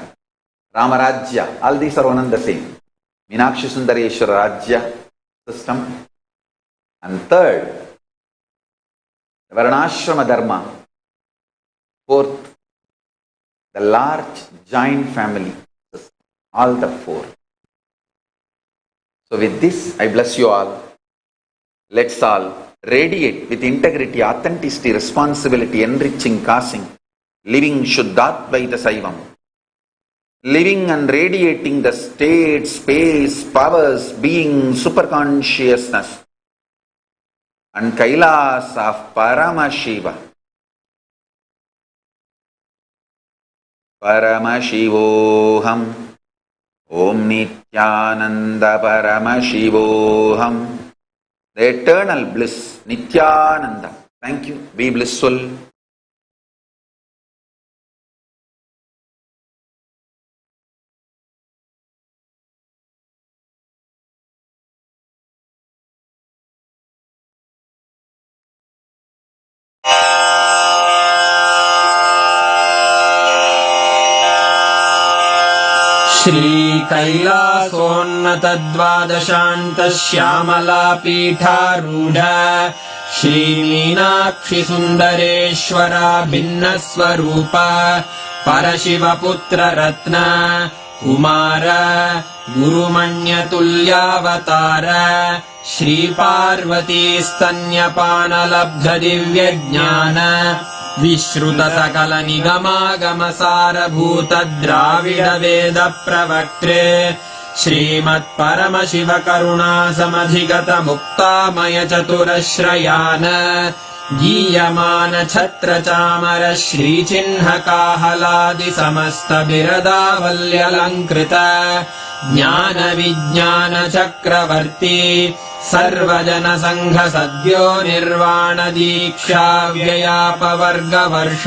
Ramarajya, all these are one and the same. Meenakshi Sundareshwara Rajya system. And third, the Varnashrama Dharma. Fourth, the large joint family system. All the four. So with this, I bless you all. Let's all radiate with integrity, authenticity, responsibility, enriching, causing, living Shuddhatvaita Saivam. Living and radiating the state, space, powers, being, superconsciousness and Kailas of Paramashiva. Paramashivoham Om Nithyananda Paramashivoham. The eternal bliss, Nithyananda. Thank you. Be blissful. श्रीकैलासोन्नतद्वादशान्तश्यामलापीठारूढ श्रीमीनाक्षिसुन्दरेश्वरा भिन्नस्वरूप परशिवपुत्ररत्न Kumar गुरुमण्यतुल्यावतार श्रीपार्वतीस्तन्यपानलब्धदिव्यज्ञान विश्रुतसकलनिगमागमसारभूतद्राविडवेदप्रवक्त्रे श्रीमत्परमशिवकरुणासमधिगतमुक्तामयचतुरश्रयान् गीयमानछत्रचामर श्रीचिह्नकाहलादिसमस्तबिरदावल्यलङ्कृत ज्ञानविज्ञानचक्रवर्ती सर्वजनसङ्घ सद्यो निर्वाणदीक्षाव्ययापवर्गवर्ष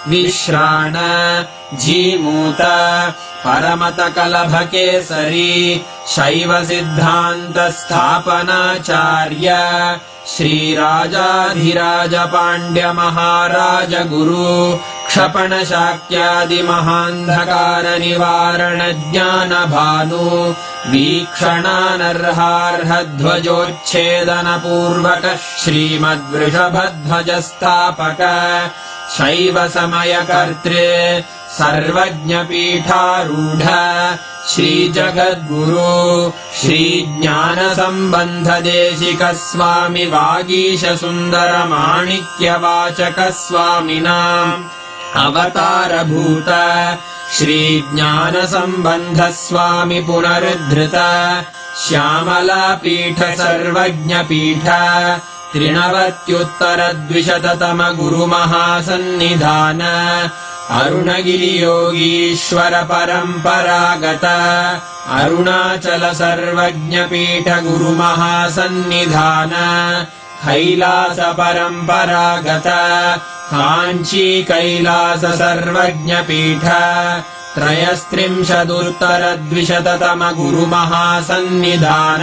विश्राण जीमूत परमतकलभकेसरी शैव सिद्धान्त स्थापनाचार्य श्रीराजाधिराज पाण्ड्य महाराज गुरु क्षपण शाक्यादि महान्धकार निवारण ज्ञान भानु वीक्षणानर्हार्ह ध्वजोच्छेदन पूर्वक श्रीमद्वृषभध्वज स्थापक शैव समयकर्त्रे सर्वज्ञ पीठारूढ श्री जगद्गुरु श्री ज्ञान संबंध देशिक स्वामी वागीश सुंदर माणिक्य वाचक स्वामिनाम् अवतार भूत श्री ज्ञान संबंध स्वामी पुनरुद्धृत श्यामला पीठ सर्वज्ञ पीठ त्रिनवत्युत्तरद्विशततम गुरु महासन्निधान अरुणगिरि योगीश्वर परम्परागत अरुणाचल सर्वज्ञ पीठ गुरु महासन्निधान कैलास परम्परागत काञ्ची कैलास सर्वज्ञ पीठ त्रयस्त्रिंशदुत्तरद्विशततम गुरु महासन्निधान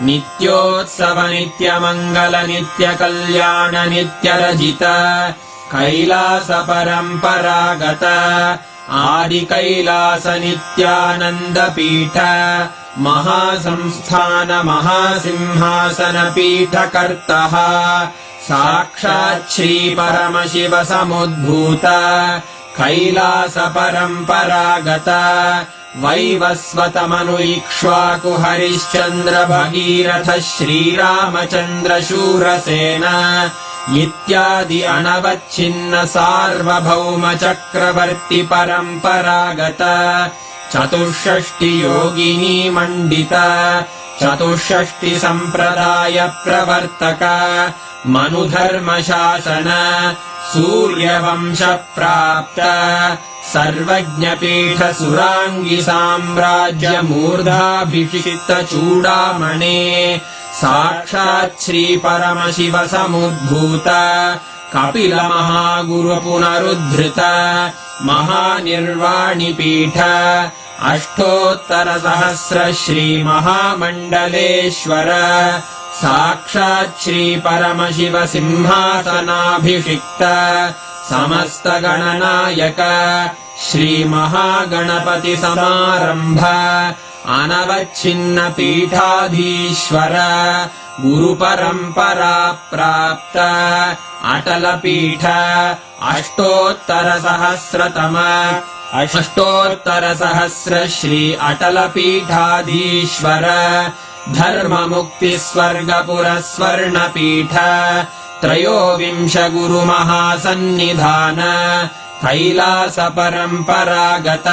नित्योत्सव नित्यमङ्गल नित्य कल्याण नित्यरजित कैलास परम्परागत आदि कैलास नित्यानंद पीठ महासंस्थान महासिंहासन पीठ कर्तः साक्षात् श्री परमशिव समुद्भूत कैलास परम्परागत वैवस्वतमनु इक्ष्वाकु हरिश्चन्द्र भगीरथ श्रीरामचन्द्र शूरसेन इत्यादि अनवच्छिन्न सार्वभौम चक्रवर्ति परम्परागत चतुष्षष्टि योगिनी मंडित चतुष्षष्टि संप्रदाय प्रवर्तक मनुधर्म शासन सूर्यवंश प्राप्त सर्वज्ञ पीठ सुरांगी साम्राज्य मूर्धाभिषिक्त चूडामणे साक्षात् श्री परमशिव समुद्भूत कपिल महागुरु पुनरुद्धृत महानिर्वाणि पीठ अष्टोत्तर सहस्र श्री महामण्डलेश्वर साक्षात् श्री परमशिव सिंहासनाभिषिक्त समस्त गणनायक श्री महागणपति समारंभ अनवच्छिन्न पीठाधीश्वर गुरु परंपरा प्राप्त अटल पीठ अष्टोत्तर सहस्र श्री अटल पीठाधीश्वर धर्म मुक्ति स्वर्गपुर स्वर्ण पीठ त्रयोविंश गुरु महासन्निधान कैलास परम्परागत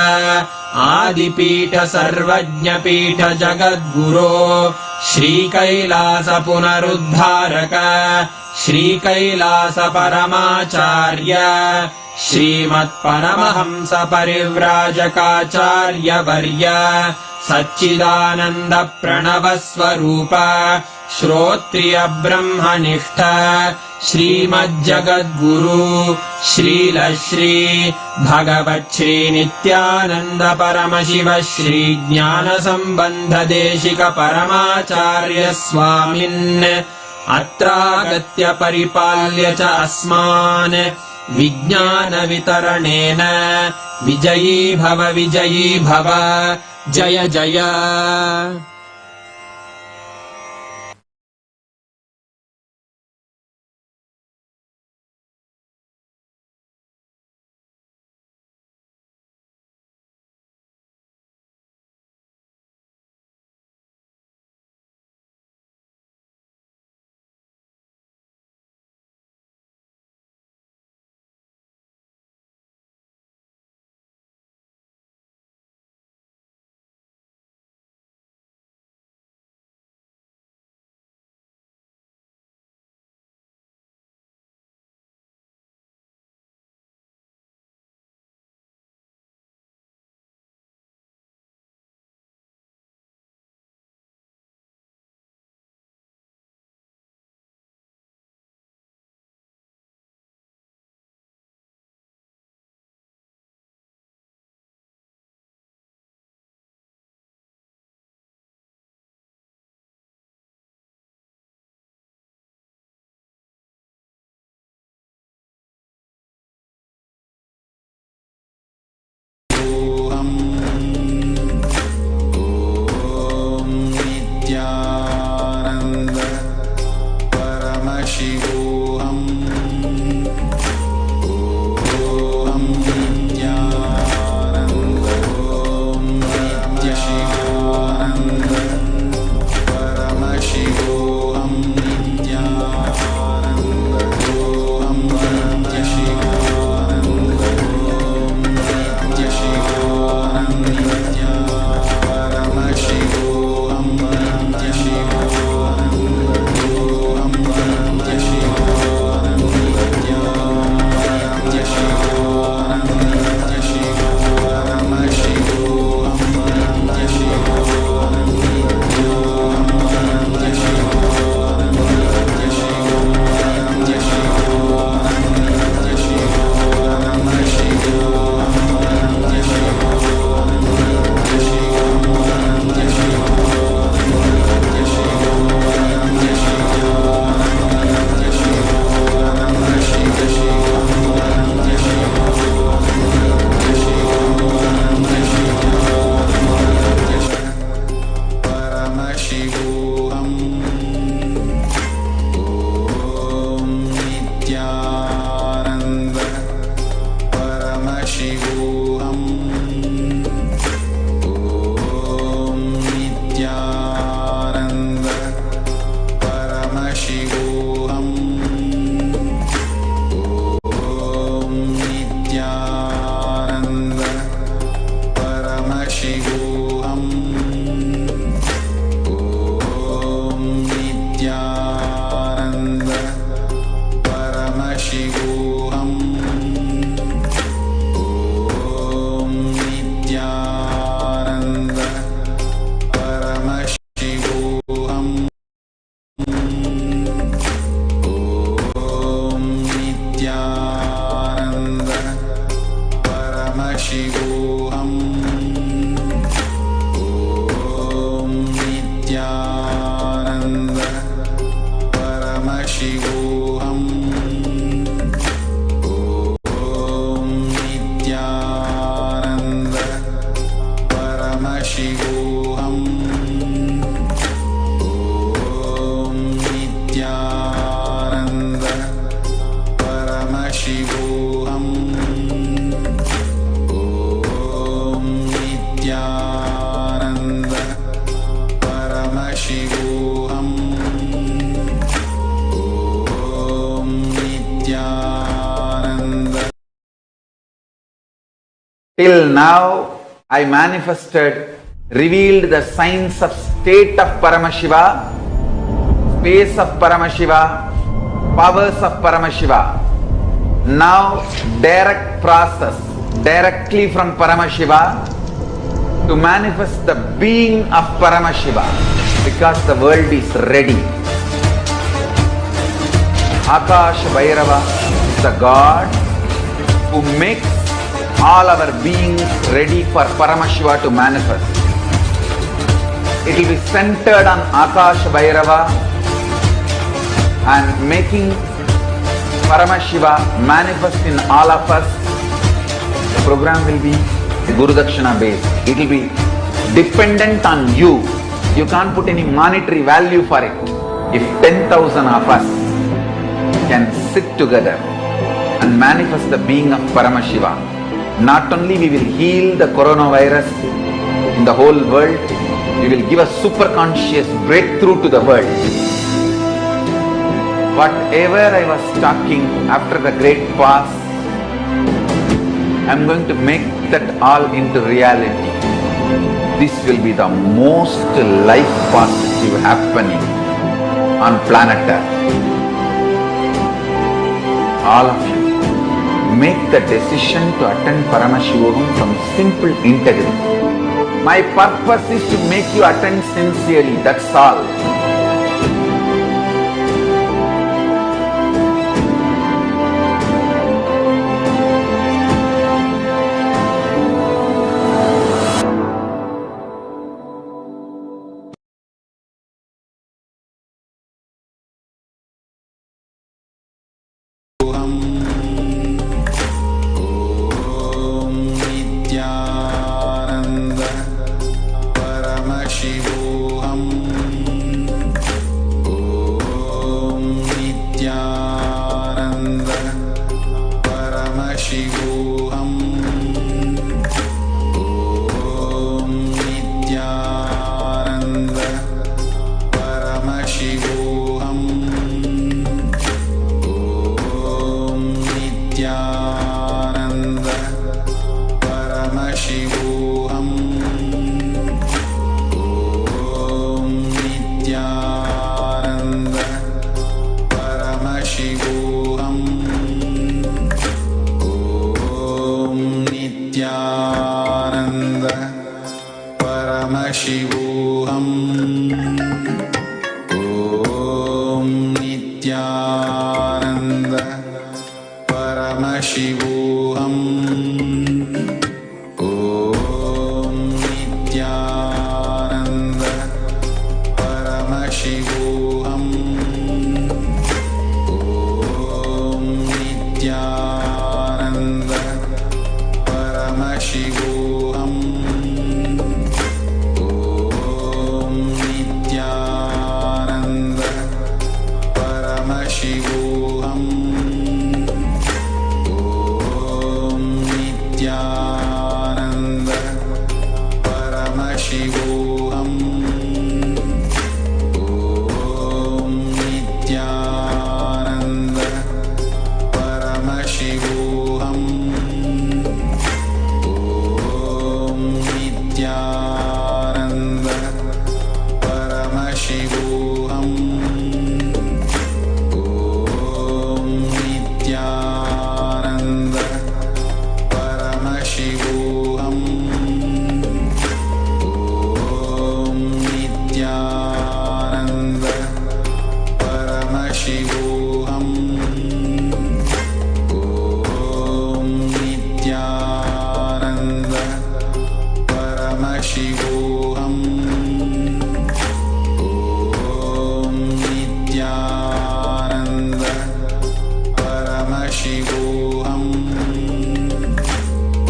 आदिपीठ सर्वज्ञ पीठ जगद्गुरो श्री कैलास पुनरुद्धारक श्री कैलास परमाचार्य श्रीमत्परमहंस परिव्राजकाचार्य वर्य सच्चिदानंद प्रणव स्वरूप श्रोत्रिय ब्रह्मनिष्ठ श्रीमज्जगद्गुरु श्रील श्री भगवत् श्री नित्यानंद परमशिव श्री ज्ञान संबंध देशिक परमाचार्य स्वामिन् अत्रागत्य परिपाल्य च अस्मान् विज्ञान वितरणेन विजयी भव जय जय। Paramashivam. Om Nithyananda. Om Nithyananda. Paramashivam Nithyananda. Om Nithyananda. Om Nithyananda. Paramashivam Till now, I manifested, revealed the signs of state of Paramashiva, space of Paramashiva, powers of Paramashiva. Now, direct process, directly from Paramashiva to manifest the being of Paramashiva, because the world is ready. Akash Bhairava is the God who makes all our beings ready for Paramashiva to manifest. It will be centered on Akash Bhairava and making Paramashiva manifest in all of us. The program will be Guru Dakshina based. It will be dependent on you. You can't put any monetary value for it. If 10,000 of us can sit together and manifest the being of Paramashiva, not only we will heal the coronavirus in the whole world, we will give a super conscious breakthrough to the world. Whatever I was talking after the great past, I am going to make that all into reality. This will be the most life positive happening on planet Earth. All of you, make the decision to attend Paramashivam from simple integrity. My purpose is to make you attend sincerely, that's all. Paramashivam Paramashivam. Om Nithyananda Paramashivam. Om Nithyananda Paramashivam. Om Nithyananda Paramashivam. Om Nithyananda Paramashivam. Om Nithyananda Paramashivam. Om Nithyananda Paramashivam. Om Nithyananda Paramashivam. Om Nithyananda Paramashivam. Om Nithyananda Paramashivam. Om Nithyananda Paramashivam. Om Nithyananda Paramashivam.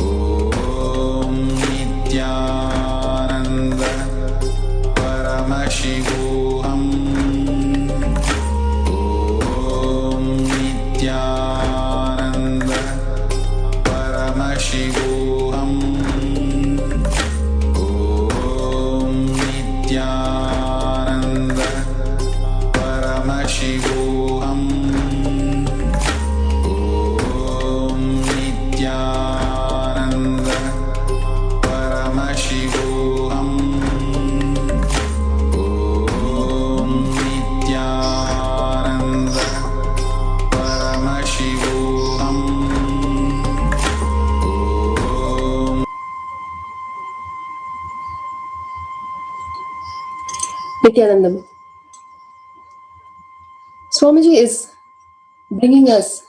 Om Nithyananda Paramashivam. Om Nithyananda Paramashivam. Om Nithyananda Paramashivam. Om Nithyananda Paramashivam. Om Nithyananda Paramashivam. Om Nithyananda Paramashivam. Nithyanandam. Swamiji is bringing us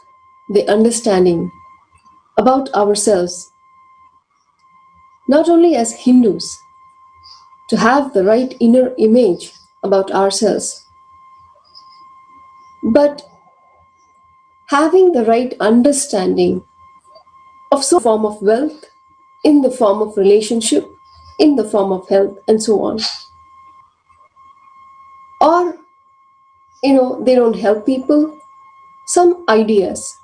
the understanding about ourselves, not only as Hindus, to have the right inner image about ourselves, but having the right understanding of some form of wealth, in the form of relationship, in the form of health, and so on. Or, they don't help people. Some ideas,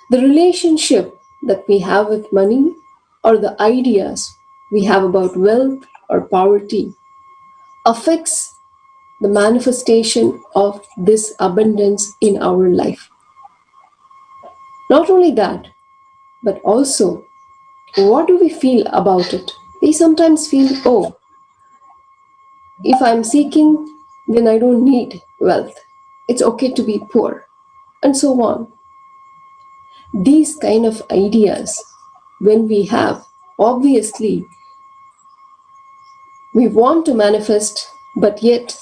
the relationship that we have with money, or the ideas we have about wealth or poverty, affects the manifestation of this abundance in our life. Not only that, but also, what do we feel about it? We sometimes feel, oh, if I'm seeking, then I don't need wealth. It's okay to be poor, and so on. These kind of ideas, when we have, obviously, we want to manifest, but yet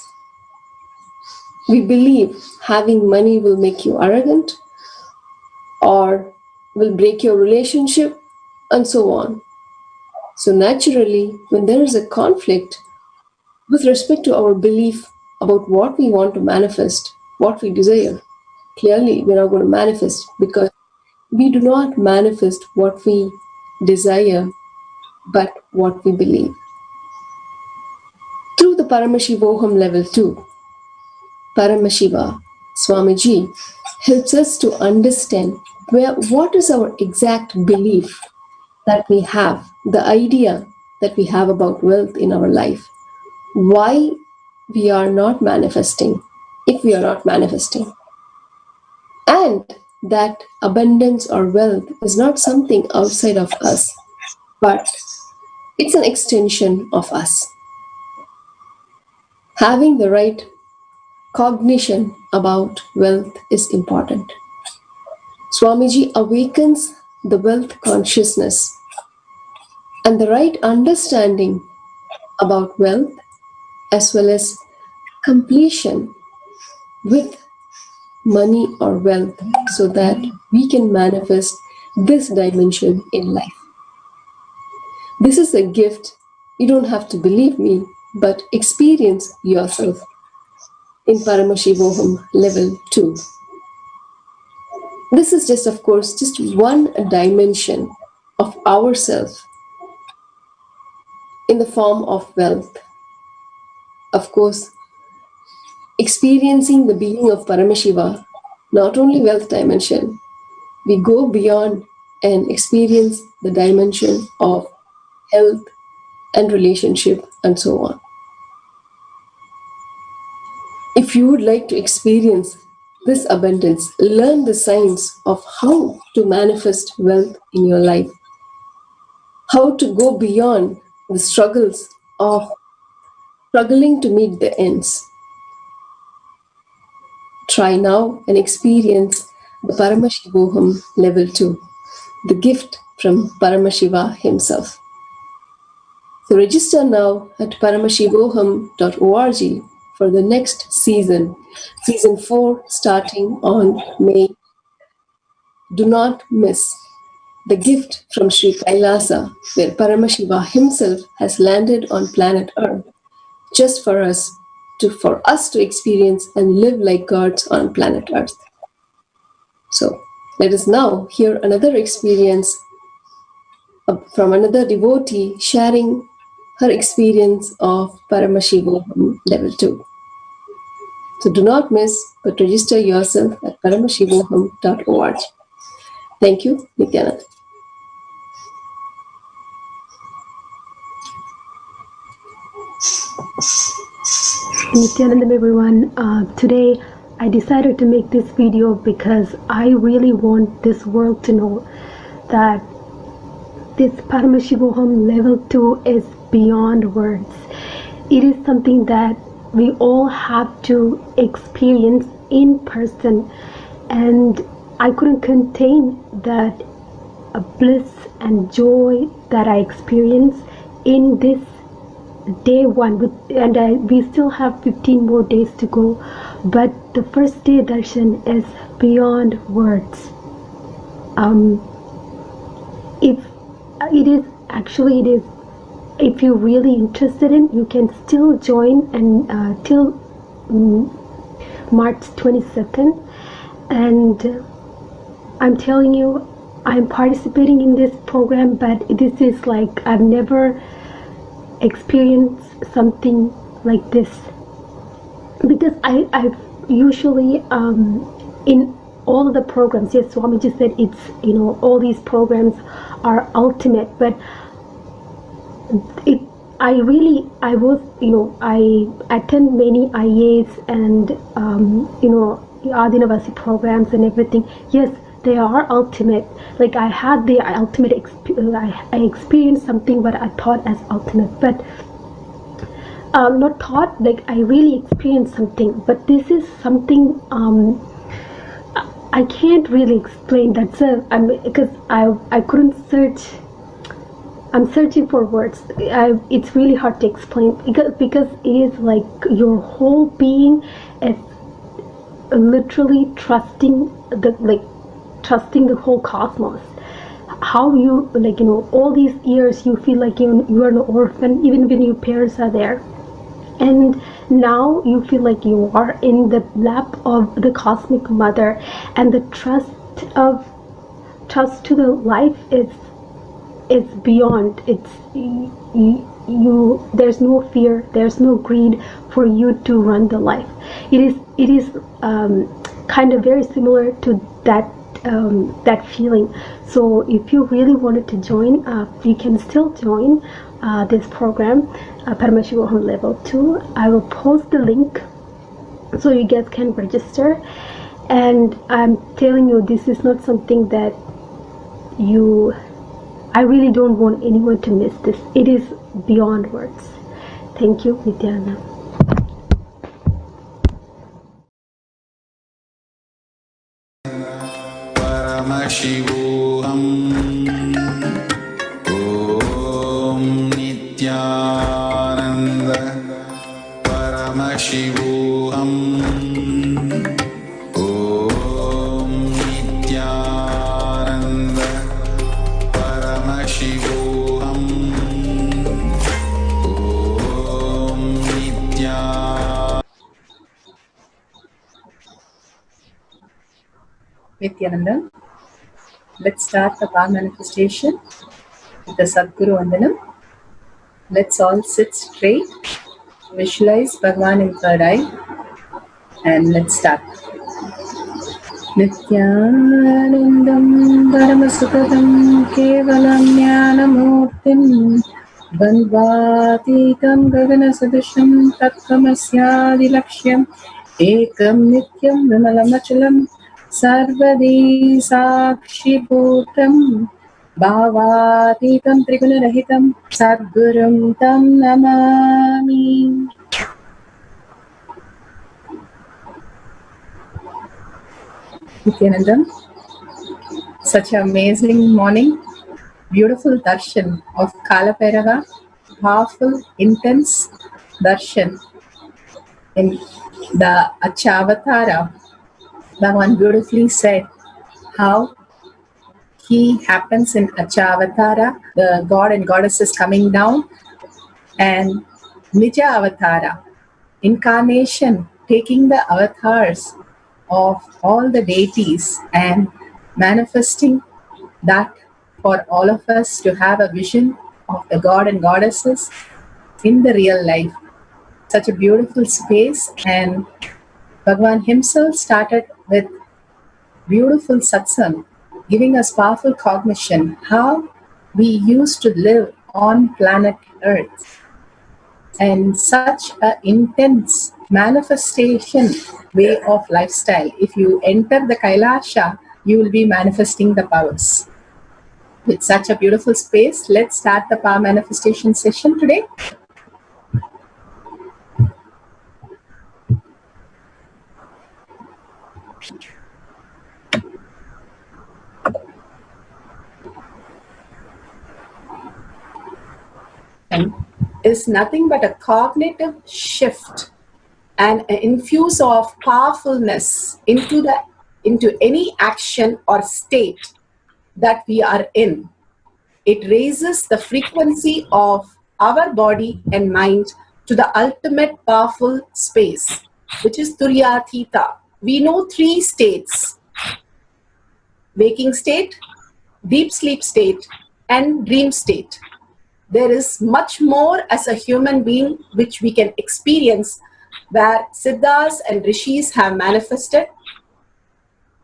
we believe having money will make you arrogant or will break your relationship, and so on. So naturally, when there is a conflict with respect to our belief about what we want to manifest, what we desire, clearly we're not going to manifest, because we do not manifest what we desire, but what we believe. Through the Paramashivoham level 2, Paramashiva, Swamiji, helps us to understand what is our exact belief that we have, the idea that we have about wealth in our life. Why we are not manifesting, if we are not manifesting. And that abundance or wealth is not something outside of us, but it's an extension of us. Having the right cognition about wealth is important. Swamiji awakens the wealth consciousness and the right understanding about wealth as well as completion with money or wealth so that we can manifest this dimension in life. This is a gift. You don't have to believe me, but experience yourself in Paramashivoham level 2. This is just, of course, just one dimension of ourself in the form of wealth. Of course, experiencing the being of Paramashiva, not only wealth dimension, we go beyond and experience the dimension of health and relationship and so on. If you would like to experience this abundance, learn the science of how to manifest wealth in your life, how to go beyond the struggles of struggling to meet the ends. Try now and experience the Paramashivoham level 2, the gift from Paramashiva himself. So register now at paramashivoham.org for the next season, season 4 starting on May. Do not miss the gift from Sri Kailasa, where Paramashiva himself has landed on planet Earth just for us to experience and live like gods on planet Earth. So let us now hear another experience from another devotee sharing her experience of Paramashivoham level 2. So do not miss, but register yourself at paramashivoham.org. Thank you, Nithyananda. Nithyananda, everyone. Today I decided to make this video because I really want this world to know that this Paramashivoham level 2 is beyond words. It is something that we all have to experience in person, and I couldn't contain that bliss and joy that I experienced in this day 1, we still have 15 more days to go, but the first day darshan is beyond words. It is if you're really interested in, you can still join and till March 22nd, and I'm telling you, I'm participating in this program, but this is like I've never experienced something like this, because I've usually in all of the programs, yes, Swamiji said it's, all these programs are ultimate, but I attend many IAs and Adinavasi programs and everything. Yes, they are ultimate. Like I had the ultimate I experienced something what I thought as ultimate, but not thought, like I really experienced something. But this is something I can't really explain. Because I couldn't search. I'm searching for words. It's really hard to explain because it is like your whole being is literally trusting the whole cosmos. How you all these years you feel like you are an orphan even when your parents are there, and now you feel like you are in the lap of the cosmic mother, and the trust to the life is beyond. There's no fear, there's no greed for you to run the life. It is kind of very similar to that feeling. So if you really wanted to join, you can still join this program, Paramashivoham level 2. I will post the link so you guys can register, and I'm telling you, this is not something that I really don't want anyone to miss this. It is beyond words. Thank you, Nithyananda. Paramashivam. Om Nithyananda Paramashivam. Om Nithyananda Paramashivam. Om Nithyananda. Let's start the power manifestation with the Sadguru Vandanam. Let's all sit straight, visualize Bhagavan in third eye, and let's start. Nithyanandam Paramasukadam Kevalam Jnanamurtim Bandvatitam Gaganasadisham Tattvamasyaadilaksham Ekam Nityam Vimalamachalam Sarvadi Sakshibhutam Bhavatitam Trigunarahitam Sadgurum Tam Namami. Nithyanandam, such an amazing morning, beautiful darshan of Kalapairava, powerful, intense darshan in the Achavatara. Bhagavan beautifully said how he happens in Achavatara, the god and goddesses coming down, and Nija Avatara, incarnation, taking the avatars of all the deities and manifesting that for all of us to have a vision of the god and goddesses in the real life. Such a beautiful space, and Bhagavan himself started with beautiful satsang, giving us powerful cognition how we used to live on planet Earth, and such an intense manifestation way of lifestyle. If you enter the Kailasha, you will be manifesting the powers. With such a beautiful space, let's start the power manifestation session today. And is nothing but a cognitive shift and an infuse of powerfulness into any action or state that we are in. It raises the frequency of our body and mind to the ultimate powerful space, which is Turyathita. We know three states: waking state, deep sleep state, and dream state. There is much more as a human being which we can experience, where Siddhas and Rishis have manifested.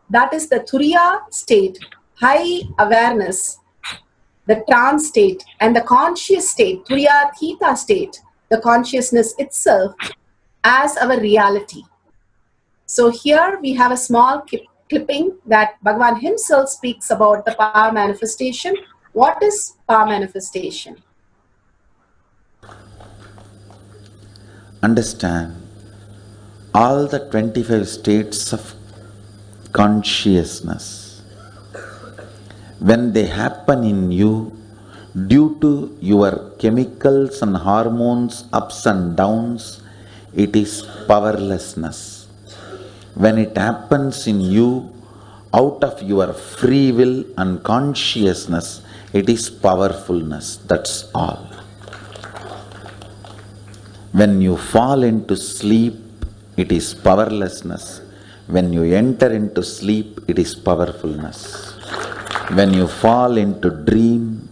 That is the Turiya state, high awareness, the trance state, and the conscious state, Turiya Theta state, the consciousness itself as our reality. So here we have a small clipping that Bhagavan himself speaks about the power manifestation. What is power manifestation? Understand all the 25 states of consciousness. When they happen in you, due to your chemicals and hormones ups and downs, it is powerlessness. When it happens in you out of your free will and consciousness, it is powerfulness. That's all. When you fall into sleep, it is powerlessness. When you enter into sleep, it is powerfulness. When you fall into dream,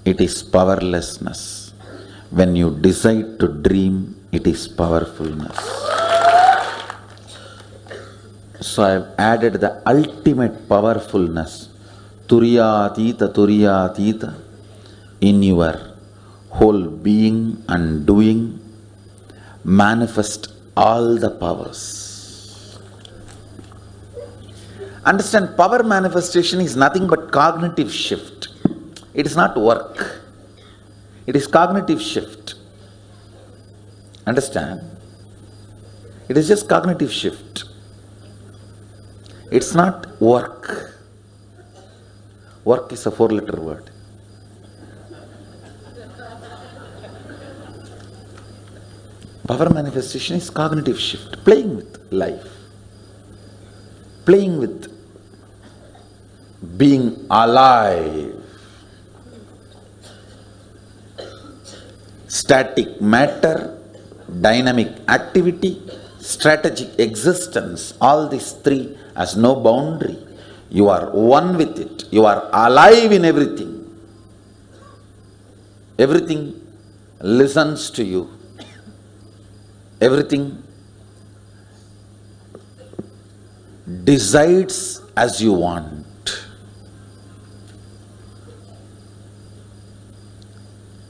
it is powerlessness. When you decide to dream, it is powerfulness. So I have added the ultimate powerfulness, Turiyatita, in your whole being and doing. Manifest all the powers. Understand, power manifestation is nothing but cognitive shift. It is not work. It is cognitive shift. Understand? It is just cognitive shift. It's not work. Work is a 4-letter word. Power manifestation is cognitive shift, playing with life, playing with being alive. Static matter, dynamic activity, strategic existence, all these three has no boundary. You are one with it. You are alive in everything. Everything listens to you. Everything decides as you want.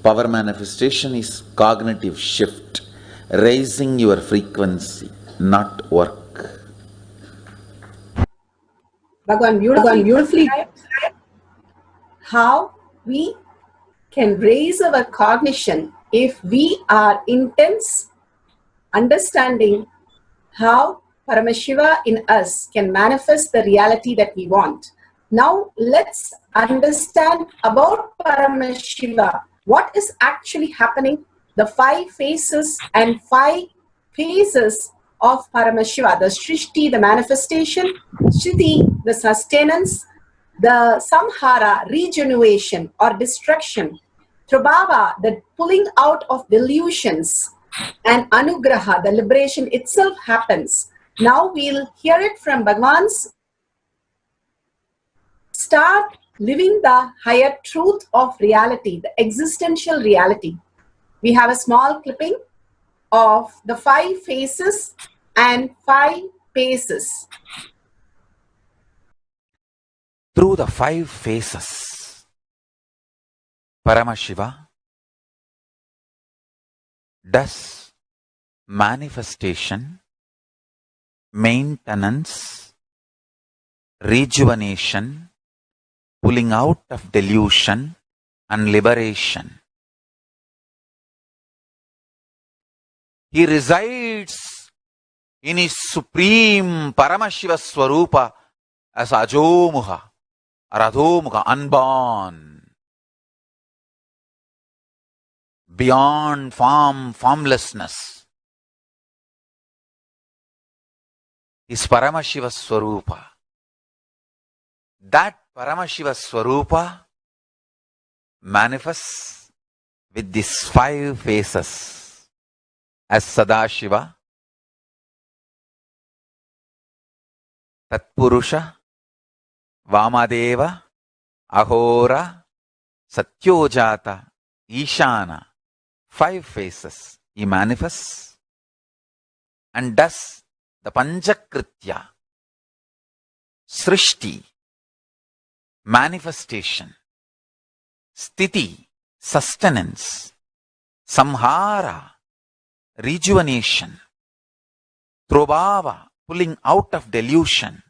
Power manifestation is cognitive shift, raising your frequency, not work. Bhagavan beautifully described how we can raise our cognition if we are intense, understanding how Paramashiva in us can manifest the reality that we want. Now let's understand about Paramashiva. What is actually happening? The 5 phases and 5 phases of Paramashiva. The Srishti, the manifestation, Sthiti, the sustenance, the Samhara, regeneration or destruction, Prabhava, the pulling out of delusions, and Anugraha, the liberation itself happens. Now we'll hear it from Bhagavan's. Start living the higher truth of reality, the existential reality. We have a small clipping of the 5 phases and 5 paces. Through the 5 phases, Paramashiva does manifestation, maintenance, rejuvenation, pulling out of delusion and liberation. He resides in his supreme Paramashiva Swarupa as Ajomuha or Adhomuha, unborn, beyond form, formlessness. Is Paramashiva Swarupa. That Paramashiva Swarupa manifests with these 5 phases as Sadashiva, Tatpurusha, Vamadeva, Ahora, Satyojata, Ishana. 5 phases he manifests and does the Panchakritya, Srishti, manifestation, Sthiti, sustenance, Samhara, rejuvenation, Prabhava, pulling out of delusion,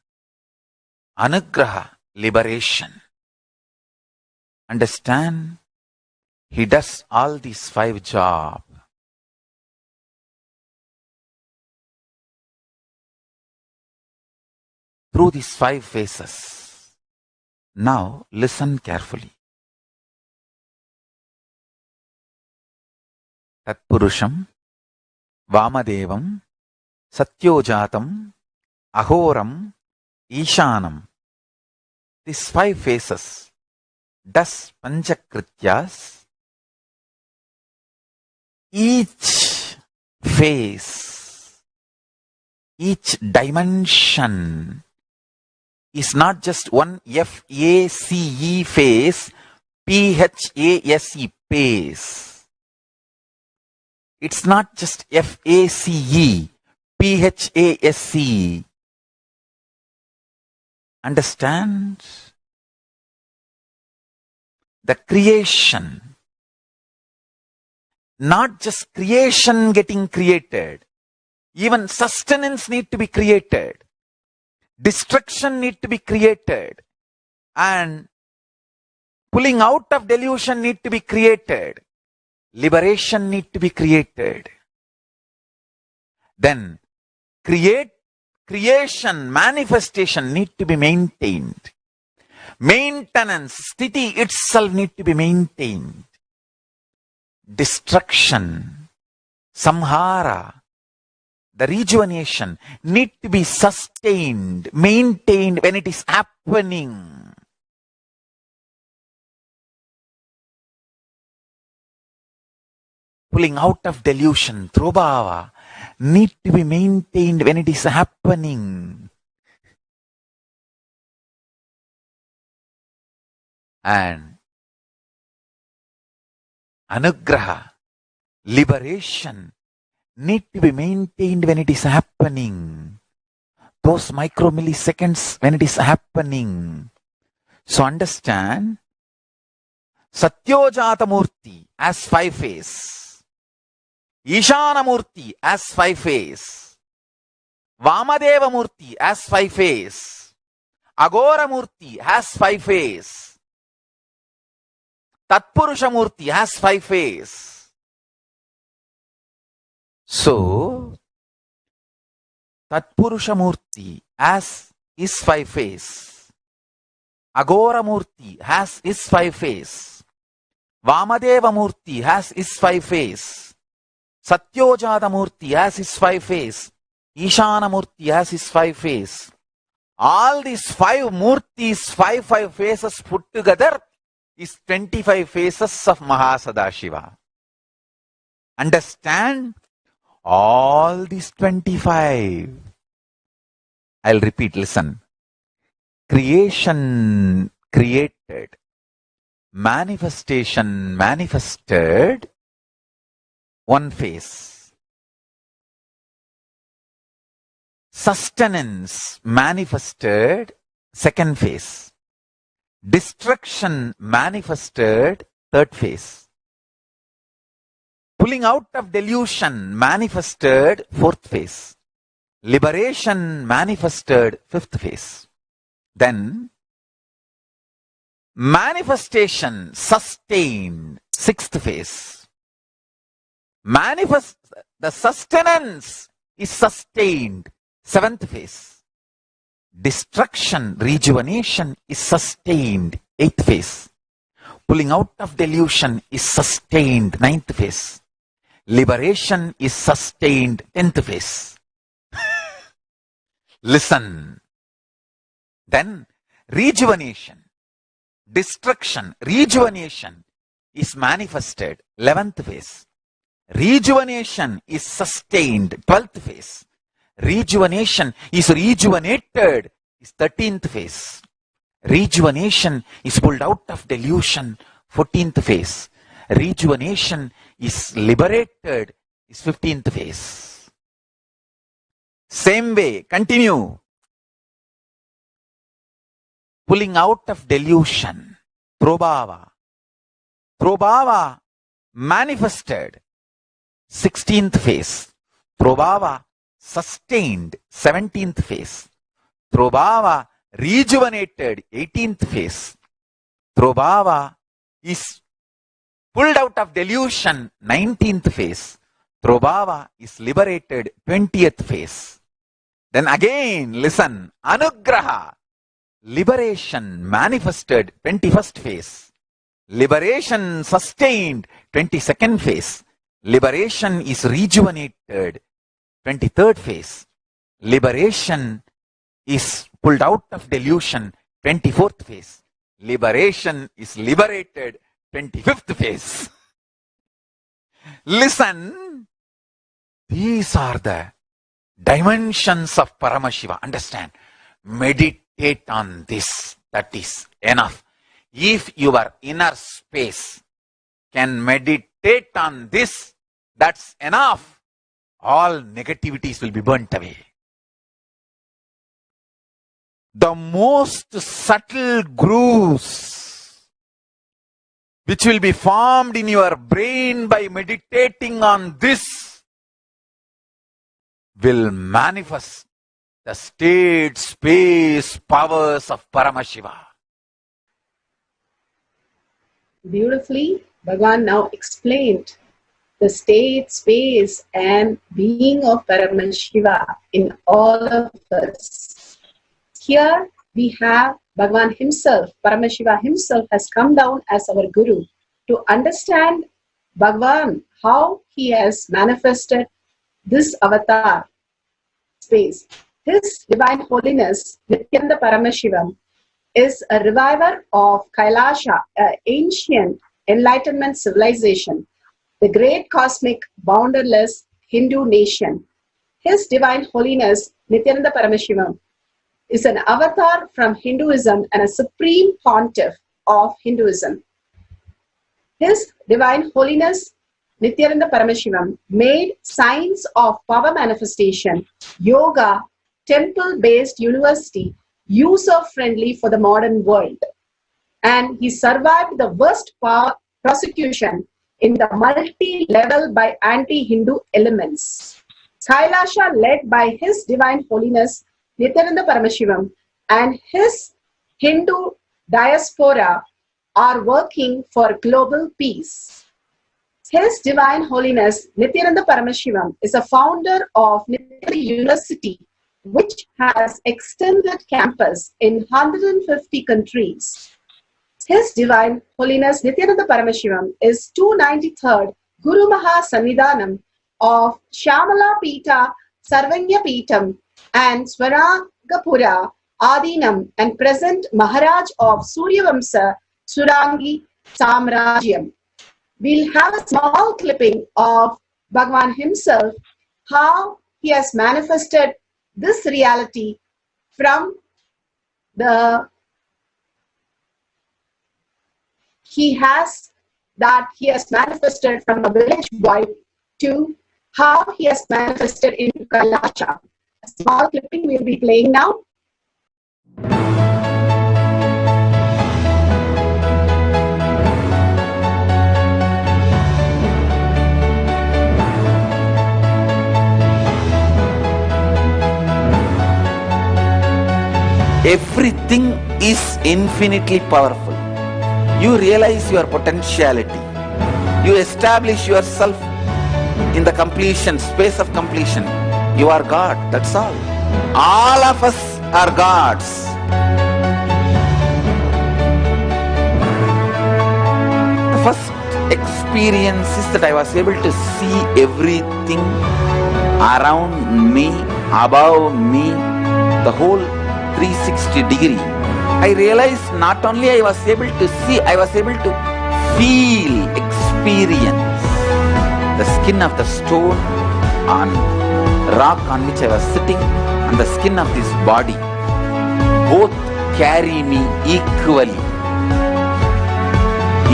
Anugraha, liberation. Understand? He does all these 5 jobs. Through these 5 phases. Now listen carefully. Tatpurusham, Vamadevam, Satyojatam, Ahoram, Ishanam. These 5 phases does Panchakrityas. Each phase, each dimension is not just one F-A-C-E phase, P-H-A-S-E phase. It's not just F-A-C-E, P-H-A-S-E. Understand? The creation. Not just creation getting created. Even sustenance need to be created. Destruction need to be created. And pulling out of delusion need to be created. Liberation need to be created. Then create, creation, manifestation need to be maintained. Maintenance, sthiti itself need to be maintained. Destruction, samhara, the rejuvenation need to be sustained, maintained when it is happening. Pulling out of delusion, throbhava, need to be maintained when it is happening. And anugraha, liberation, need to be maintained when it is happening. Those micromilliseconds when it is happening. So understand, Satyojata Murti as 5 face, Ishana Murti as 5 face, Vamadeva Murti as 5 face, Agora Murti has 5 face, Tatpurusha Murti has 5 face. So, Tatpurusha Murti as is 5 face, Agora Murti has is 5 face, Vamadeva Murti has is 5 face, Satyojata Murti has his 5 face, Ishana Murti has his 5 face. All these 5 Murtis, 5 faces put together is 25 faces of Mahasannidhanam. Understand? All these 25. I'll repeat, listen. Creation created, manifestation manifested, 1 face. Sustenance manifested, 2nd face. Destruction manifested, 3rd face. Pulling out of delusion manifested, 4th face. Liberation manifested, 5th face. Then manifestation sustained, 6th face. The sustenance is sustained, 7th face. Destruction, rejuvenation is sustained, 8th face. Pulling out of delusion is sustained, 9th face. Liberation is sustained, 10th face. Listen. Then rejuvenation, destruction, rejuvenation is manifested, 11th phase. Rejuvenation is sustained, 12th phase. Rejuvenation is rejuvenated, is 13th phase. Rejuvenation is pulled out of delusion, 14th phase. Rejuvenation is liberated, is 15th phase. Same way, continue. Pulling out of delusion, Prabhava. Prabhava manifested, 16th phase. Prabhava sustained, 17th phase. Prabhava rejuvenated, 18th phase. Prabhava is pulled out of delusion, 19th phase. Prabhava is liberated, 20th phase. Then again, listen, Anugraha, liberation manifested, 21st phase. Liberation sustained, 22nd phase. Liberation is rejuvenated, 23rd phase. Liberation is pulled out of delusion, 24th phase. Liberation is liberated, 25th phase. Listen, these are the dimensions of Paramashiva. Understand? Meditate on this. That is enough. If your inner space can meditate on this, that's enough. All negativities will be burnt away. The most subtle grooves which will be formed in your brain by meditating on this will manifest the state, space, powers of Paramashiva. Beautifully, Bhagavan now explained the state, space, and being of Paramashiva in all of us. Here we have Bhagavan himself, Paramashiva himself has come down as our Guru to understand Bhagavan, how he has manifested this avatar space. His Divine Holiness, Nithyananda Paramashivam, is a reviver of Kailasha, an ancient enlightenment civilization, the great cosmic boundarless Hindu nation. His Divine Holiness, Nithyananda Paramashivam, is an avatar from Hinduism and a supreme pontiff of Hinduism. His Divine Holiness, Nithyananda Paramashivam, made science of power manifestation, yoga, temple-based university, user-friendly for the modern world. And he survived the worst prosecution in the multi-level by anti-Hindu elements. Kailasha, led by His Divine Holiness, Nithyananda Paramashivam, and his Hindu diaspora are working for global peace. His Divine Holiness, Nithyananda Paramashivam, is a founder of Nithyananda University, which has extended campus in 150 countries. His Divine Holiness, Nithyananda Paramashivam, is 293rd Guru Mahasannidhanam of Shamala Pita, Sarvanya Pitam, and Swaragapura Adinam, and present Maharaj of Suryavamsa Surangi Samrajyam. We'll have a small clipping of Bhagavan himself, how he has manifested this reality from the he has manifested from a village boy to how he has manifested in Kailasha. A small clipping we'll be playing now. Everything is infinitely powerful. You realize your potentiality. You establish yourself in the completion, space of completion. You are God, that's all. All of us are gods. The first experience is that I was able to see everything around me, above me, the whole 360 degree. I realized not only I was able to see, I was able to feel, experience the skin of the stone on rock on which I was sitting and the skin of this body. Both carry me equally.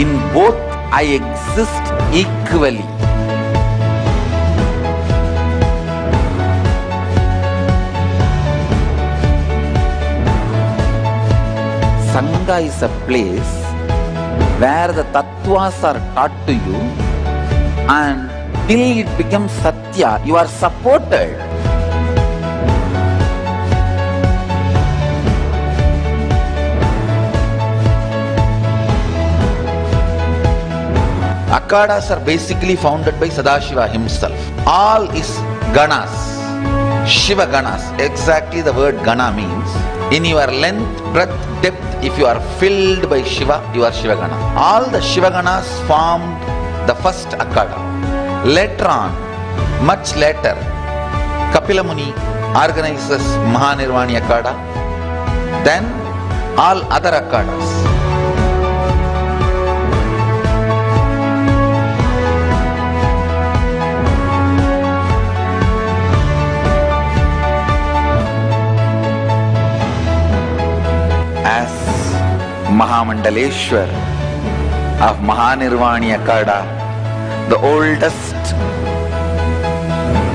In both I exist equally. Sangha is a place where the tattvas are taught to you, and till it becomes satya, you are supported. Akhadas are basically founded by Sadashiva himself. All is ganas, Shiva ganas. Exactly the word gana means. In your length, breadth, depth, if you are filled by Shiva, you are Shiva gana. All the Shiva ganas formed the first Akhada. Later on, much later, Kapila Muni organizes Mahanirvani Akhada. Then all other Akhadas. As Mahamandaleshwar of Mahanirvani Akhada, the oldest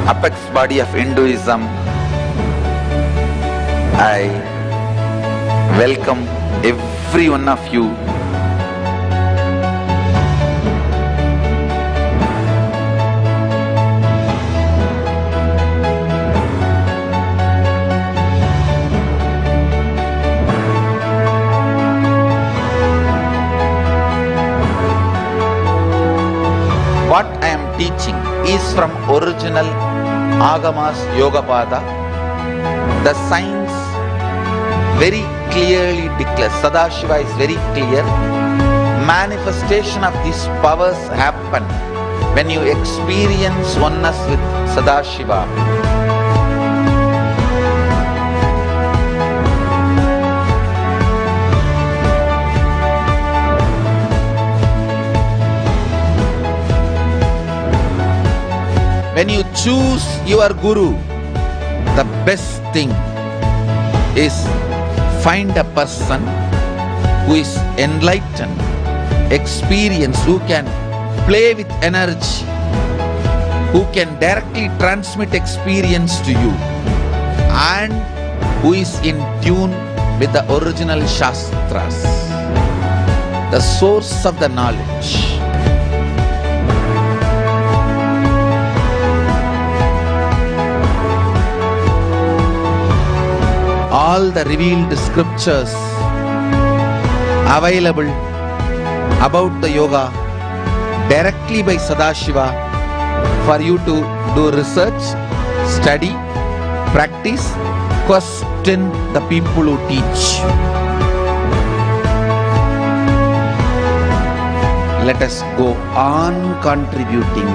apex body of Hinduism, I welcome every one of you. What I am teaching is from original Agamas Yogapada. The science very clearly declares, Sadashiva is very clear, manifestation of these powers happen when you experience oneness with Sadashiva. When you choose your Guru, the best thing is find a person who is enlightened, experienced, who can play with energy, who can directly transmit experience to you, and who is in tune with the original Shastras, the source of the knowledge. All the revealed scriptures available about the yoga directly by Sadashiva for you to do research, study, practice, question the people who teach. Let us go on contributing.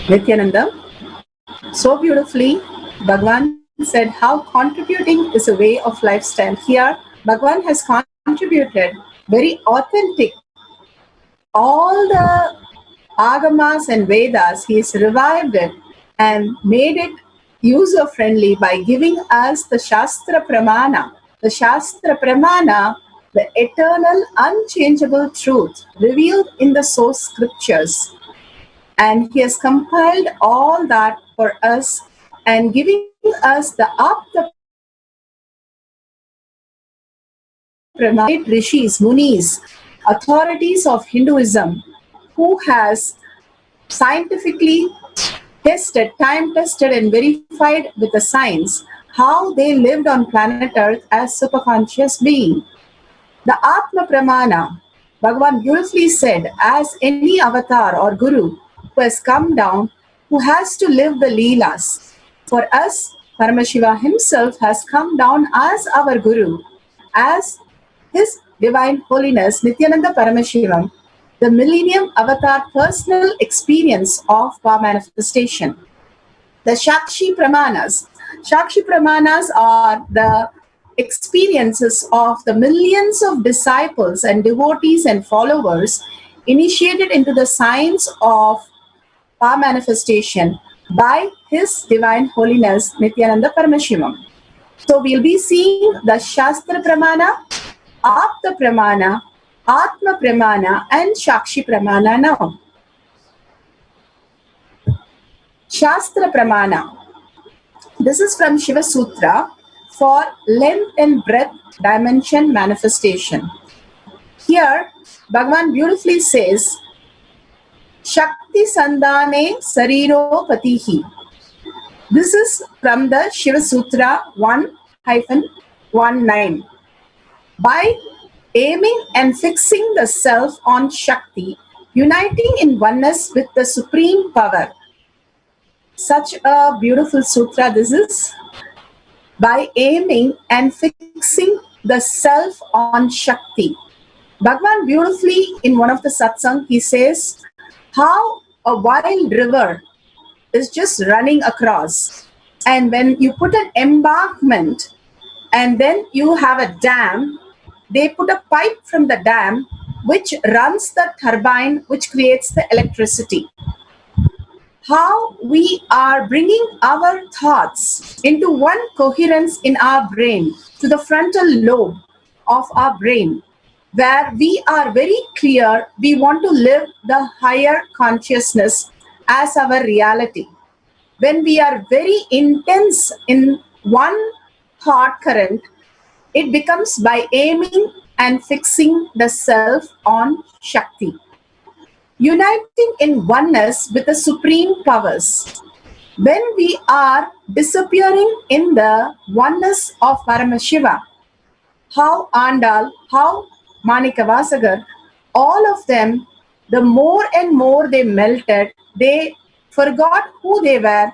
Nithyananda, so beautifully, Bhagavan said how contributing is a way of lifestyle. Here, Bhagavan has contributed very authentic. All the Agamas and Vedas, he has revived it and made it user-friendly by giving us the Shastra Pramana. The Shastra Pramana, the eternal, unchangeable truth revealed in the source scriptures. And he has compiled all that for us and giving us the Apta Pramana Rishis, Munis, authorities of Hinduism, who has scientifically tested, time-tested and verified with the science how they lived on planet Earth as superconscious being. The Atma Pramana, Bhagavan beautifully said, as any avatar or guru who has come down, who has to live the Leelas. For us, Paramashiva himself has come down as our guru, as His Divine Holiness, Nithyananda Paramashivam, the Millennium Avatar personal experience of power manifestation. The Shakshi Pramanas. Shakshi Pramanas are the experiences of the millions of disciples and devotees and followers initiated into the science of power manifestation by His Divine Holiness Nithyananda Paramashivam. So we'll be seeing the Shastra Pramana, Apta Pramana, Atma Pramana and Shakshi Pramana now. Shastra Pramana. This is from Shiva Sutra for length and breadth dimension manifestation. Here, Bhagavan beautifully says, Shakti Sandhane Sariro Patihi. This is from the Shiva Sutra 1-19. By aiming and fixing the self on Shakti, uniting in oneness with the supreme power. Such a beautiful sutra this is. By aiming and fixing the self on Shakti. Bhagavan beautifully in one of the satsang, he says, how a wild river is just running across. And when you put an embankment and then you have a dam, they put a pipe from the dam which runs the turbine which creates the electricity. How we are bringing our thoughts into one coherence in our brain to the frontal lobe of our brain, where we are very clear we want to live the higher consciousness as our reality. When we are very intense in one thought current, it becomes by aiming and fixing the self on Shakti. Uniting in oneness with the supreme powers. When we are disappearing in the oneness of Paramashiva, how Andal, how Manikavasagar, all of them, the more and more they melted, they forgot who they were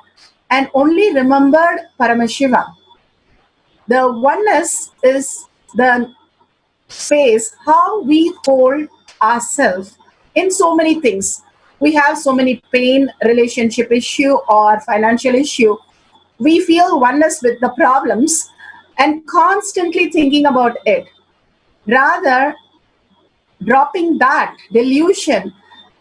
and only remembered Paramashiva. The oneness is the space how we hold ourselves in so many things. We have so many pain, relationship issue or financial issue. We feel oneness with the problems and constantly thinking about it. Rather, dropping that delusion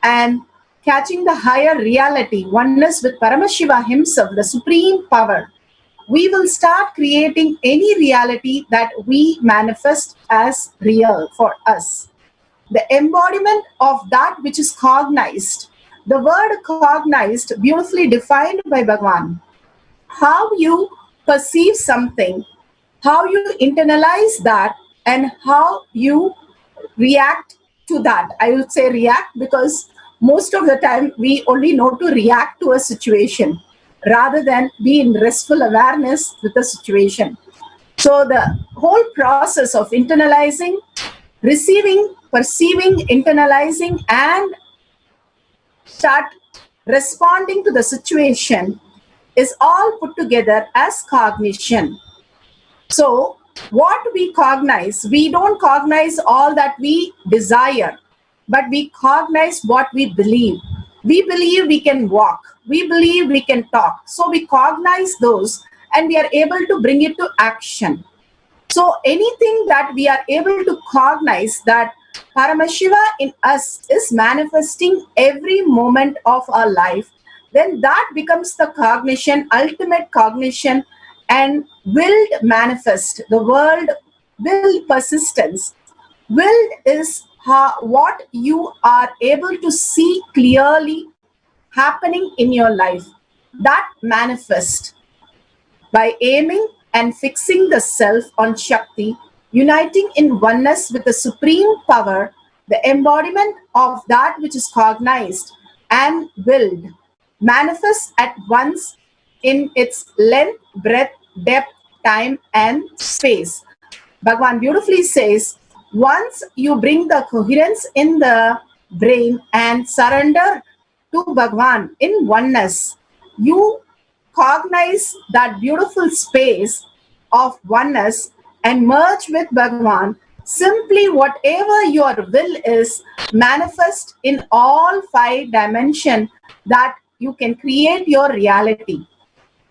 and catching the higher reality, oneness with Paramashiva himself, the supreme power, we will start creating any reality that we manifest as real for us. The embodiment of that which is cognized. The word cognized, beautifully defined by Bhagavan. How you perceive something, how you internalize that, and how you react to that. I would say react because most of the time we only know to react to a situation rather than be in restful awareness with the situation. So the whole process of internalizing, receiving, perceiving, internalizing, and start responding to the situation is all put together as cognition. So what we cognize, we don't cognize all that we desire, but we cognize what we believe. We believe we can walk. We believe we can talk. So we cognize those and we are able to bring it to action. So anything that we are able to cognize that Paramashiva in us is manifesting every moment of our life, then that becomes the cognition, ultimate cognition, and willed manifest. The word will persistence. Willed is what you are able to see clearly happening in your life. That manifest by aiming and fixing the self on Shakti, uniting in oneness with the supreme power, the embodiment of that which is cognized and willed, manifests at once in its length, breadth, depth, time, and space. Bhagavan beautifully says, once you bring the coherence in the brain and surrender to Bhagavan in oneness, you cognize that beautiful space of oneness and merge with Bhagavan. Simply whatever your will is, manifest in all 5 dimensions that you can create your reality.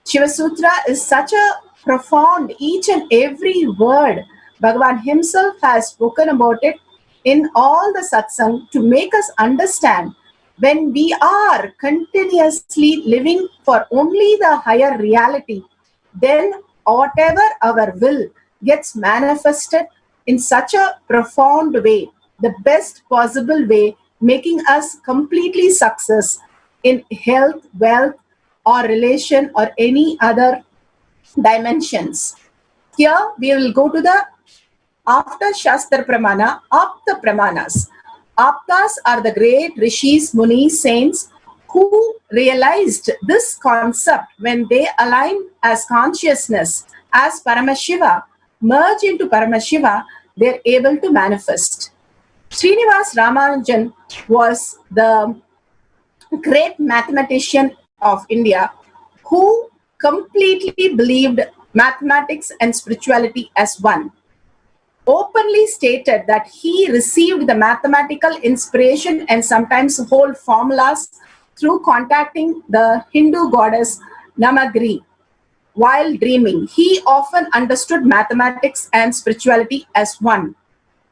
Shiva Sutra is such a profound, each and every word Bhagavan himself has spoken about it in all the satsang to make us understand when we are continuously living for only the higher reality, then whatever our will gets manifested in such a profound way, the best possible way, making us completely success in health, wealth, or relation, or any other dimensions. Here we will go to the after Shastra Pramana, Apta Pramanas. Aptas are the great rishis, munis, saints who realized this concept when they align as consciousness, as Paramashiva, merge into Paramashiva, they're able to manifest. Srinivas Ramanujan was the great mathematician of India who completely believed mathematics and spirituality as one. Openly stated that he received the mathematical inspiration and sometimes whole formulas through contacting the Hindu goddess Namagri while dreaming. He often understood mathematics and spirituality as one.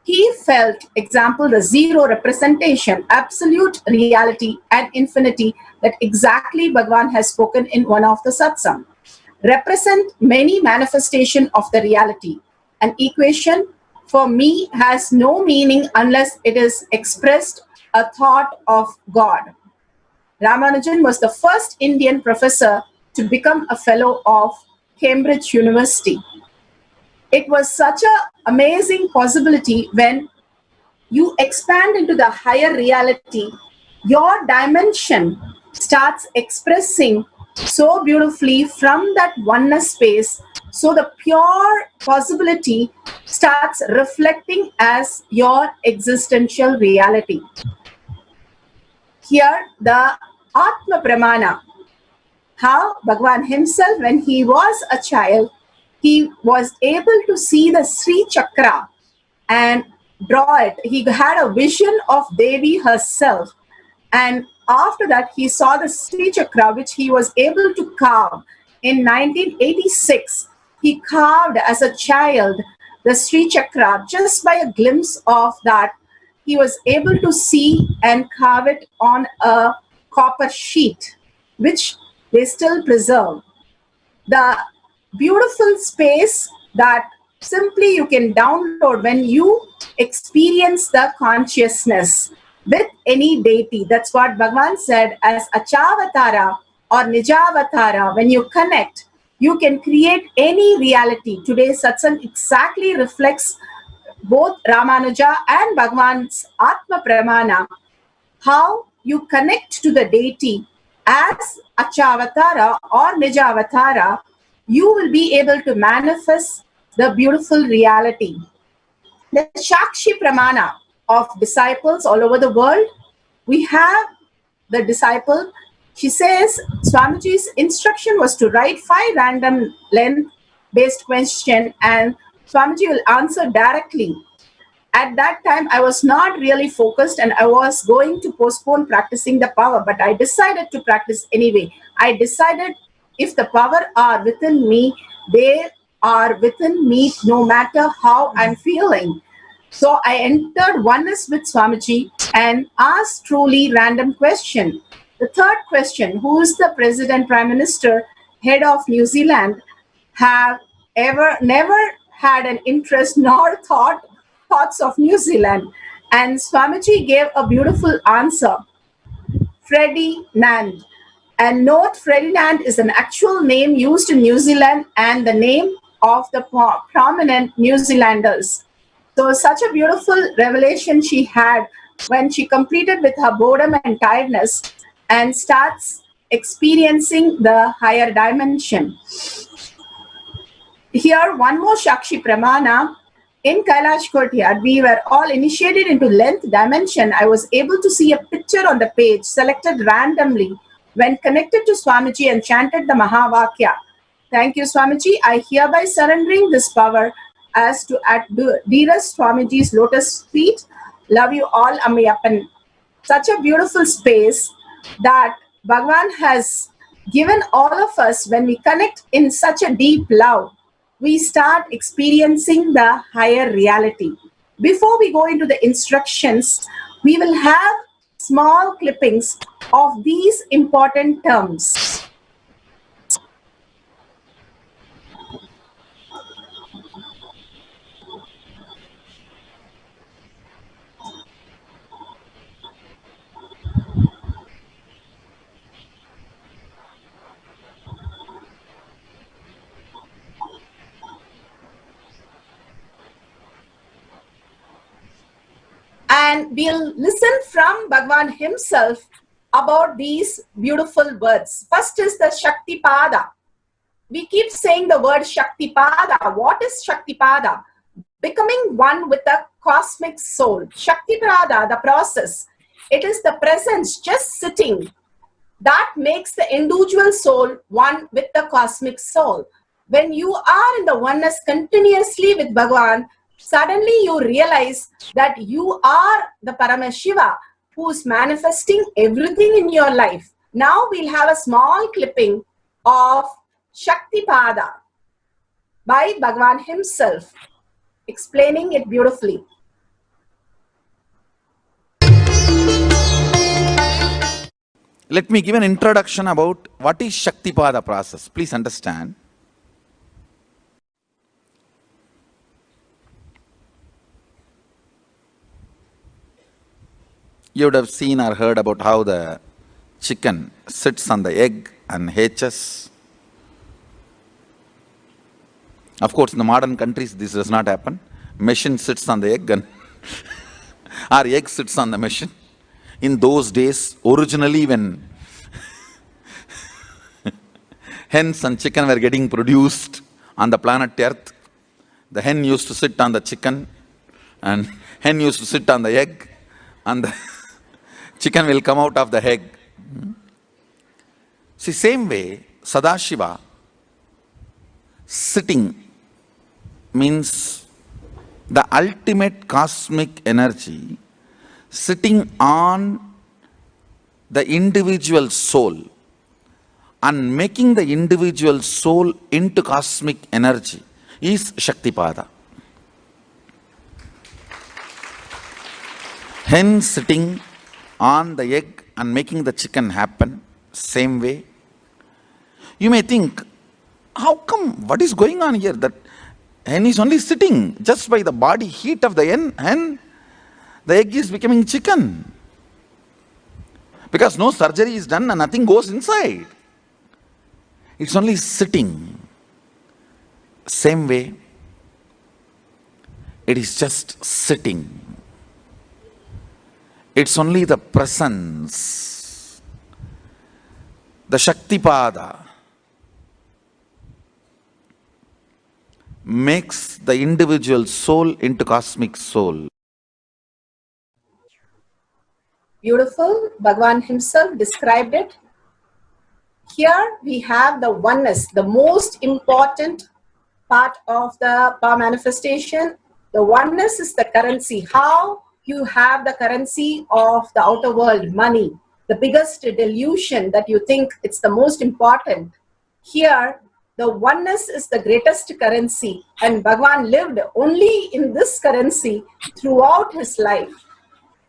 He felt, example, the zero representation, absolute reality and infinity that exactly Bhagavan has spoken in one of the satsang, represent many manifestation of the reality. An equation for me has no meaning unless it is expressed a thought of God. Ramanujan was the first Indian professor to become a fellow of Cambridge University. It was such an amazing possibility when you expand into the higher reality, your dimension starts expressing so beautifully from that oneness space. So the pure possibility starts reflecting as your existential reality. Here, the Atma Pramana, how Bhagavan himself, when he was a child, he was able to see the Sri Chakra and draw it. He had a vision of Devi herself. And after that, he saw the Sri Chakra, which he was able to carve. In 1986, he carved as a child the Sri Chakra. Just by a glimpse of that, he was able to see and carve it on a copper sheet, which they still preserve. The beautiful space that simply you can download when you experience the consciousness with any deity. That's what Bhagavan said as Achavatara or Nijavatara. When you connect, you can create any reality. Today's satsang exactly reflects both Ramanuja and Bhagavan's Atma Pramana, how you connect to the deity as Achavatara or Nijavatara, you will be able to manifest the beautiful reality. The Shakshi Pramana of disciples all over the world, we have the disciple. She says Swamiji's instruction was to write 5 random length-based questions and Swamiji will answer directly. At that time, I was not really focused and I was going to postpone practicing the power, but I decided to practice anyway. I decided if the power are within me, they are within me no matter how I'm feeling. So I entered oneness with Swamiji and asked truly random question. The third question, who is the President, Prime Minister, head of New Zealand, have never had an interest nor thoughts of New Zealand? And Swamiji gave a beautiful answer, Ferdinand. And note, Ferdinand is an actual name used in New Zealand and the name of the prominent New Zealanders. So such a beautiful revelation she had when she completed with her boredom and tiredness and starts experiencing the higher dimension. Here, one more Shakshi Pramana. In Kailash Courtyard, we were all initiated into length dimension. I was able to see a picture on the page selected randomly when connected to Swamiji and chanted the Mahavakya. Thank you, Swamiji. I hereby surrendering this power as to at dearest Swamiji's lotus feet. Love you all, Ammayappan. Such a beautiful space that Bhagavan has given all of us. When we connect in such a deep love, we start experiencing the higher reality. Before we go into the instructions, we will have small clippings of these important terms. And we'll listen from Bhagavan himself about these beautiful words. First is the Shaktipada. We keep saying the word Shaktipada. What is Shaktipada? Becoming one with the cosmic soul. Shaktipada, the process. It is the presence just sitting that makes the individual soul one with the cosmic soul. When you are in the oneness continuously with Bhagavan, suddenly you realize that you are the Paramashiva who's manifesting everything in your life. Now we'll have a small clipping of Shaktipada by Bhagavan himself, explaining it beautifully. Let me give an introduction about what is Shaktipada process. Please understand. You would have seen or heard about how the chicken sits on the egg and hatches. Of course, in the modern countries, this does not happen. Machine sits on the egg and or egg sits on the machine. In those days, originally when hens and chicken were getting produced on the planet Earth, the hen used to sit on the chicken and hen used to sit on the egg and the chicken will come out of the egg. See, same way, Sadashiva sitting means the ultimate cosmic energy sitting on the individual soul and making the individual soul into cosmic energy is Shaktipada. Hen sitting on the egg and making the chicken happen, same way. You may think, how come, what is going on here? That hen is only sitting just by the body heat of the hen, the egg is becoming chicken. Because no surgery is done and nothing goes inside. It's only sitting. Same way, it is just sitting. It's only the presence, the Shaktipada makes the individual soul into cosmic soul. Beautiful. Bhagavan himself described it. Here we have the oneness, the most important part of the power manifestation. The oneness is the currency. How you have the currency of the outer world, money, the biggest delusion that you think it's the most important. Here, the oneness is the greatest currency, and Bhagavan lived only in this currency throughout his life.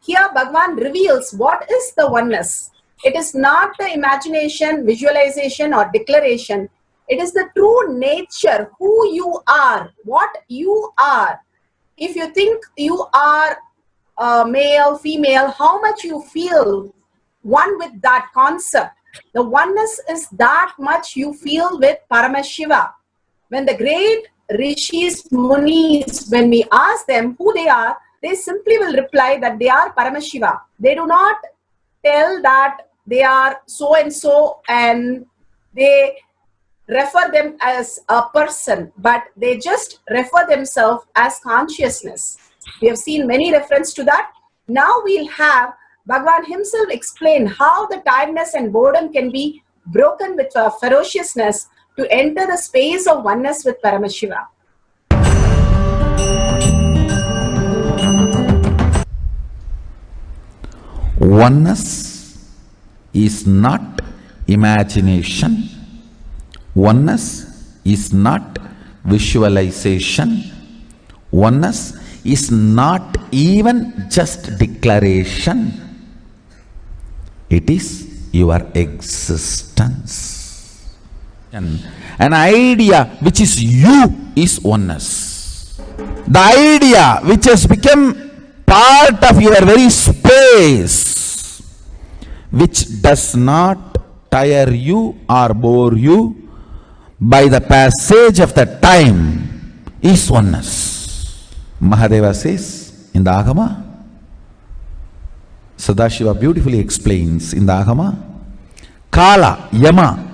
Here, Bhagavan reveals what is the oneness. It is not the imagination, visualization, or declaration. It is the true nature, who you are, what you are. If you think you are male, female, how much you feel one with that concept. The oneness is that much you feel with Paramashiva. When the great rishis, munis, when we ask them who they are, they simply will reply that they are Paramashiva. They do not tell that they are so and so and they refer them as a person, but they just refer themselves as consciousness. We have seen many references to that. Now we'll have Bhagavan himself explain how the tiredness and boredom can be broken with ferociousness to enter the space of oneness with Paramashiva. Oneness is not imagination. Oneness is not visualization. Oneness is not even just declaration. It is your existence. And an idea which is you is oneness. The idea which has become part of your very space, which does not tire you or bore you by the passage of the time, is oneness. Mahadeva says in the Agama, Sadashiva beautifully explains in the Agama, Kala, Yama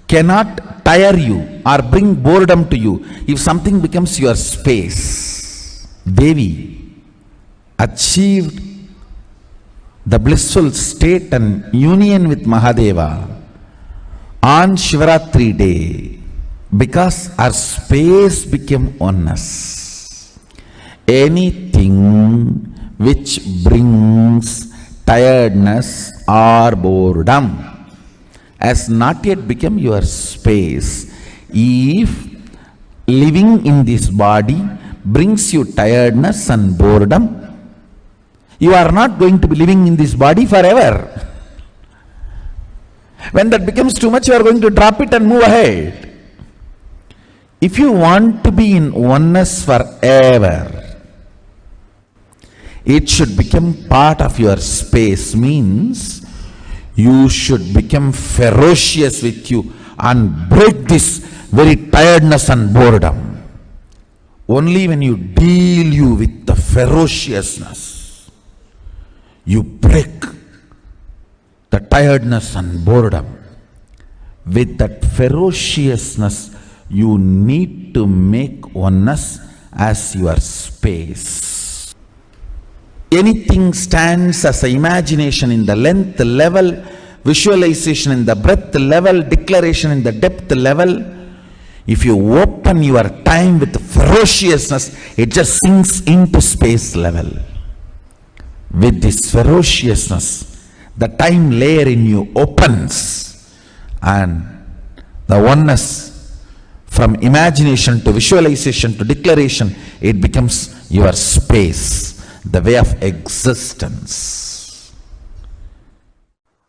cannot tire you or bring boredom to you if something becomes your space. Devi achieved the blissful state and union with Mahadeva on Shivaratri day because our space became oneness. Anything which brings tiredness or boredom has not yet become your space. If living in this body brings you tiredness and boredom, you are not going to be living in this body forever. When that becomes too much, you are going to drop it and move ahead. If you want to be in oneness forever, it should become part of your space. Means You should become ferocious with you and break this very tiredness and boredom. Only when you deal you with the ferociousness, you break the tiredness and boredom. With that ferociousness, you need to make oneness as your space. Anything stands as an imagination in the length level, visualization in the breadth level, declaration in the depth level. If you open your time with ferociousness, it just sinks into space level. With this ferociousness, the time layer in you opens, and the oneness from imagination to visualization to declaration, it becomes your space, the way of existence.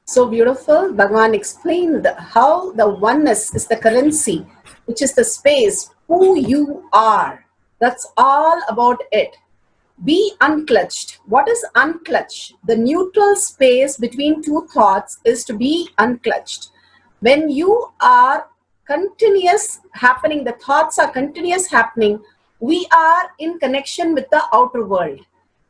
So beautiful. Bhagavan explained how the oneness is the currency, which is the space, who you are. That's all about it. Be unclutched. What is unclutched? The neutral space between two thoughts is to be unclutched. When you are continuous happening, the thoughts are continuous happening, we are in connection with the outer world.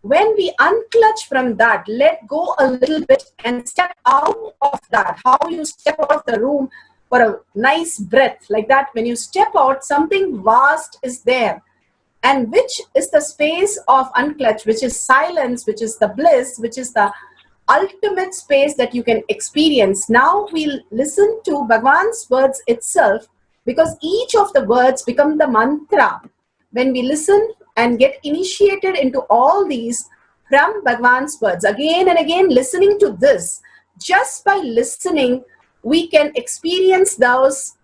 When we unclutch from that, let go a little bit and step out of that, how you step out of the room for a nice breath, like that, when you step out, something vast is there. And which is the space of unclutch, which is silence, which is the bliss, which is the ultimate space that you can experience. Now we'll listen to Bhagavan's words itself, because each of the words become the mantra. When we listen and get initiated into all these from Bhagavan's words, again and again listening to this, just by listening, we can experience those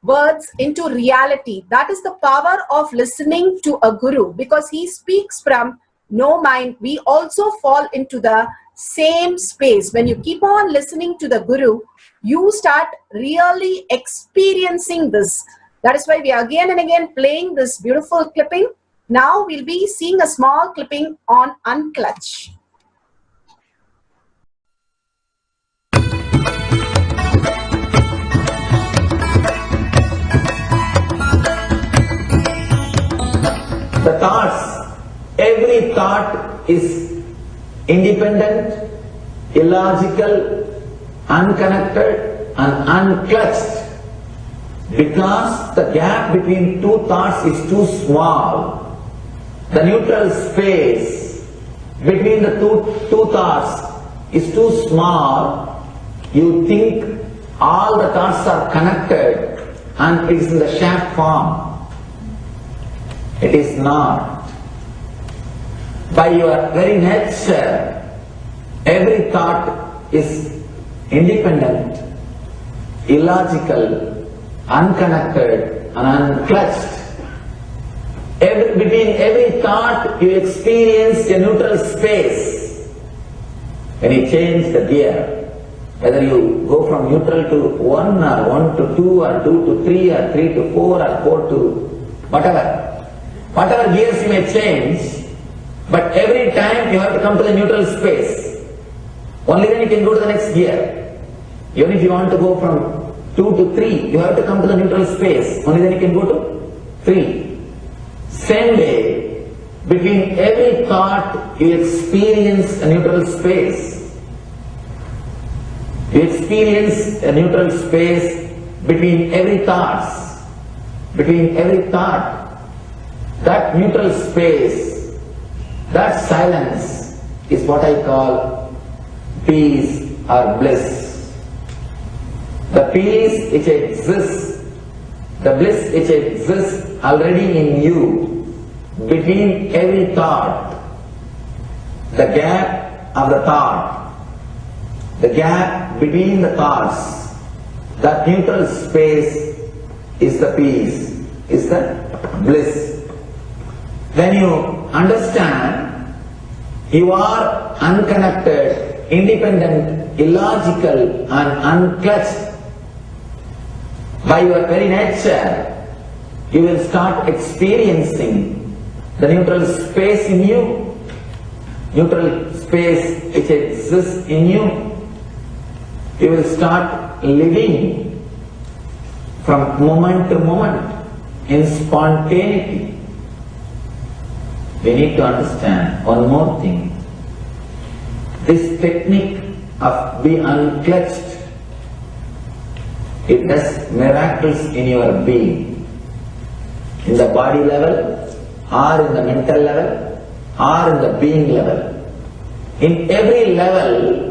words into reality. That is the power of listening to a guru, because he speaks from no mind. We also fall into the same space. When you keep on listening to the guru, you start really experiencing this. That is why we are again and again playing this beautiful clipping. Now we'll be seeing a small clipping on unclutch. The thoughts, every thought is independent, illogical, unconnected and unclutched, because the gap between two thoughts is too small. The neutral space between the two thoughts is too small. You think all the thoughts are connected and it is in the shape form. It is not. By your very nature, every thought is independent, illogical, unconnected and unclutched. Between every thought you experience a neutral space. When you change the gear, whether you go from neutral to 1 or 1 to 2 or 2 to 3 or 3 to 4 or 4 to whatever gears you may change, but every time you have to come to the neutral space. Only then you can go to the next gear. Even if you want to go from 2 to 3, you have to come to the neutral space. Only then you can go to 3. Same way, between every thought you experience a neutral space. You experience a neutral space between every thoughts. Between every thought. That neutral space, that silence is what I call peace or bliss. The peace which exists, the bliss which exists already in you, between every thought, the gap of the thought, the gap between the thoughts, that neutral space is the peace, is the bliss. When you understand you are unconnected, independent, illogical and unclutched, by your very nature, you will start experiencing the neutral space in you, neutral space which exists in you. You will start living from moment to moment in spontaneity. We need to understand one more thing. This technique of be unclutched, it does miracles in your being, in the body level, or in the mental level, or in the being level. In every level,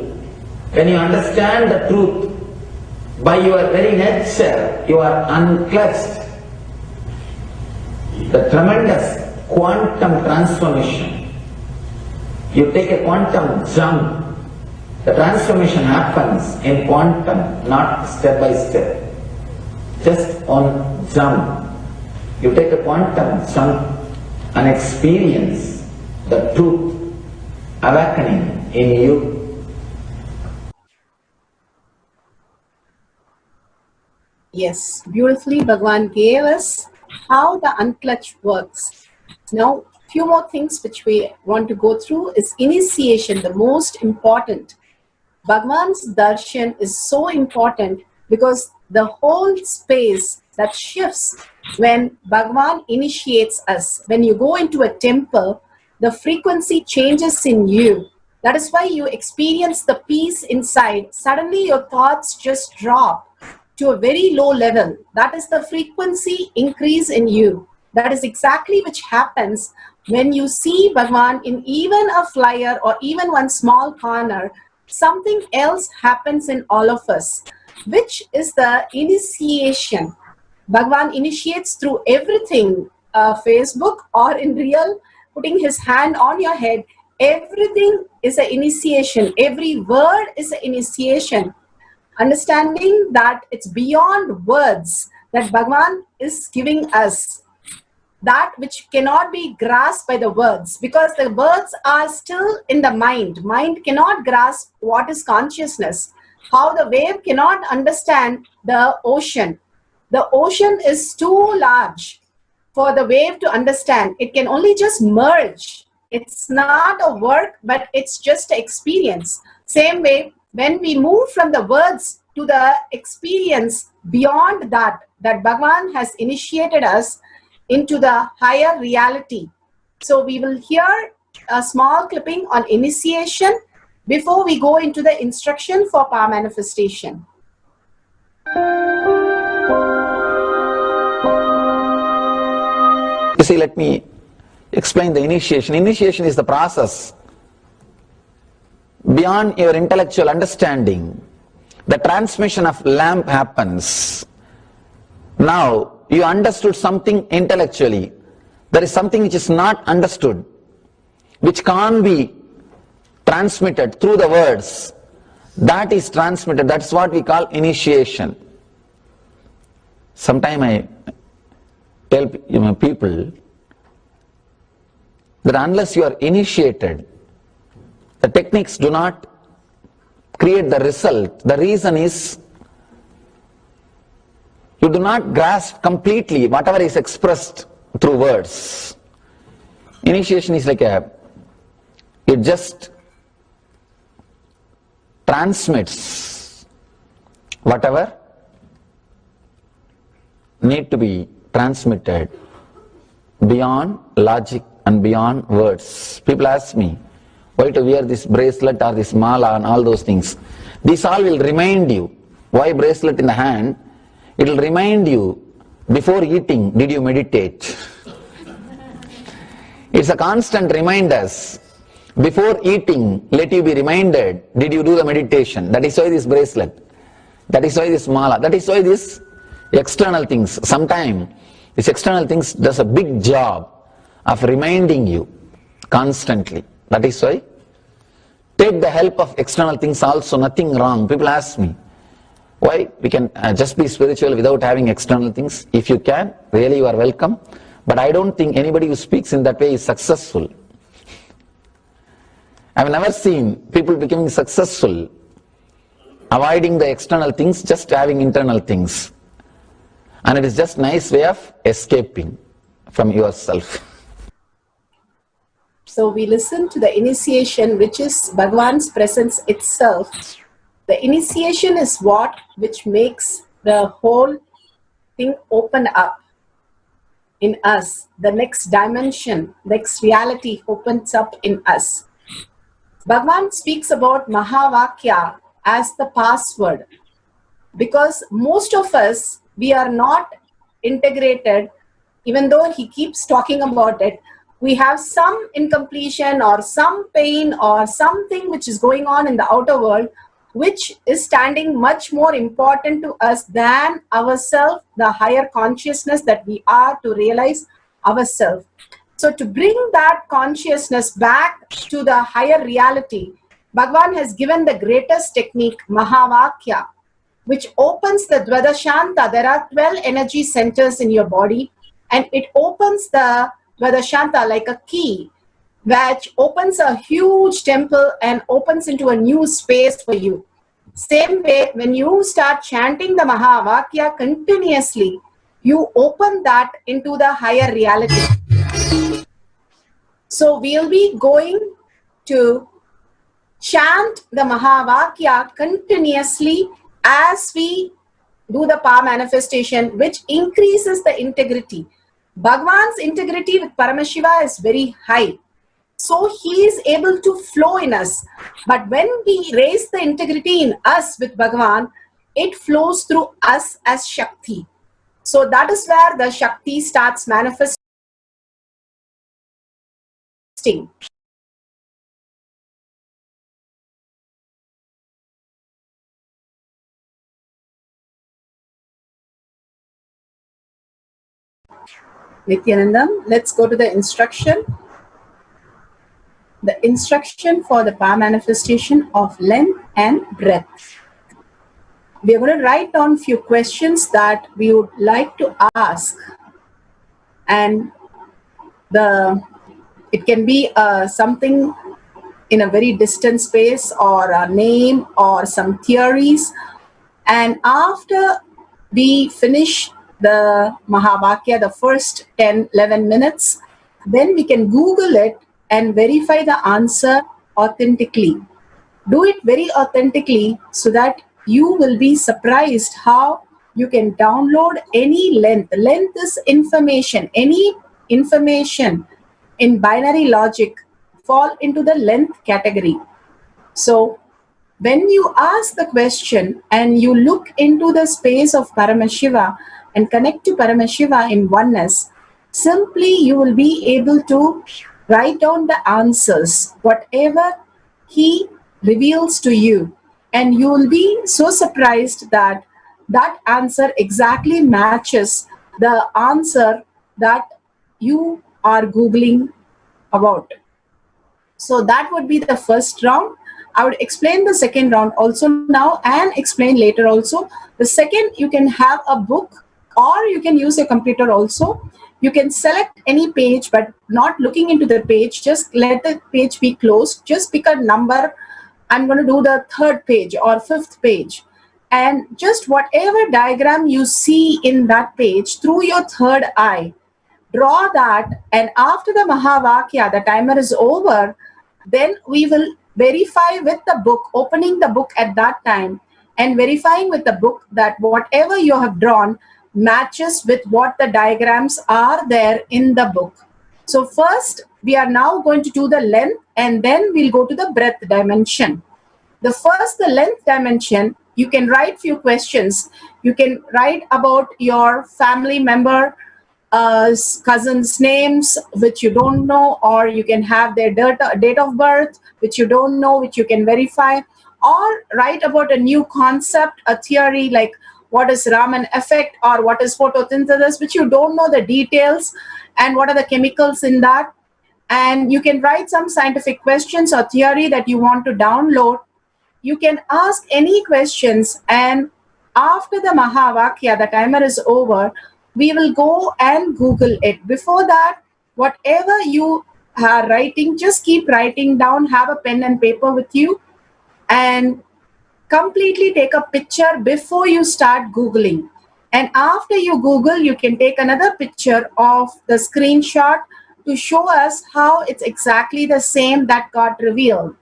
when you understand the truth, by your very nature, you are unclutched. The tremendous quantum transformation. You take a quantum jump, the transformation happens in quantum, not step by step. Just on jump. You take a quantum jump and experience the truth awakening in you. Yes, beautifully Bhagavan gave us how the unclutch works. Now, few more things which we want to go through is initiation, the most important. Bhagavan's darshan is so important because the whole space that shifts when Bhagavan initiates us. When you go into a temple, the frequency changes in you. That is why you experience the peace inside. Suddenly your thoughts just drop to a very low level. That is the frequency increase in you. That is exactly which happens when you see Bhagavan in even a flyer or even one small corner. Something else happens in all of us, which is the initiation. Bhagavan initiates through everything, Facebook or in real, putting his hand on your head. Everything is an initiation. Every word is an initiation. Understanding that it's beyond words that Bhagavan is giving us, that which cannot be grasped by the words, because the words are still in the mind. Mind cannot grasp what is consciousness. How the wave cannot understand the ocean. The ocean is too large for the wave to understand. It can only just merge. It's not a work, but it's just an experience. Same way, when we move from the words to the experience beyond that Bhagavan has initiated us into the higher reality. So we will hear a small clipping on initiation before we go into the instruction for power manifestation. You see, let me explain the initiation. Initiation is the process beyond your intellectual understanding. The transmission of lamp happens. Now, you understood something intellectually. There is something which is not understood, which can't be transmitted through the words. That is transmitted. That's what we call initiation. Sometimes I tell people that unless you are initiated, the techniques do not create the result. The reason is you do not grasp completely whatever is expressed through words. Initiation is like it just transmits whatever need to be transmitted beyond logic and beyond words. People ask me why to wear this bracelet or this mala and all those things. This all will remind you. Why bracelet in the hand? It will remind you, before eating, did you meditate? It's a constant reminder. Before eating, let you be reminded, did you do the meditation? That is why this bracelet. That is why this mala. That is why this external things. Sometimes this external things does a big job of reminding you constantly. That is why take the help of external things also, nothing wrong. People ask me, why we can just be spiritual without having external things? If you can, really you are welcome. But I don't think anybody who speaks in that way is successful. I have never seen people becoming successful avoiding the external things, just having internal things. And it is just a nice way of escaping from yourself. So we listen to the initiation, which is Bhagavan's presence itself. The initiation is what which makes the whole thing open up in us. The next dimension, next reality opens up in us. Bhagavan speaks about Mahavakya as the password, because most of us, we are not integrated. Even though he keeps talking about it, we have some incompletion or some pain or something which is going on in the outer world, which is standing much more important to us than ourselves, the higher consciousness that we are to realize ourselves. So to bring that consciousness back to the higher reality, Bhagavan has given the greatest technique, Mahavakya, which opens the Dvadashanta. There are 12 energy centers in your body, and it opens the Dvadashanta like a key, which opens a huge temple and opens into a new space for you. Same way, when you start chanting the Mahavakya continuously, you open that into the higher reality. So we'll be going to chant the Mahavakya continuously as we do the power manifestation, which increases the integrity. Bhagavan's integrity with Paramashiva is very high. So he is able to flow in us. But when we raise the integrity in us with Bhagavan, it flows through us as Shakti. So that is where the Shakti starts manifesting. Nithyananda, let's go to the instruction. The instruction for the power manifestation of length and breadth. We are going to write down few questions that we would like to ask, and it can be something in a very distant space, or a name, or some theories. And after we finish the Mahavakya, the first 10-11 minutes, then we can Google it and verify the answer authentically. Do it very authentically so that you will be surprised how you can download any length. Length is information. Any information in binary logic fall into the length category. So when you ask the question and you look into the space of Paramashiva and connect to Paramashiva in oneness, simply you will be able to write down the answers, whatever he reveals to you. And you will be so surprised that that answer exactly matches the answer that you are Googling about. So that would be the first round. I would explain the second round also now and explain later also. The second, you can have a book or you can use a computer also. You can select any page but not looking into the page. Just let the page be closed. Just pick a number. I'm going to do the third page or fifth page. And just whatever diagram you see in that page through your third eye, draw that. And after the Mahavakya, the timer is over, then we will verify with the book, opening the book at that time and verifying with the book that whatever you have drawn matches with what the diagrams are there in the book. So first, we are now going to do the length and then we'll go to the breadth dimension. The first, the length dimension, you can write few questions. You can write about your family member, cousins' names, which you don't know, or you can have their date of birth, which you don't know, which you can verify, or write about a new concept, a theory like what is Raman effect or what is photosynthesis, which you don't know the details and what are the chemicals in that. And you can write some scientific questions or theory that you want to download. You can ask any questions, and after the Mahavakya, the timer is over, we will go and Google it. Before that, whatever you are writing, just keep writing down, have a pen and paper with you, and completely take a picture before you start Googling. And after you Google, you can take another picture of the screenshot to show us how it's exactly the same that got revealed.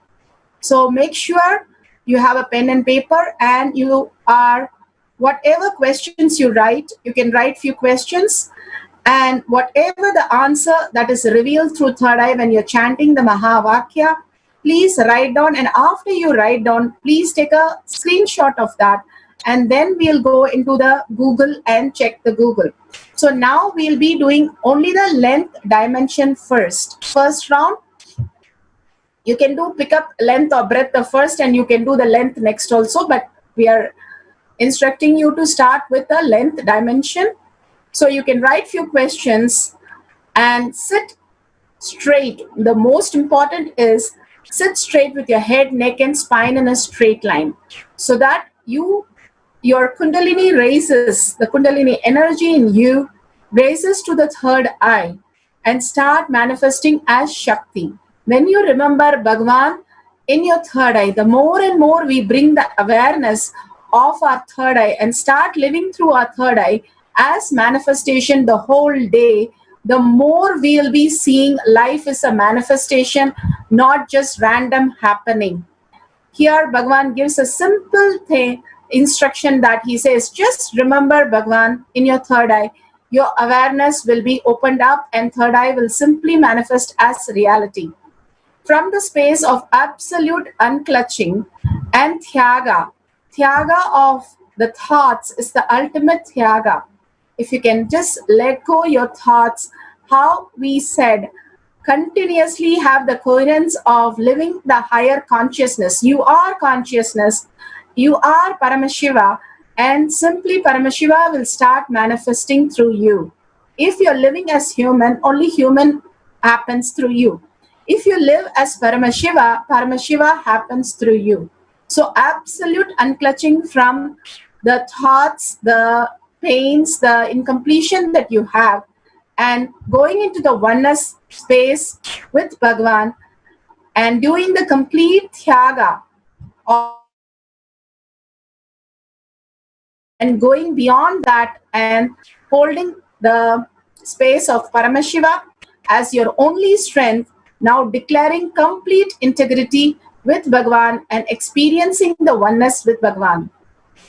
So make sure you have a pen and paper, and you are, whatever questions you write, you can write few questions, and whatever the answer that is revealed through third eye when you're chanting the Mahavakya, please write down, and after you write down, please take a screenshot of that, and then we'll go into the Google and check the Google. So now we'll be doing only the length dimension first. First round, you can do pick up length or breadth the first, and you can do the length next also, but we are instructing you to start with the length dimension. So you can write few questions and sit straight. The most important is sit straight with your head, neck and spine in a straight line, so that your Kundalini raises, the Kundalini energy in you raises to the third eye and start manifesting as Shakti. When you remember Bhagavan in your third eye, the more and more we bring the awareness of our third eye and start living through our third eye as manifestation the whole day, the more we'll be seeing life is a manifestation, not just random happening. Here Bhagavan gives a simple instruction that he says, just remember Bhagavan in your third eye. Your awareness will be opened up and third eye will simply manifest as reality. From the space of absolute unclutching and Tyaga of the thoughts is the ultimate Tyaga. If you can just let go your thoughts, how we said, continuously have the coherence of living the higher consciousness. You are consciousness, you are Paramashiva, and simply Paramashiva will start manifesting through you. If you're living as human, only human happens through you. If you live as Paramashiva, Paramashiva happens through you. So absolute unclutching from the thoughts, the pains, the incompletion that you have, and going into the oneness space with Bhagavan and doing the complete Tyaga and going beyond that and holding the space of Paramashiva as your only strength, now declaring complete integrity with Bhagavan and experiencing the oneness with Bhagavan.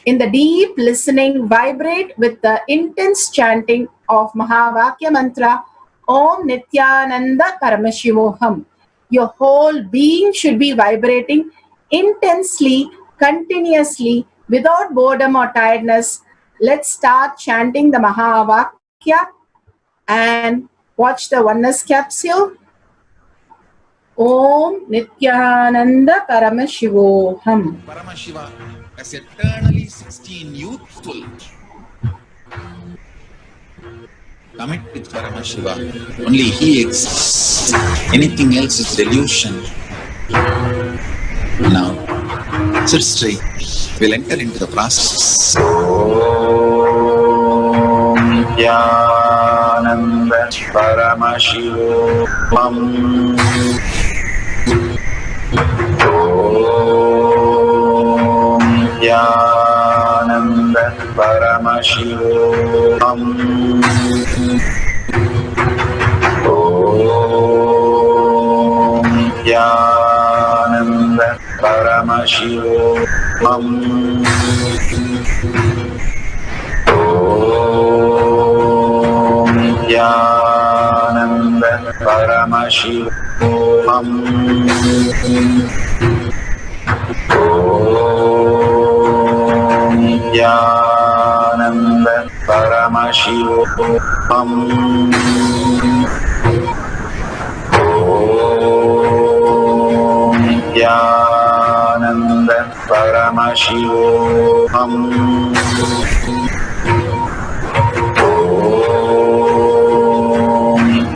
In the deep listening, vibrate with the intense chanting of Mahavakya mantra, Om Nithyananda Paramashivoham. Your whole being should be vibrating intensely, continuously, without boredom or tiredness. Let's start chanting the Mahavakya and watch the oneness capsule. Om Nithyananda Paramashivoham. Paramashiva as eternally 16, youthful. Commit with Paramashiva. Only He exists. Anything else is delusion. Now, sit straight. We'll enter into the process. Om Nithyananda Paramashivam. Om Nithyananda Paramashivam. Om Nithyananda Paramashivam. Om Nithyananda Paramashivam. Om Nithyananda Paramashivam. Om Nithyananda Paramashivam. Om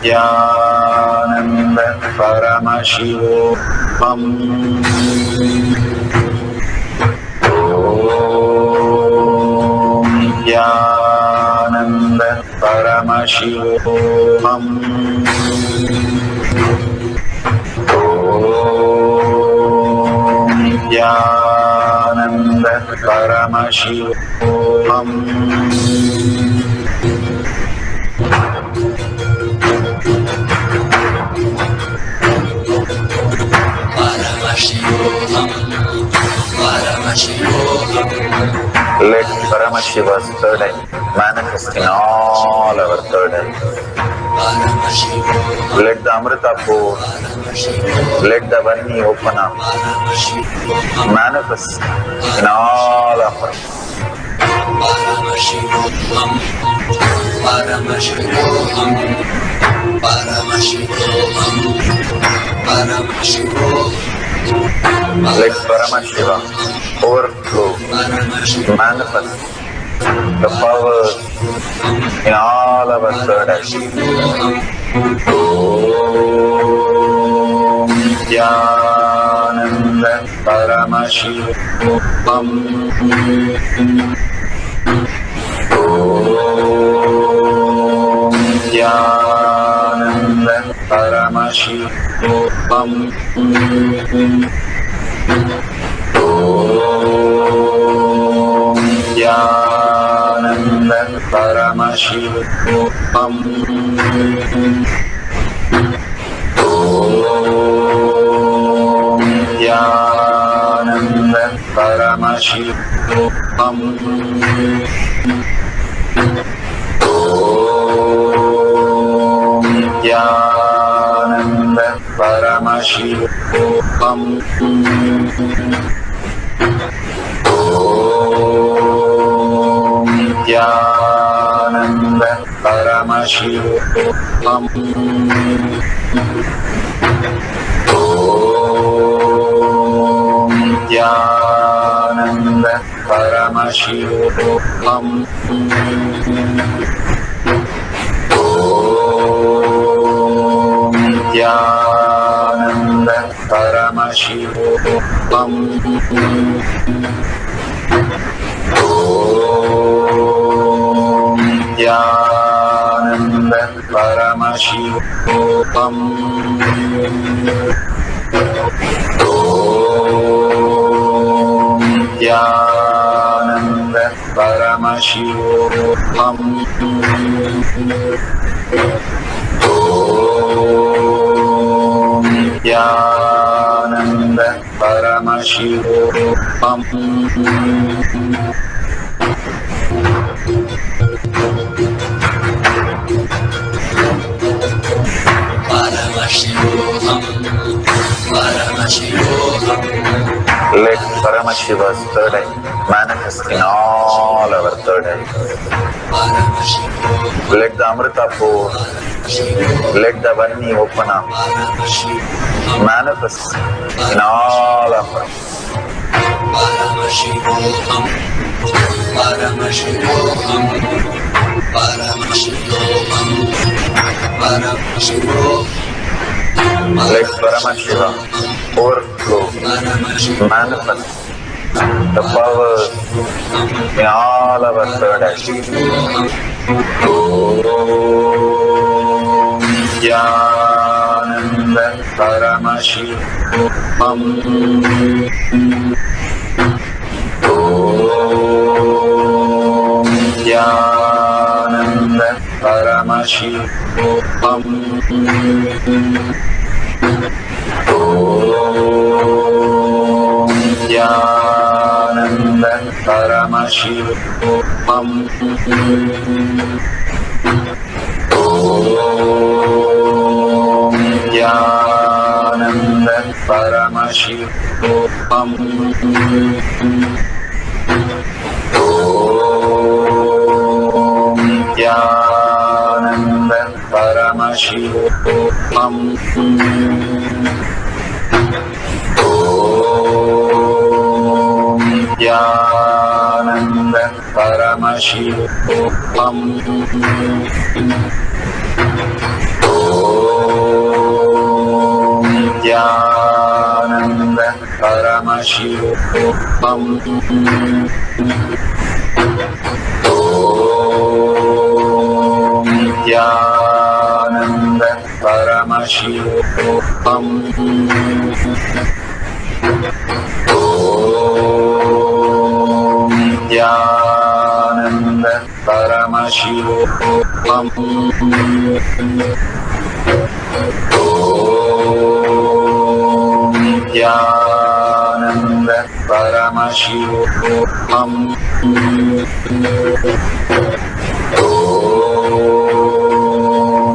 Nithyananda Paramashivam. Om Nithyananda Paramashivam. Om Nithyananda Paramashivam. Paramashivam. Let Paramashiva's third eye manifest in all our third eyes. Let the Amrita pour, let the Vani open up, manifest in all of us. Let Paramashiva overflow, manifest the power in all our third eyes. Om Nithyananda Paramashivam. Om Nithyananda Paramashivam. Om Nithyananda Paramashivam. Om Nithyananda Paramashivam. Om Nithyananda Paramashivam. Om Nithyananda Paramashivam. Om Nithyananda Paramashivam. Om Nithyananda Paramashivam. Om Nithyananda Paramashivam. Om Nithyananda Paramashivam. Om Nithyananda Paramashivam. Let Paramashiva's third eye manifest in all our third eyes. Let the Amrita pour, let the Vani open up, manifest in all of us. Let Paramashiva overflow, manifest the power in all our third eyes. Om Nithyananda Paramashivam. Om Nithyananda Paramashivam. Om Nithyananda Paramashivam. Om Nithyananda Paramashivam. Om Nithyananda Paramashivam. Om Nithyananda Paramashivam. Om Nithyananda Paramashivam. Om Nithyananda Paramashivam. Om Nithyananda Paramashivam. Om Nithyananda Paramashivam. Om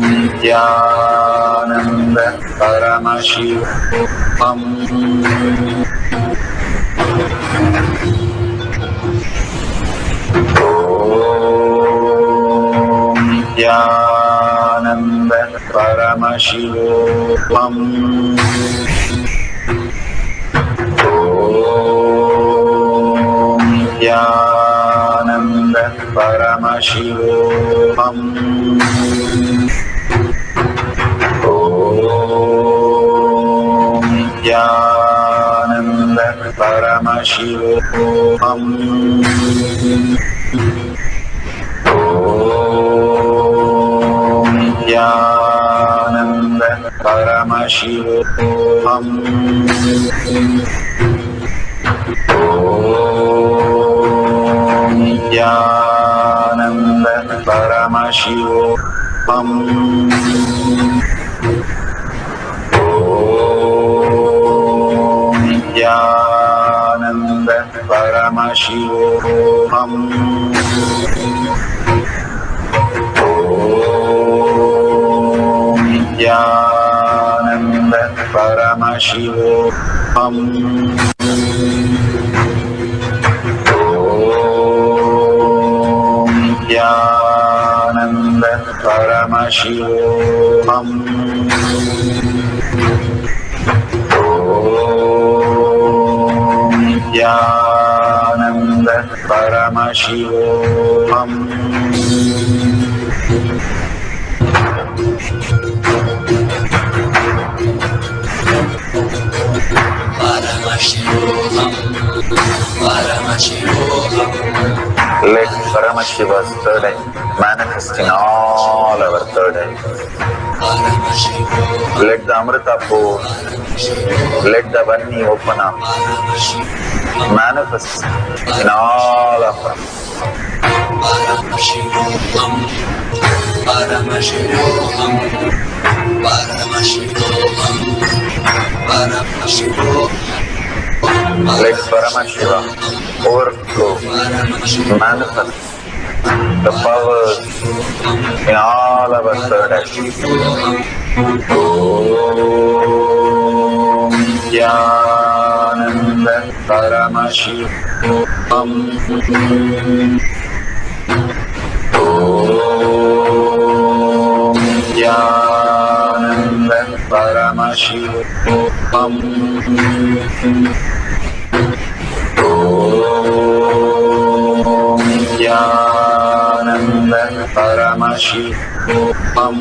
Nithyananda Paramashivam. Om Nithyananda Paramashivam. Om Nithyananda Paramashivam. Om Nithyananda Paramashivam. Om Nithyananda Paramashivam. Om Nithyananda Paramashivam. Om Nithyananda Paramashivam. Om Nithyananda Paramashivam. Om Nithyananda Paramashivam. Om Nithyananda Paramashivam. Let Paramashiva's third eye manifest in all our third eyes. Let the Amrita pool, let the Vani open up, manifest in all of us. Paramashivam, Paramashivam, Paramashivam, Paramashivam. Let Paramashiva overflow, manifest the powers in all our third eyes. Om Nithyananda Paramashivam. Om Nithyananda Paramashivam. Om Nithyananda Paramashivam. Om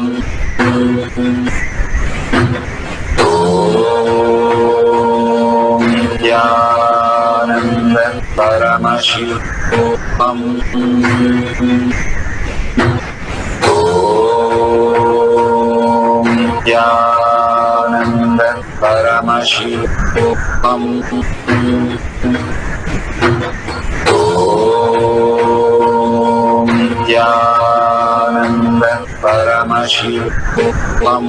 Nithyananda Paramashivam. Om Nithyananda Paramashivam. Om Nithyananda Paramashivam. Om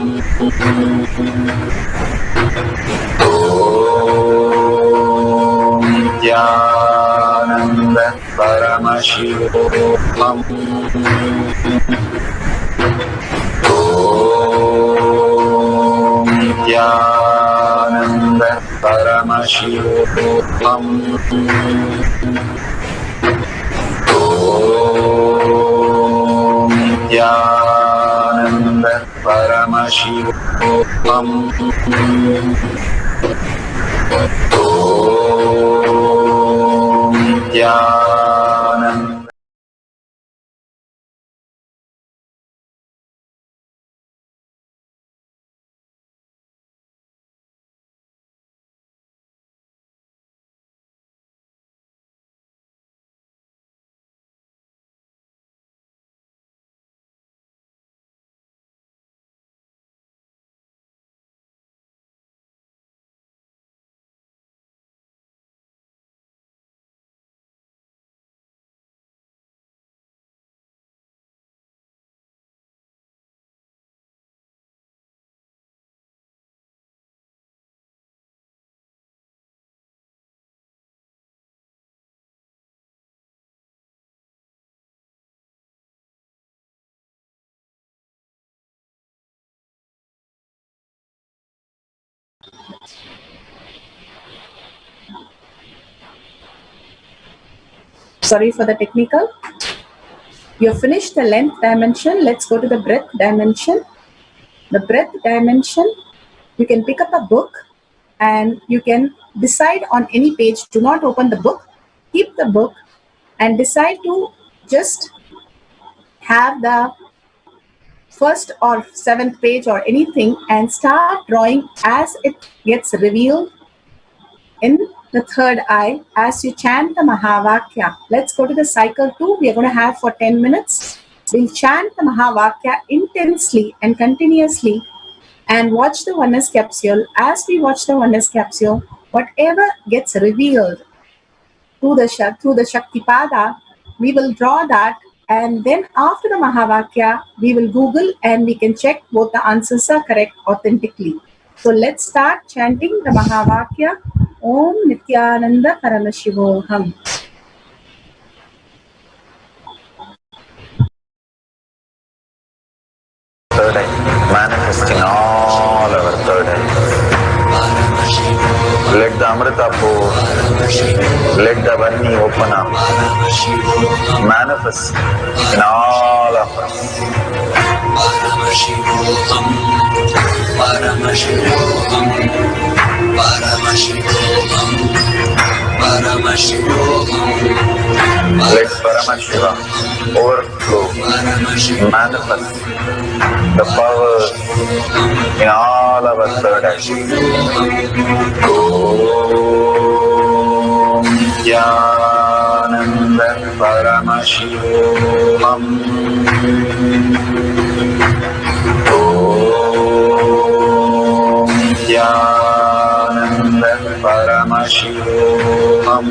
Nithyananda Paramashivam. Om Nithyananda Paramashivam. Om Nithyananda Paramashivam. Om Nithyananda Sorry for the technical. You have finished the length dimension. Let's go to the breadth dimension. The breadth dimension, you can pick up a book and you can decide on any page. Do not open the book. Keep the book and decide to just have the first or seventh page or anything and start drawing as it gets revealed in the third eye as you chant the Mahavakya. Let's go to the cycle 2. We are going to have for 10 minutes. We'll chant the Mahavakya intensely and continuously and watch the oneness capsule. As we watch the oneness capsule, whatever gets revealed through the Shaktipada, we will draw that, and then after the Mahavakya, we will Google and we can check both the answers are correct authentically. So let's start chanting the Mahavakya. Om Nithyananda Paramashivam. Third eye, manifesting all our third eye. Let the Amrita pour, let the Varni open up, manifest in all of us. Let Paramashivam overflow, manifest the power in all our third eye. Om Nithyananda Paramashivam. Om Nithyananda Paramashivam. Om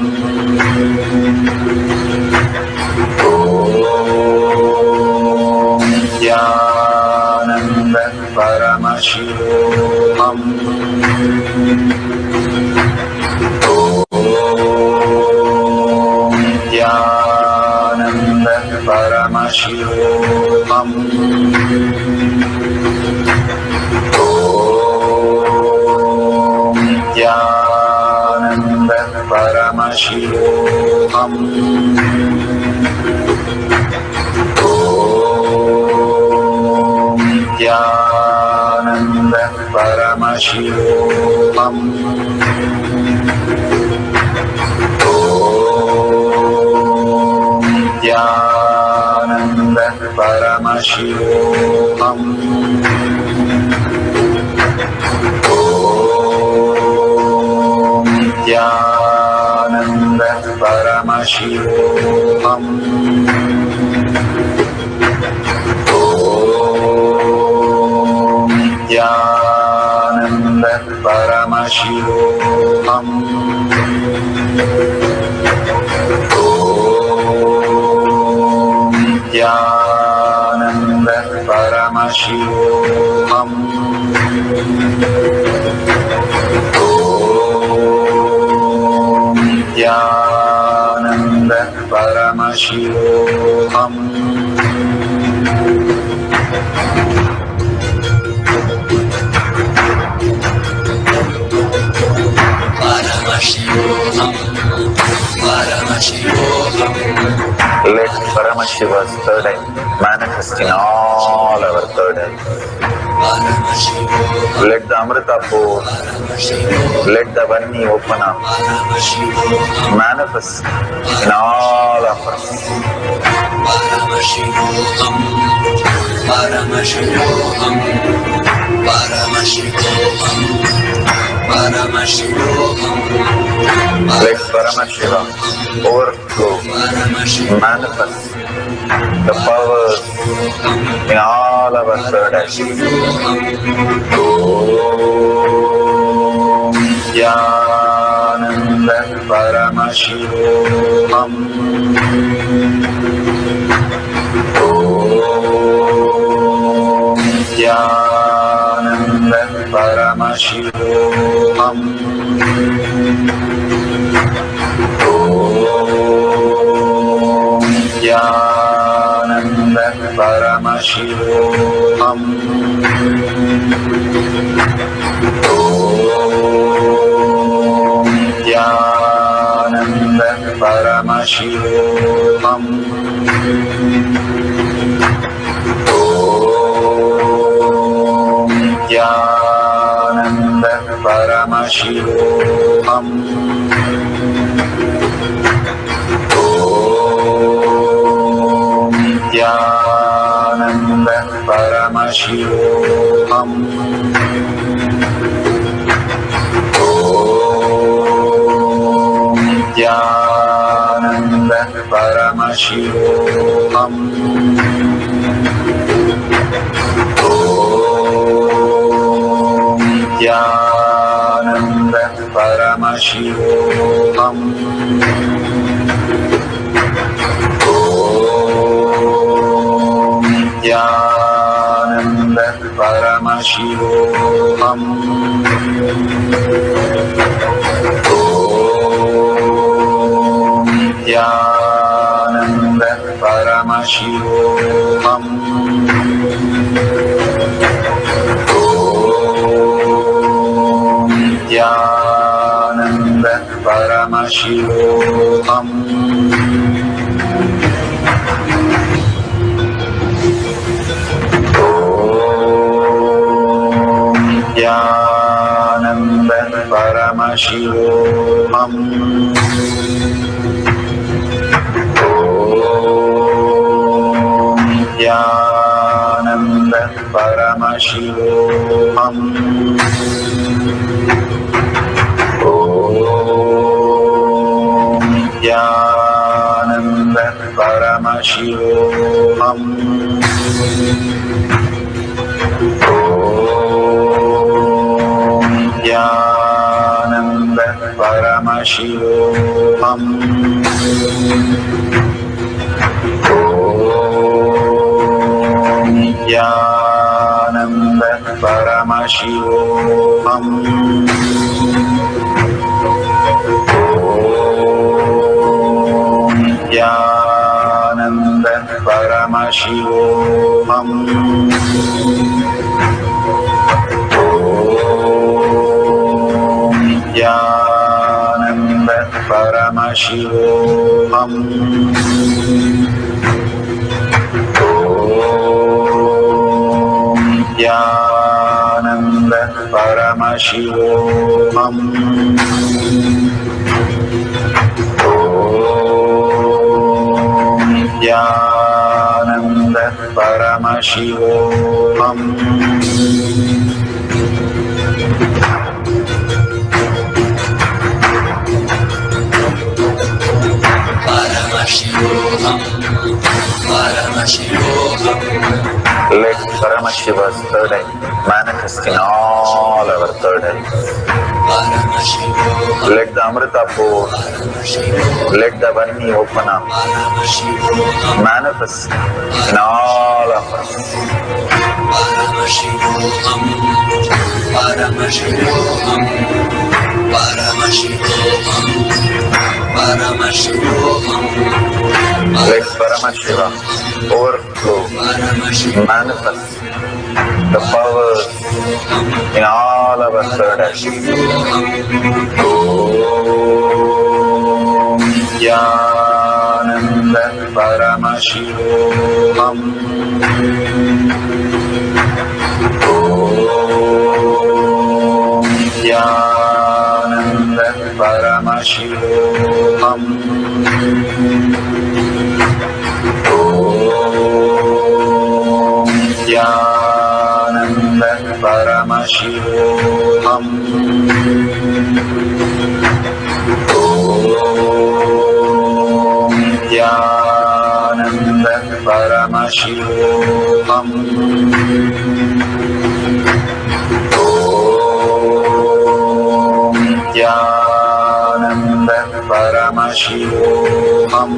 Nithyananda Paramashivam. Om Nithyananda Paramashivam. Om Nithyananda Paramashivam. Om Nithyananda Paramashivam. Om Nithyananda Paramashivam. Om Nithyananda Paramashivam. Om Nithyananda Paramashivam. Om Nithyananda Paramashivam. Om Nithyananda Paramashivam. Let Paramashiva's third eye manifest in all our third eyes. Let the Amrita pour, let the Varni open up, manifest in all of us. Let Paramashivam overflow, manifest the power in all our third eyes. Om Nithyananda Paramashivam. Om Nithyananda Paramashivam. Om Nithyananda Paramashivam. Om Nithyananda Paramashivam. Paramashivam. Nithyananda Paramashivam. Nithyananda Paramashivam. Nithyananda Paramashivam. Nithyananda Paramashivam. Nithyananda Paramashivam. Nithyananda Paramashivam. Nithyananda Paramashivam. Nithyananda Paramashivam. Nithyananda Paramashivam. Nithyananda Paramashivam. Nithyananda Paramashivam. Nithyananda Paramashivam. Nithyananda Paramashivam. Nithyananda Paramashivam. Nithyananda Paramashivam. Nithyananda Paramashivam. Let Paramashiva's third eye manifest in all our third eyes. Let the Amrita pour, let the Vani open up, manifest in all of us. Let Paramashiva overflow, manifest the powers in all our third eyes. Om Nithyananda Paramashivam. Om Nithyananda Paramashivam. Nithyananda Paramashivam. Nithyananda Paramashivam. Nithyananda Paramashivam.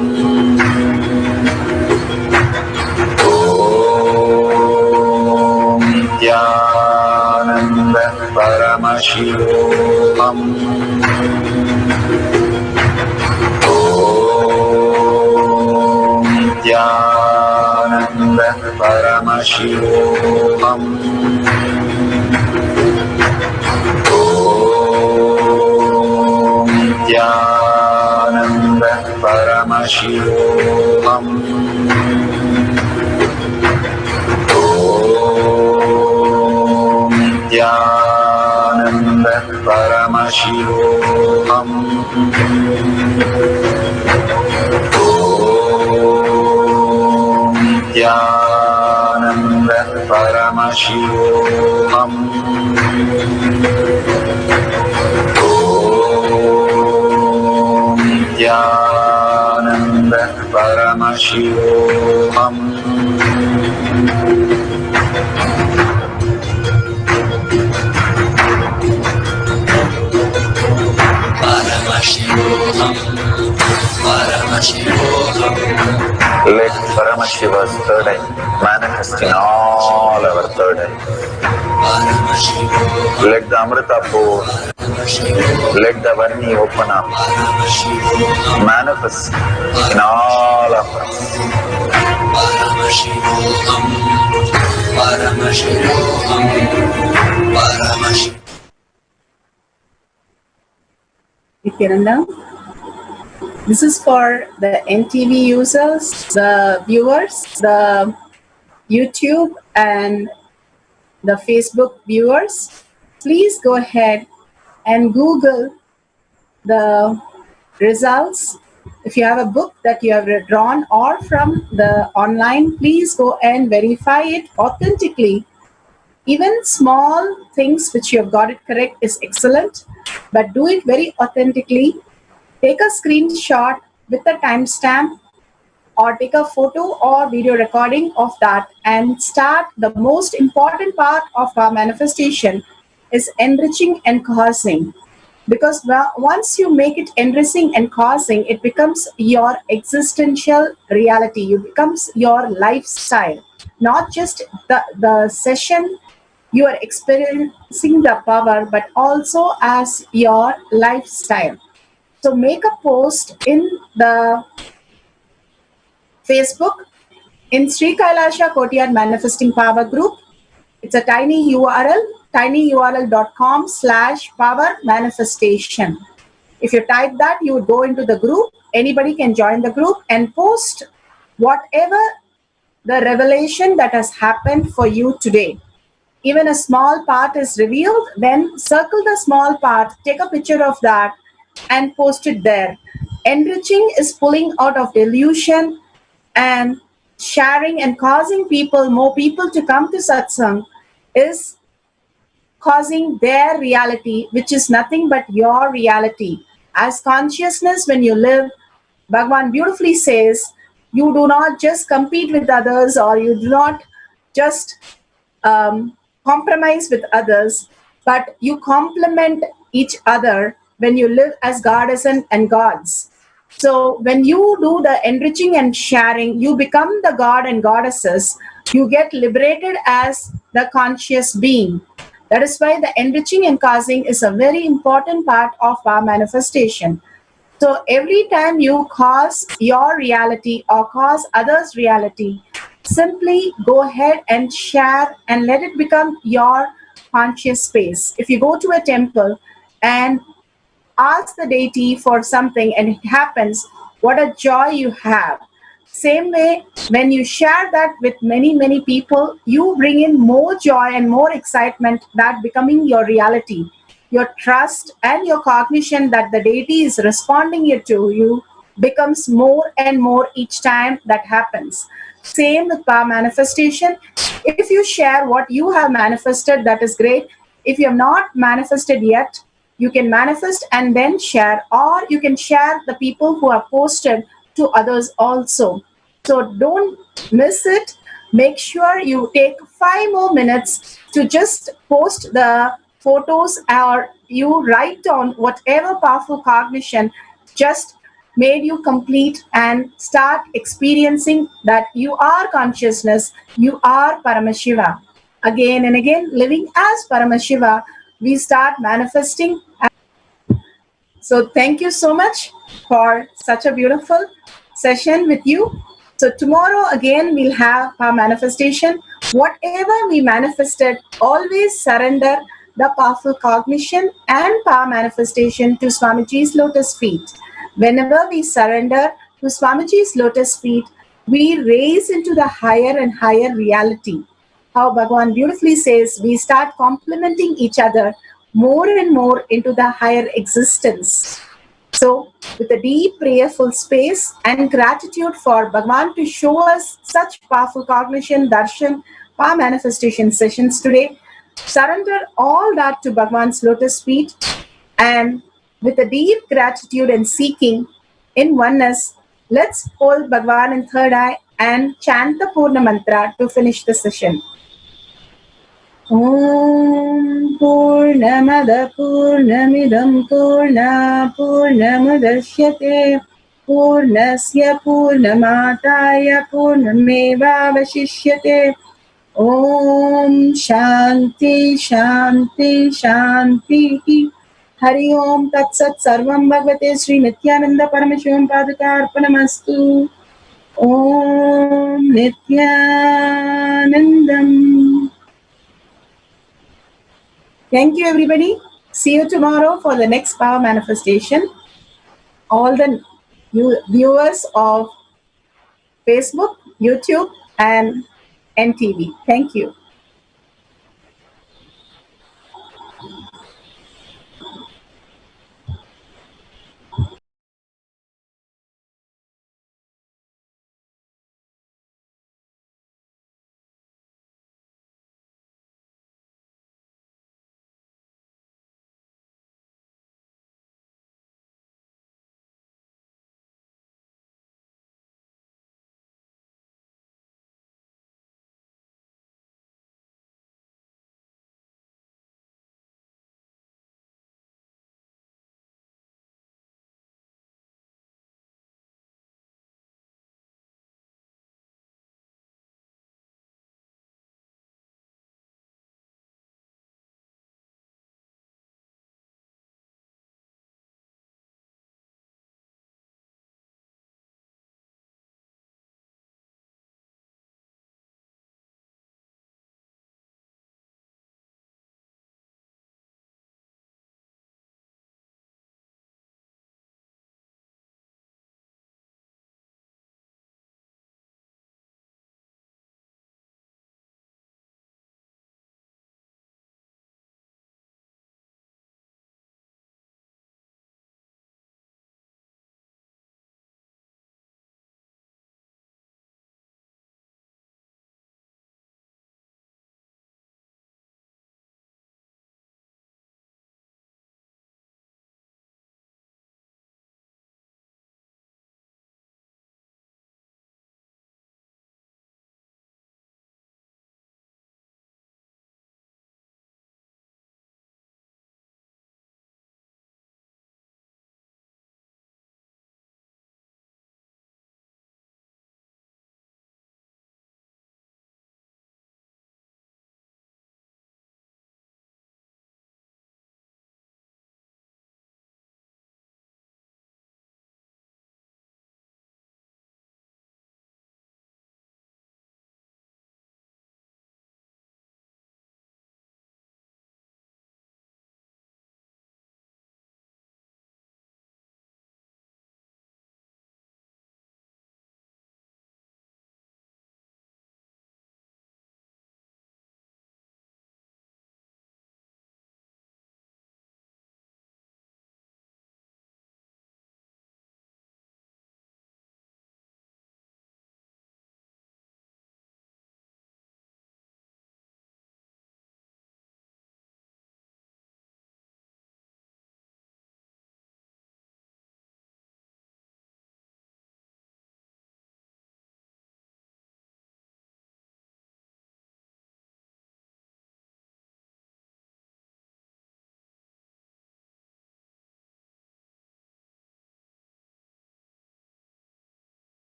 Nithyananda Paramashivam. Nithyananda Paramashivam. Nithyananda Paramashivam. Paramashivam. Om Nithyananda Paramashivam. Om Nithyananda Paramashivam. Om Nithyananda Paramashivam. Let Paramashiva's third eye manifest in all our third eye. Let the Amrita pour, let the Varni open up, manifest in all of us. Nithyananda, this is for the NTV users, the viewers, the YouTube and the Facebook viewers. Please go ahead and Google the results. If you have a book that you have drawn or from the online, please go and verify it authentically. Even small things which you have got it correct is excellent, but do it very authentically. Take a screenshot with a timestamp or take a photo or video recording of that and start. The most important part of our manifestation is enriching and causing, because once you make it enriching and causing, it becomes your existential reality. It becomes your lifestyle, not just the session you are experiencing the power, but also as your lifestyle. So make a post in the Facebook in Sri Kailasha Kotiyar Manifesting Power Group. It's a tiny URL, tinyurl.com/power manifestation. If you type that, you would go into the group. Anybody can join the group and post whatever the revelation that has happened for you today. Even a small part is revealed, then circle the small part, take a picture of that and post it there. Enriching is pulling out of delusion and sharing and causing more people to come to satsang is causing their reality, which is nothing but your reality. As consciousness, when you live, Bhagavan beautifully says, you do not just compete with others, or you do not just compromise with others, but you complement each other when you live as goddess and gods. So when you do the enriching and sharing, you become the god and goddesses. You get liberated as the conscious being. That is why the enriching and causing is a very important part of our manifestation. So every time you cause your reality or cause others' reality, simply go ahead and share and let it become your conscious space. If you go to a temple and ask the deity for something and it happens, what a joy you have. Same way, when you share that with many people, you bring in more joy and more excitement, that becoming your reality. Your trust and your cognition that the deity is responding to you becomes more and more each time that happens. Same with power manifestation. If you share what you have manifested, that is great. If you have not manifested yet, you can manifest and then share, or you can share the people who have posted to others also. So don't miss it. Make sure you take 5 more minutes to just post the photos, or you write down whatever powerful cognition just made you complete, and start experiencing that you are consciousness, you are Paramashiva. Again and again, living as Paramashiva, we start manifesting. So thank you so much for such a beautiful session with you. So tomorrow again, we'll have our manifestation. Whatever we manifested, always surrender the powerful cognition and power manifestation to Swamiji's lotus feet. Whenever we surrender, to Swamiji's lotus feet, we raise into the higher and higher reality. How Bhagavan beautifully says, we start complementing each other more and more into the higher existence. So, with a deep prayerful space and gratitude for Bhagavan to show us such powerful cognition, darshan, power manifestation sessions today, surrender all that to Bhagavan's lotus feet, and with a deep gratitude and seeking in oneness, let's hold Bhagavan in third eye and chant the Purna Mantra to finish the session. Om Purnamada Purnamidam Purna Purnamudashyate Purnasya Purnamataya Purnameva Vashishyate. Om Shanti Shanti Shanti. Hari Om Tat Sat Sarvam Bhagavate Sri Nithyananda Paramashivam Padaka Arpanamastu. Om Nithyanandam. Thank you, everybody. See you tomorrow for the next power manifestation. All the viewers of Facebook, YouTube, and NTV. Thank you.